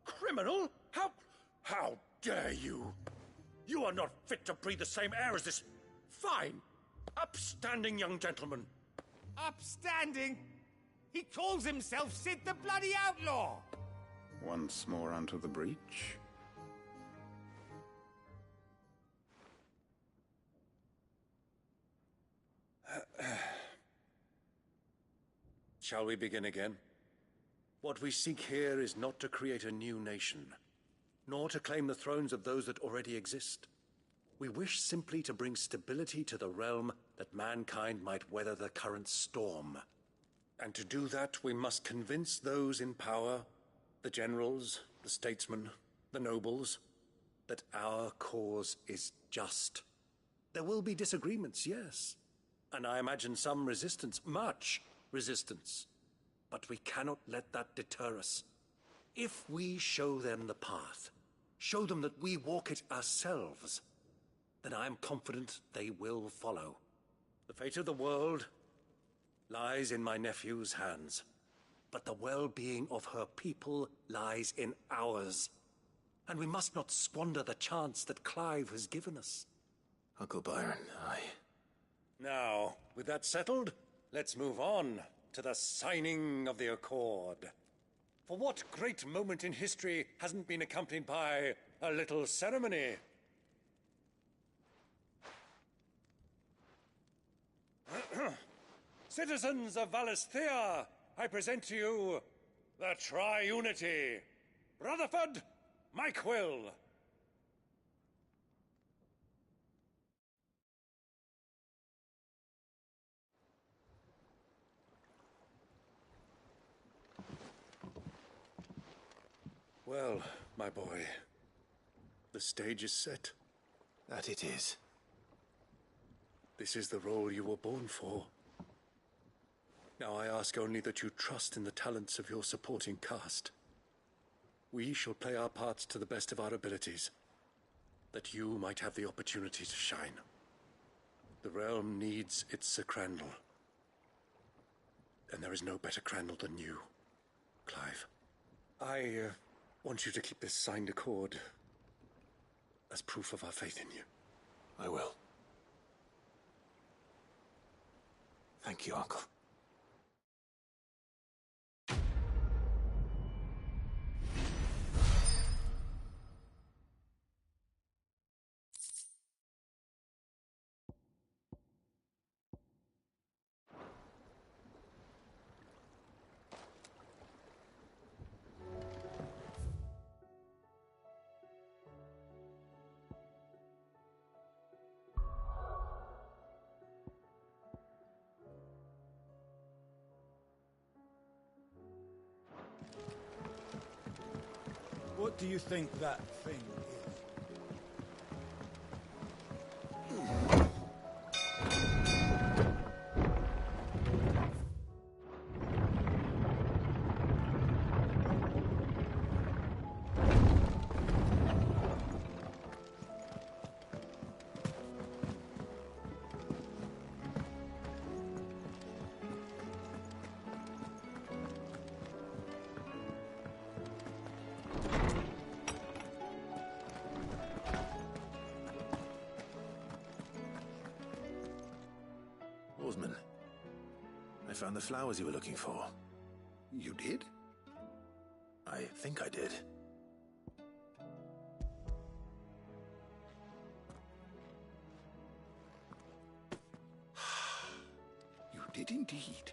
Criminal? How dare you? You are not fit to breathe the same air as this fine, upstanding young gentleman. Upstanding? He calls himself Sid the Bloody Outlaw! Once more onto the breach. Shall we begin again? What we seek here is not to create a new nation, nor to claim the thrones of those that already exist. We wish simply to bring stability to the realm that mankind might weather the current storm. And to do that, we must convince those in power, the generals, the statesmen, the nobles, that our cause is just. There will be disagreements, yes, and I imagine some resistance, much resistance. But we cannot let that deter us. If we show them the path, show them that we walk it ourselves, then I am confident they will follow. The fate of the world lies in my nephew's hands, but the well-being of her people lies in ours. And we must not squander the chance that Clive has given us. Uncle Byron, Now, with that settled, let's move on to the signing of the Accord. For what great moment in history hasn't been accompanied by a little ceremony? Citizens of Valisthea, I present to you the Triunity. Rutherford, Mike Will. Well, my boy, the stage is set. That it is. This is the role you were born for. Now I ask only that you trust in the talents of your supporting cast. We shall play our parts to the best of our abilities, that you might have the opportunity to shine. The realm needs its Sir Crandall. And there is no better Crandall than you, Clive. I want you to keep this signed accord as proof of our faith in you. I will. Thank you, Uncle. What do you think that thing is? Oarsman, I found the flowers you were looking for. You did? I think I did. You did indeed.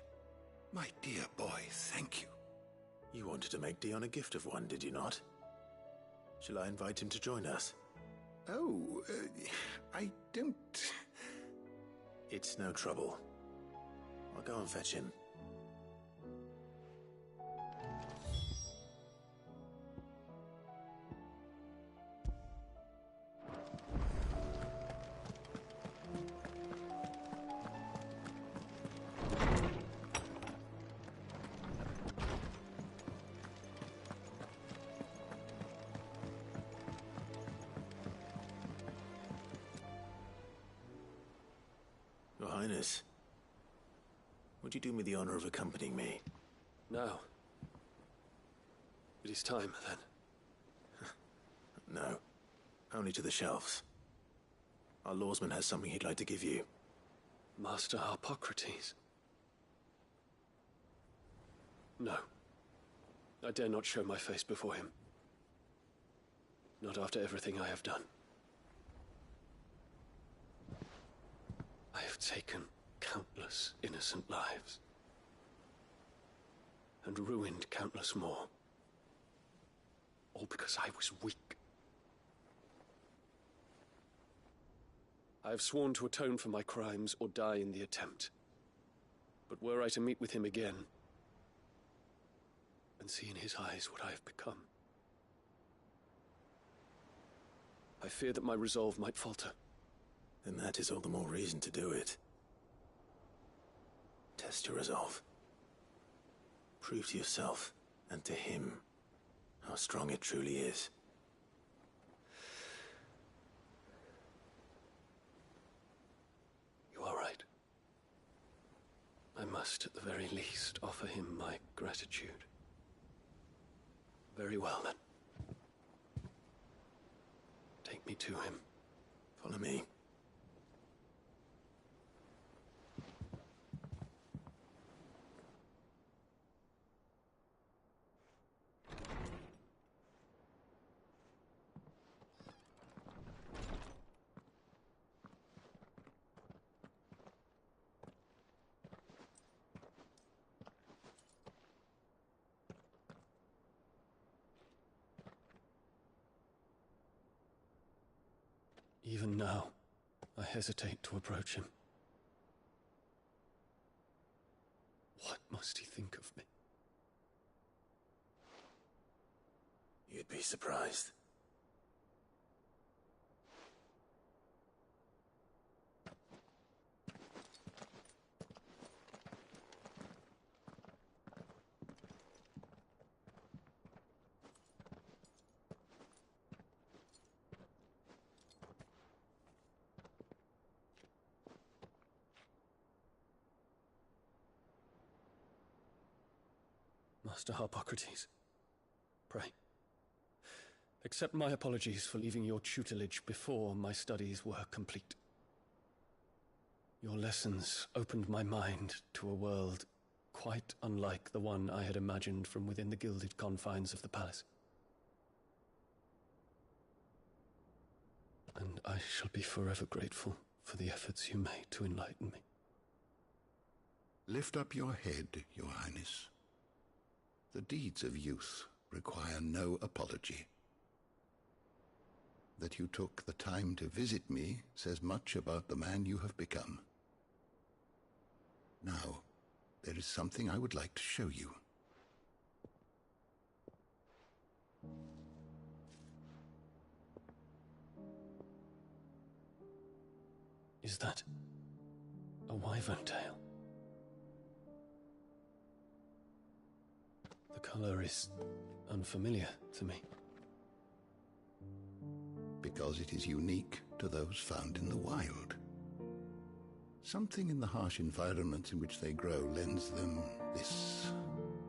My dear boy, thank you. You wanted to make Dion a gift of one, did you not? Shall I invite him to join us? Oh, I don't... It's no trouble. I'll go and fetch him. Your Highness, would you do me the honor of accompanying me? Now. It is time, then. No. Only to the shelves. Our lawsman has something he'd like to give you. Master Harpocrates. No. I dare not show my face before him. Not after everything I have done. I have taken countless innocent lives. and ruined countless more. All because I was weak. I have sworn to atone for my crimes or die in the attempt. But were I to meet with him again, and see in his eyes what I have become, I fear that my resolve might falter. Then that is all the more reason to do it. Test your resolve. Prove to yourself, and to him, how strong it truly is. You are right. I must, at the very least, offer him my gratitude. Very well, then. Take me to him. Follow me. Even now, I hesitate to approach him. What must he think of me? You'd be surprised. Master Harpocrates, pray, accept my apologies for leaving your tutelage before my studies were complete. Your lessons opened my mind to a world quite unlike the one I had imagined from within the gilded confines of the palace. And I shall be forever grateful for the efforts you made to enlighten me. Lift up your head, Your Highness. The deeds of youth require no apology. That you took the time to visit me says much about the man you have become. Now, there is something I would like to show you. Is that a wyvern tail? The color is unfamiliar to me. Because it is unique to those found in the wild. Something in the harsh environment in which they grow lends them this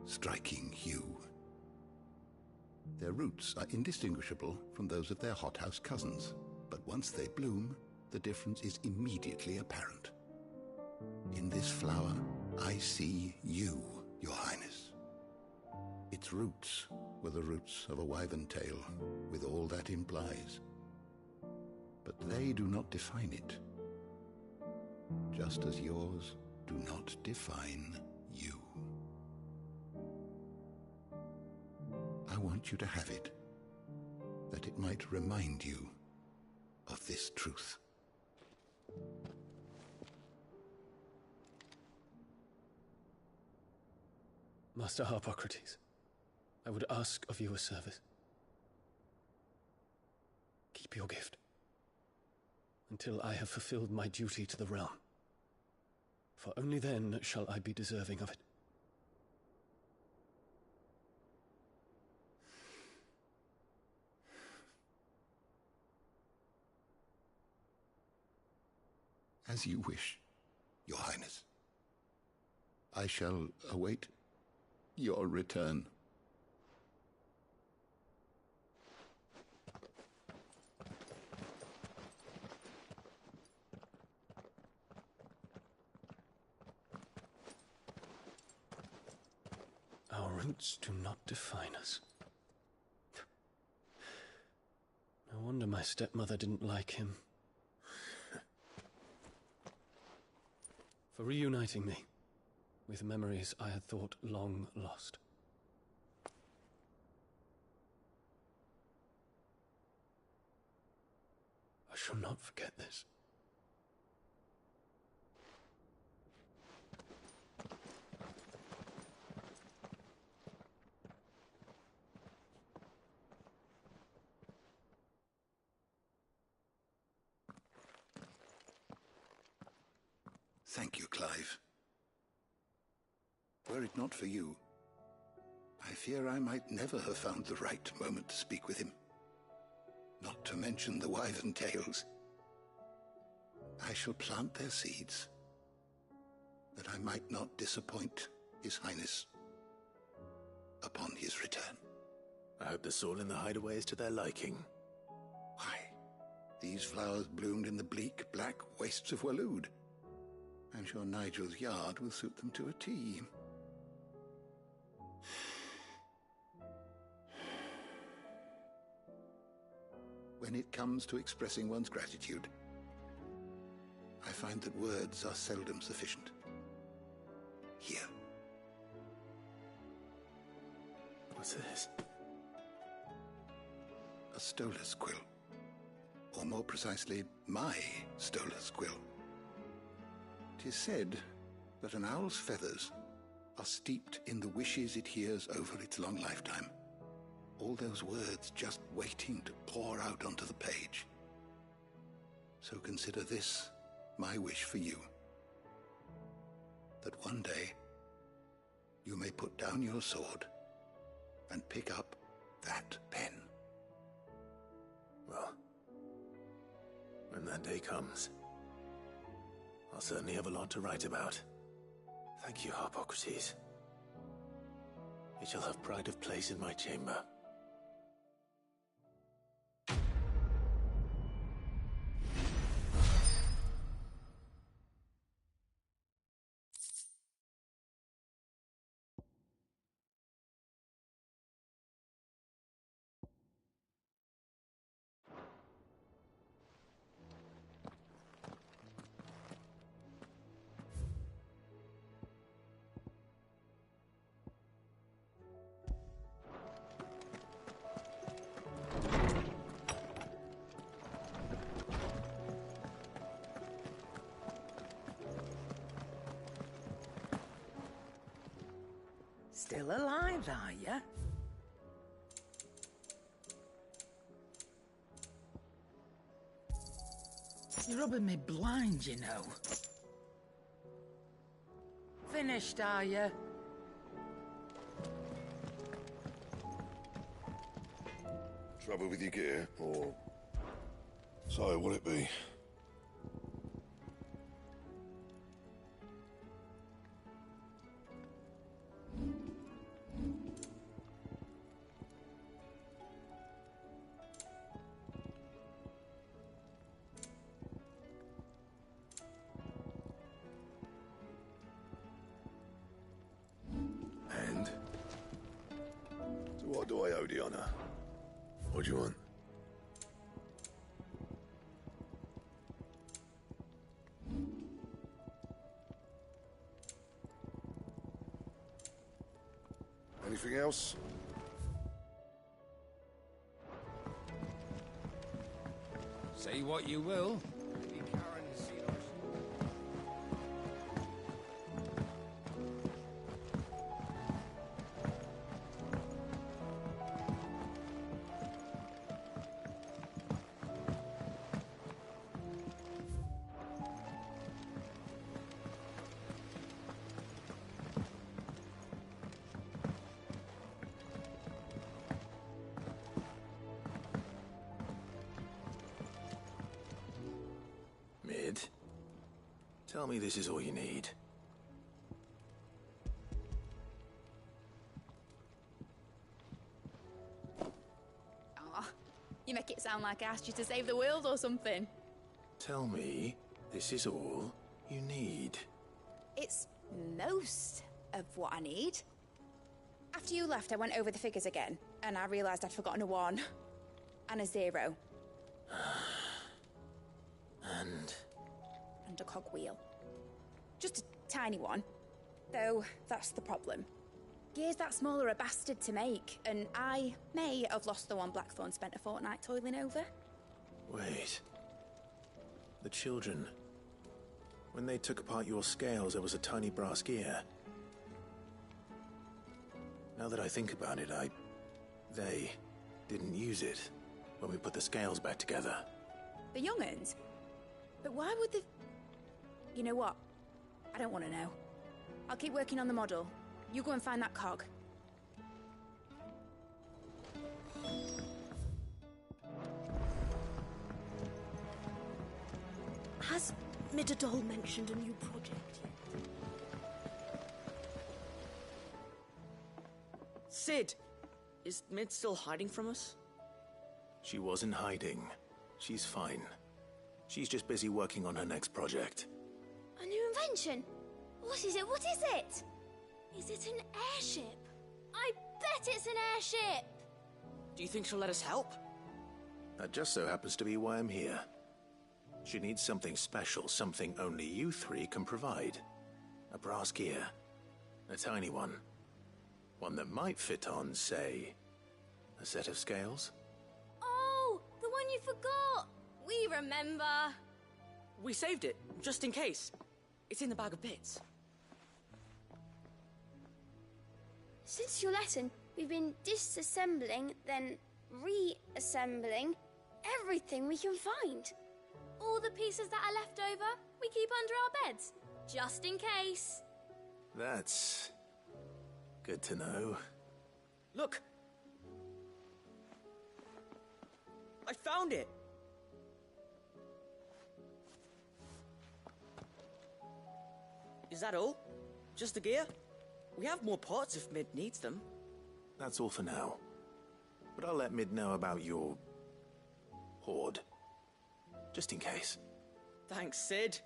striking hue. Their roots are indistinguishable from those of their hothouse cousins, but once they bloom, the difference is immediately apparent. In this flower, I see you, Your Highness. Its roots were the roots of a wyvern tail, with all that implies. But they do not define it, just as yours do not define you. I want you to have it, that it might remind you of this truth. Master Harpocrates, I would ask of you a service. Keep your gift until I have fulfilled my duty to the realm, for only then shall I be deserving of it. As you wish, Your Highness. I shall await your return. Our roots do not define us. No wonder my stepmother didn't like him. For reuniting me with memories I had thought long lost. shall not forget this. Thank you, Clive. Were it not for you, I fear I might never have found the right moment to speak with him. Not to mention the wyvern tales. I shall plant their seeds, that I might not disappoint His Highness upon his return. I hope the soil in the hideaway is to their liking. Why, these flowers bloomed in the bleak, black wastes of Waloed. I'm sure Nigel's yard will suit them to a T. When it comes to expressing one's gratitude, I find that words are seldom sufficient. Here. What's this? A stolas quill. Or more precisely, my stolas quill. 'Tis said that an owl's feathers are steeped in the wishes it hears over its long lifetime. All those words just waiting to pour out onto the page. So consider this my wish for you. That one day you may put down your sword and pick up that pen. Well, when that day comes, I'll certainly have a lot to write about. Thank you, Harpocrates. It shall have pride of place in my chamber. Still alive, are you? You're rubbing me blind, you know. Finished, are you? Trouble with your gear, or so will it be? And? So what do I owe the honor? What do you want? Anything else? Say what you will. Mid, tell me this is all you need. Aw, you make it sound like I asked you to save the world or something. Tell me this is all you need. It's most of what I need. After you left, I went over the figures again, and I realised I'd forgotten a 1 and a 0. And a cogwheel. Just a tiny one. Though, that's the problem. Gears that small are a bastard to make, and I may have lost the one Blackthorn spent a fortnight toiling over. Wait, The children. When they took apart your scales, there was a tiny brass gear. Now that I think about it, they didn't use it when we put the scales back together. The young'uns? But why would they... You know what? I don't want to know. I'll keep working on the model. You go and find that cog. Has Midadol mentioned a new project yet? Sid! Is Mid still hiding from us? She wasn't hiding. She's fine. She's just busy working on her next project. A new invention? What is it? What is it? Is it an airship? I bet it's an airship! Do you think she'll let us help? That just so happens to be why I'm here. She needs something special, something only you three can provide. A brass gear. A tiny one. One that might fit on, say, a set of scales? Oh, the one you forgot! We remember! We saved it, just in case. It's in the bag of bits. Since your lesson, we've been disassembling, then reassembling everything we can find. All the pieces that are left over, we keep under our beds, just in case. That's good to know. Look! I found it! Is that all? Just the gear? We have more parts if Mid needs them. That's all for now. But I'll let Mid know about your hoard. Just in case. Thanks, Sid.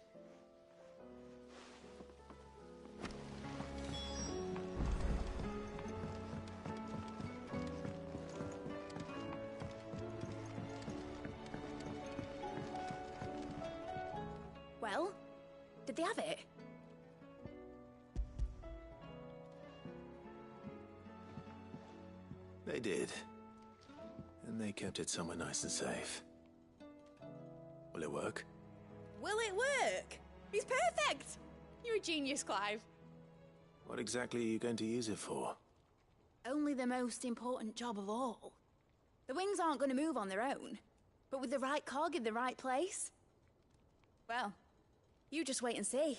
Well, did they have it? They did. And they kept it somewhere nice and safe. Will it work? Will it work? He's perfect! You're a genius, Clive. What exactly are you going to use it for? Only the most important job of all. The wings aren't going to move on their own. But with the right cog in the right place... Well, you just wait and see.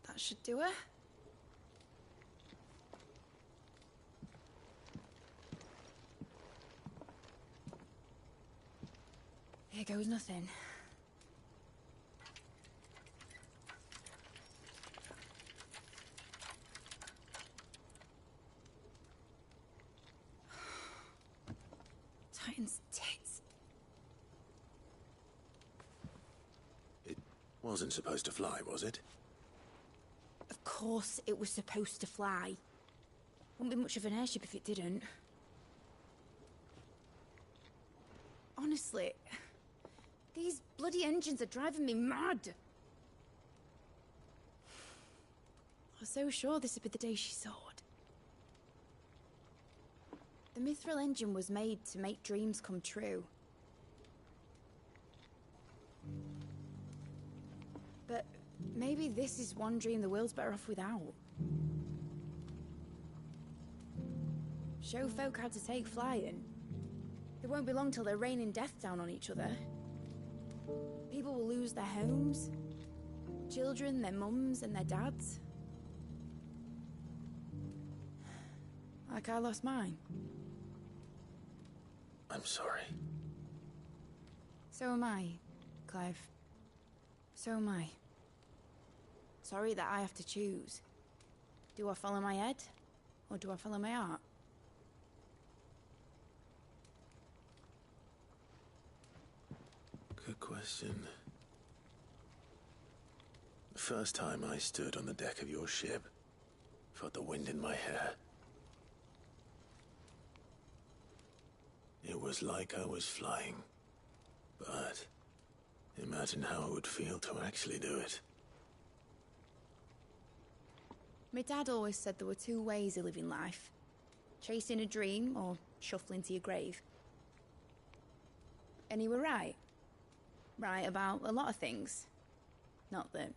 That should do it. Here goes nothing. Titan's tits. It wasn't supposed to fly, was it? Of course it was supposed to fly. Wouldn't be much of an airship if it didn't. Honestly, these bloody engines are driving me mad. I was so sure this would be the day she soared. The mithril engine was made to make dreams come true. But maybe this is one dream the world's better off without. Show folk how to take flying. It won't be long till they're raining death down on each other. People will lose their homes, children, their mums and their dads. Like I lost mine. I'm sorry. So am I, Clive. So am I. Sorry that I have to choose. Do I follow my head, or do I follow my heart? Good question. The first time I stood on the deck of your ship, felt the wind in my hair. It was like I was flying. But imagine how it would feel to actually do it. My dad always said there were two ways of living life. Chasing a dream or shuffling to your grave. And he were right. Right about a lot of things. Not that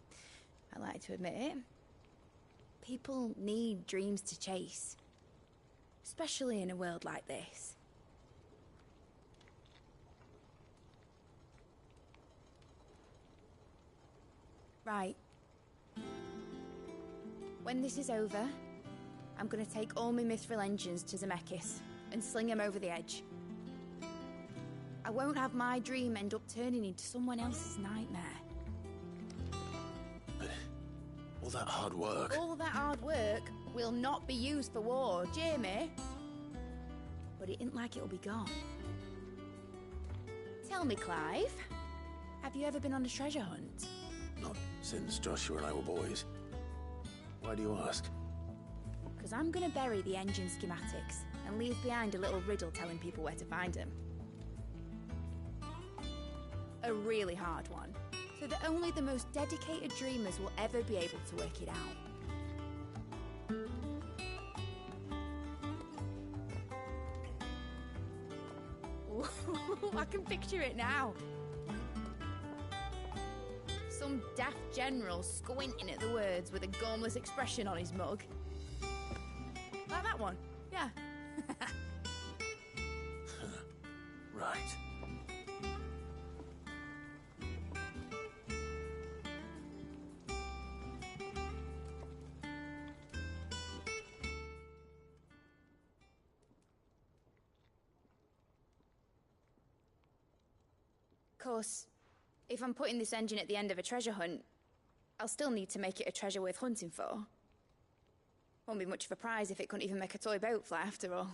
I like to admit it. People need dreams to chase. Especially in a world like this. Right. When this is over, I'm gonna take all my mithril engines to Zemeckis and sling them over the edge. I won't have my dream end up turning into someone else's nightmare. All that hard work. All that hard work will not be used for war, Jamie. But it ain't like it'll be gone. Tell me, Clive, have you ever been on a treasure hunt? Not since Joshua and I were boys. Why do you ask? Because I'm gonna bury the engine schematics and leave behind a little riddle telling people where to find them. A really hard one, so that only the most dedicated dreamers will ever be able to work it out. I can picture it now. Some daft general squinting at the words with a gormless expression on his mug. Like that one, yeah. Right. Of course, if I'm putting this engine at the end of a treasure hunt, I'll still need to make it a treasure worth hunting for. Won't be much of a prize if it couldn't even make a toy boat fly after all.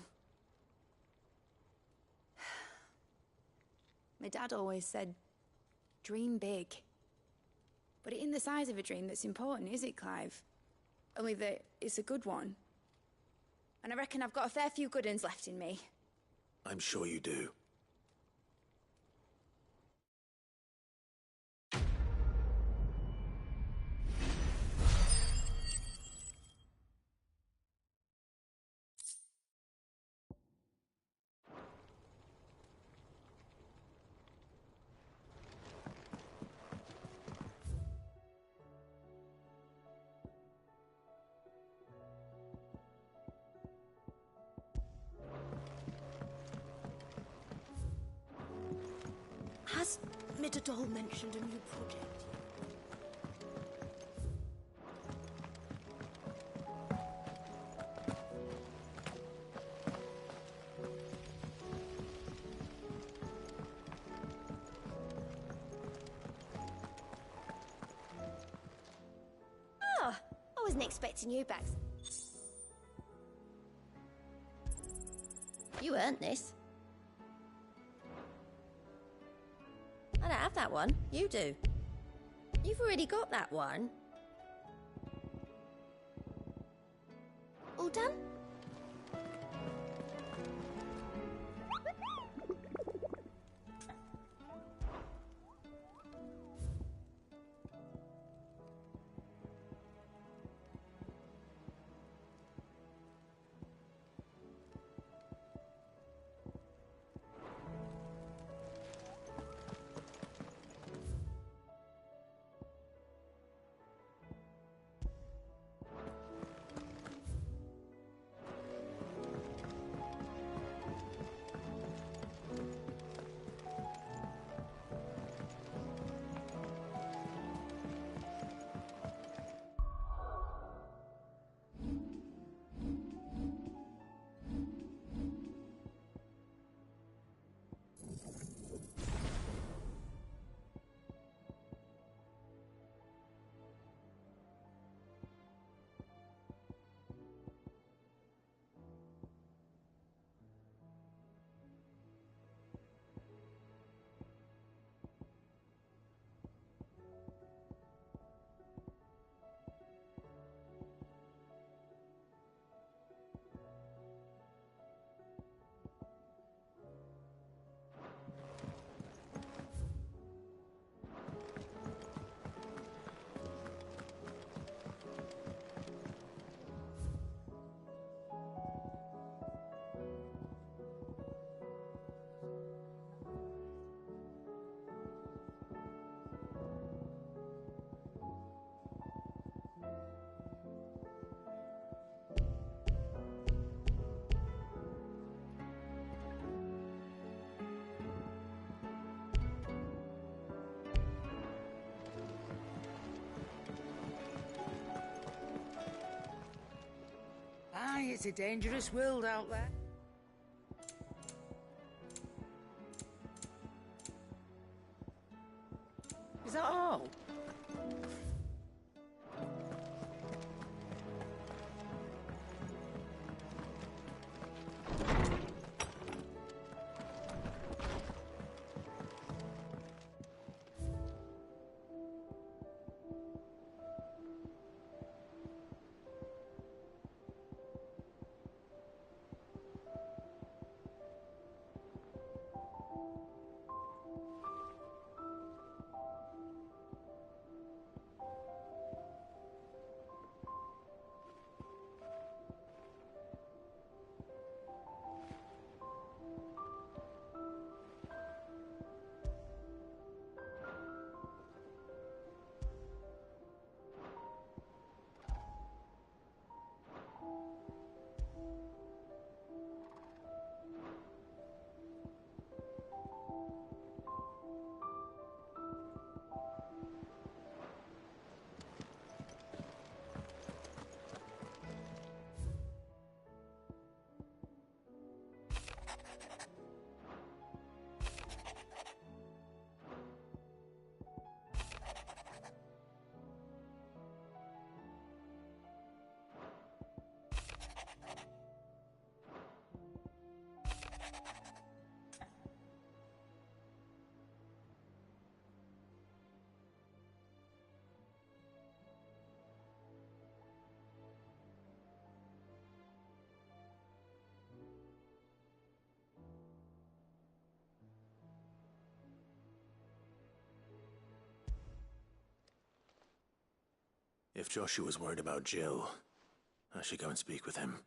My dad always said, dream big. But it ain't the size of a dream that's important, is it, Clive? Only that it's a good one. And I reckon I've got a fair few good uns left in me. I'm sure you do. Has Midadol mentioned a new project? Oh, I wasn't expecting you back. You earned this. I don't have that one. You do. You've already got that one. All done? It's a dangerous world out there. Is that all? If Joshua's worried about Jill, I should go and speak with him.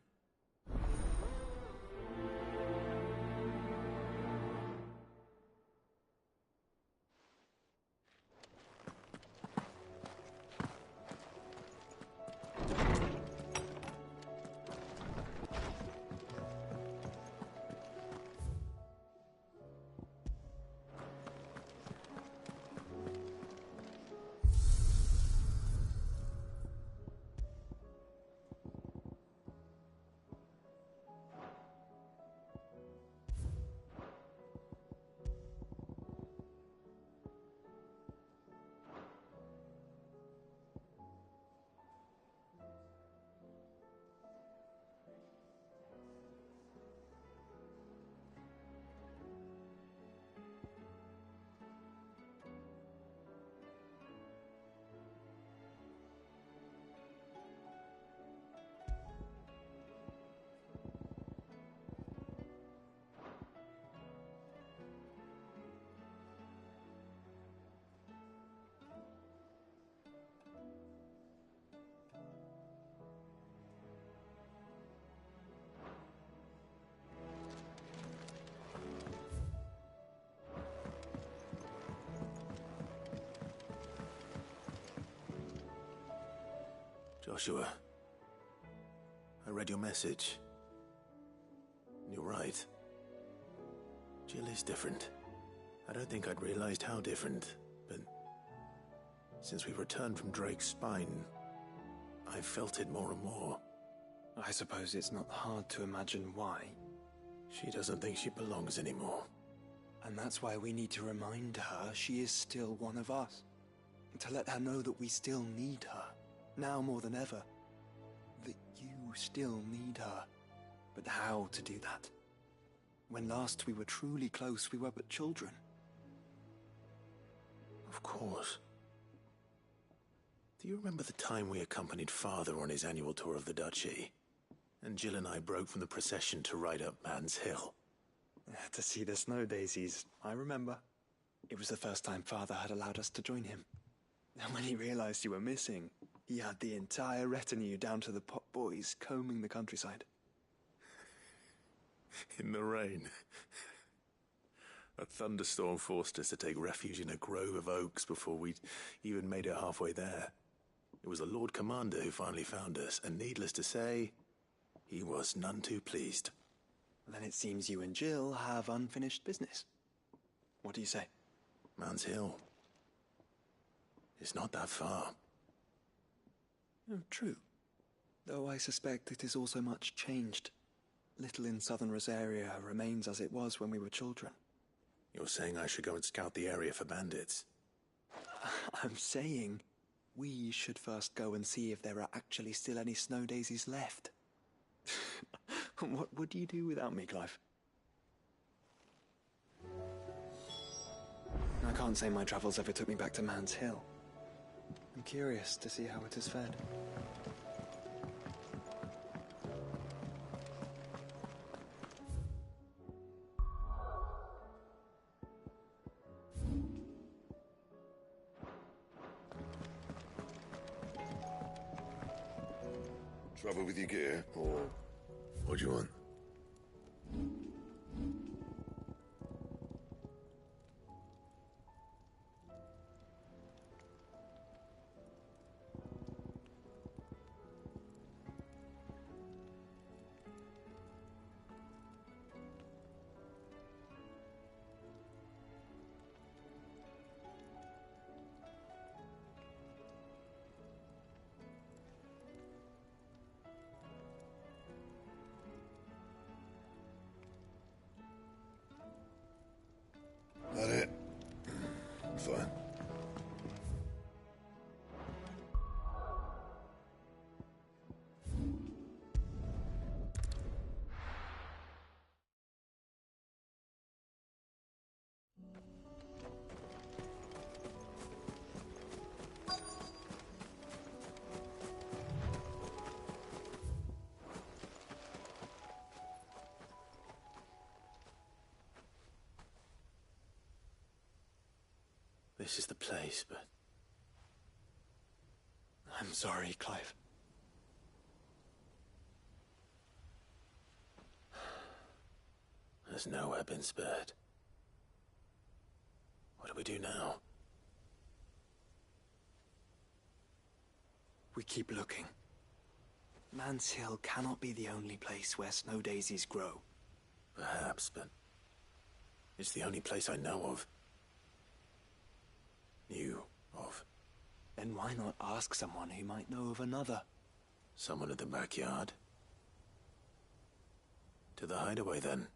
Joshua, I read your message. You're right. Jill is different. I don't think I'd realized how different, but since we returned from Drake's spine, I've felt it more and more. I suppose it's not hard to imagine why. She doesn't think she belongs anymore. And that's why we need to remind her she is still one of us. To let her know that we still need her. Now more than ever. That you still need her. But how to do that? When last we were truly close, we were but children. Of course. Do you remember the time we accompanied Father on his annual tour of the Duchy? And Jill and I broke from the procession to ride up Man's Hill. To see the snow daisies, I remember. It was the first time Father had allowed us to join him. And when he realized you were missing, he had the entire retinue down to the pot boys combing the countryside. In the rain. A thunderstorm forced us to take refuge in a grove of oaks before we'd even made it halfway there. It was the Lord Commander who finally found us, and needless to say, he was none too pleased. Then it seems you and Jill have unfinished business. What do you say? Man's Hill. It's not that far. Oh, true. though I suspect it is also much changed. Little in southern Rosaria remains as it was when we were children. You're saying I should go and scout the area for bandits? I'm saying we should first go and see if there are actually still any snow daisies left. What would you do without me, Clive? I can't say my travels ever took me back to Man's Hill. I'm curious to see how it has fared. Trouble with your gear, or what do you want? that it? Fine. This is the place, but... I'm sorry, Clive. There's nowhere been spared. What do we do now? We keep looking. Man's Hill cannot be the only place where snow daisies grow. Perhaps, but... it's the only place I know of. Knew of. Then why not ask someone who might know of another? Someone in the backyard? To the hideaway, then.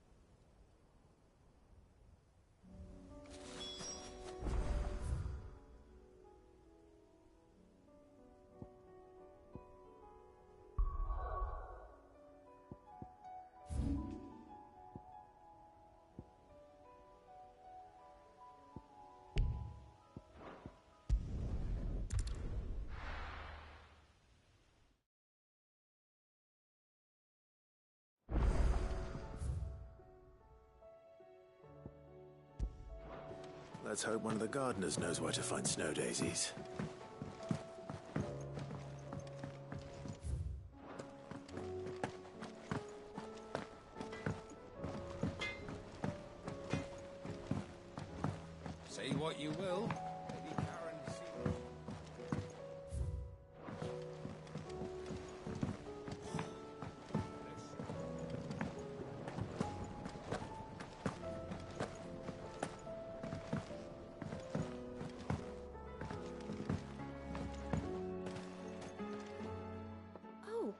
Let's hope one of the gardeners knows where to find snow daisies. Say what you will. Lady Karen seems... Oh.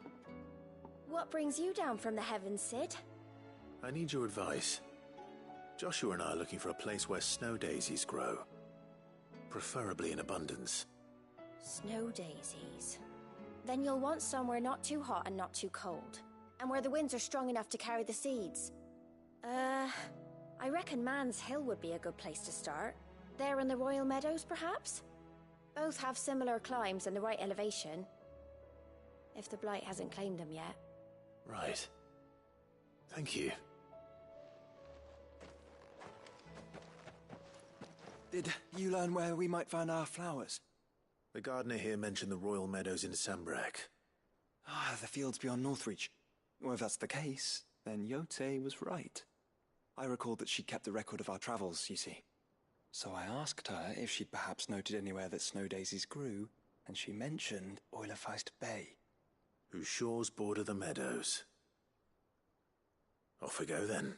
What brings you down from the heavens, Sid? I need your advice. Joshua and I are looking for a place where snow daisies grow. Preferably in abundance. Snow daisies. Then you'll want somewhere not too hot and not too cold. And where the winds are strong enough to carry the seeds. I reckon Man's Hill would be a good place to start. There in the Royal Meadows, perhaps? Both have similar climbs and the right elevation. If the Blight hasn't claimed them yet. Right. Thank you. Did you learn where we might find our flowers? The gardener here mentioned the Royal Meadows in Sambrak. Ah, the fields beyond Northreach. Well, if that's the case, then Yote was right. I recalled that she kept the record of our travels, you see. So I asked her if she'd perhaps noted anywhere that snow daisies grew, and she mentioned Oilafeist Bay. Whose shores border the meadows. Off we go, then.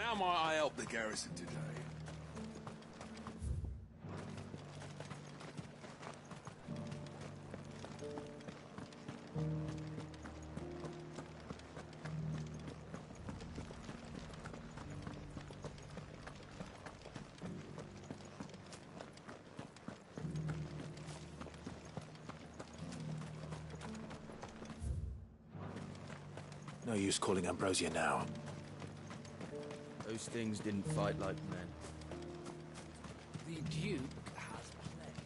how might I help the garrison today? No use calling Ambrosia now. Those things didn't fight like men. The Duke has plenty.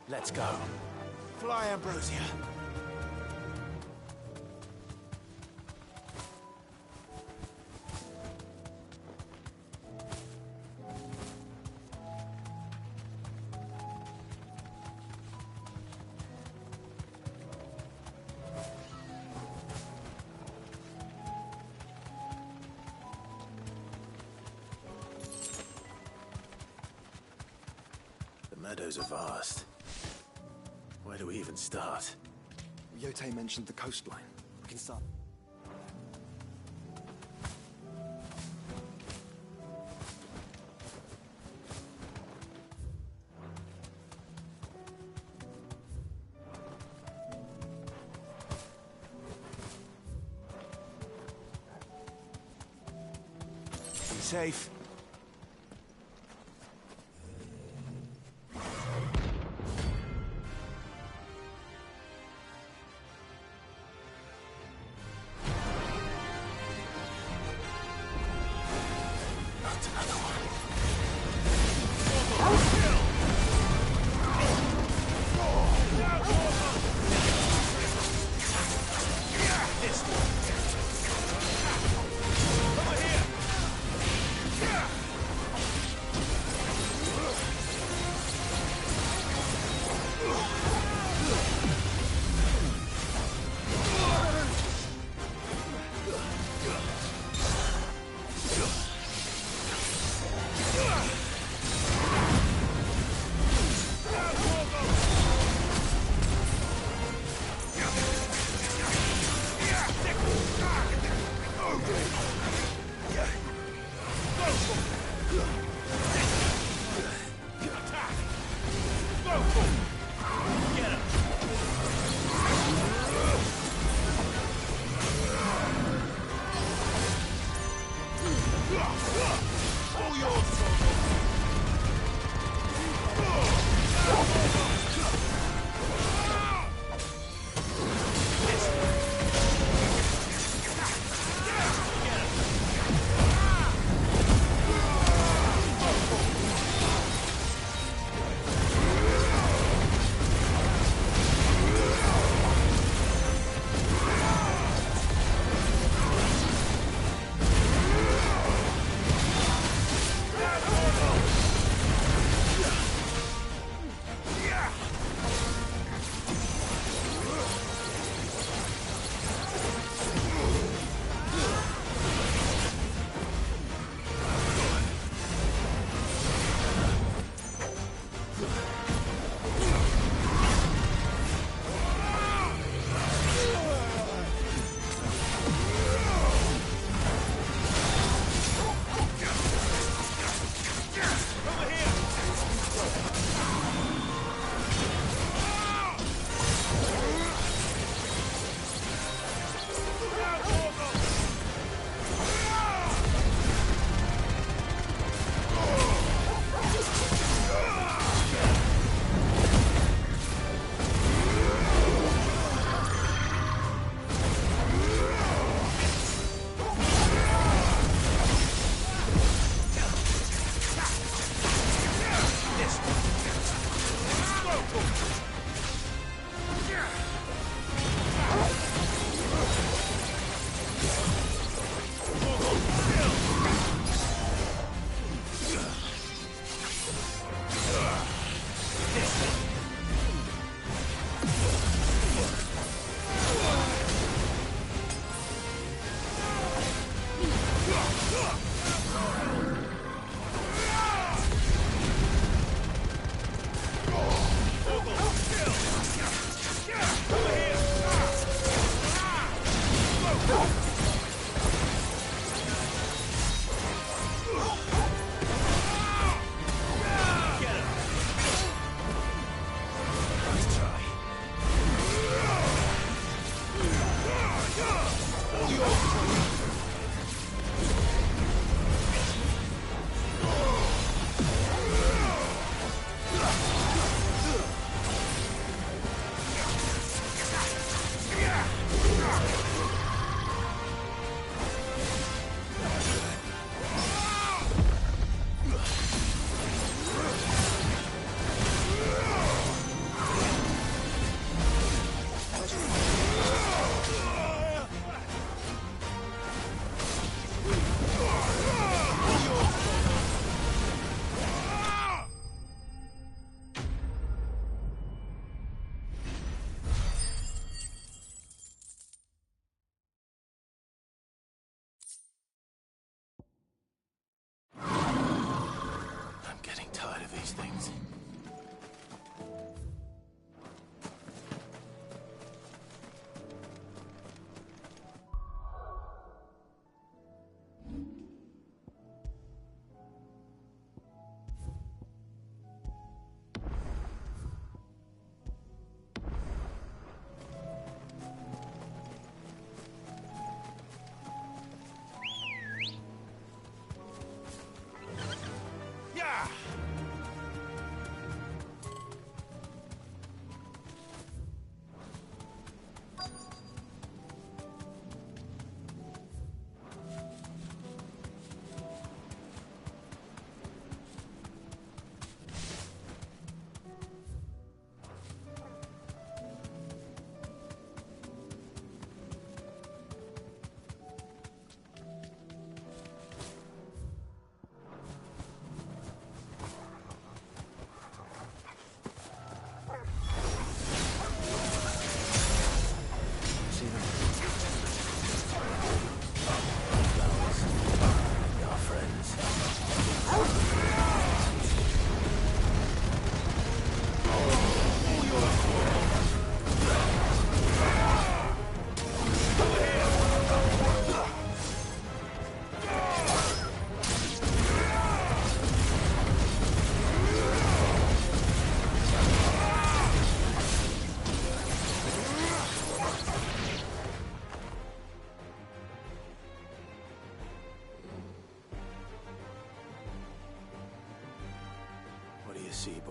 Let's go. Fly, Ambrosia. The meadows are vast. Where do we even start? Yote mentioned the coastline. We can start. Be safe.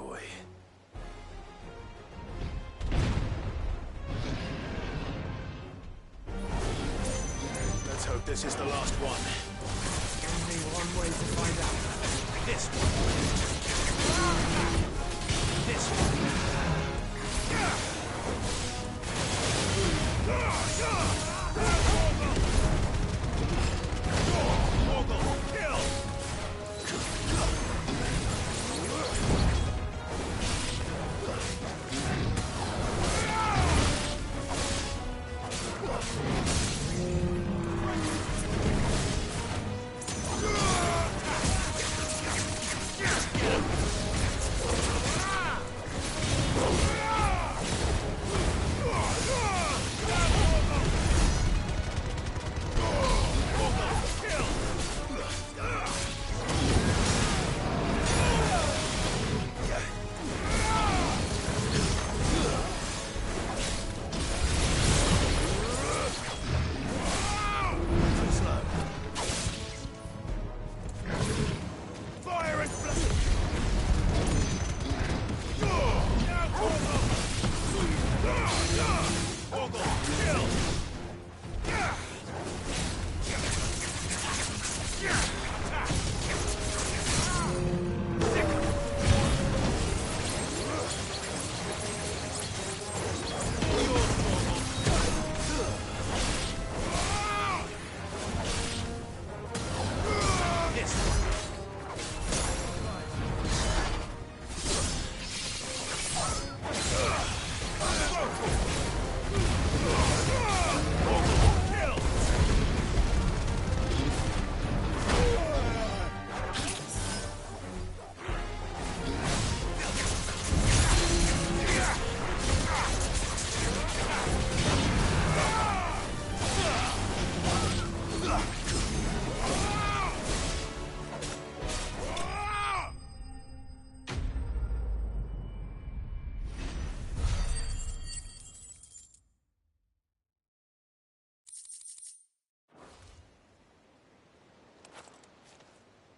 boy. Let's hope this is the last one. Only one way to find out. This one. This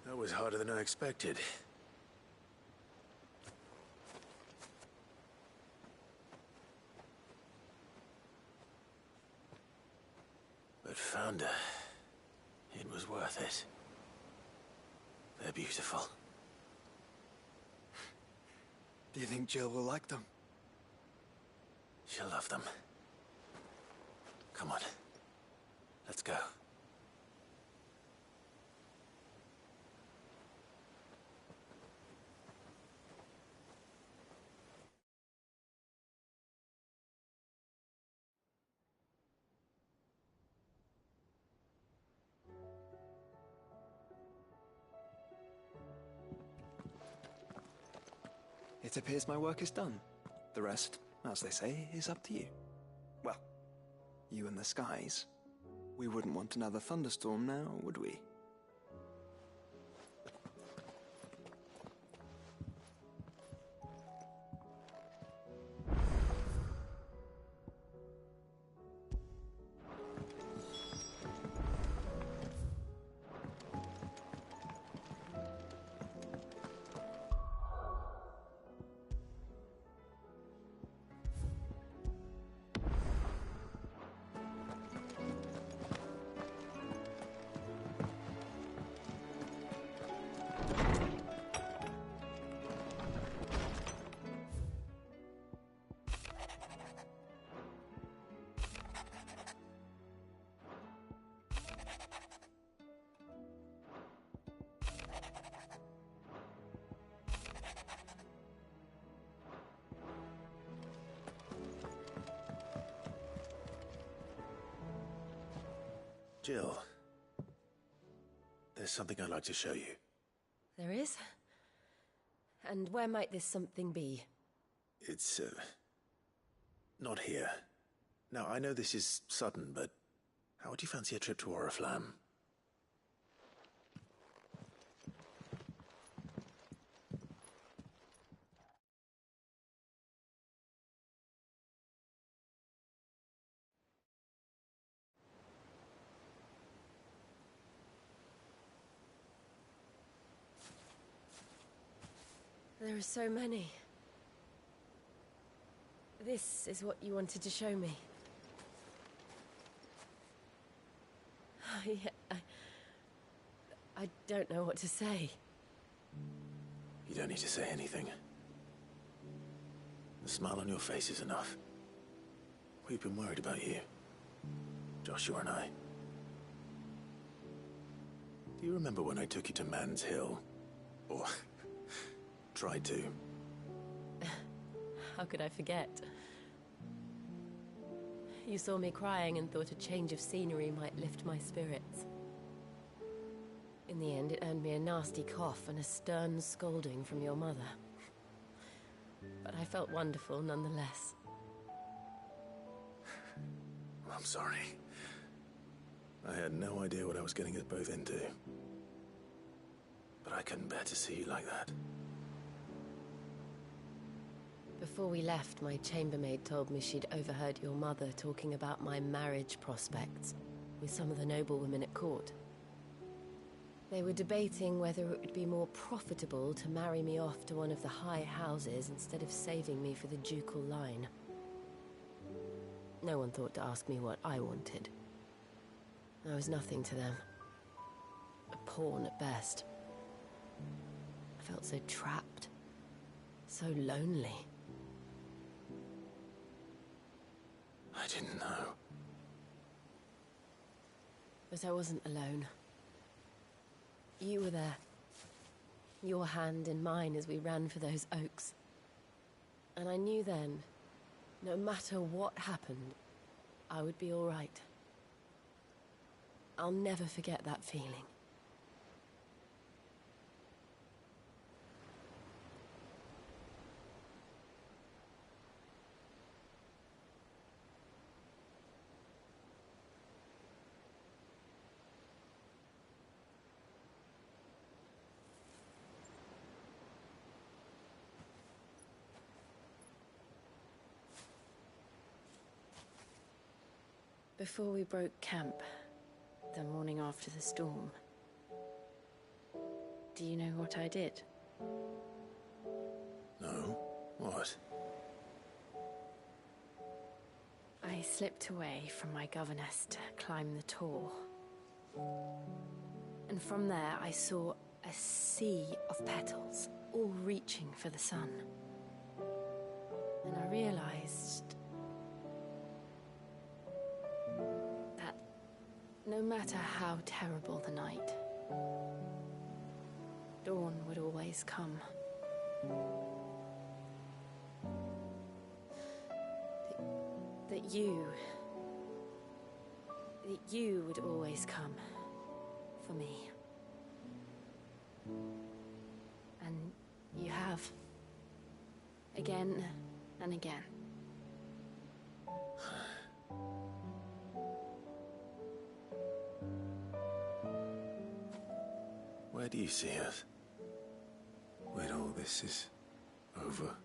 That was harder than I expected. But Founder, it was worth it. They're beautiful. Do you think Jill will like them? She'll love them. Come on. Let's go. It appears my work is done. The rest, as they say, is up to you. Well, you and the skies. We wouldn't want another thunderstorm now, would we? Jill, there's something I'd like to show you. There is? And where might this something be? It's, not here. Now, I know this is sudden, but how would you fancy a trip to Oriflamme? There are so many. This is what you wanted to show me. I don't know what to say. You don't need to say anything. The smile on your face is enough. We've been worried about you, Joshua and I. Do you remember when I took you to Man's Hill? Or tried to? How could I forget? You saw me crying and thought a change of scenery might lift my spirits. In the end, it earned me a nasty cough and a stern scolding from your mother. But I felt wonderful nonetheless. I'm sorry. I had no idea what I was getting us both into. But I couldn't bear to see you like that. Before we left, my chambermaid told me she'd overheard your mother talking about my marriage prospects with some of the noblewomen at court. They were debating whether it would be more profitable to marry me off to one of the high houses instead of saving me for the ducal line. No one thought to ask me what I wanted. I was nothing to them. A pawn at best. I felt so trapped. So lonely. I didn't know. But I wasn't alone. You were there. Your hand in mine as we ran for those oaks. And I knew then, no matter what happened, I would be all right. I'll never forget that feeling. Before we broke camp, the morning after the storm, do you know what I did? No? What? I slipped away from my governess to climb the tor. And from there I saw a sea of petals, all reaching for the sun. And I realized that no matter how terrible the night, dawn would always come. That you would always come for me. And you have. Again and again. Where do you see us? When all this is over?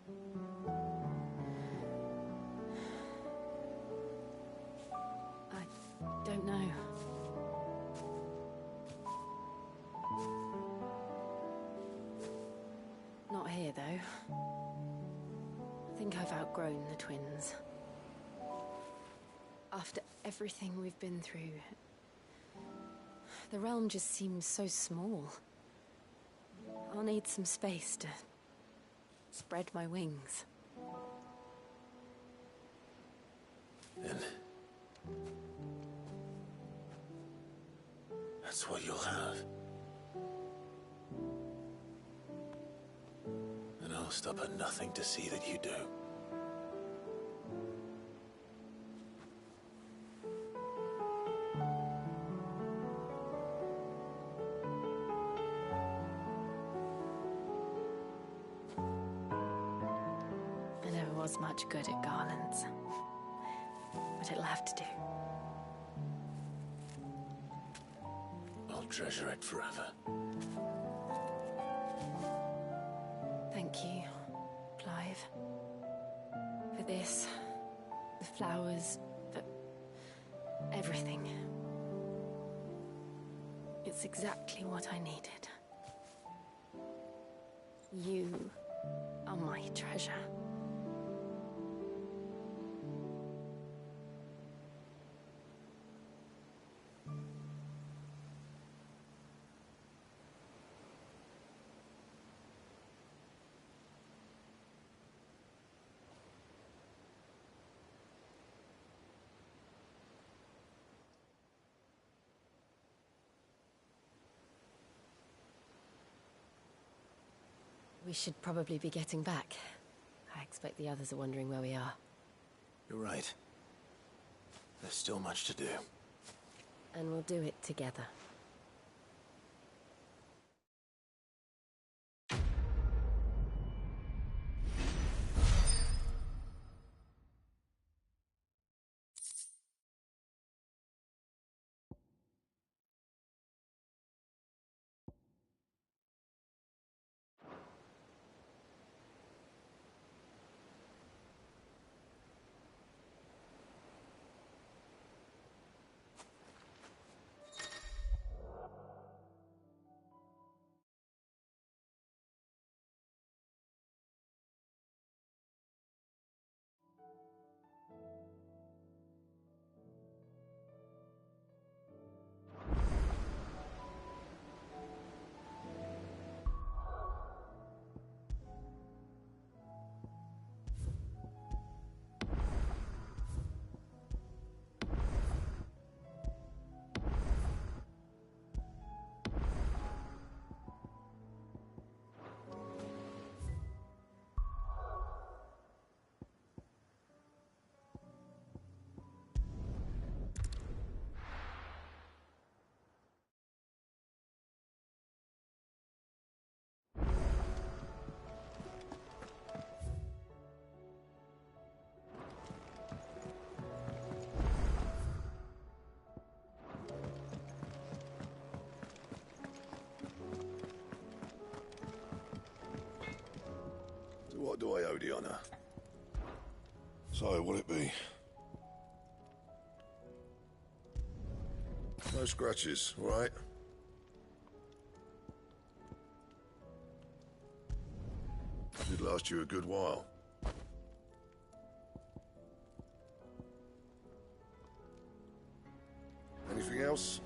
I don't know. Not here, though. I think I've outgrown the twins. After everything we've been through, the realm just seems so small. I'll need some space to spread my wings. Then that's what you'll have. And I'll stop at nothing to see that you do. I never was much good at garlands, but it'll have to do. I'll treasure it forever. Thank you, Clive. For this, the flowers, for everything. It's exactly what I needed. You Oh, my treasure. We should probably be getting back. I expect the others are wondering where we are. You're right. There's still much to do. And we'll do it together. What do I owe the honor? So, what'll it be? No scratches, all right? Did last you a good while. Anything else?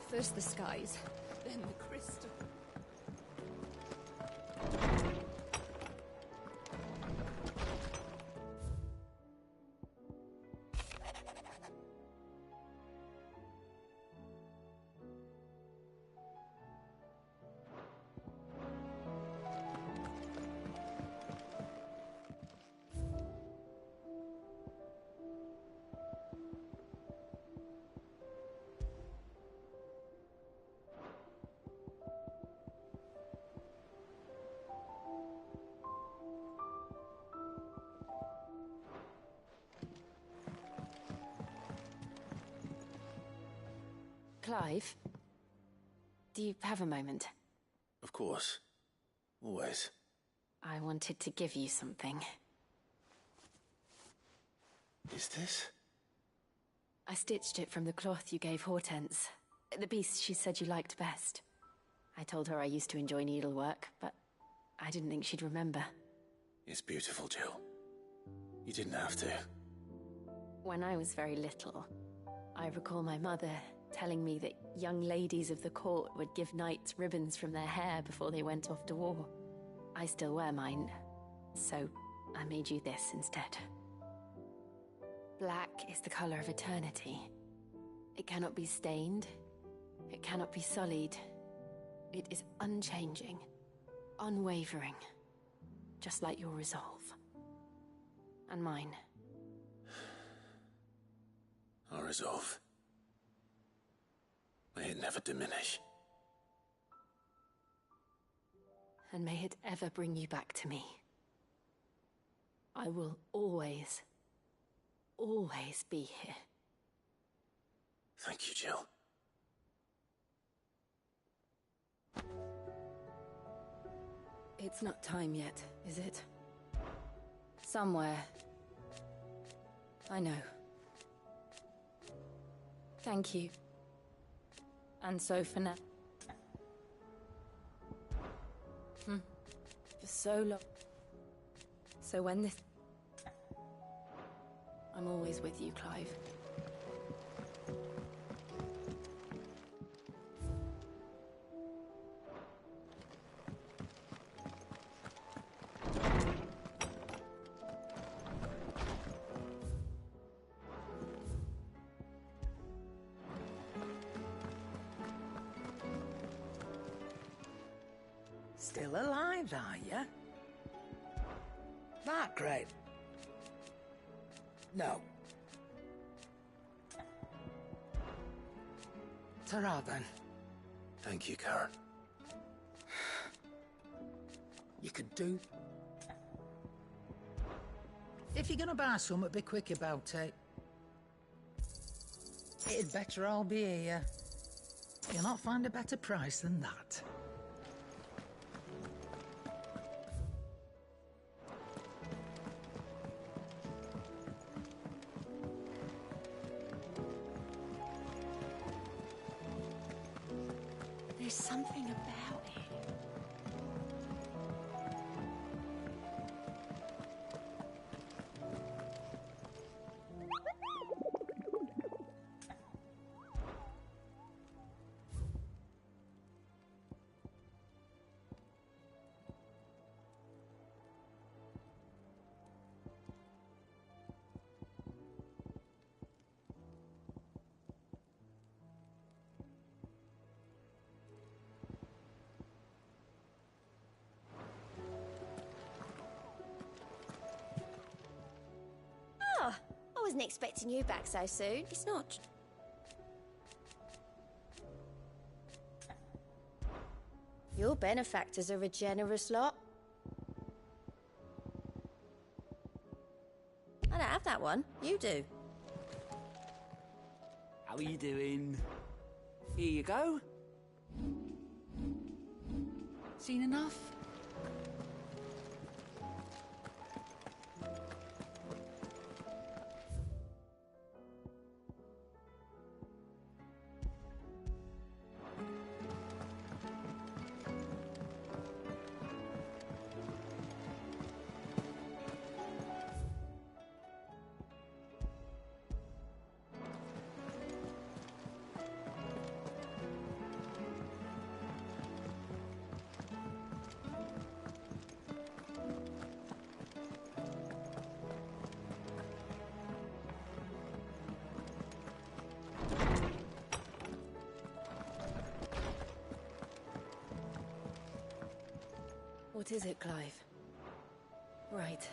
First the skies, then the crystal. Clive, do you have a moment? Of course. Always. I wanted to give you something. Is this? I stitched it from the cloth you gave Hortense. The piece she said you liked best. I told her I used to enjoy needlework, but I didn't think she'd remember. It's beautiful, Jill. You didn't have to. When I was very little, I recall my mother telling me that young ladies of the court would give knights ribbons from their hair before they went off to war. I still wear mine, so I made you this instead. Black is the color of eternity. It cannot be stained. It cannot be sullied. It is unchanging, unwavering, just like your resolve. And mine. Our resolve. May it never diminish. and may it ever bring you back to me. I will always, always be here. Thank you, Jill. It's not time yet, is it? Somewhere. I know. Thank you. And so for now. For so long. So when this... I'm always with you, Clive. Still alive, are you? That great? No. Ta-ra, then. Thank you, Karen. You could do. If you're gonna buy something, be quick about it. It'd better all be here. You'll not find a better price than that. There's something about it. Oh, I wasn't expecting you back so soon. It's not. Your benefactors are a generous lot. I don't have that one. You do. How are you doing? Here you go. Seen enough? What is it, Clive? Right.